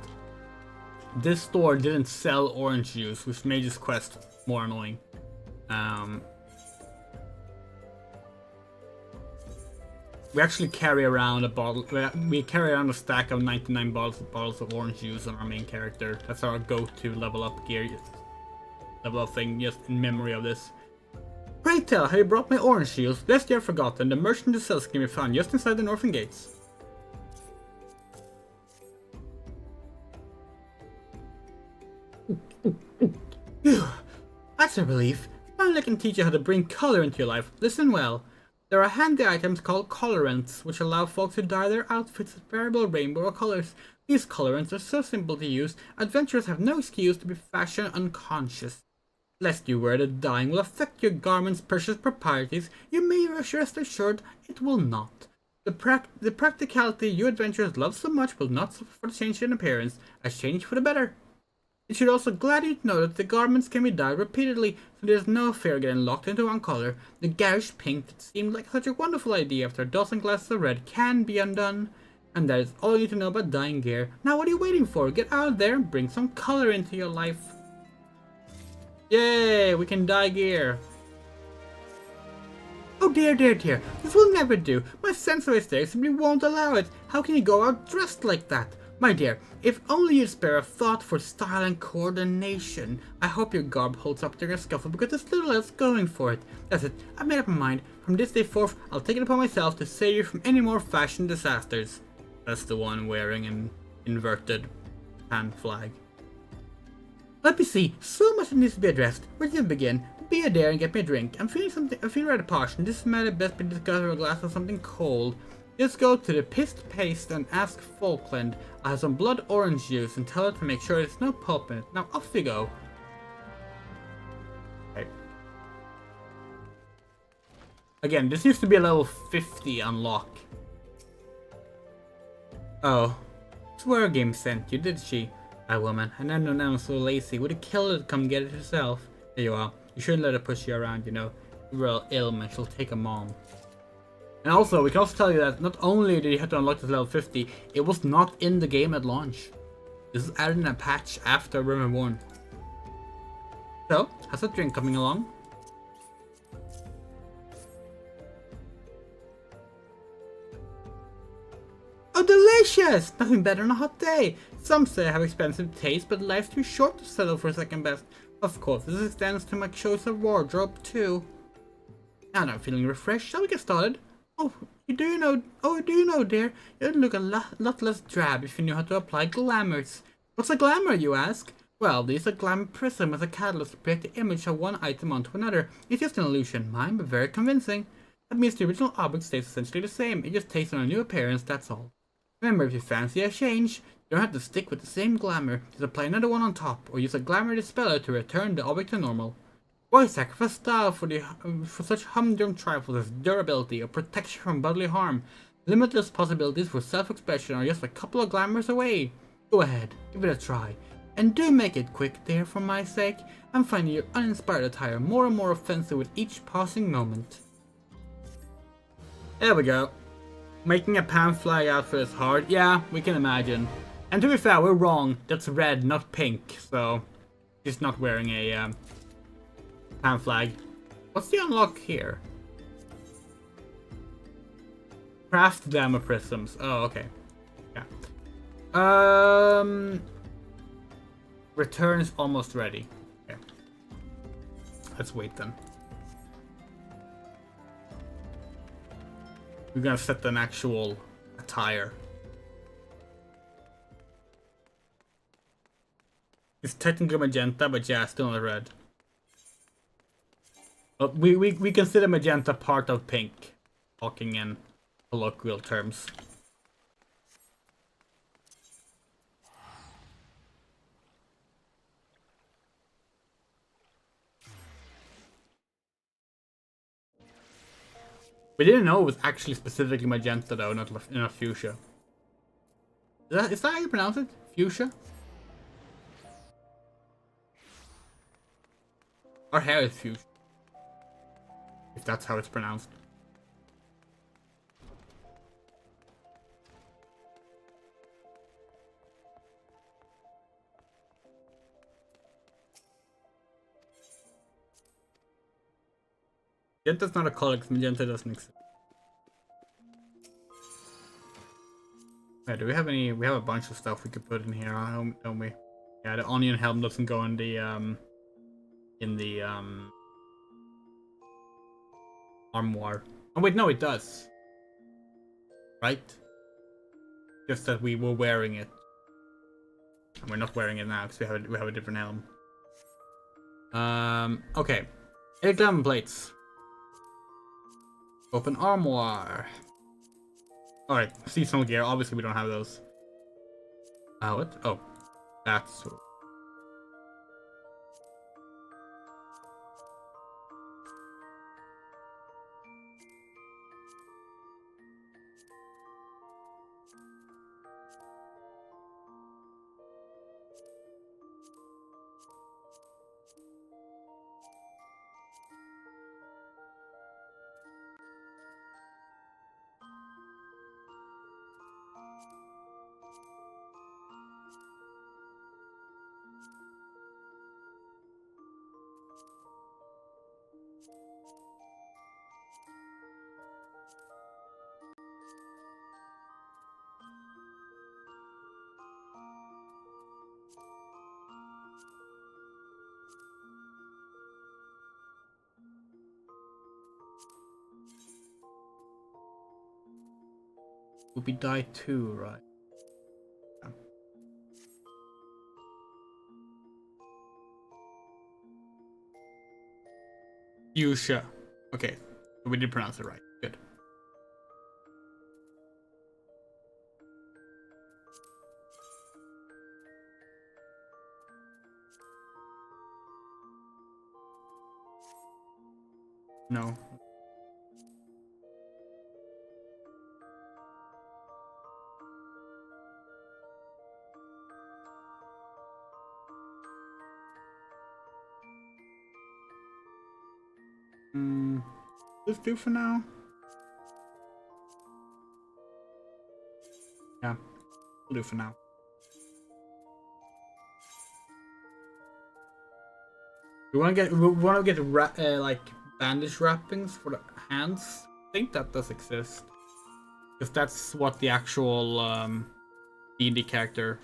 this store didn't sell orange juice, which made this quest more annoying. We actually carry around a bottle. We carry around a stack of 99 bottles of orange juice on our main character. That's our go-to level up gear, level up thing, just in memory of this. Pray tell, have you brought my orange juice? Lest you have forgotten, the merchant sells can be found just inside the northern gates. Phew, that's a relief. Finally I can teach you how to bring color into your life. Listen well. There are handy items called colorants, which allow folks to dye their outfits with variable rainbow colors. These colorants are so simple to use, adventurers have no excuse to be fashion unconscious. Lest you worry that dyeing will affect your garment's precious properties, you may rest assured it will not. The practicality you adventurers love so much will not suffer for the change in appearance, a change for the better. It should also glad you to know that the garments can be dyed repeatedly, so there's no fear of getting locked into one color. The garish pink that seemed like such a wonderful idea after a dozen glasses of red can be undone. And that is all you need to know about dyeing gear. Now what are you waiting for? Get out there and bring some color into your life. Yay, we can dye gear. Oh dear, dear, dear, this will never do. My sense of aesthetics simply won't allow it. How can you go out dressed like that? My dear, if only you'd spare a thought for style and coordination. I hope your garb holds up to your scuffle because there's little else going for it. That's it, I've made up my mind. From this day forth, I'll take it upon myself to save you from any more fashion disasters. That's the one wearing an inverted pan flag. Let me see, so much needs to be addressed. Where do you begin? Be a dare and get me a drink. I'm feeling rather parched, and this matter best be discussed over a glass of something cold. Just go to the pissed paste and ask Falkland. I have some blood orange juice and tell her to make sure there's no pulp in it. Now off we go. Okay. Again, this used to be a level 50 unlock. Oh, swear game sent you, did she? That woman, I never known I'm so lazy. Would have killed her to come get it herself. There you are. You shouldn't let her push you around, you know. Real ailment, she'll take a mom. And also, we can also tell you that not only did you have to unlock this level 50, it was not in the game at launch. This is added in a patch after REBORN. So, how's that drink coming along? Oh, delicious! Nothing better on a hot day. Some say I have expensive taste, but life's too short to settle for second best. Of course, this extends to my choice of wardrobe too. Now that I'm feeling refreshed, shall we get started? Oh, do you know, dear, you'd look a lot less drab if you knew how to apply glamours. What's a glamour, you ask? Well, they use a glamour prism as a catalyst to project the image of one item onto another. It's just an illusion, mine, but very convincing. That means the original object stays essentially the same, it just takes on a new appearance, that's all. Remember, if you fancy a change, You don't have to stick with the same glamour. Just apply another one on top, or use a glamour dispeller to return the object to normal. Why sacrifice style for such humdrum trifles as durability or protection from bodily harm? Limitless possibilities for self-expression are just a couple of glamours away. Go ahead, give it a try. And do make it quick there for my sake. I'm finding your uninspired attire more and more offensive with each passing moment. There we go. Making a pan flag outfit is hard. Yeah, we can imagine. And to be fair, we're wrong. That's red, not pink. So, she's not wearing a pan flag. What's the unlock here? Craft demo prisms. Oh, okay. Yeah. Return is almost ready. Okay. Let's wait then. We're gonna set an actual attire. It's technically magenta, but yeah, still not red. But we consider magenta part of pink, talking in colloquial terms. We didn't know it was actually specifically magenta though, not fuchsia. Is that how you pronounce it? Fuchsia? Our hair is fuchsia. If that's how it's pronounced. Magenta's not a color because magenta doesn't exist. Yeah, do we have any? We have a bunch of stuff we could put in here, don't we? Yeah, the onion helm doesn't go in the armoire. Oh wait, no, it does. Right? Just that we were wearing it, and we're not wearing it now because we have a different helm. Okay, 8 glamour plates. Open armoire. Alright, seasonal gear. Obviously, we don't have those. What? Oh, that's. Would be die 2, right? Yeah. Fuchsia. Okay, we did pronounce it right. Good. No. Let's do for now. Yeah, we'll do for now. We want to get like bandage wrappings for the hands. I think that does exist, because that's what the actual D&D character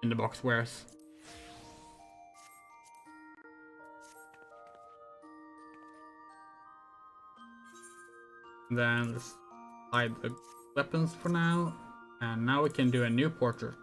in the box wears. Then let's hide the weapons for now, and now we can do a new portrait.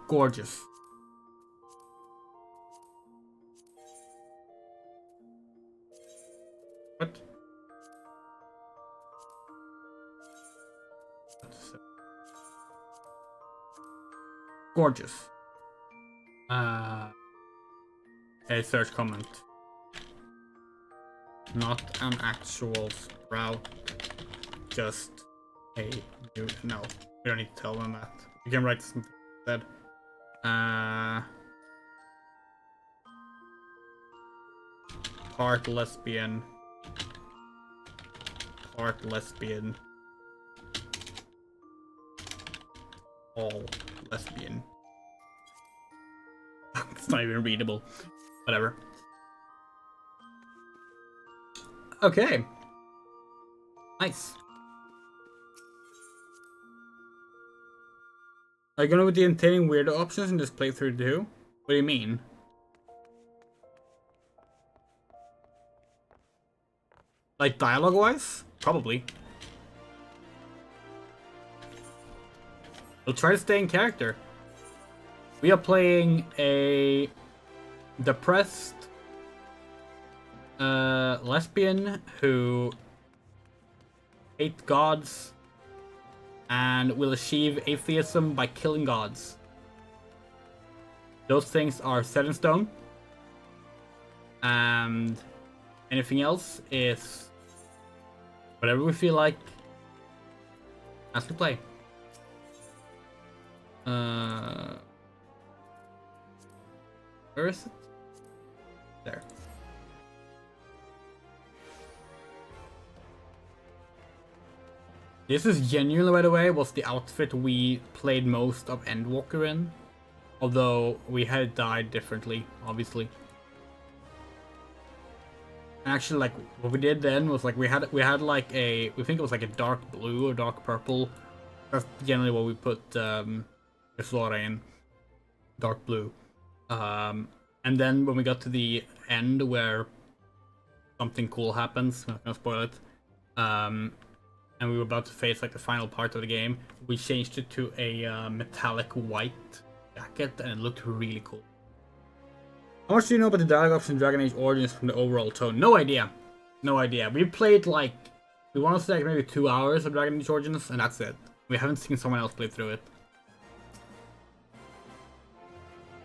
gorgeous. What? Gorgeous. A search comment. Not an actual sprout. Just a new. No, we don't need to tell them that. You can write something instead. Part lesbian. Part lesbian. All lesbian. It's not even readable. Whatever. Okay. Nice. Are you gonna with the entertaining weirdo options in this playthrough too? What do you mean? Like dialogue wise? Probably. We'll try to stay in character. We are playing a depressed lesbian who hates gods and will achieve atheism by killing gods. Those things are set in stone. And anything else is whatever we feel like as we play. Where is it? There. This is genuinely, by the way, was the outfit we played most of Endwalker in. Although we had it dyed differently, obviously. And actually, like, what we did then was like we had like we think it was like a dark blue or dark purple. That's generally what we put Flora in. Dark blue. And then when we got to the end where something cool happens, I'm not gonna spoil it. And we were about to face like the final part of the game, we changed it to a metallic white jacket, and it looked really cool. How much do you know about the dialogue options in Dragon Age Origins from the overall tone? No idea. No idea. We played like, we want to say like maybe 2 hours of Dragon Age Origins, and that's it. We haven't seen someone else play through it.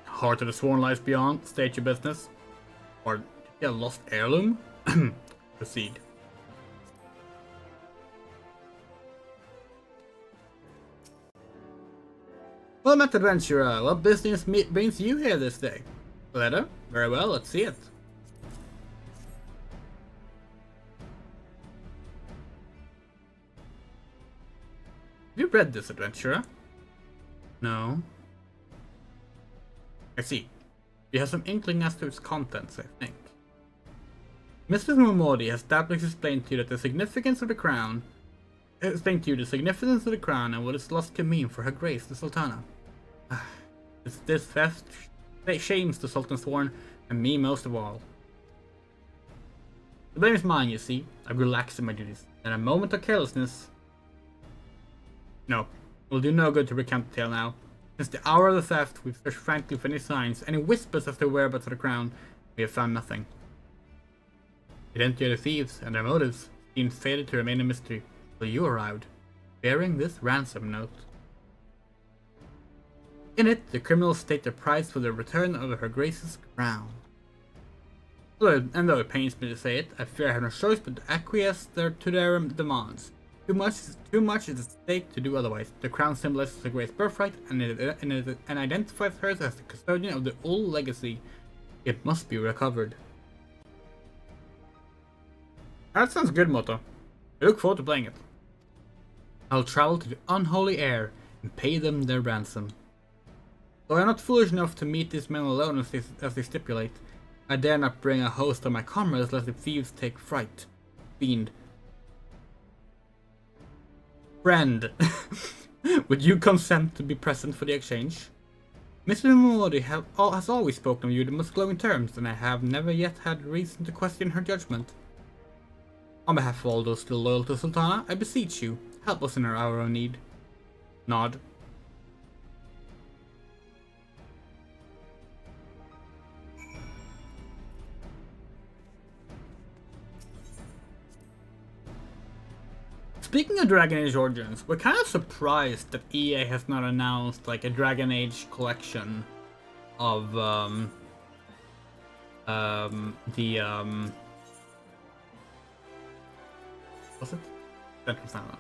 Heart of the Sworn lies beyond. State your business. Or yeah, lost heirloom. Proceed. Well met, adventurer. What business brings you here this day? A letter? Very well, let's see it. Have you read this, adventurer? No. I see. You have some inkling as to its contents, I think. Mrs. Momodi has doubtless explained to you that the significance of the crown and what its loss can mean for Her Grace the Sultana. This theft shames the Sultan Sworn and me most of all. The blame is mine, you see. I grew lax in my duties, and a moment of carelessness. No, it will do no good to recount the tale now. Since the hour of the theft, we've searched frankly for any signs, any whispers of the whereabouts of the crown. We have found nothing. The identity of the thieves and their motives seemed fated to remain a mystery until you arrived, bearing this ransom note. In it, the criminals state their price for the return of Her Grace's crown. And though it pains me to say it, I fear I have no choice but to acquiesce to their demands. Too much is at stake to do otherwise. The crown symbolizes Her Grace's birthright and identifies her as the custodian of the old legacy. It must be recovered. That sounds good, Motto. I look forward to playing it. I'll travel to the unholy air and pay them their ransom. Though I am not foolish enough to meet these men alone as they stipulate, I dare not bring a host of my comrades lest the thieves take fright. Fiend. Friend, would you consent to be present for the exchange? Mr. Momodi has always spoken of you in the most glowing terms, and I have never yet had reason to question her judgment. On behalf of all those still loyal to Sultana, I beseech you, help us in our hour of need. Nod. Speaking of Dragon Age Origins, we're kind of surprised that EA has not announced like a Dragon Age collection of what's it? Central Standard.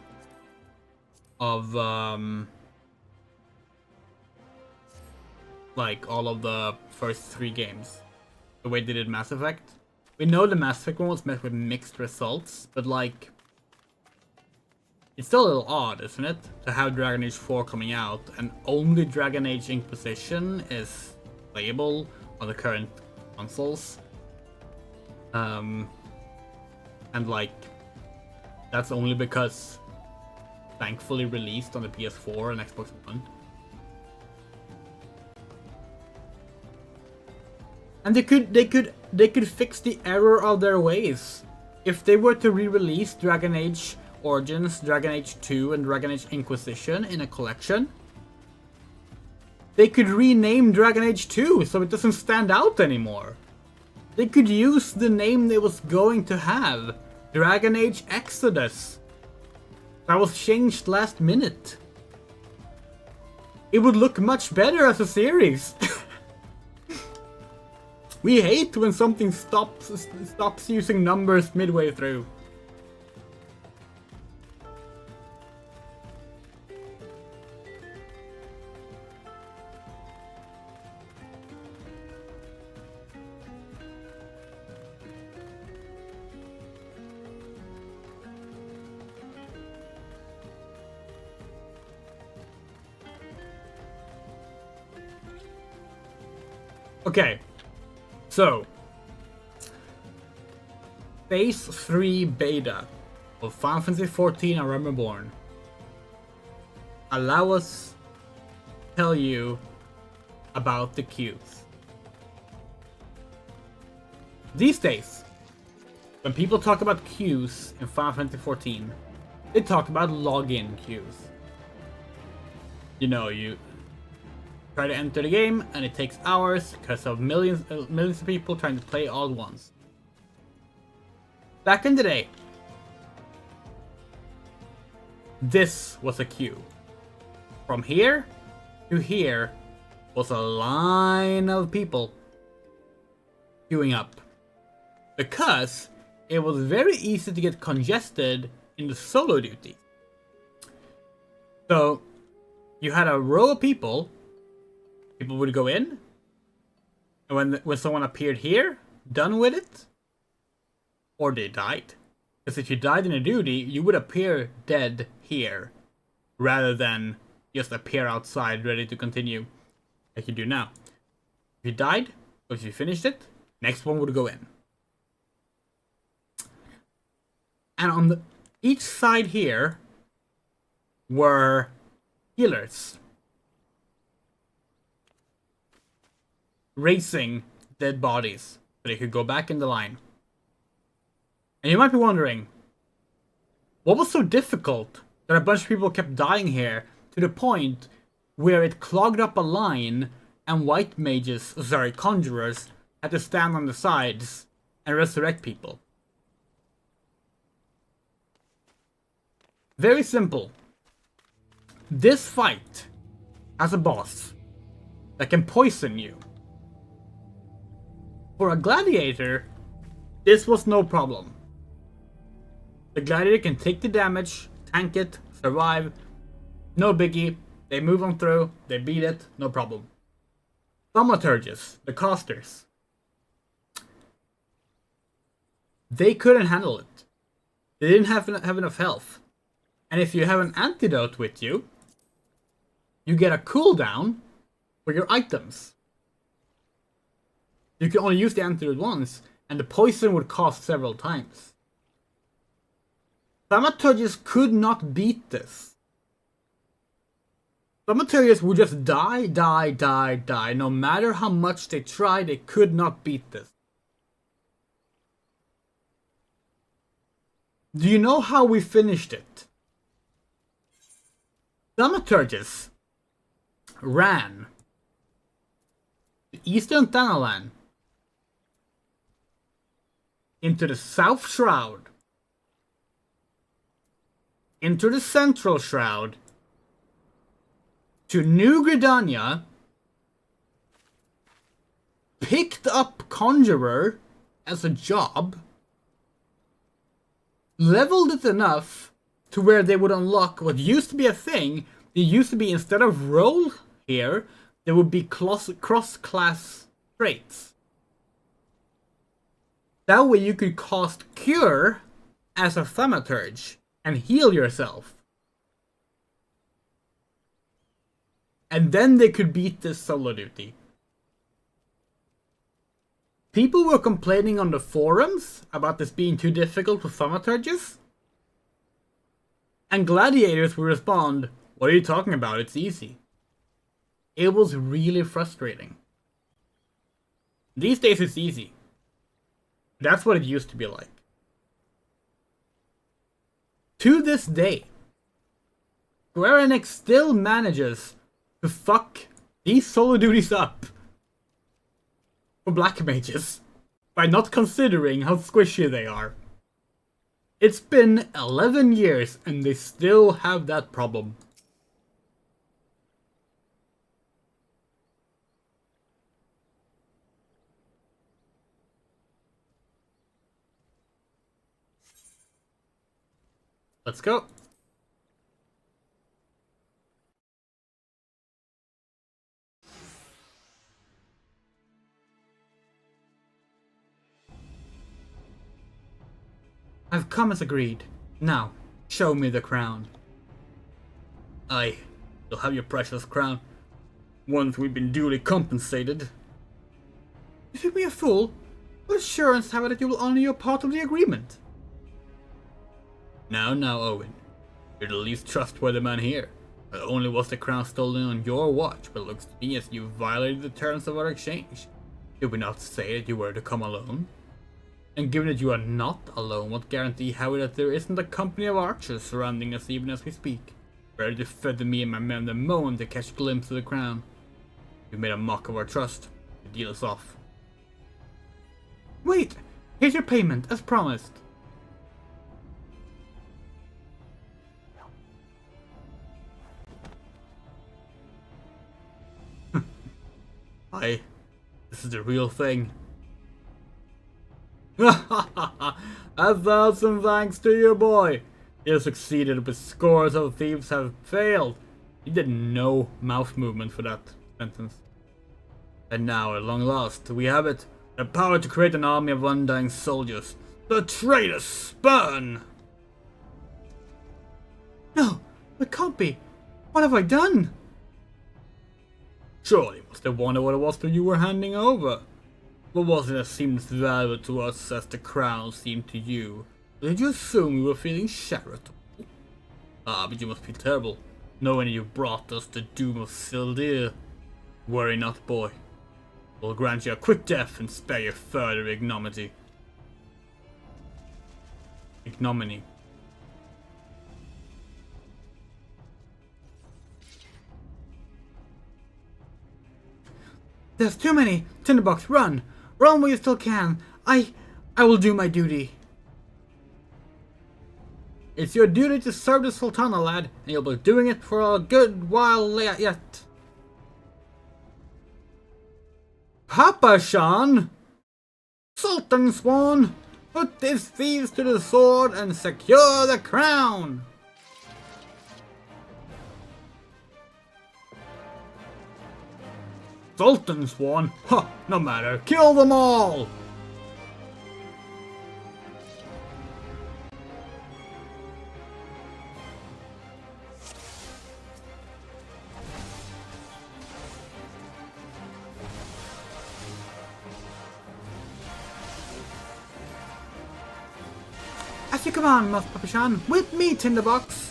Of like all of the first 3 games. The way they did Mass Effect. We know the Mass Effect one was met with mixed results, but like it's still a little odd, isn't it? To have Dragon Age 4 coming out and only Dragon Age Inquisition is playable on the current consoles. And like that's only because thankfully released on the PS4 and Xbox One. And they could fix the error of their ways. If they were to re-release Dragon Age Origins, Dragon Age 2 and Dragon Age Inquisition in a collection, they could rename Dragon Age 2 so it doesn't stand out anymore. They could use the name they was going to have, Dragon Age Exodus. That was changed last minute. It would look much better as a series. We hate when something stops using numbers midway through. Okay, so Phase 3 beta of Final Fantasy XIV and REBORN allow us to tell you about the queues. These days, when people talk about queues in Final Fantasy XIV, they talk about login queues. You know, you try to enter the game and it takes hours because of millions of people trying to play all at once. Back in the day, this was a queue. From here to here was a line of people queuing up, because it was very easy to get congested in the solo duty. So you had a row of people would go in, and when someone appeared here, done with it, or they died. Because if you died in a duty, you would appear dead here, rather than just appear outside ready to continue, like you do now. If you died, or if you finished it, next one would go in. And on each side here were healers racing dead bodies so they could go back in the line. And you might be wondering, what was so difficult that a bunch of people kept dying here to the point where it clogged up a line and conjurers had to stand on the sides and resurrect people? Very simple. This fight has a boss that can poison you. For a gladiator, this was no problem. The gladiator can take the damage, tank it, survive, no biggie. They move on through, they beat it, no problem. Thaumaturges, the casters, they couldn't handle it. They didn't have enough health. And if you have an antidote with you, you get a cooldown for your items. You can only use the antidote once, and the poison would cost several times. Thaumaturges could not beat this. Thaumaturges would just die. No matter how much they tried, they could not beat this. Do you know how we finished it? Thaumaturges ran the Eastern Thanalan into the South Shroud, into the Central Shroud to New Gridania, picked up Conjurer as a job, leveled it enough to where they would unlock what used to be a thing. It used to be, instead of roll here, there would be cross-class traits. That way you could cast Cure as a Thaumaturge and heal yourself. And then they could beat this solo duty. People were complaining on the forums about this being too difficult for Thaumaturges. And gladiators would respond, "What are you talking about? It's easy." It was really frustrating. These days it's easy. That's what it used to be like. To this day, Square Enix still manages to fuck these solo duties up for black mages by not considering how squishy they are. It's been 11 years and they still have that problem. Let's go. I've come as agreed. Now, show me the crown. Aye, you'll have your precious crown, once we've been duly compensated. You think me a fool? What assurance have I that you will honor your part of the agreement? Now, Owen. You're the least trustworthy man here. Not only was the crown stolen on your watch, but it looks to me as you violated the terms of our exchange. Did we not say that you were to come alone? And given that you are not alone, what guarantee have we that there isn't a company of archers surrounding us even as we speak, ready to feather me and my men the moment they catch a glimpse of the crown? You made a mock of our trust. The deal is off. Wait! Here's your payment, as promised. Aye, this is the real thing. 1,000 thanks to you, boy. You succeeded, but scores of thieves have failed. You did no mouth movement for that sentence. And now, at long last, we have it. The power to create an army of undying soldiers. The traitor's spurn! No, it can't be. What have I done? Surely you must have wondered what it was that you were handing over. What was it that seemed as valuable to us as the crown seemed to you? Or did you assume we were feeling charitable? Ah, but you must be terrible, knowing you brought us the doom of Sildir. Worry not, boy. We'll grant you a quick death and spare you further ignominy. Ignominy. There's too many! Tinderbox, run! Run while you still can! I will do my duty. It's your duty to serve the Sultana, lad, and you'll be doing it for a good while yet. Papa Shan! Sultan Swan! Put these thieves to the sword and secure the crown! Sultan Swan? Huh, no matter, kill them all! As you command, Master Papashan, with me, Tinderbox!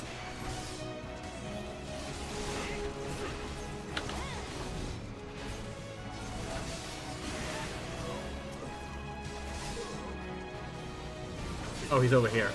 Oh, he's over here.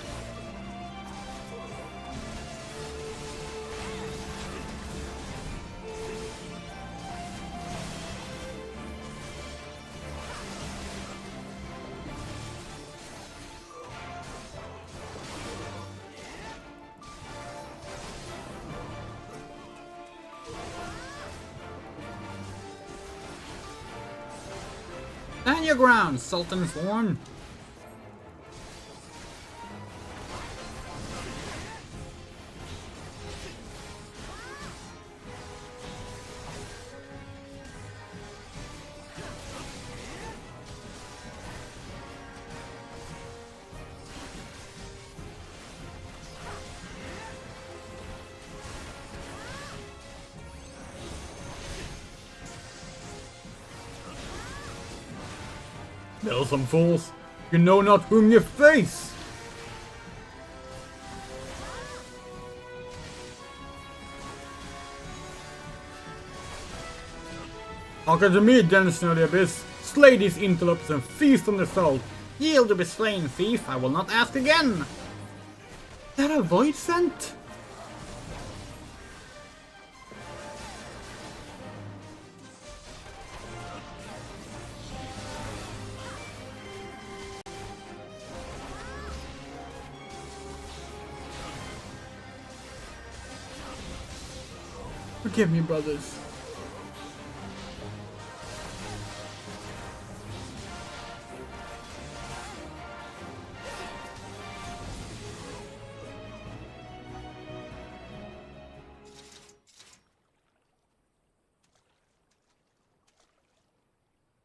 Stand your ground, Sultan Sworn. Meddlesome fools, you know not whom you face! Hearken to me, denizen of the abyss. Slay these interlopers and feast on their soul. Yield to be slain, thief, I will not ask again! Is that a void scent? Forgive me, brothers.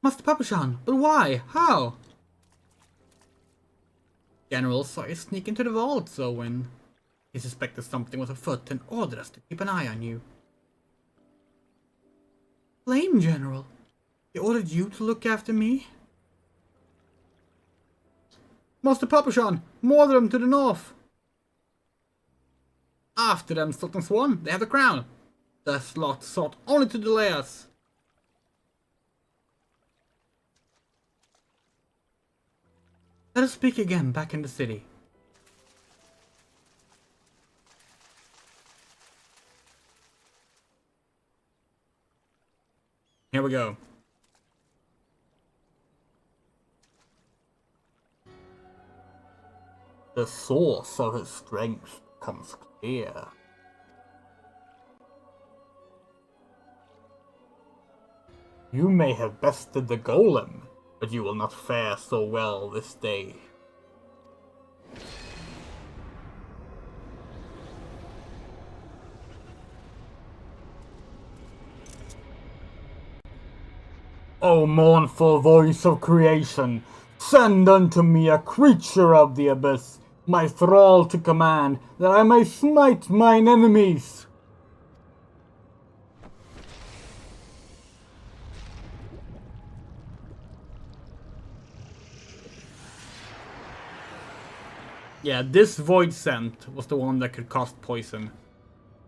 Master Papashan, but why? How? General saw you sneak into the vault, so when he suspected something was afoot and ordered us to keep an eye on you. Flame General? He ordered you to look after me? Master Papashan, more of them to the north. After them, Sultan Swan, they have the crown. The slot sought only to delay us. Let us speak again back in the city. Here we go. The source of his strength becomes clear. You may have bested the golem, but you will not fare so well this day. O mournful voice of creation, send unto me a creature of the abyss, my thrall to command, that I may smite mine enemies. Yeah, this void scent was the one that could cast poison.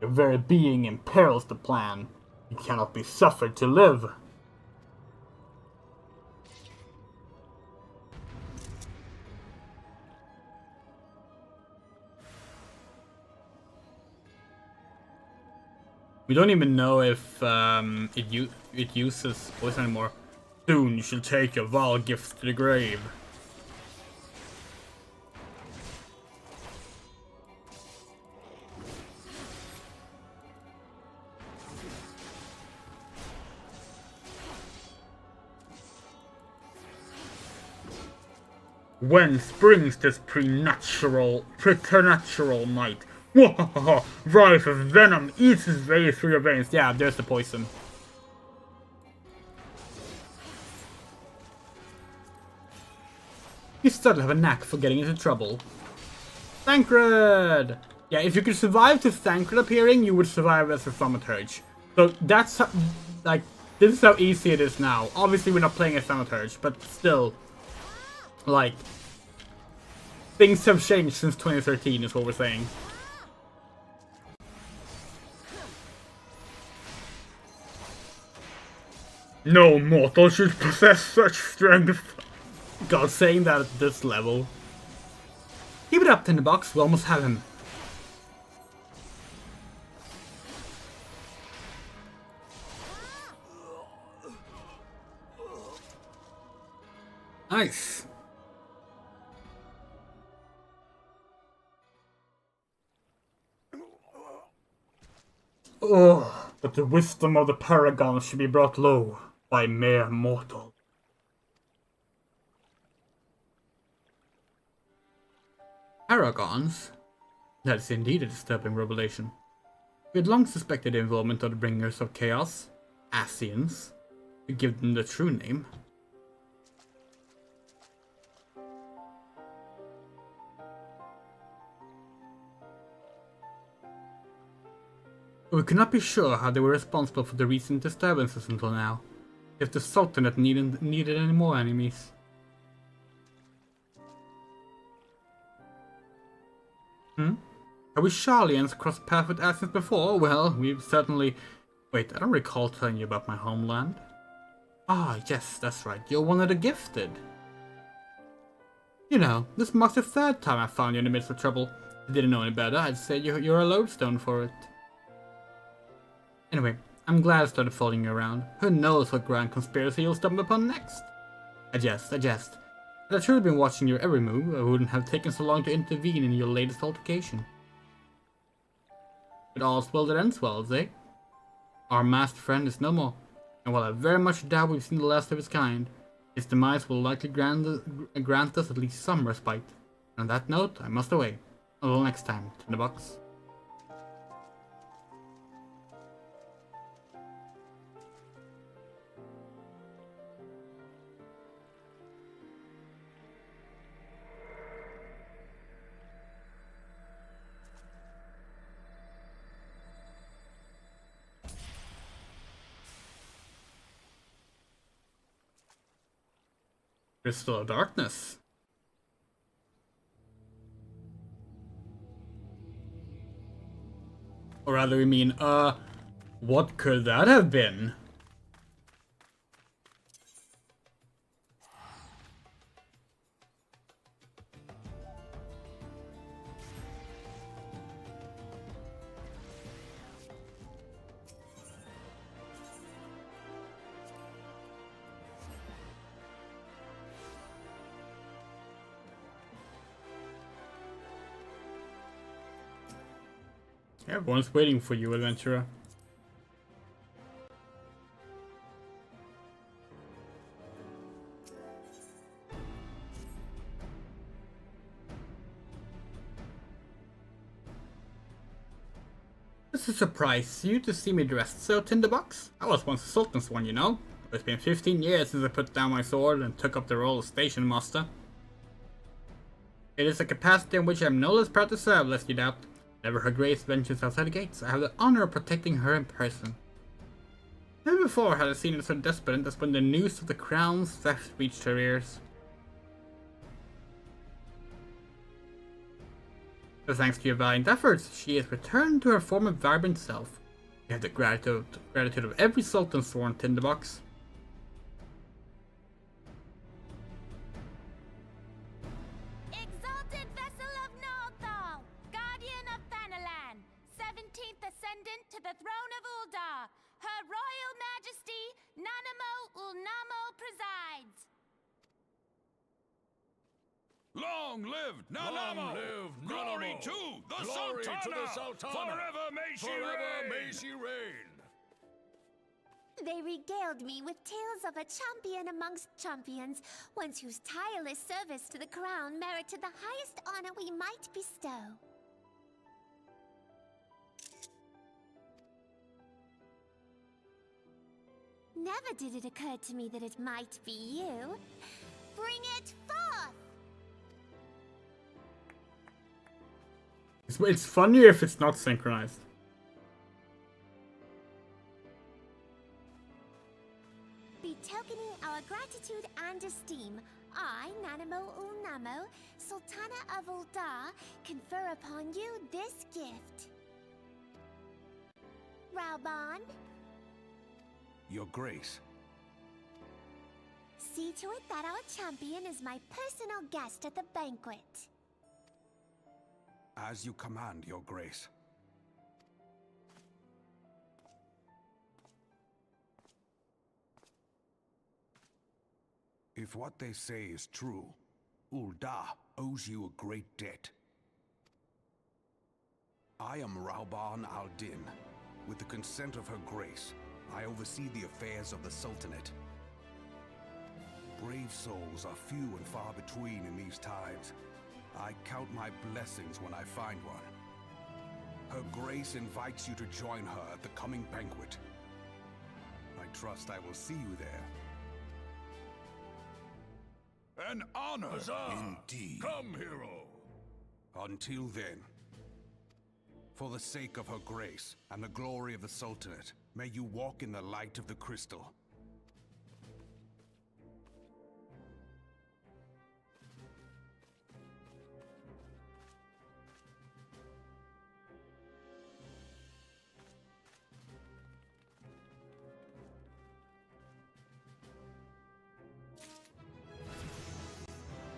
Your very being imperils the plan. You cannot be suffered to live. We don't even know if it uses poison anymore. Soon you shall take your vile gifts to the grave. Whence springs this preternatural might? Wahaha! Rife of venom eats its way through your veins. Yeah, there's the poison. You still have a knack for getting into trouble. Thancred! Yeah, if you could survive to Thancred appearing, you would survive as a thaumaturge. So that's how, like, this is how easy it is now. Obviously we're not playing as thaumaturge, but still, like, things have changed since 2013 is what we're saying. No mortal should possess such strength. God, saying that at this level. Keep it up, Tinderbox, we almost have him. Nice. Oh, but the wisdom of the paragon should be brought low by mere mortal. paragons? That is indeed a disturbing revelation. We had long suspected the involvement of the Bringers of Chaos, Asians, to give them the true name. We could not be sure how they were responsible for the recent disturbances until now, if the Sultanate needed any more enemies. Have we Sharlians crossed paths with Asians before? Well, we've certainly... Wait, I don't recall telling you about my homeland. Ah, yes, that's right, you're one of the gifted. You know, this marks the third time I found you in the midst of trouble. If you didn't know any better, I'd say you're a lodestone for it. Anyway, I'm glad I started following you around. Who knows what grand conspiracy you'll stumble upon next? I jest. Had I truly been watching your every move, I wouldn't have taken so long to intervene in your latest altercation. But all's well that ends well, eh? Our masked friend is no more, and while I very much doubt we've seen the last of his kind, his demise will likely grant us at least some respite. And on that note, I must away. Until next time, Tinderbox. Crystal of Darkness. Or rather, we mean, what could that have been? Everyone's waiting for you, adventurer. Does it surprise you to see me dressed so, Tinderbox? I was once a Sultan's one, you know. It's been 15 years since I put down my sword and took up the role of station master. It is a capacity in which I am no less proud to serve, lest you doubt. Whenever Her Grace ventures outside the gates, I have the honor of protecting her in person. Never before had I seen it so desperate as when the news of the crown's theft reached her ears. But thanks to your valiant efforts, she has returned to her former vibrant self. You have the gratitude of every Sultan sworn, Tinderbox. The throne of Uldar, Her Royal Majesty Nanamo Ulnamo presides. Long live Nanamo! Long live Glory Nanamo! to the Glory Sultana! to the Sultana! Forever may she Forever reign! may she reign! They regaled me with tales of a champion amongst champions, one whose tireless service to the crown merited the highest honor we might bestow. Never did it occur to me that it might be you. Bring it forth! It's funnier if it's not synchronized. Betokening our gratitude and esteem, I, Nanamo Ulnamo, Sultana of Uldar, confer upon you this gift. Raubon? Your Grace. See to it that our champion is my personal guest at the banquet. As you command, Your Grace. If what they say is true, Uldar owes you a great debt. I am Raubon al-Din. With the consent of Her Grace, I oversee the affairs of the Sultanate. Brave souls are few and far between in these times, I count my blessings when I find one. Her Grace invites you to join her at the coming banquet. I trust I will see you there. An honor! Indeed. Come, hero! Until then, for the sake of her grace and the glory of the Sultanate, may you walk in the light of the crystal.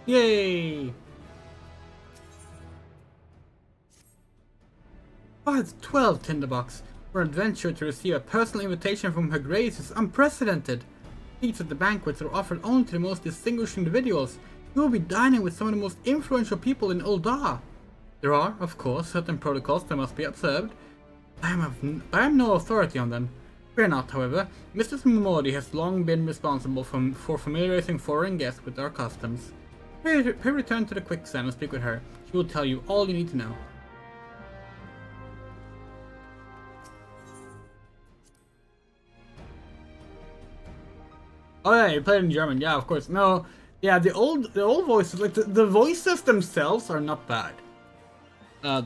Yay! Part 12 Tinderbox. For adventure to receive a personal invitation from Her Grace is unprecedented. Seats at the banquets are offered only to the most distinguished individuals. You will be dining with some of the most influential people in Ul'dah. There are, of course, certain protocols that must be observed. I am no authority on them. Fear not, however. Mistress Momodi has long been responsible for familiarizing foreign guests with our customs. Pray return to the quicksand and speak with her. She will tell you all you need to know. Oh yeah, you played in German. Yeah, of course. No, yeah, the old voices, like the voices themselves are not bad.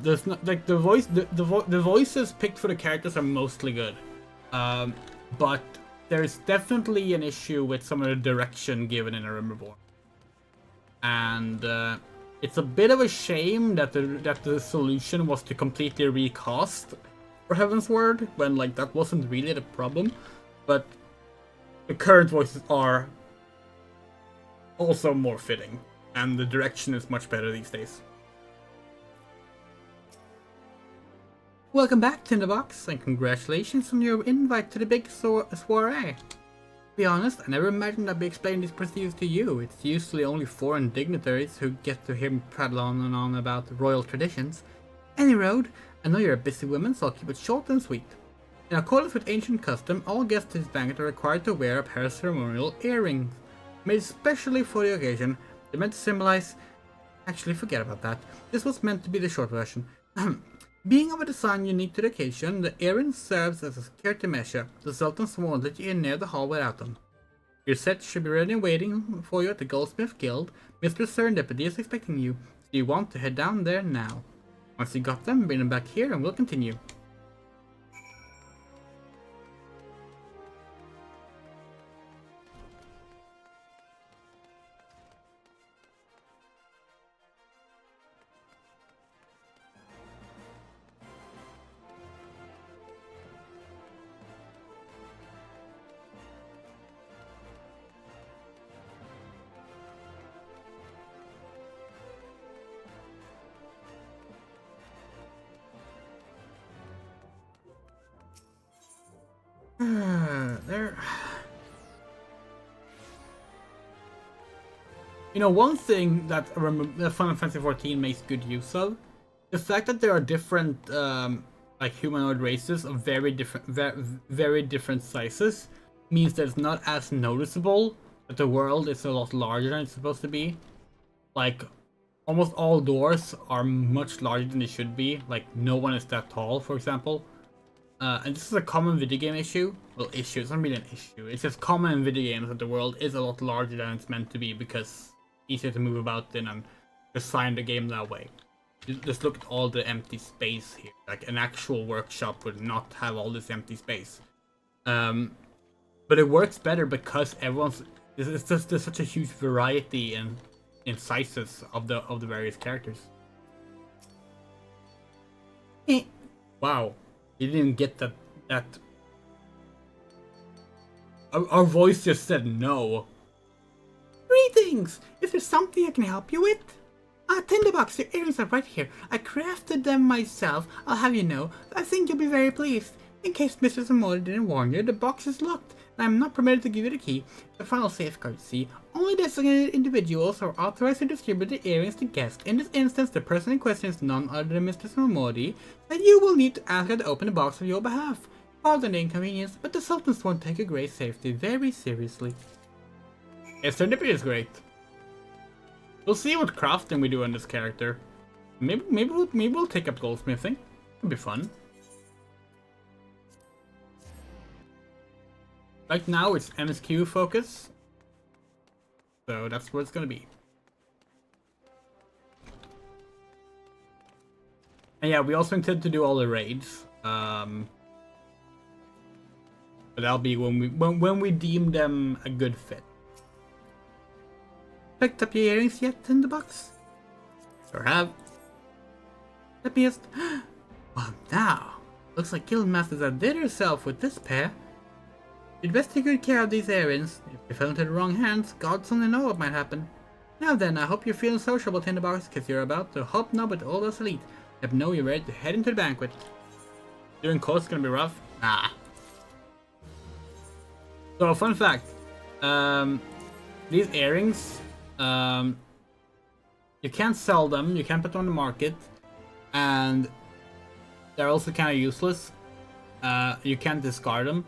There's not like the voices picked for the characters are mostly good. But there's definitely an issue with some of the direction given in a REBORN. And it's a bit of a shame that the solution was to completely recast for Heaven's Word, when like that wasn't really the problem. But the current voices are also more fitting, and the direction is much better these days. Welcome back, Tinderbox, and congratulations on your invite to the big soiree. To be honest, I never imagined I'd be explaining these procedures to you. It's usually only foreign dignitaries who get to hear me prattle on and on about royal traditions. Any road, I know you're a busy woman, so I'll keep it short and sweet. In accordance with ancient custom, all guests to this banquet are required to wear a pair of ceremonial earrings, made specially for the occasion. They're meant to symbolize... Actually, forget about that. This was meant to be the short version. Being of a design unique to the occasion, the earring serves as a security measure. The Sultan won't let you in near the hall without them. Your set should be ready and waiting for you at the Goldsmith Guild. Mistress Serendipity is expecting you, so you want to head down there now. Once you got them, bring them back here and we'll continue. There. You know, one thing that Final Fantasy XIV makes good use of, the fact that there are different, like humanoid races of very different sizes, means that it's not as noticeable that the world is a lot larger than it's supposed to be. Like, almost all doors are much larger than they should be. Like, no one is that tall, for example. And this is a common video game issue. Well, issue, it's not really an issue. It's just common in video games that the world is a lot larger than it's meant to be because it's easier to move about in and design the game that way. Just look at all the empty space here. Like, an actual workshop would not have all this empty space. But it works better because there's such a huge variety in sizes of the various characters. Wow. You didn't get that. Our voice just said no. Greetings! Is there something I can help you with? Tinderbox, your earrings are right here. I crafted them myself. I'll have you know. I think you'll be very pleased. In case Mrs. Amori didn't warn you, the box is locked, and I'm not permitted to give you the key. The final safeguard, see? Only designated individuals are authorized to distribute the earrings to guests. In this instance, the person in question is none other than Mrs. Momodi, and you will need to ask her to open the box on your behalf. Pardon the inconvenience, but the Sultans won't take your great safety very seriously. Yes, Serendipity is great. We'll see what crafting we do on this character. Maybe we'll take up goldsmithing. It'll be fun. Right now it's MSQ focus, so that's what it's gonna be. And yeah, we also intend to do all the raids, but that'll be when we deem them a good fit. Picked up your earrings yet, Tinderbox? Sure have. Let me just. Well, now looks like Guildmasters outdid herself with this pair. You'd best take good care of these errands. If they fell into the wrong hands, gods only know what might happen. Now then, I hope you're feeling sociable, Tinderbox, because you're about to hobnob with all those elite. Let me know you're ready to head into the banquet. Doing course gonna be rough? Nah. So, fun fact. These earrings, you can't sell them, you can't put them on the market, and they're also kind of useless. You can't discard them.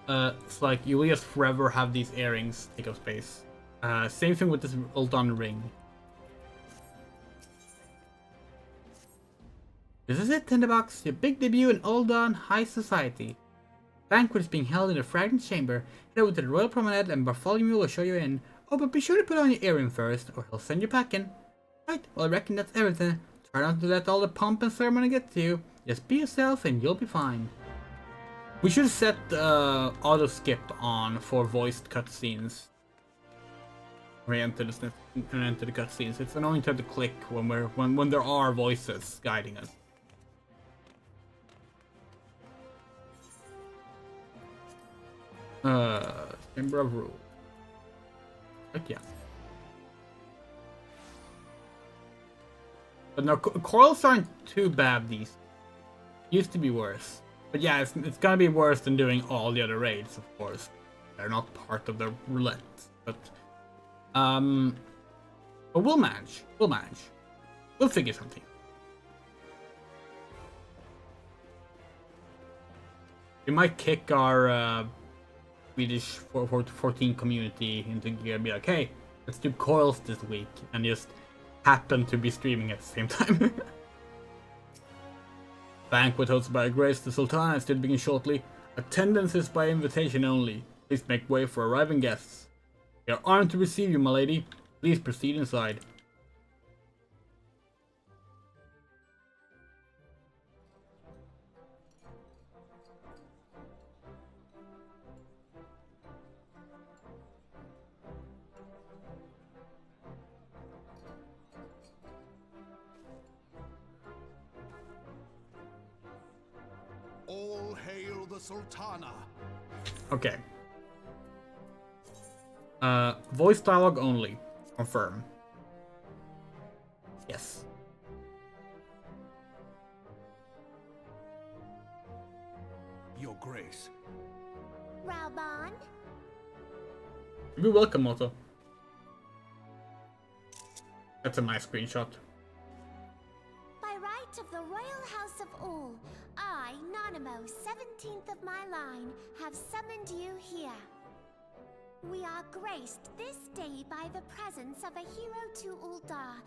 It's like you will just forever have these earrings take up space. Same thing with this Uldan ring. This is it, Tinderbox, your big debut in Uldan High Society. Banquet is being held in the Fragrant Chamber. Head over to the Royal Promenade and Bartholomew will show you in. Oh, but be sure to put on your earring first, or he'll send you packing. Right, well I reckon that's everything. Try not to let all the pomp and ceremony get to you. Just be yourself and you'll be fine. We should set auto skip on for voiced cutscenes. We enter the cutscenes. It's annoying to have to click when there are voices guiding us. Chamber of Rule. But yeah. But no, corals aren't too bad these. Used to be worse. But yeah, it's gonna be worse than doing all the other raids, of course. They're not part of the roulette. But we'll manage. We'll manage. We'll figure something. We might kick our Swedish 14 community into gear and be like, hey, let's do coils this week, and just happen to be streaming at the same time. Banquet hosted by Grace the Sultana is to begin shortly. Attendance is by invitation only. Please make way for arriving guests. We are honored to receive you, my lady. Please proceed inside. All hail the Sultana. Okay. Voice dialogue only. Confirm. Yes. Your Grace. Raubon? You're welcome, Moto. That's a nice screenshot. By right of the Royal House of All, I, Nanamo, 17th of my line, have summoned you here. We are graced this day by the presence of a hero to Ul'dah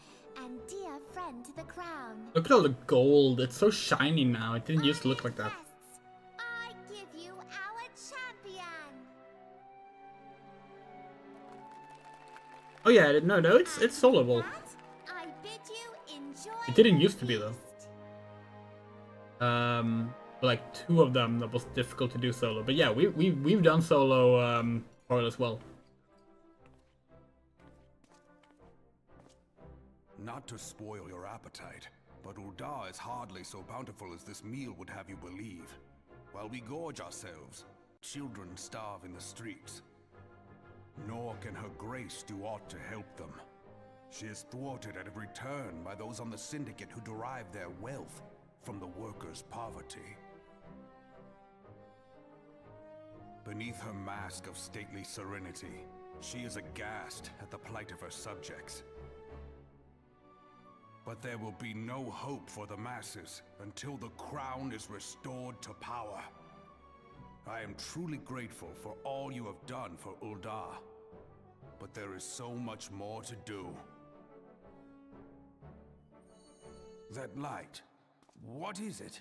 and dear friend to the crown. Look at all the gold. It's so shiny now. It didn't used to look like that. I give you our champion. Oh yeah, no, it's soloable. I bid you enjoy. It didn't used to be though. Like 2 of them that was difficult to do solo. But yeah, we've done solo coil as well. Not to spoil your appetite, but Ul'dah is hardly so bountiful as this meal would have you believe. While we gorge ourselves, children starve in the streets. Nor can her grace do aught to help them. She is thwarted at every turn by those on the Syndicate who derive their wealth from the workers' poverty. Beneath her mask of stately serenity, she is aghast at the plight of her subjects. But there will be no hope for the masses until the crown is restored to power. I am truly grateful for all you have done for Ul'dah, but there is so much more to do. That light, what is it?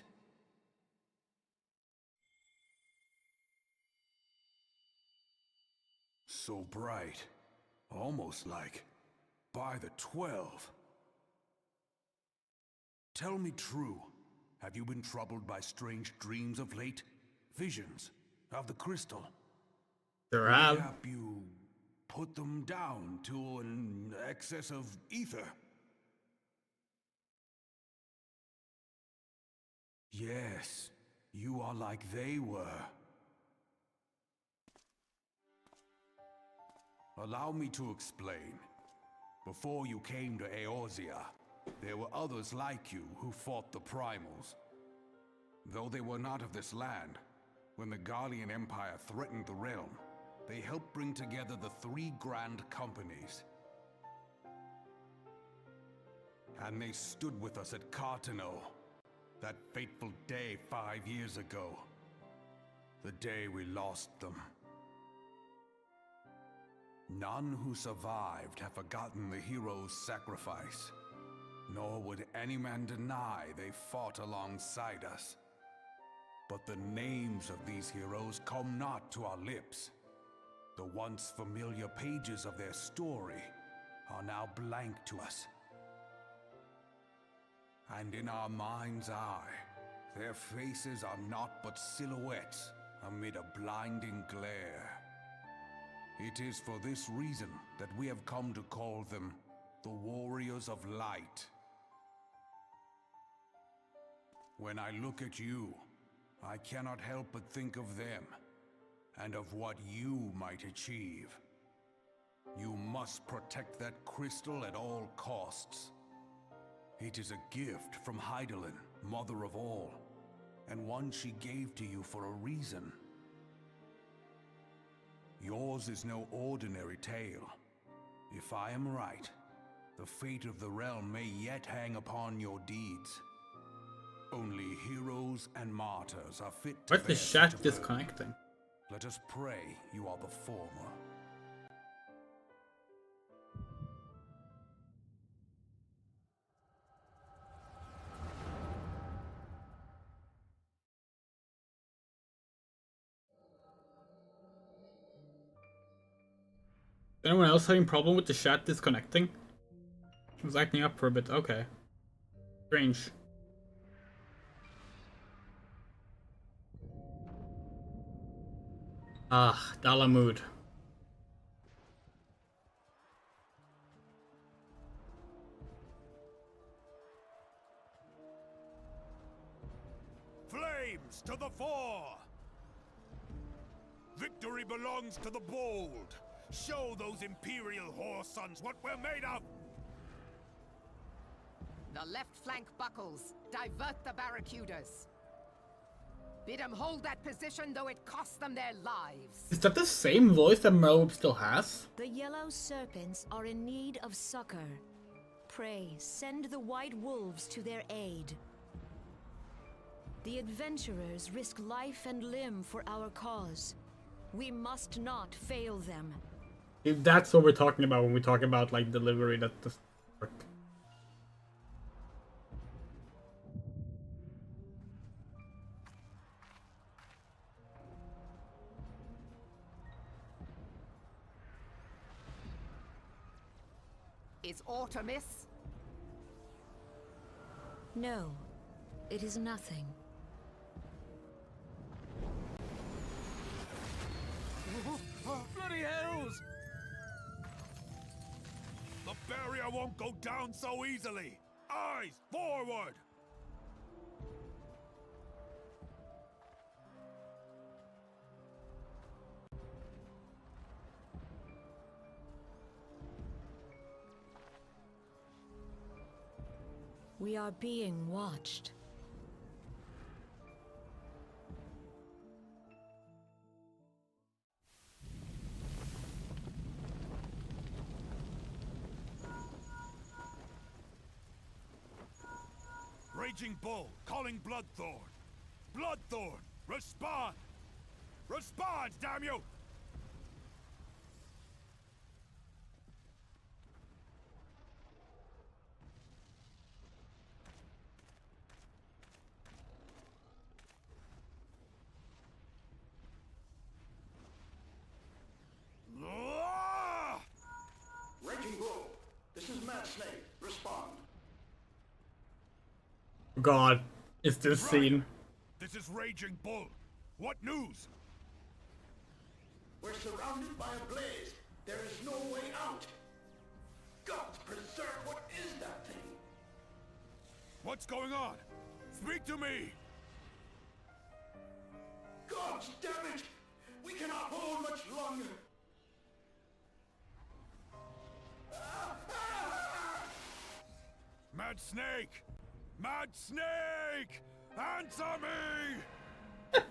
So bright, almost like by the 12. Tell me true, have you been troubled by strange dreams of late? Visions of the crystal? There have. Mayhap you put them down to an excess of ether? Yes, you are like they were. Allow me to explain. Before you came to Eorzea, there were others like you who fought the Primals. Though they were not of this land, when the Garlean Empire threatened the realm, they helped bring together the 3 grand companies. And they stood with us at Cartano, that fateful day 5 years ago. The day we lost them. None who survived have forgotten the heroes' sacrifice, nor would any man deny they fought alongside us. But the names of these heroes come not to our lips. The once familiar pages of their story are now blank to us. And in our mind's eye, their faces are naught but silhouettes amid a blinding glare. It is for this reason that we have come to call them the Warriors of Light. When I look at you, I cannot help but think of them, and of what you might achieve. You must protect that crystal at all costs. It is a gift from Hydaelyn, Mother of All, and one she gave to you for a reason. Yours is no ordinary tale. If I am right, the fate of the realm may yet hang upon your deeds. Only heroes and martyrs are fit to Where's the bear chat such a burden. disconnecting? Let us pray you are the former. Anyone else having problem with the chat disconnecting? It was acting up for a bit. Okay. Strange. Ah, Dalamud. Flames to the fore! Victory belongs to the bold. Show those Imperial whore sons what we're made of! The left flank buckles. Divert the barracudas. Bid them hold that position, though it costs them their lives. Is that the same voice that Merlweb still has? The yellow serpents are in need of succor. Pray, send the white wolves to their aid. The adventurers risk life and limb for our cause. We must not fail them. If that's what we're talking about when we talk about like delivery that doesn't work. Is aught amiss? No, it is nothing. Bloody hells! The barrier won't go down so easily! Eyes forward! We are being watched. Raging Bull, calling Bloodthorn. Bloodthorn, respond! Respond, damn you! Mad Snake, respond. God, is this scene? This is Raging Bull. What news? We're surrounded by a blaze. There is no way out. God preserve, what is that thing? What's going on? Speak to me! God damn it! We cannot hold much longer. Mad Snake! Mad Snake! Answer me!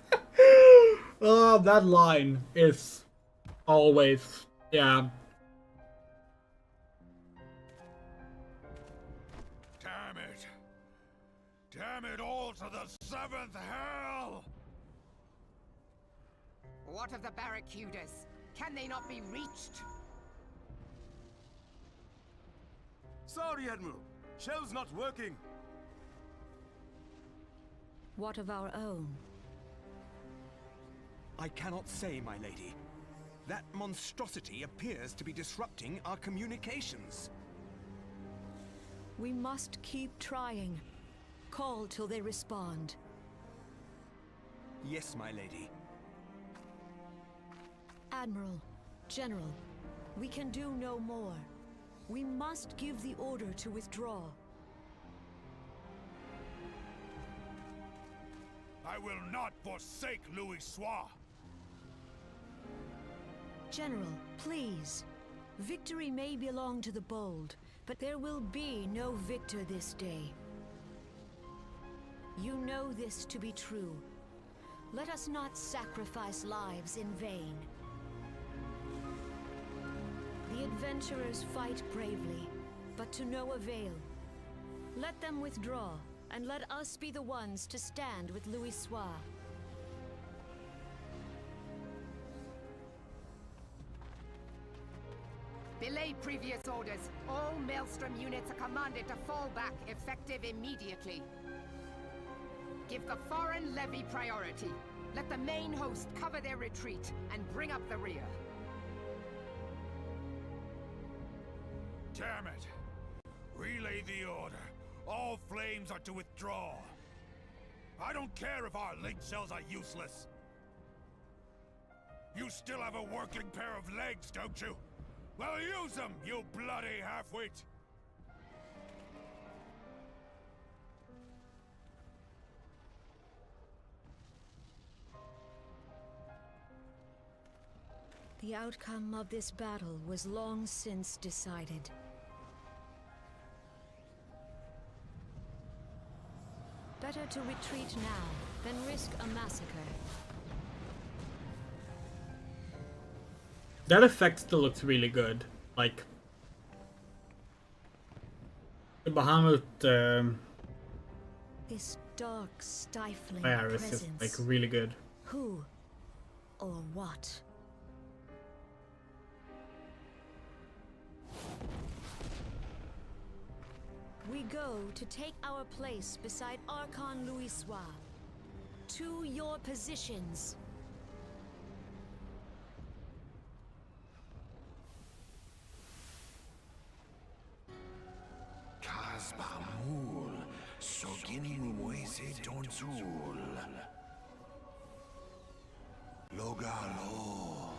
Oh, that line is always, yeah. Damn it! Damn it all to the 7th hell! What of the barracudas? Can they not be reached? Sorry, Admiral. Shell's not working. What of our own? I cannot say, my lady. That monstrosity appears to be disrupting our communications. We must keep trying. Call till they respond. Yes, my lady. Admiral, General, we can do no more. We must give the order to withdraw. I will not forsake Louis Soir. General, please. Victory may belong to the bold, but there will be no victor this day. You know this to be true. Let us not sacrifice lives in vain. The adventurers fight bravely, but to no avail. Let them withdraw, and let us be the ones to stand with Louis Soir. Belay previous orders. All Maelstrom units are commanded to fall back, effective immediately. Give the foreign levy priority. Let the main host cover their retreat and bring up the rear. Damn it! Relay the order. All flames are to withdraw. I don't care if our link cells are useless. You still have a working pair of legs, don't you? Well, use them, you bloody half-wit! The outcome of this battle was long since decided. Better to retreat now than risk a massacre. That effect still looks really good. Like the Bahamut This dark, stifling fire is presence. just like really good. Who or what? We go to take our place beside Archon Louis Soir. To your positions. Kasbamul, Soginin Wese Donzul. Logalo,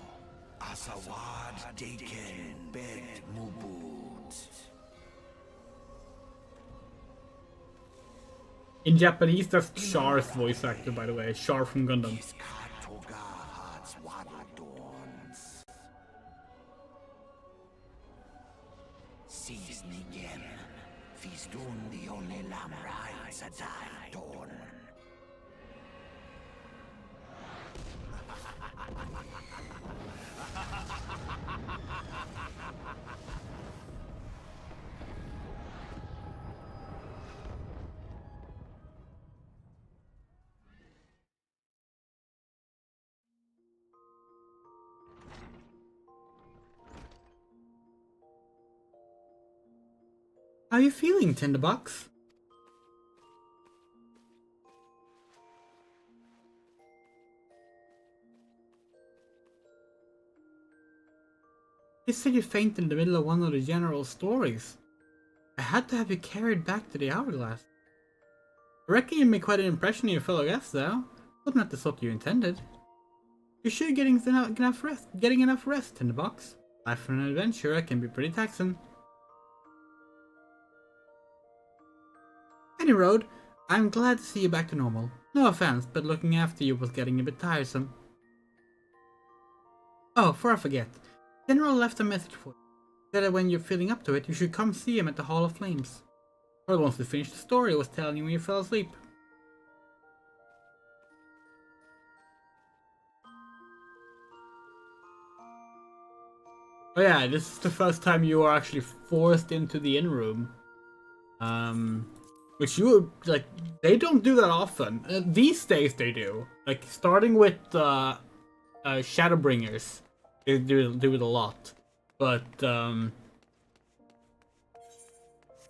Asawad Daken Bet Mubut. In Japanese, that's Char's voice actor, by the way. Char from Gundam. Seasoningen finns dun the only lamra Sadai Dawn. How are you feeling, Tinderbox? You said you fainted in the middle of one of the general's stories. had to have you carried back to the hourglass. I reckon you made quite an impression on your fellow guests, though. But not the sort you intended. You're sure getting enough rest in the box. Life for an adventurer can be pretty taxing. Any road, I'm glad to see you back to normal. No offense, but looking after you was getting a bit tiresome. Oh, before I forget, General left a message for you. Said that when you're feeling up to it, you should come see him at the Hall of Flames. Or once to finish the story I was telling you when you fell asleep. Oh yeah, this is the first time you are actually forced into the inn room. Which you, like, they don't do that often. These days they do. Like, starting with Shadowbringers, they do it a lot. But,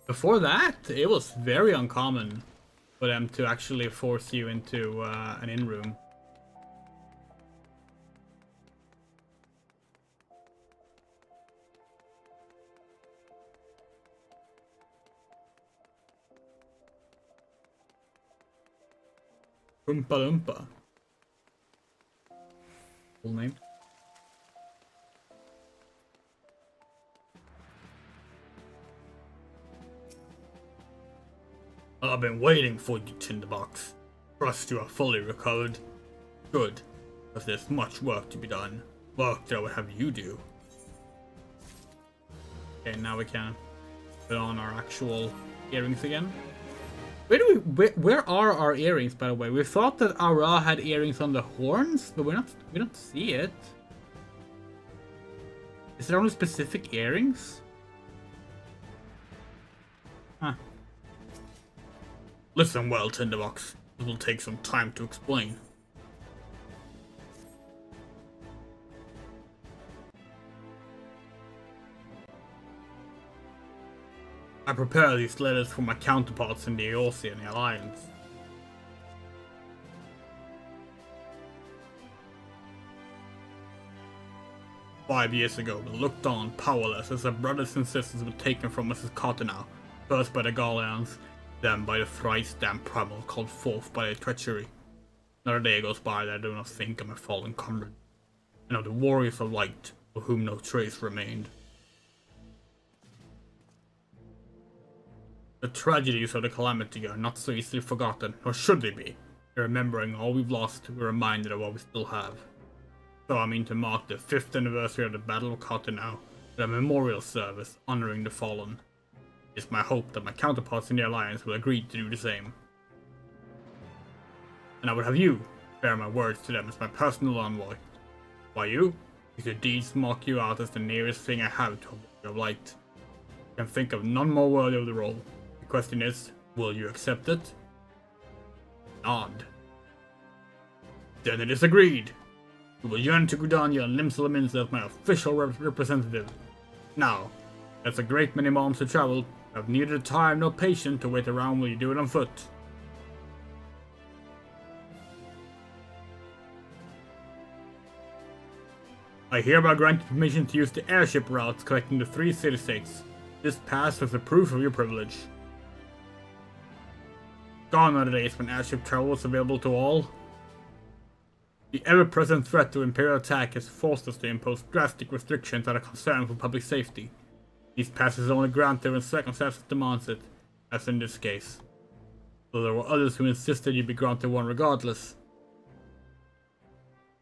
before that, it was very uncommon for them to actually force you into an inn room. Oompa Loompa. Full name. I've been waiting for you, Tinderbox. Trust you are fully recovered. Good, because there's much work to be done. Work that I would have you do. Okay, now we can put on our actual earrings again. Where are our earrings, by the way? We thought that Ara had earrings on the horns, but we don't see it. Is there only specific earrings? Huh. Listen well, Tinderbox. It will take some time to explain. I prepare these letters for my counterparts in the Eorzean Alliance. "5 years ago, we looked on, powerless, as our brothers and sisters were taken from us as Cottonau, first by the Gallians, then by the thrice-damned Primal, called forth by their treachery. Not a day goes by that I do not think of my fallen comrade, and of the warriors of light, of whom no trace remained. The tragedies of the Calamity are not so easily forgotten, nor should they be. Remembering all we've lost, we're reminded of what we still have. So I mean to mark the 5th anniversary of the Battle of Cottonau with a memorial service honoring the fallen. It's my hope that my counterparts in the Alliance will agree to do the same. And I would have you bear my words to them as my personal envoy. Why you? Because your deeds mark you out as the nearest thing I have to a warrior of light. I can think of none more worthy of the role. The question is, will you accept it?" Nod. "Then it is agreed. We will yearn to Gridania and Limsa as my official representative. Now, that's a great many miles to travel. I've neither time nor patience to wait around while you do it on foot." "I hereby grant you permission to use the airship routes connecting the 3 city-states. This pass is a proof of your privilege." Gone are the days when airship travel was available to all. The ever-present threat of Imperial attack has forced us to impose drastic restrictions that are concern for public safety. These passes are only granted when circumstances demands it, as in this case. Though there were others who insisted you be granted one regardless.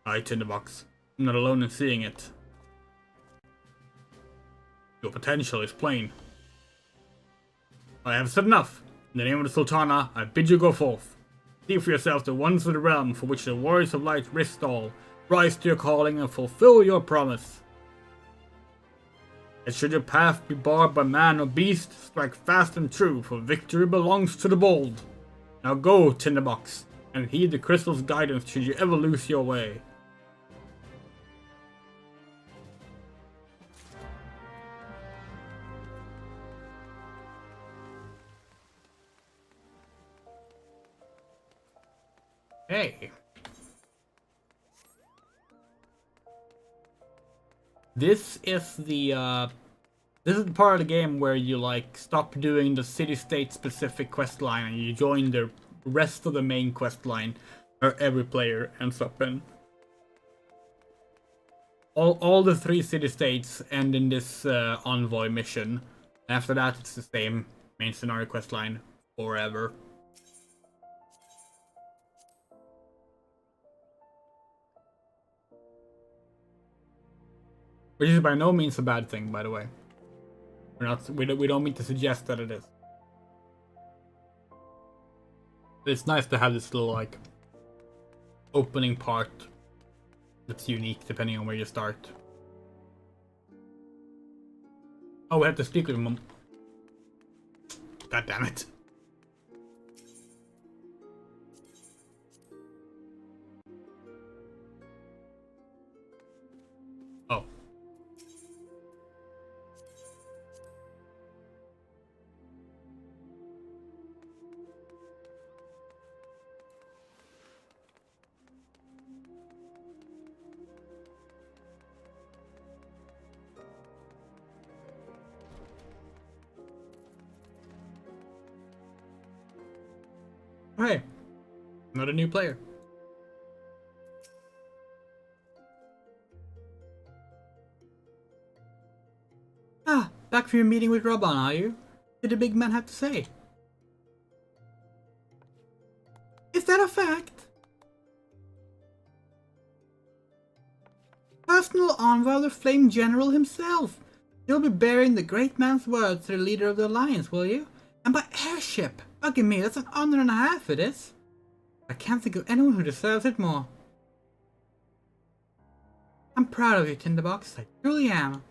Aye, Tinderbox. I'm not alone in seeing it. Your potential is plain. I have said enough. In the name of the Sultana, I bid you go forth. See for yourself the ones of the realm for which the warriors of light risked all. Rise to your calling and fulfill your promise. And should your path be barred by man or beast, strike fast and true, for victory belongs to the bold. Now go, Tinderbox, and heed the crystal's guidance should you ever lose your way. Hey. This is the This is the part of the game where you like stop doing the city-state specific quest line and you join the rest of the main quest line where every player ends up in. All the 3 city-states end in this envoy mission. After that, it's the same main scenario quest line forever. Which is by no means a bad thing, by the way. We don't mean to suggest that it is. But it's nice to have this little like opening part that's unique depending on where you start. Oh, we have to speak with him. God damn it. Oh. Hey, not a new player. Ah, back from your meeting with REBORN, are you? What did the big man have to say? Is that a fact? Personal envoy of the Flame General himself. You'll be bearing the great man's words to the leader of the Alliance, will you? And by airship! Bugging me, that's an honor and a half it is. I can't think of anyone who deserves it more. I'm proud of you, Tinderbox, I truly am.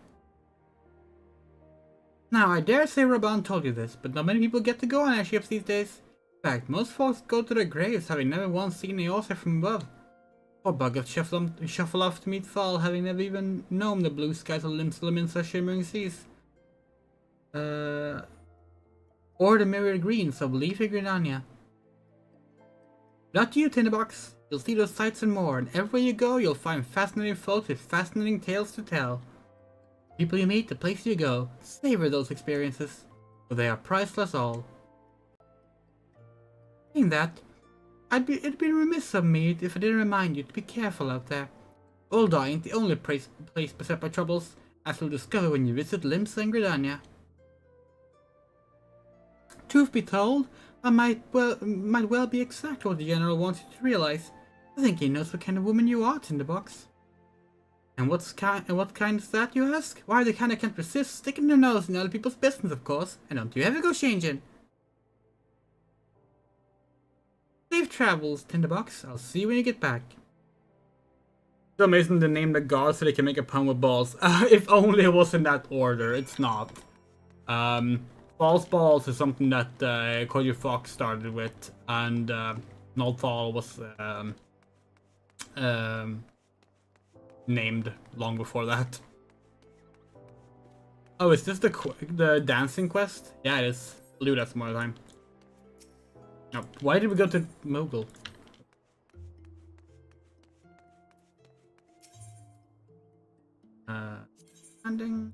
Now, I dare say REBORN told you this, but not many people get to go on airships these days. In fact, most folks go to their graves having never once seen the Ocean from above. Poor buggers shuffle off to meet fall, having never even known the blue skies of Lim's shimmering seas. Or the myriad greens of leafy Gridania. Not you, Tinderbox. You'll see those sights and more, and everywhere you go, you'll find fascinating folks with fascinating tales to tell. People you meet, the place you go, savor those experiences, for they are priceless all. Saying that, it'd be remiss of me if I didn't remind you to be careful out there. Ul'dah ain't the only place beset by troubles, as you'll discover when you visit Lim's and Gridania. Truth be told, I might well be exactly what the General wants you to realize. I think he knows what kind of woman you are, Tinderbox. And what kind is that, you ask? Why, the kind that can't resist sticking their nose in other people's business, of course. And don't you ever go changing. Safe travels, Tinderbox. I'll see you when you get back. So amazing to name the god so they can make a pun with balls. If only it was in that order. It's not. False balls is something that Cody Fox started with, and Nullfall was named long before that. Oh, is this the dancing quest? Yeah, it is. We'll do that some more time. Now, why did we go to Mogul? Landing.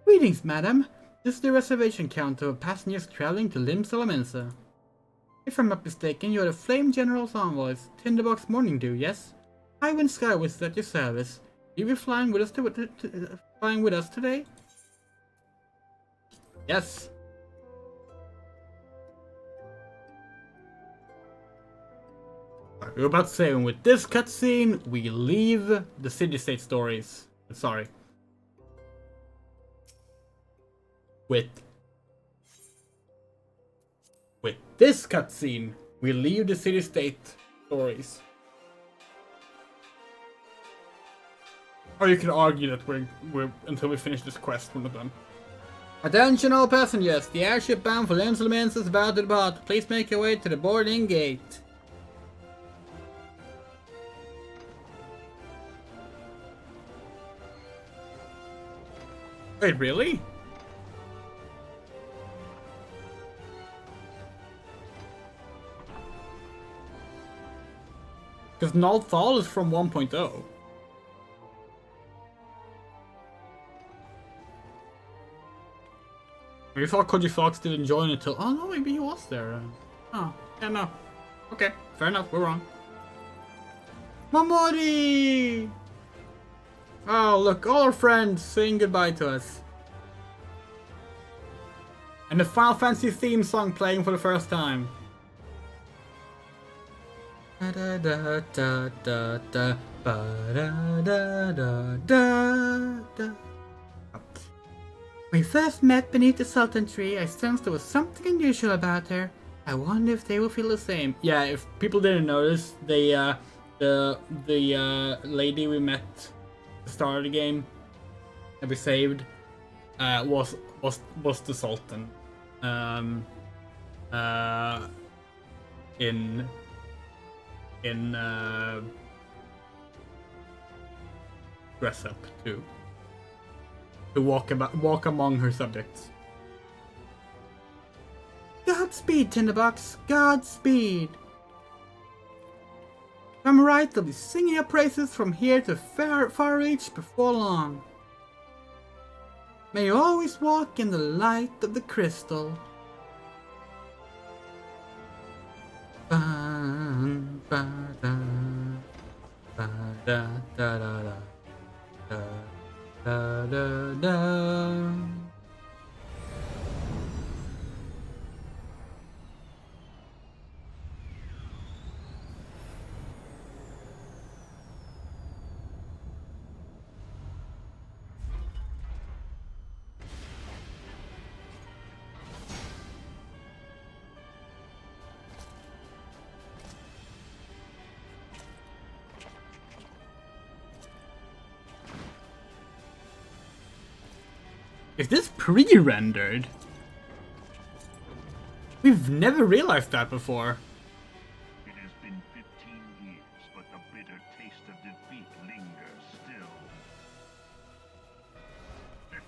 Greetings, madam. This is the reservation counter of passengers traveling to Lim Salamanca. If I'm not mistaken, you are the Flame General's envoys, Tinderbox Morning Dew, yes? Highwind Skywiz is at your service. Will you be flying with us today? Yes. We were about to say, and with this cutscene, we leave the city-state stories. Sorry. With this cutscene, we leave the city-state stories. Or you could argue that we're until we finish this quest, we're not done. Attention all passengers, the airship bound for Lim Salamanca is about to depart. Please make your way to the boarding gate. Wait, really? Because Null is from 1.0. We thought Koji Fox didn't join until... Oh no, maybe he was there. Oh, yeah, no. Okay, fair enough, we're wrong. Momori! Oh, look, all our friends saying goodbye to us. And the Final Fantasy theme song playing for the first time. Da da da da da da ba da da da da da. When we first met beneath the Sultan tree, I sensed there was something unusual about her. I wonder if they will feel the same. Yeah, if people didn't notice, the lady we met at the start of the game that we saved was the Sultan. In dress up to walk among her subjects. Godspeed, Tinderbox. Godspeed. If I'm right, they'll be singing your praises from here to far reach before long. May you always walk in the light of the crystal. Ba da da da da da da da da. Is this pre-rendered? We've never realized that before. It has been 15 years, but the bitter taste of defeat lingers still. 15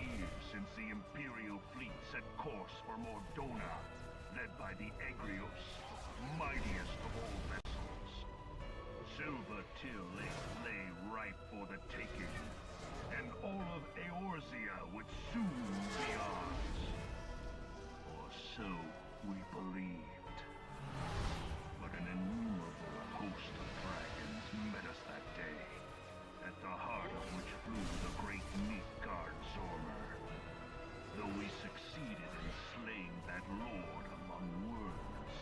years since the Imperial fleet set course for Mordona, led by the Egrios, mightiest of all vessels. Silver Till lay ripe for the taking, and all of Eorzea would soon be ours. Or so we believed. But an innumerable host of dragons met us that day, at the heart of which flew the great Midgard Zormer. Though we succeeded in slaying that lord among worms,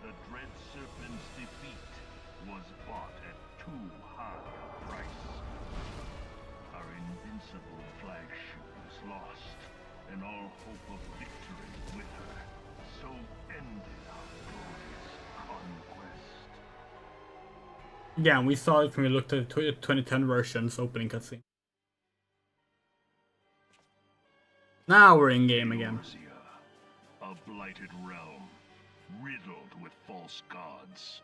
the dread serpent's defeat was bought at too high a price. Our invincible flagship was lost, and all hope of victory with her. So ended our glorious conquest. Yeah, and we saw it when we looked at the 2010 version's opening cutscene. Now we're in game again. A blighted realm, riddled with false gods.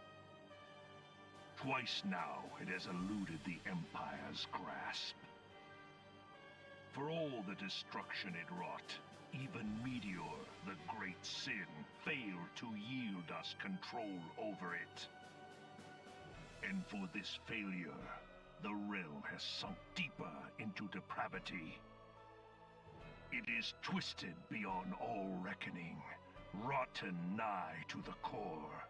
Twice now it has eluded the Empire's grasp. For all the destruction it wrought, even Meteor, the great sin, failed to yield us control over it. And for this failure, the realm has sunk deeper into depravity. It is twisted beyond all reckoning, rotten nigh to the core.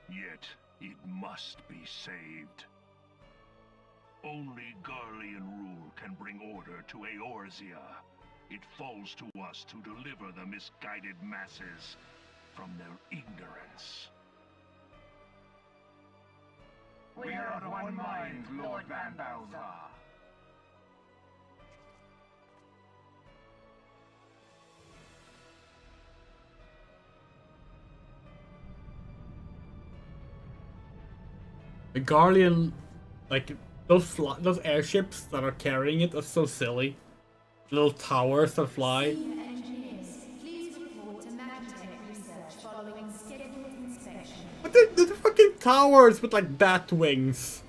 Yet, it must be saved. Only Garlean rule can bring order to Eorzea. It falls to us to deliver the misguided masses from their ignorance. We are of one mind, Lord Van Balthar. The Garlean, like, those airships that are carrying it are so silly. Little towers that fly. Engineers, please report to Magitech research following scheduled inspection. But they're fucking towers with like bat wings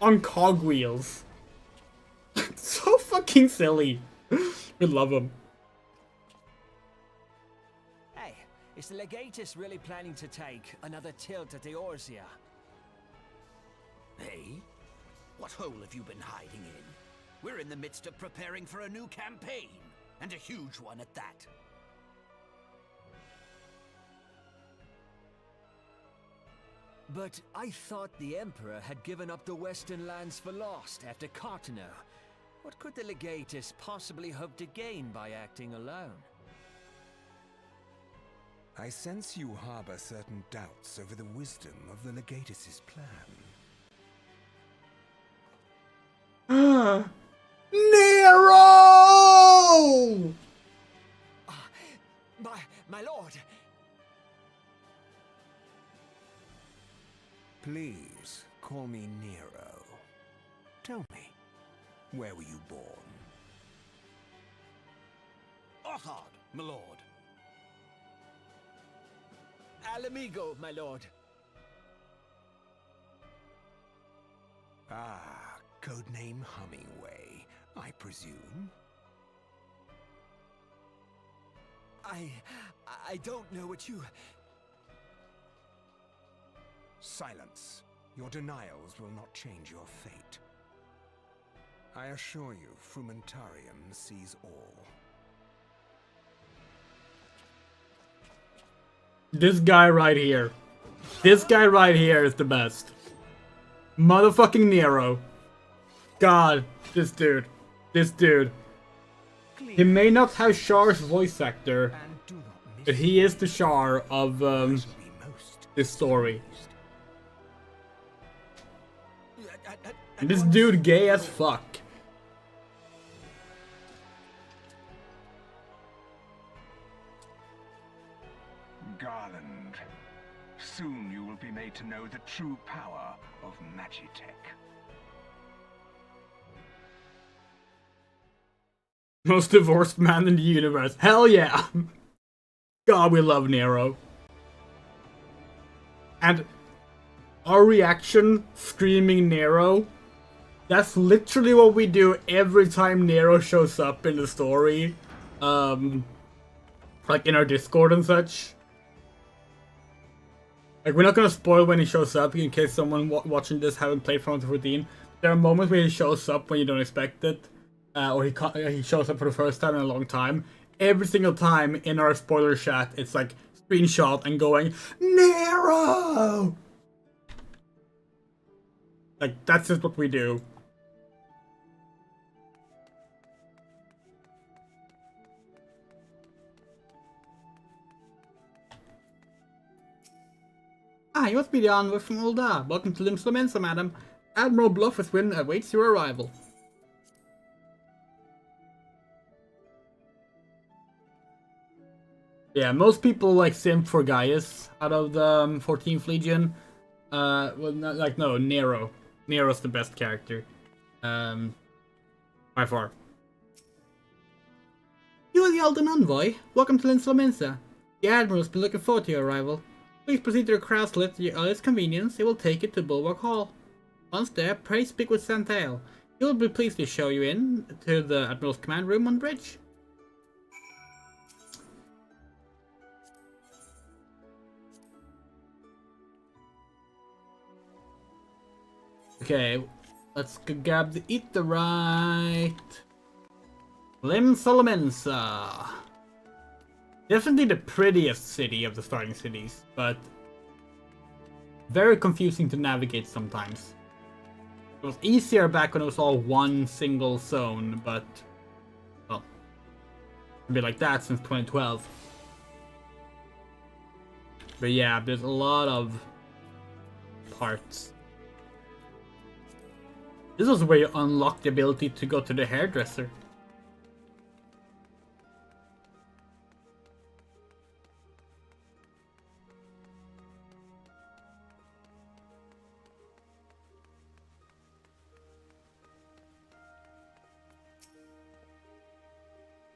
on cogwheels. So fucking silly. We love them. Hey, Is the Legatus really planning to take another tilt at the Eorzea? Hey? What hole have you been hiding in? We're in the midst of preparing for a new campaign, and a huge one at that. But I thought the Emperor had given up the Western lands for lost after Carteneau. What could the Legatus possibly hope to gain by acting alone? I sense you harbor certain doubts over the wisdom of the Legatus's plan. Nero! My lord! Please, call me Nero. Tell me, where were you born? Othard, my lord. Alamigo, my lord. Ah, codename Hummingway, I presume? I don't know what you... Silence. Your denials will not change your fate. I assure you, Frumentarium sees all. This guy right here. This guy right here is the best. Motherfucking Nero. God, this dude. This dude. He may not have Char's voice actor, but he is the Char of this story. And this dude gay as fuck. Garland, soon you will be made to know the true power of Magitech. Most divorced man in the universe. Hell yeah! God, we love Nero. And our reaction screaming Nero, that's literally what we do every time Nero shows up in the story. Like in our Discord and such. Like, we're not gonna spoil when he shows up in case someone watching this haven't played Final Fantasy 14. There are moments where he shows up when you don't expect it. Or he shows up for the first time in a long time. Every single time in our spoiler chat, it's like screenshot and going, Nero! Like, that's just what we do. Ah, you must be the envoy from Ulda. Welcome to Limsa Mensa, madam. Admiral Bluffiswin awaits your arrival. Yeah, most people like simp for Gaius out of the 14th Legion. Well, no, Nero. Nero's the best character. By far. You are the Alden Envoy. Welcome to Limsa Mensa. The Admiral's been looking forward to your arrival. Please proceed to the Crosslet at your earliest convenience. It will take you to Bulwark Hall. Once there, pray speak with Santael. He will be pleased to show you in to the Admiral's command room on the bridge. Okay, let's grab the Aetheryte. Limsa Mensa. Definitely the prettiest city of the starting cities, but very confusing to navigate sometimes. It was easier back when it was all one single zone, but, well, it's been like that since 2012. But yeah, there's a lot of parts. This is where you unlock the ability to go to the hairdresser.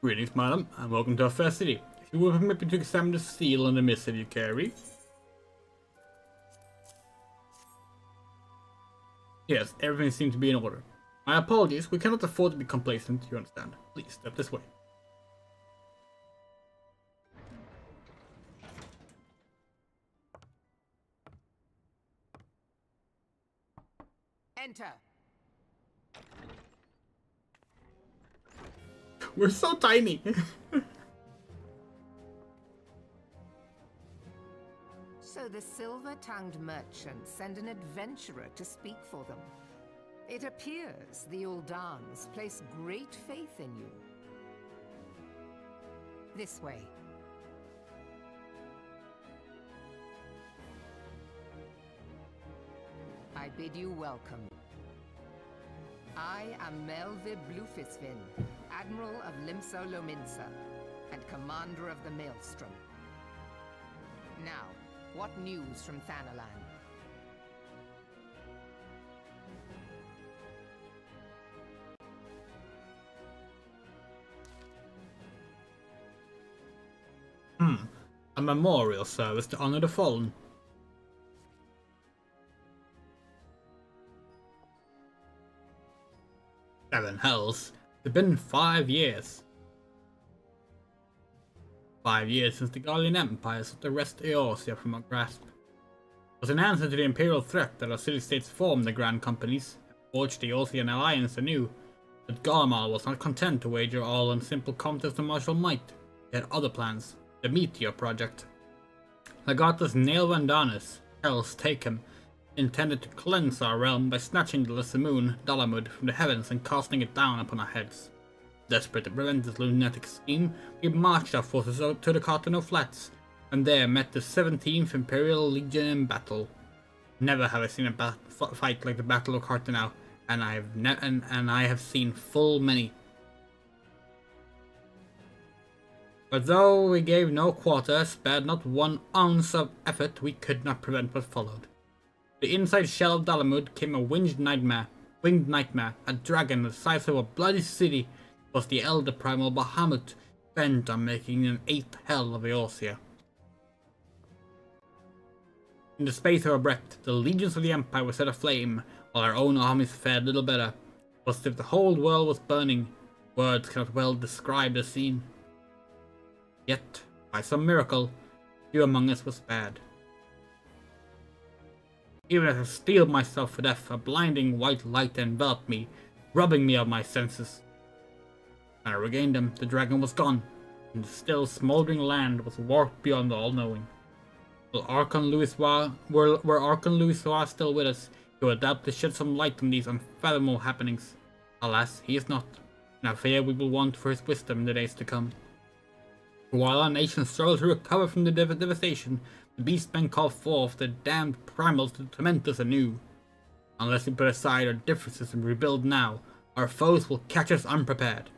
Greetings, madam, and welcome to our fair city. If you will permit me to examine the seal and the missive you carry. Yes, everything seems to be in order. My apologies, we cannot afford to be complacent, you understand. Please, step this way. Enter. We're so tiny. So the silver-tongued merchants send an adventurer to speak for them. It appears the Uldans place great faith in you. This way. I bid you welcome. I am Melvib Blufisvin, Admiral of Limso Lominsa, and Commander of the Maelstrom. Now, what news from Thanalan? A memorial service to honor the fallen. Seven hells. It's been 5 years. 5 years since the Gallian Empire sought to wrest Eorzea from our grasp. It was an answer to the imperial threat that our city-states formed the Grand Companies and forged the Eorzean alliance anew. But Garmal was not content to wager all on simple contest of martial might. He had other plans. The Meteor Project. Legatus Nail Vandanus, Hell's Taken, intended to cleanse our realm by snatching the Lysamoon Dalamud from the heavens and casting it down upon our heads. Desperate to prevent this lunatic scheme, we marched our forces out to the Cartano Flats, and there met the 17th Imperial Legion in battle. Never have I seen a fight like the Battle of Cartano, and I have seen full many. But though we gave no quarter, spared not 1 ounce of effort, we could not prevent what followed. The inside shell of Dalamud came a winged nightmare, a dragon the size of a bloody city, was the elder primal Bahamut, bent on making an 8th hell of Eorzea. In the space of a breath, the legions of the Empire were set aflame, while our own armies fared little better. It was as if the whole world was burning. Words cannot well describe the scene. Yet, by some miracle, few among us were spared. Even as I steeled myself for death, a blinding white light enveloped me, robbing me of my senses. When I regained them, the dragon was gone, and the still smoldering land was warped beyond all-knowing. Were Archon Louisois still with us, he would doubt to shed some light on these unfathomable happenings. Alas, he is not, and I fear we will want for his wisdom in the days to come. While our nation struggled to recover from the devastation, the beastmen called forth the damned primals to torment us anew. Unless we put aside our differences and rebuild now, our foes will catch us unprepared.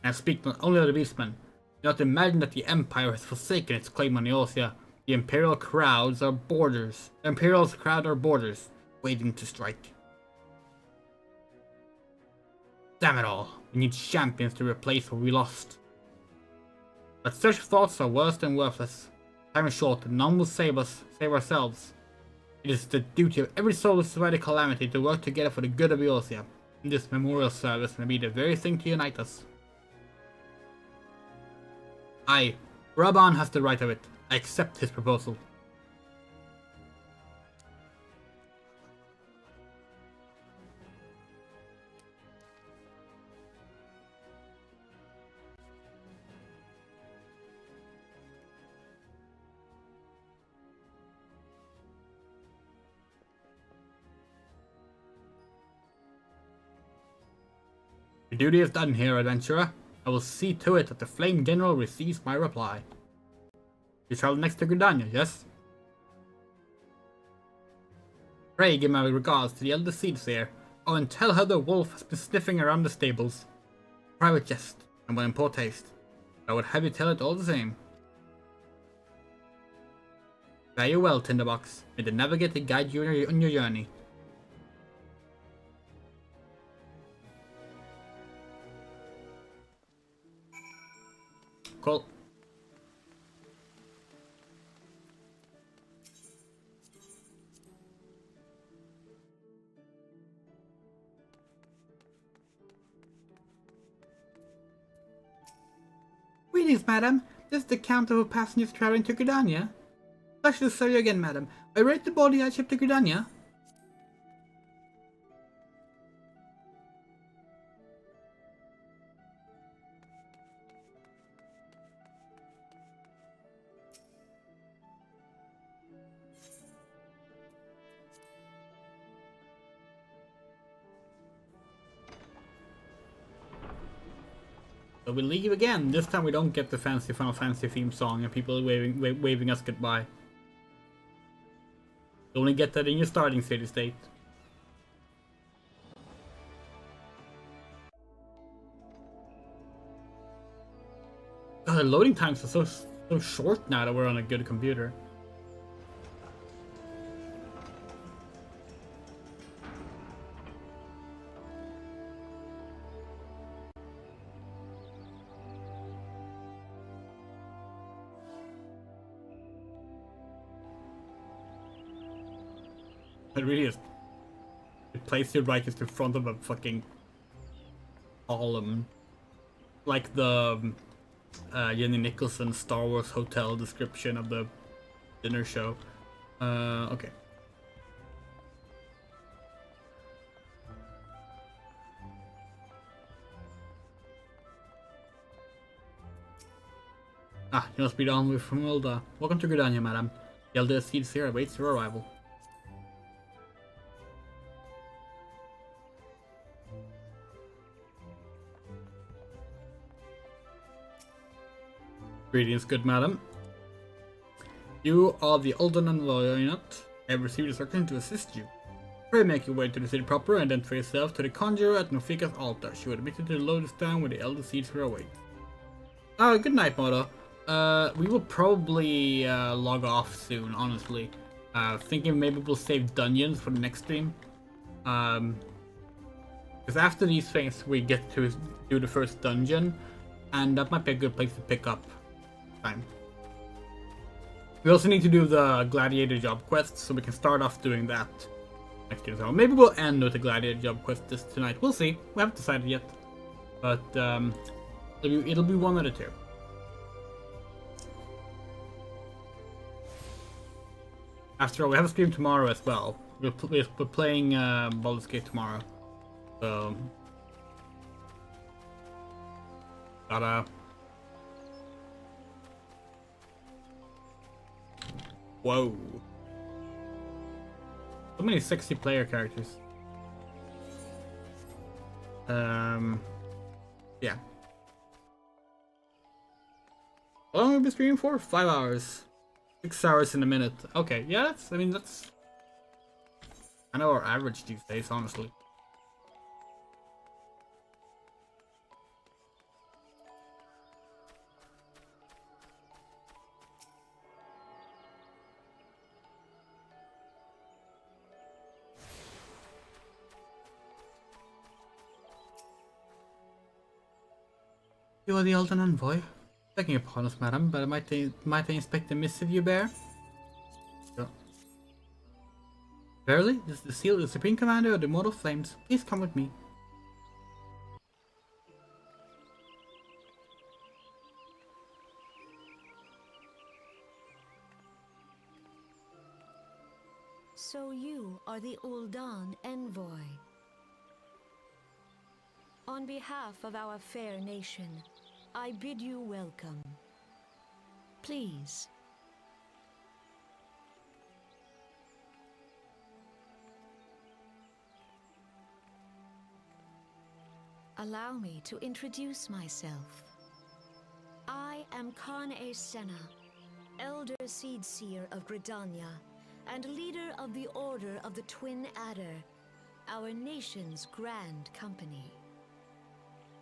And I speak not only of the beastmen. Do not imagine that the Empire has forsaken its claim on Eorzea. The Imperials crowd our borders, waiting to strike. Damn it all, we need champions to replace what we lost. But such thoughts are worse than worthless. Time is short, and none will save ourselves. It is the duty of every soul who survived a calamity to work together for the good of Eorzea, and this memorial service may be the very thing to unite us. REBORN has the right of it. I accept his proposal. Your duty is done here, adventurer. I will see to it that the Flame General receives my reply. You travel next to Gridania, yes? Pray give my regards to the elder Seedseer. Oh, and tell her the wolf has been sniffing around the stables. Private jest, and one in poor taste. I would have you tell it all the same. Fare you well, Tinderbox. May the Navigator guide you on your journey. Cool. Greetings, madam. This is the count of passengers traveling to Gridania. Pleasure to serve you again, madam. Are you ready to board the airship to Gridania? So we leave again. This time we don't get the fancy Final Fantasy theme song and people waving us goodbye. You only get that in your starting city state. God, the loading times are so short now that we're on a good computer. It really is. It places your Rikers in front of a fucking column. Like the Jenny Nicholson Star Wars hotel description of the dinner show. Okay. Ah, you must be the envoy from Ulda. Welcome to Gridania, madam. The Elder Seeds here awaits your arrival. Greetings, good madam. You are the Uldan envoy, are you not? I have received instructions to assist you. Pray make your way to the city proper and identify yourself to the conjurer at Nofika's altar. She will admit you to the lotus stand where the Elder Seeds her await. Good night, Moto. We will probably log off soon, honestly. Thinking maybe we'll save dungeons for the next stream. Because after these things we get to do the first dungeon, and that might be a good place to pick up time. We also need to do the gladiator job quest, so we can start off doing that next year. So maybe we'll end with the gladiator job quest tonight. We'll see. We haven't decided yet, but it'll be one of the two. After all, we have a stream tomorrow as well. We're playing Baldur's Gate tomorrow, so gotta. Whoa. So many 60 player characters. Yeah. How long have we been streaming for? 5 hours. 6 hours in a minute. Okay, yeah, that's I know our average these days, honestly. You are the Elden Envoy. Begging upon us, madam, but might I inspect the missive you bear? Sure. Verily, this is the seal of the Supreme Commander of the Immortal Flames. Please come with me. So you are the Uldan Envoy. On behalf of our fair nation, I bid you welcome. Please. Allow me to introduce myself. I am Khan-E Senna, Elder Seedseer of Gridania, and leader of the Order of the Twin Adder, our nation's grand company.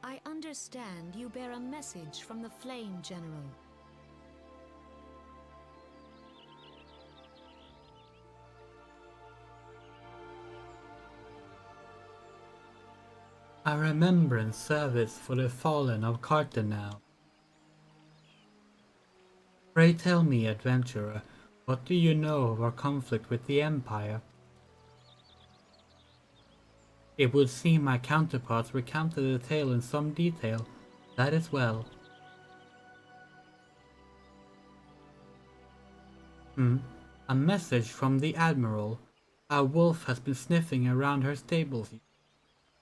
I understand you bear a message from the Flame General. A remembrance service for the fallen of Cartanel. Pray tell me, adventurer, what do you know of our conflict with the Empire? It would seem my counterparts recounted the tale in some detail. That is well. A message from the Admiral. A wolf has been sniffing around her stables.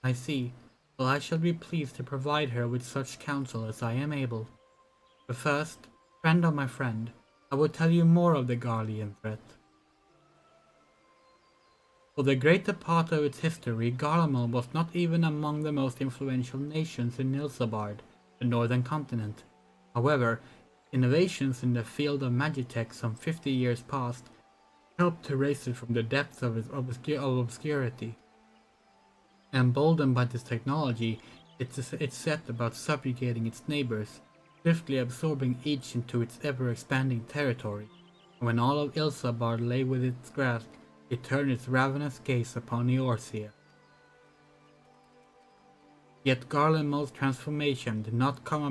I see. Well, I shall be pleased to provide her with such counsel as I am able. But first, friend of my friend, I will tell you more of the Garlean threat. For the greater part of its history, Garlemald was not even among the most influential nations in Nilfgaard, the northern continent. However, innovations in the field of magitech some 50 years past helped to raise it from the depths of its obscurity. Emboldened by this technology, it set about subjugating its neighbors, swiftly absorbing each into its ever-expanding territory. And when all of Ilsabard lay within its grasp, it turned its ravenous gaze upon Eorzea. Yet Garlemald's transformation did not come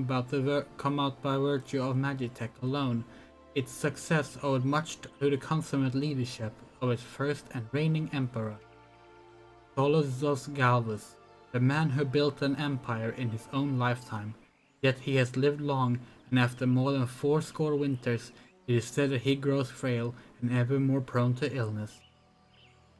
out by virtue of magitech alone. Its success owed much to the consummate leadership of its first and reigning emperor, Solozos Galvus, the man who built an empire in his own lifetime. Yet he has lived long, and after more than 80 winters, it is said that he grows frail and ever more prone to illness.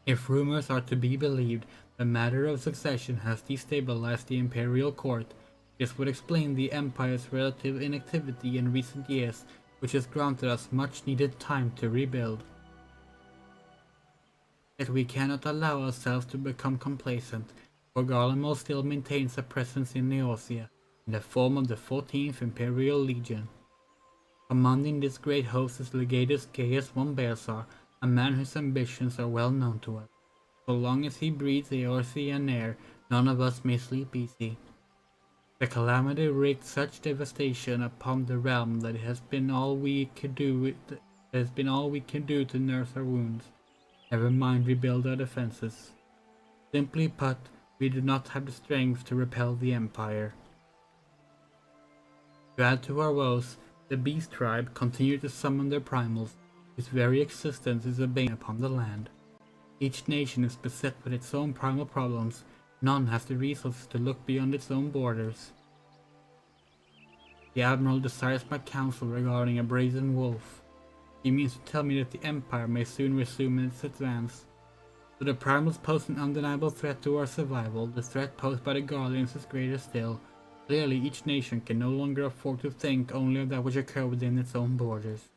If rumors are to be believed, the matter of succession has destabilized the imperial court. This would explain the empire's relative inactivity in recent years, which has granted us much needed time to rebuild. Yet we cannot allow ourselves to become complacent, for Garlemald still maintains a presence in Eorzea, in the form of the 14th Imperial Legion. Commanding this great host is Legatus Gaius von Bersar, a man whose ambitions are well known to us. So long as he breathes Eorzean air, none of us may sleep easy. The calamity wreaked such devastation upon the realm that it has been all we could do to nurse our wounds. Never mind rebuild our defenses. Simply put, we do not have the strength to repel the Empire. To add to our woes, the Beast Tribe continue to summon their primals, whose very existence is a bane upon the land. Each nation is beset with its own primal problems. None has the resources to look beyond its own borders. The Admiral desires my counsel regarding a brazen wolf. He means to tell me that the Empire may soon resume its advance. So the primals pose an undeniable threat to our survival. The threat posed by the Guardians is greater still. Clearly, each nation can no longer afford to think only of that which occurs within its own borders.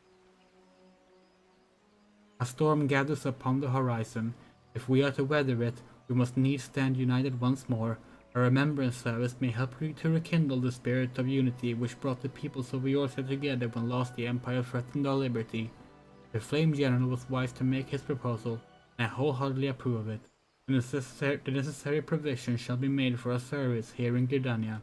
A storm gathers upon the horizon. If we are to weather it, we must needs stand united once more. A remembrance service may help to rekindle the spirit of unity which brought the peoples of Eorzea together when last the Empire threatened our liberty. The Flame General was wise to make his proposal, and I wholeheartedly approve of it. The necessary provision shall be made for our service here in Gridania.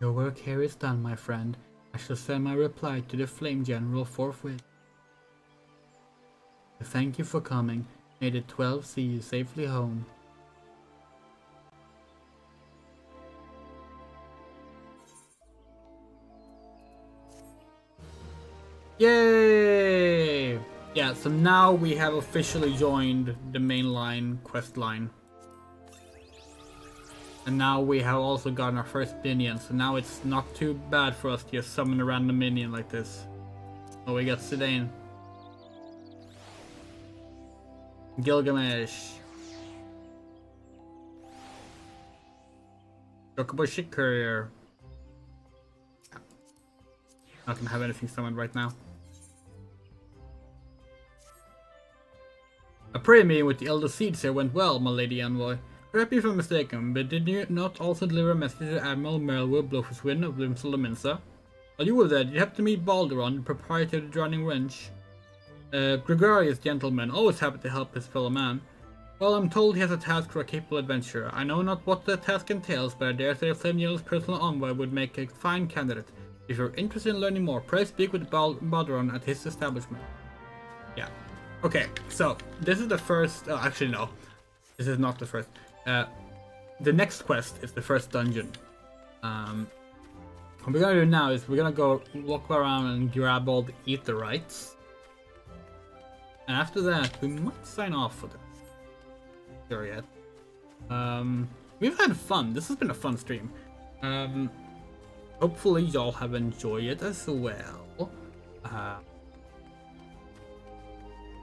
Your work here is done, my friend. I shall send my reply to the Flame General forthwith. Thank you for coming. May the 12 see you safely home. Yay! Yeah, so now we have officially joined the mainline quest line. And now we have also gotten our first minion, so now it's not too bad for us to just summon a random minion like this. Oh, we got Zidane. Gilgamesh. Chocobo Ship Courier. Not gonna have anything summoned right now. A prayer meeting with the Elder Seeds here went well, my lady envoy. Correct me if I'm mistaken, but did you not also deliver a message to Admiral Merlwyr Blofuswyn of Limsel Minsa? While you were there, did you happen to meet Balderon, the proprietor of the Drowning Wrench? Gregarious gentleman, always happy to help his fellow man. Well, I'm told he has a task for a capable adventurer. I know not what the task entails, but I dare say a Flame General's personal envoy would make a fine candidate. If you're interested in learning more, pray speak with Balderon at his establishment. Yeah. Okay, so this is the first... Oh, actually, no. This is not the first. The next quest is the first dungeon. What we're gonna do now is we're gonna go walk around and grab all the Aetherytes. And after that, we might sign off for this. sure yet. We've had fun. This has been a fun stream. Hopefully y'all have enjoyed it as well.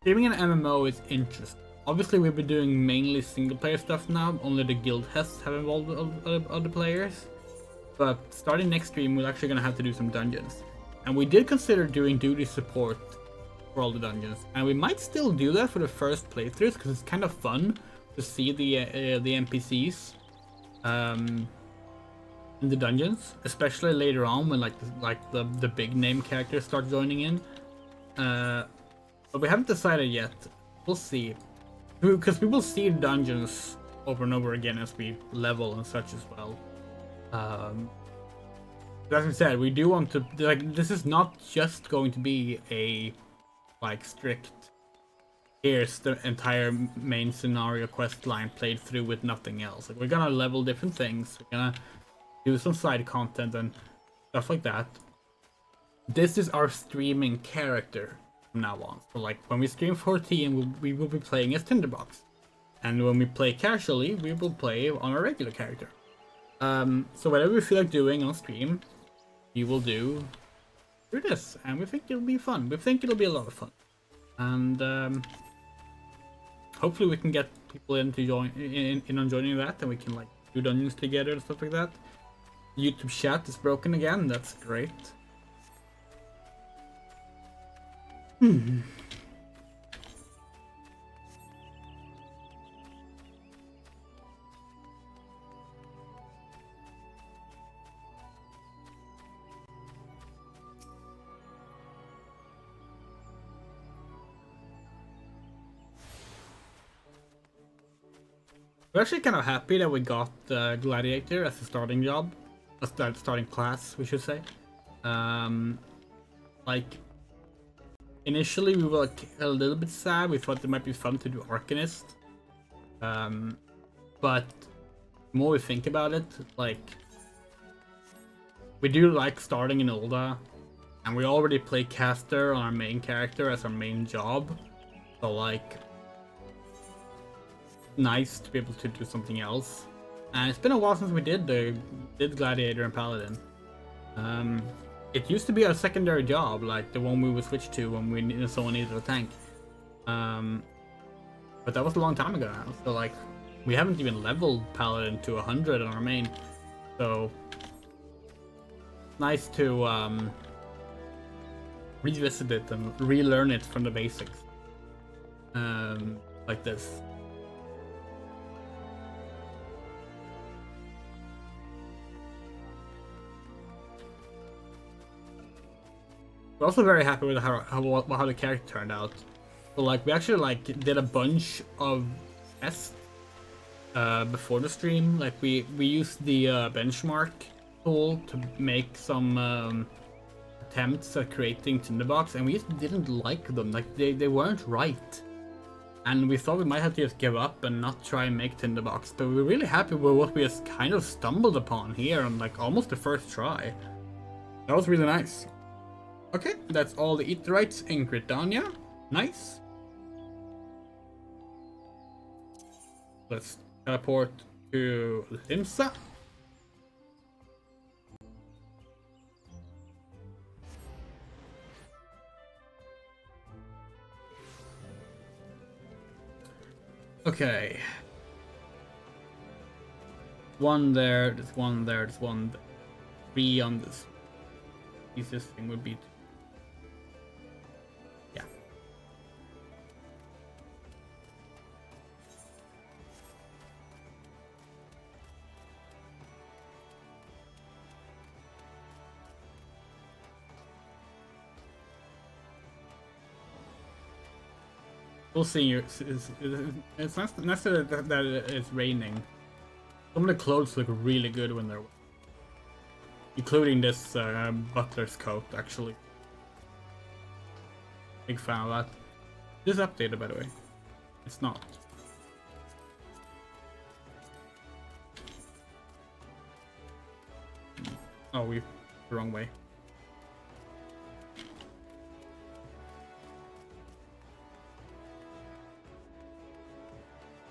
Streaming an MMO is interesting. Obviously, we've been doing mainly single-player stuff now. Only the guild tests have involved other players. But starting next stream, we're actually gonna have to do some dungeons. And we did consider doing duty support for all the dungeons, and we might still do that for the first playthroughs because it's kind of fun to see the NPCs in the dungeons, especially later on when the big name characters start joining in. But we haven't decided yet. We'll see, because we will see dungeons over and over again as we level and such as well. As we said, we do want to, like, this is not just going to be a strict, here's the entire main scenario quest line played through with nothing else. Like, we're gonna level different things, we're gonna do some side content and stuff like that. This is our streaming character from now on. So like, when we stream 14, we will be playing as Tinderbox, and when we play casually, we will play on our regular character. So whatever we feel like doing on stream, we will do through this, and we think it'll be fun. We think it'll be a lot of fun, and hopefully we can get people in to join in on joining that, and we can like do dungeons together and stuff like that. YouTube chat is broken again. That's great. We're actually kind of happy that we got Gladiator as a starting job, a starting class, we should say. Like, initially we were like a little bit sad. We thought it might be fun to do Arcanist, but the more we think about it, like, we do like starting in Ulda, and we already play caster on our main character as our main job, so like, nice to be able to do something else. And it's been a while since we did Gladiator and Paladin. It used to be our secondary job, like the one we would switch to when someone needed a tank. But that was a long time ago now, so like, we haven't even leveled Paladin to 100 on our main. So nice to revisit it and relearn it from the basics, like this. We're also very happy with how the character turned out. So like, we actually like did a bunch of tests before the stream. Like, we used the benchmark tool to make some attempts at creating Tinderbox, and we just didn't like them. Like, they weren't right, and we thought we might have to just give up and not try and make Tinderbox. But we're really happy with what we just kind of stumbled upon here on like almost the first try. That was really nice. Okay, that's all the Eaterites in Gridania. Nice. Let's teleport to Limsa. Okay. One there, there's one there, there's one there. 3 on this. Easiest thing would be to, yeah. We'll see. It's nice that it's raining. Some of the clothes look really good when they're, including this butler's coat, actually. Big fan of that. This is updated, by the way. It's not. Oh, we the wrong way.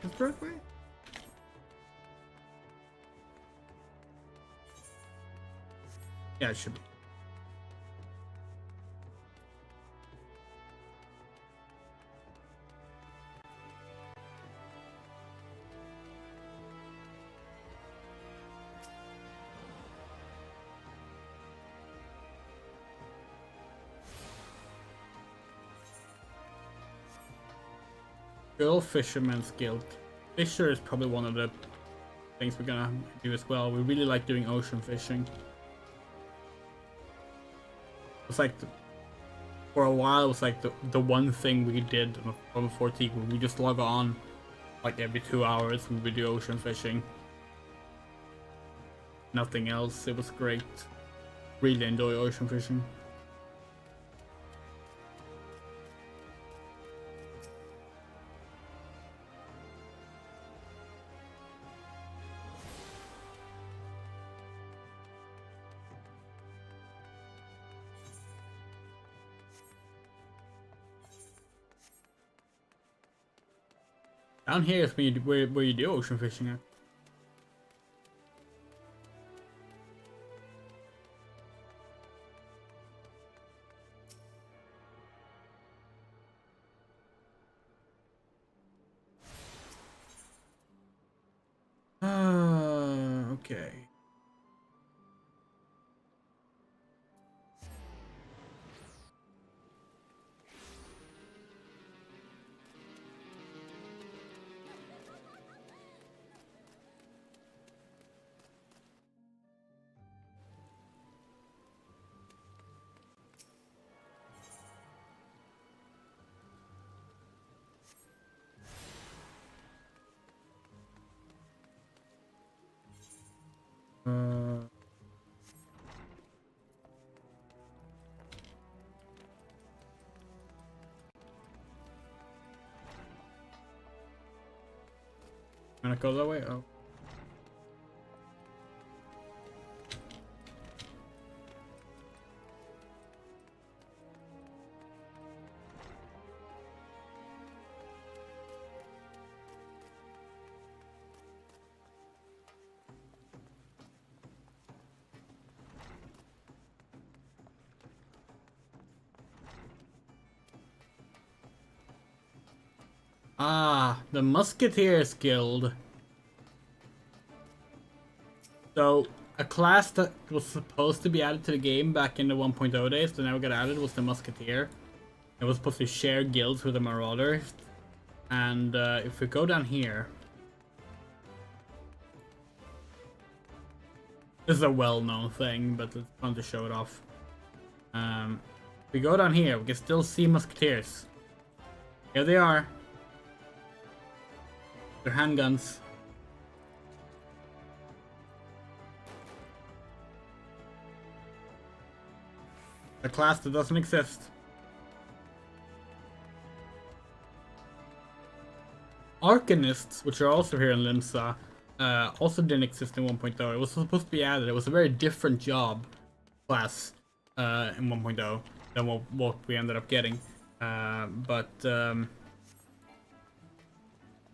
this the right way? Yeah, it should be. Girl Fisherman's Guild. Fisher is probably one of the things we're gonna do as well. We really like doing ocean fishing. It's like for a while it was like the one thing we did on 14 where we just log on like every 2 hours and we do ocean fishing. Nothing else. It was great. Really enjoy ocean fishing. Down here is where you do ocean fishing at. Okay. Gonna go that way? Oh. Ah, the Musketeers Guild. So, a class that was supposed to be added to the game back in the 1.0 days that never got added was the Musketeer. It was supposed to share guilds with the Marauders. And if we go down here... This is a well-known thing, but it's fun to show it off. If we go down here, we can still see Musketeers. Here they are. They're handguns. A class that doesn't exist. Arcanists, which are also here in Limsa, also didn't exist in 1.0. It was supposed to be added. It was a very different job class in 1.0 than what we ended up getting.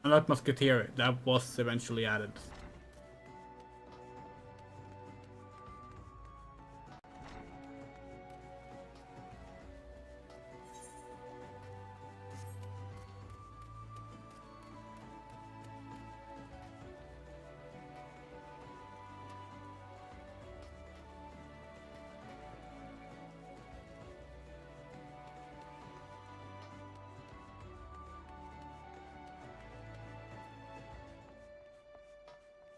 Unlike Musketeer, that was eventually added.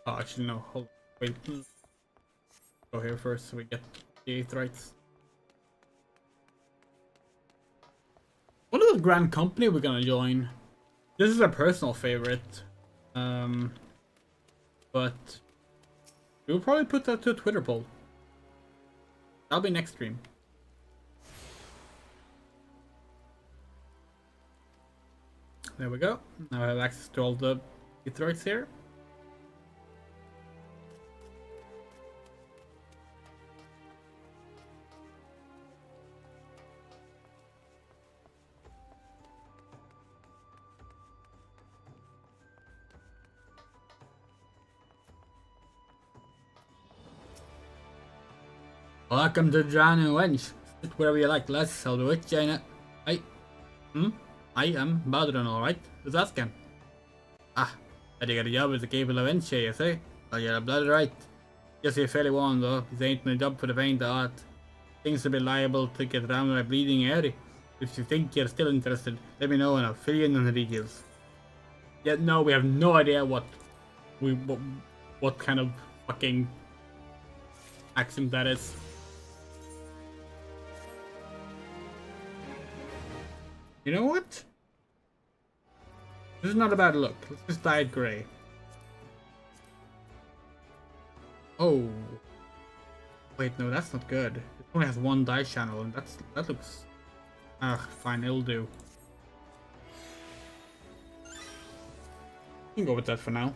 Oh, actually no, hold, wait. Go here first so we get the 8th rights. What is the Grand Company we're gonna join? This is a personal favorite. But we'll probably put that to a Twitter poll. That'll be next stream. There we go. Now I have access to all the 8th rights here. Welcome to John Wench. Sit wherever you like, lass. I'll be with you in it. Hey. I am Badron, alright? Who's asking? Ah, I get a job as a cable of Wench, you say? Oh, you're bloody right. Just you're fairly warned though. This ain't no job for the faint of heart. Things will be liable to get around with a bleeding area. If you think you're still interested, let me know and I'll fill you in on the details. Yet no, we have no idea what kind of fucking accent that is. You know what? This is not a bad look. Let's just dye it grey. Oh. Wait, no, that's not good. It only has one dye channel and that looks... Ugh, fine, it'll do. You can go with that for now.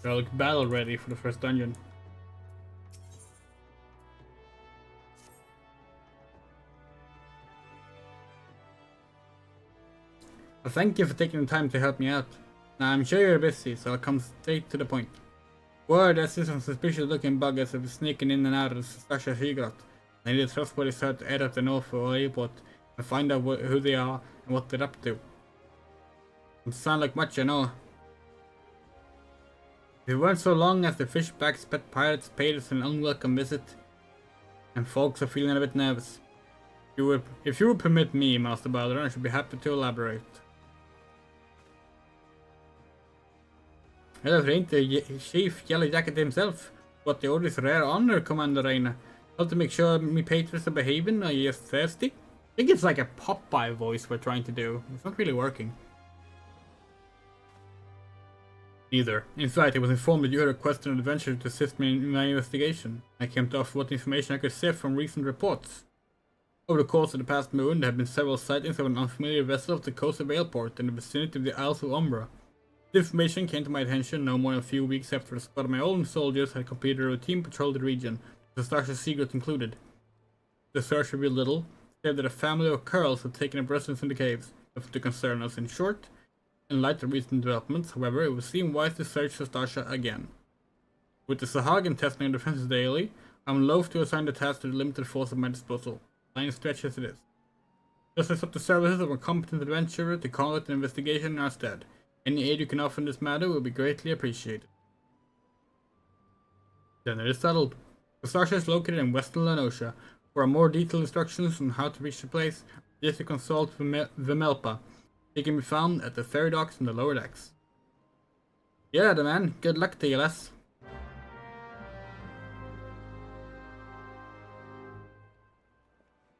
I look battle ready for the first dungeon. Well, thank you for taking the time to help me out. Now I'm sure you're busy, so I'll come straight to the point. Word that some suspicious looking buggers have been sneaking in and out of Stasha Shigrot. I need a trustworthy start to head up the north for a report and find out who they are and what they're up to. Don't sound like much, I know. If it weren't so long as the fishback pet pirates paid us an unwelcome visit, and folks are feeling a bit nervous. If you would permit me, Master Balder, I should be happy to elaborate. Well, if it ain't the Chief Yellow Jacket himself, what the orders rare honor, Commander Reina. Help to make sure me patrons are behaving, are you thirsty? I think it's like a Popeye voice we're trying to do. It's not really working. Neither. In fact, I was informed that you had requested an adventure to assist me in my investigation. I came to offer what information I could sift from recent reports. Over the course of the past moon, there have been several sightings of an unfamiliar vessel off the coast of Valeport in the vicinity of the Isles of Umbra. The information came to my attention no more than a few weeks after a squad of my own soldiers had completed a routine patrol of the region, the Stasha Secret included. The search revealed little, save that a family of Curls had taken up residence in the caves, nothing to concern us in short. In light of recent developments, however, it would seem wise to search for Stasha again. With the Sahagin testing our defenses daily, I'm loath to assign the task to the limited force at my disposal, lying stretch as it is. Just accept the services of a competent adventurer to conduct an investigation in our stead. Any aid you can offer in this matter will be greatly appreciated. Then it is settled. Stasha is located in western Lenosha. For more detailed instructions on how to reach the place, please consult Vimelpa. He can be found at the ferry docks in the lower decks. Yeah, the man. Good luck to you, lass.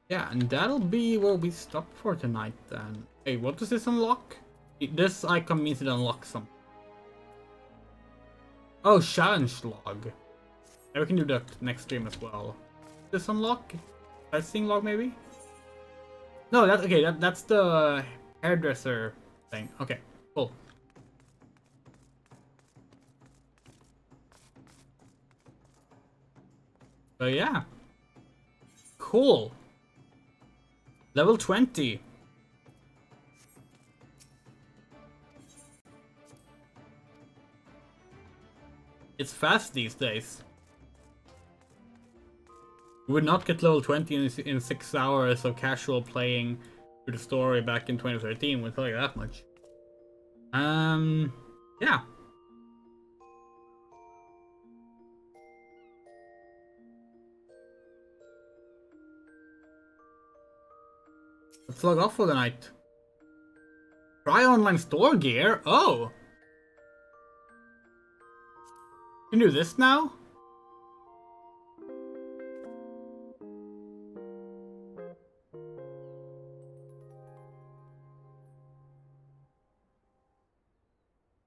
Yeah, and that'll be where we stop for tonight then. Hey, what does this unlock? This icon means it unlocks something. Oh, challenge log. Yeah, we can do that next stream as well. This unlock? Sightseeing log maybe? No, that's okay. That's the hairdresser thing. Okay, cool. So yeah, cool. Level 20. It's fast these days. You would not get level 20 in 6 hours of casual playing through the story back in 2013, we'll tell you that much. Yeah. Let's log off for the night. Try online store gear? Oh! You can do this now?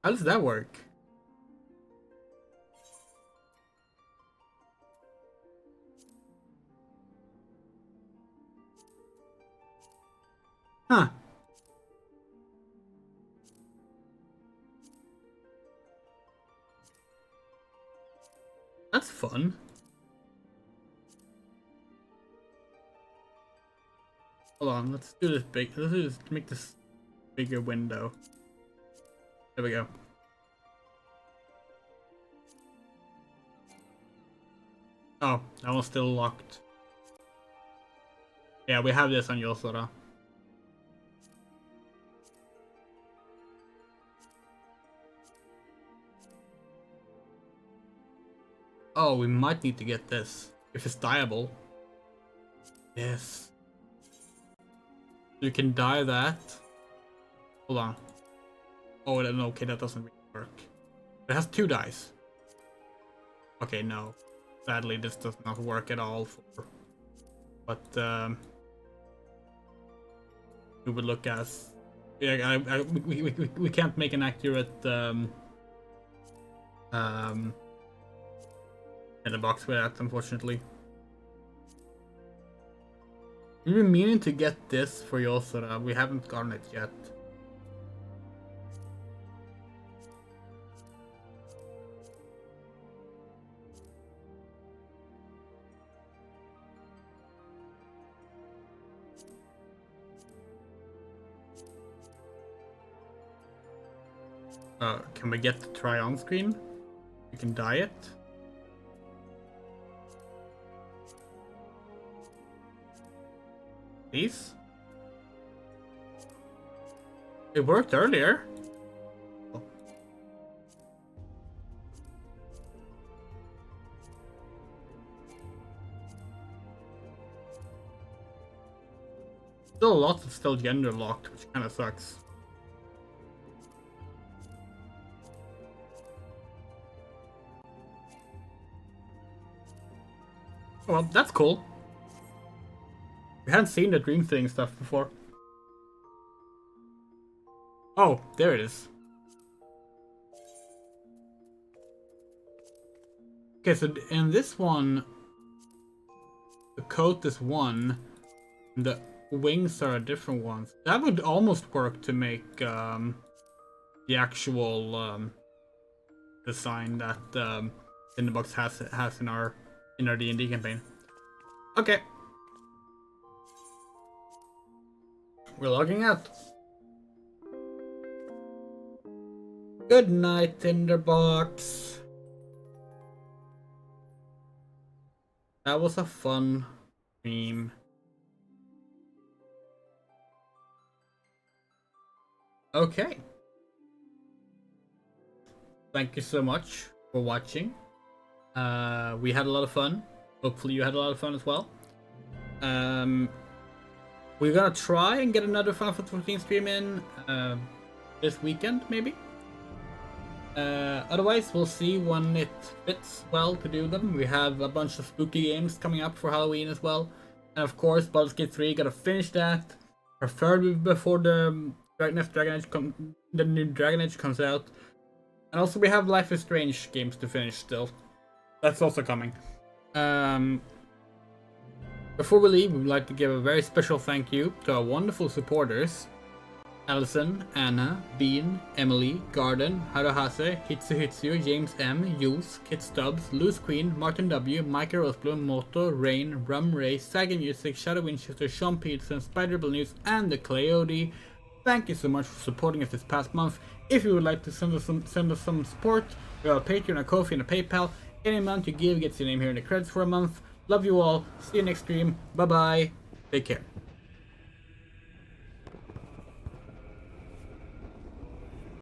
How does that work? Huh. That's fun. Hold on, let's do this big. Let's do this, make this bigger window. There we go. Oh, that one's still locked. Yeah, we have this on Yosora. Oh, we might need to get this. If it's dyeable. Yes. You can dye that. Hold on. Oh, okay, that doesn't really work. It has 2 dyes. Okay, no. Sadly, this does not work at all for... But, we would look as... Yeah, we can't make an accurate, in the box with that, unfortunately. We've been meaning to get this for Yosora. We haven't gotten it yet. Can we get the try on screen? We can dye it. Please? It worked earlier. Still a lot that's still gender locked, which kind of sucks. Well, that's cool. We hadn't seen the dream thing stuff before. Oh, there it is. Okay, so in this one, the coat is one, and the wings are different ones. That would almost work to make the actual design that in the box has in our D&D campaign. Okay. We're logging out. Good night, Tinderbox. That was a fun stream. Okay. Thank you so much for watching. We had a lot of fun. Hopefully you had a lot of fun as well. We're gonna try and get another Final Fantasy 14 stream in this weekend, maybe. Otherwise, we'll see when it fits well to do them. We have a bunch of spooky games coming up for Halloween as well. And of course, Baldur's Gate 3, gotta finish that. Preferably before the the new Dragon Age comes out. And also we have Life is Strange games to finish still. That's also coming. Before we leave, we would like to give a very special thank you to our wonderful supporters. Alison, Anna, Bean, Emily, Garden, Haruhase, Hitsu, James M, Jules, Kit Stubbs, Loose Queen, Martin W, Michael Rosblom, Moto, Rain, Rum Ray, Saga Music, Shadow Winchester, Sean Peterson, Spiderable News, and the Cleody. Thank you so much for supporting us this past month. If you would like to send us some support, we have a Patreon, a Ko-fi, and a PayPal. Any amount you give gets your name here in the credits for a month. Love you all. See you next stream. Bye bye. Take care.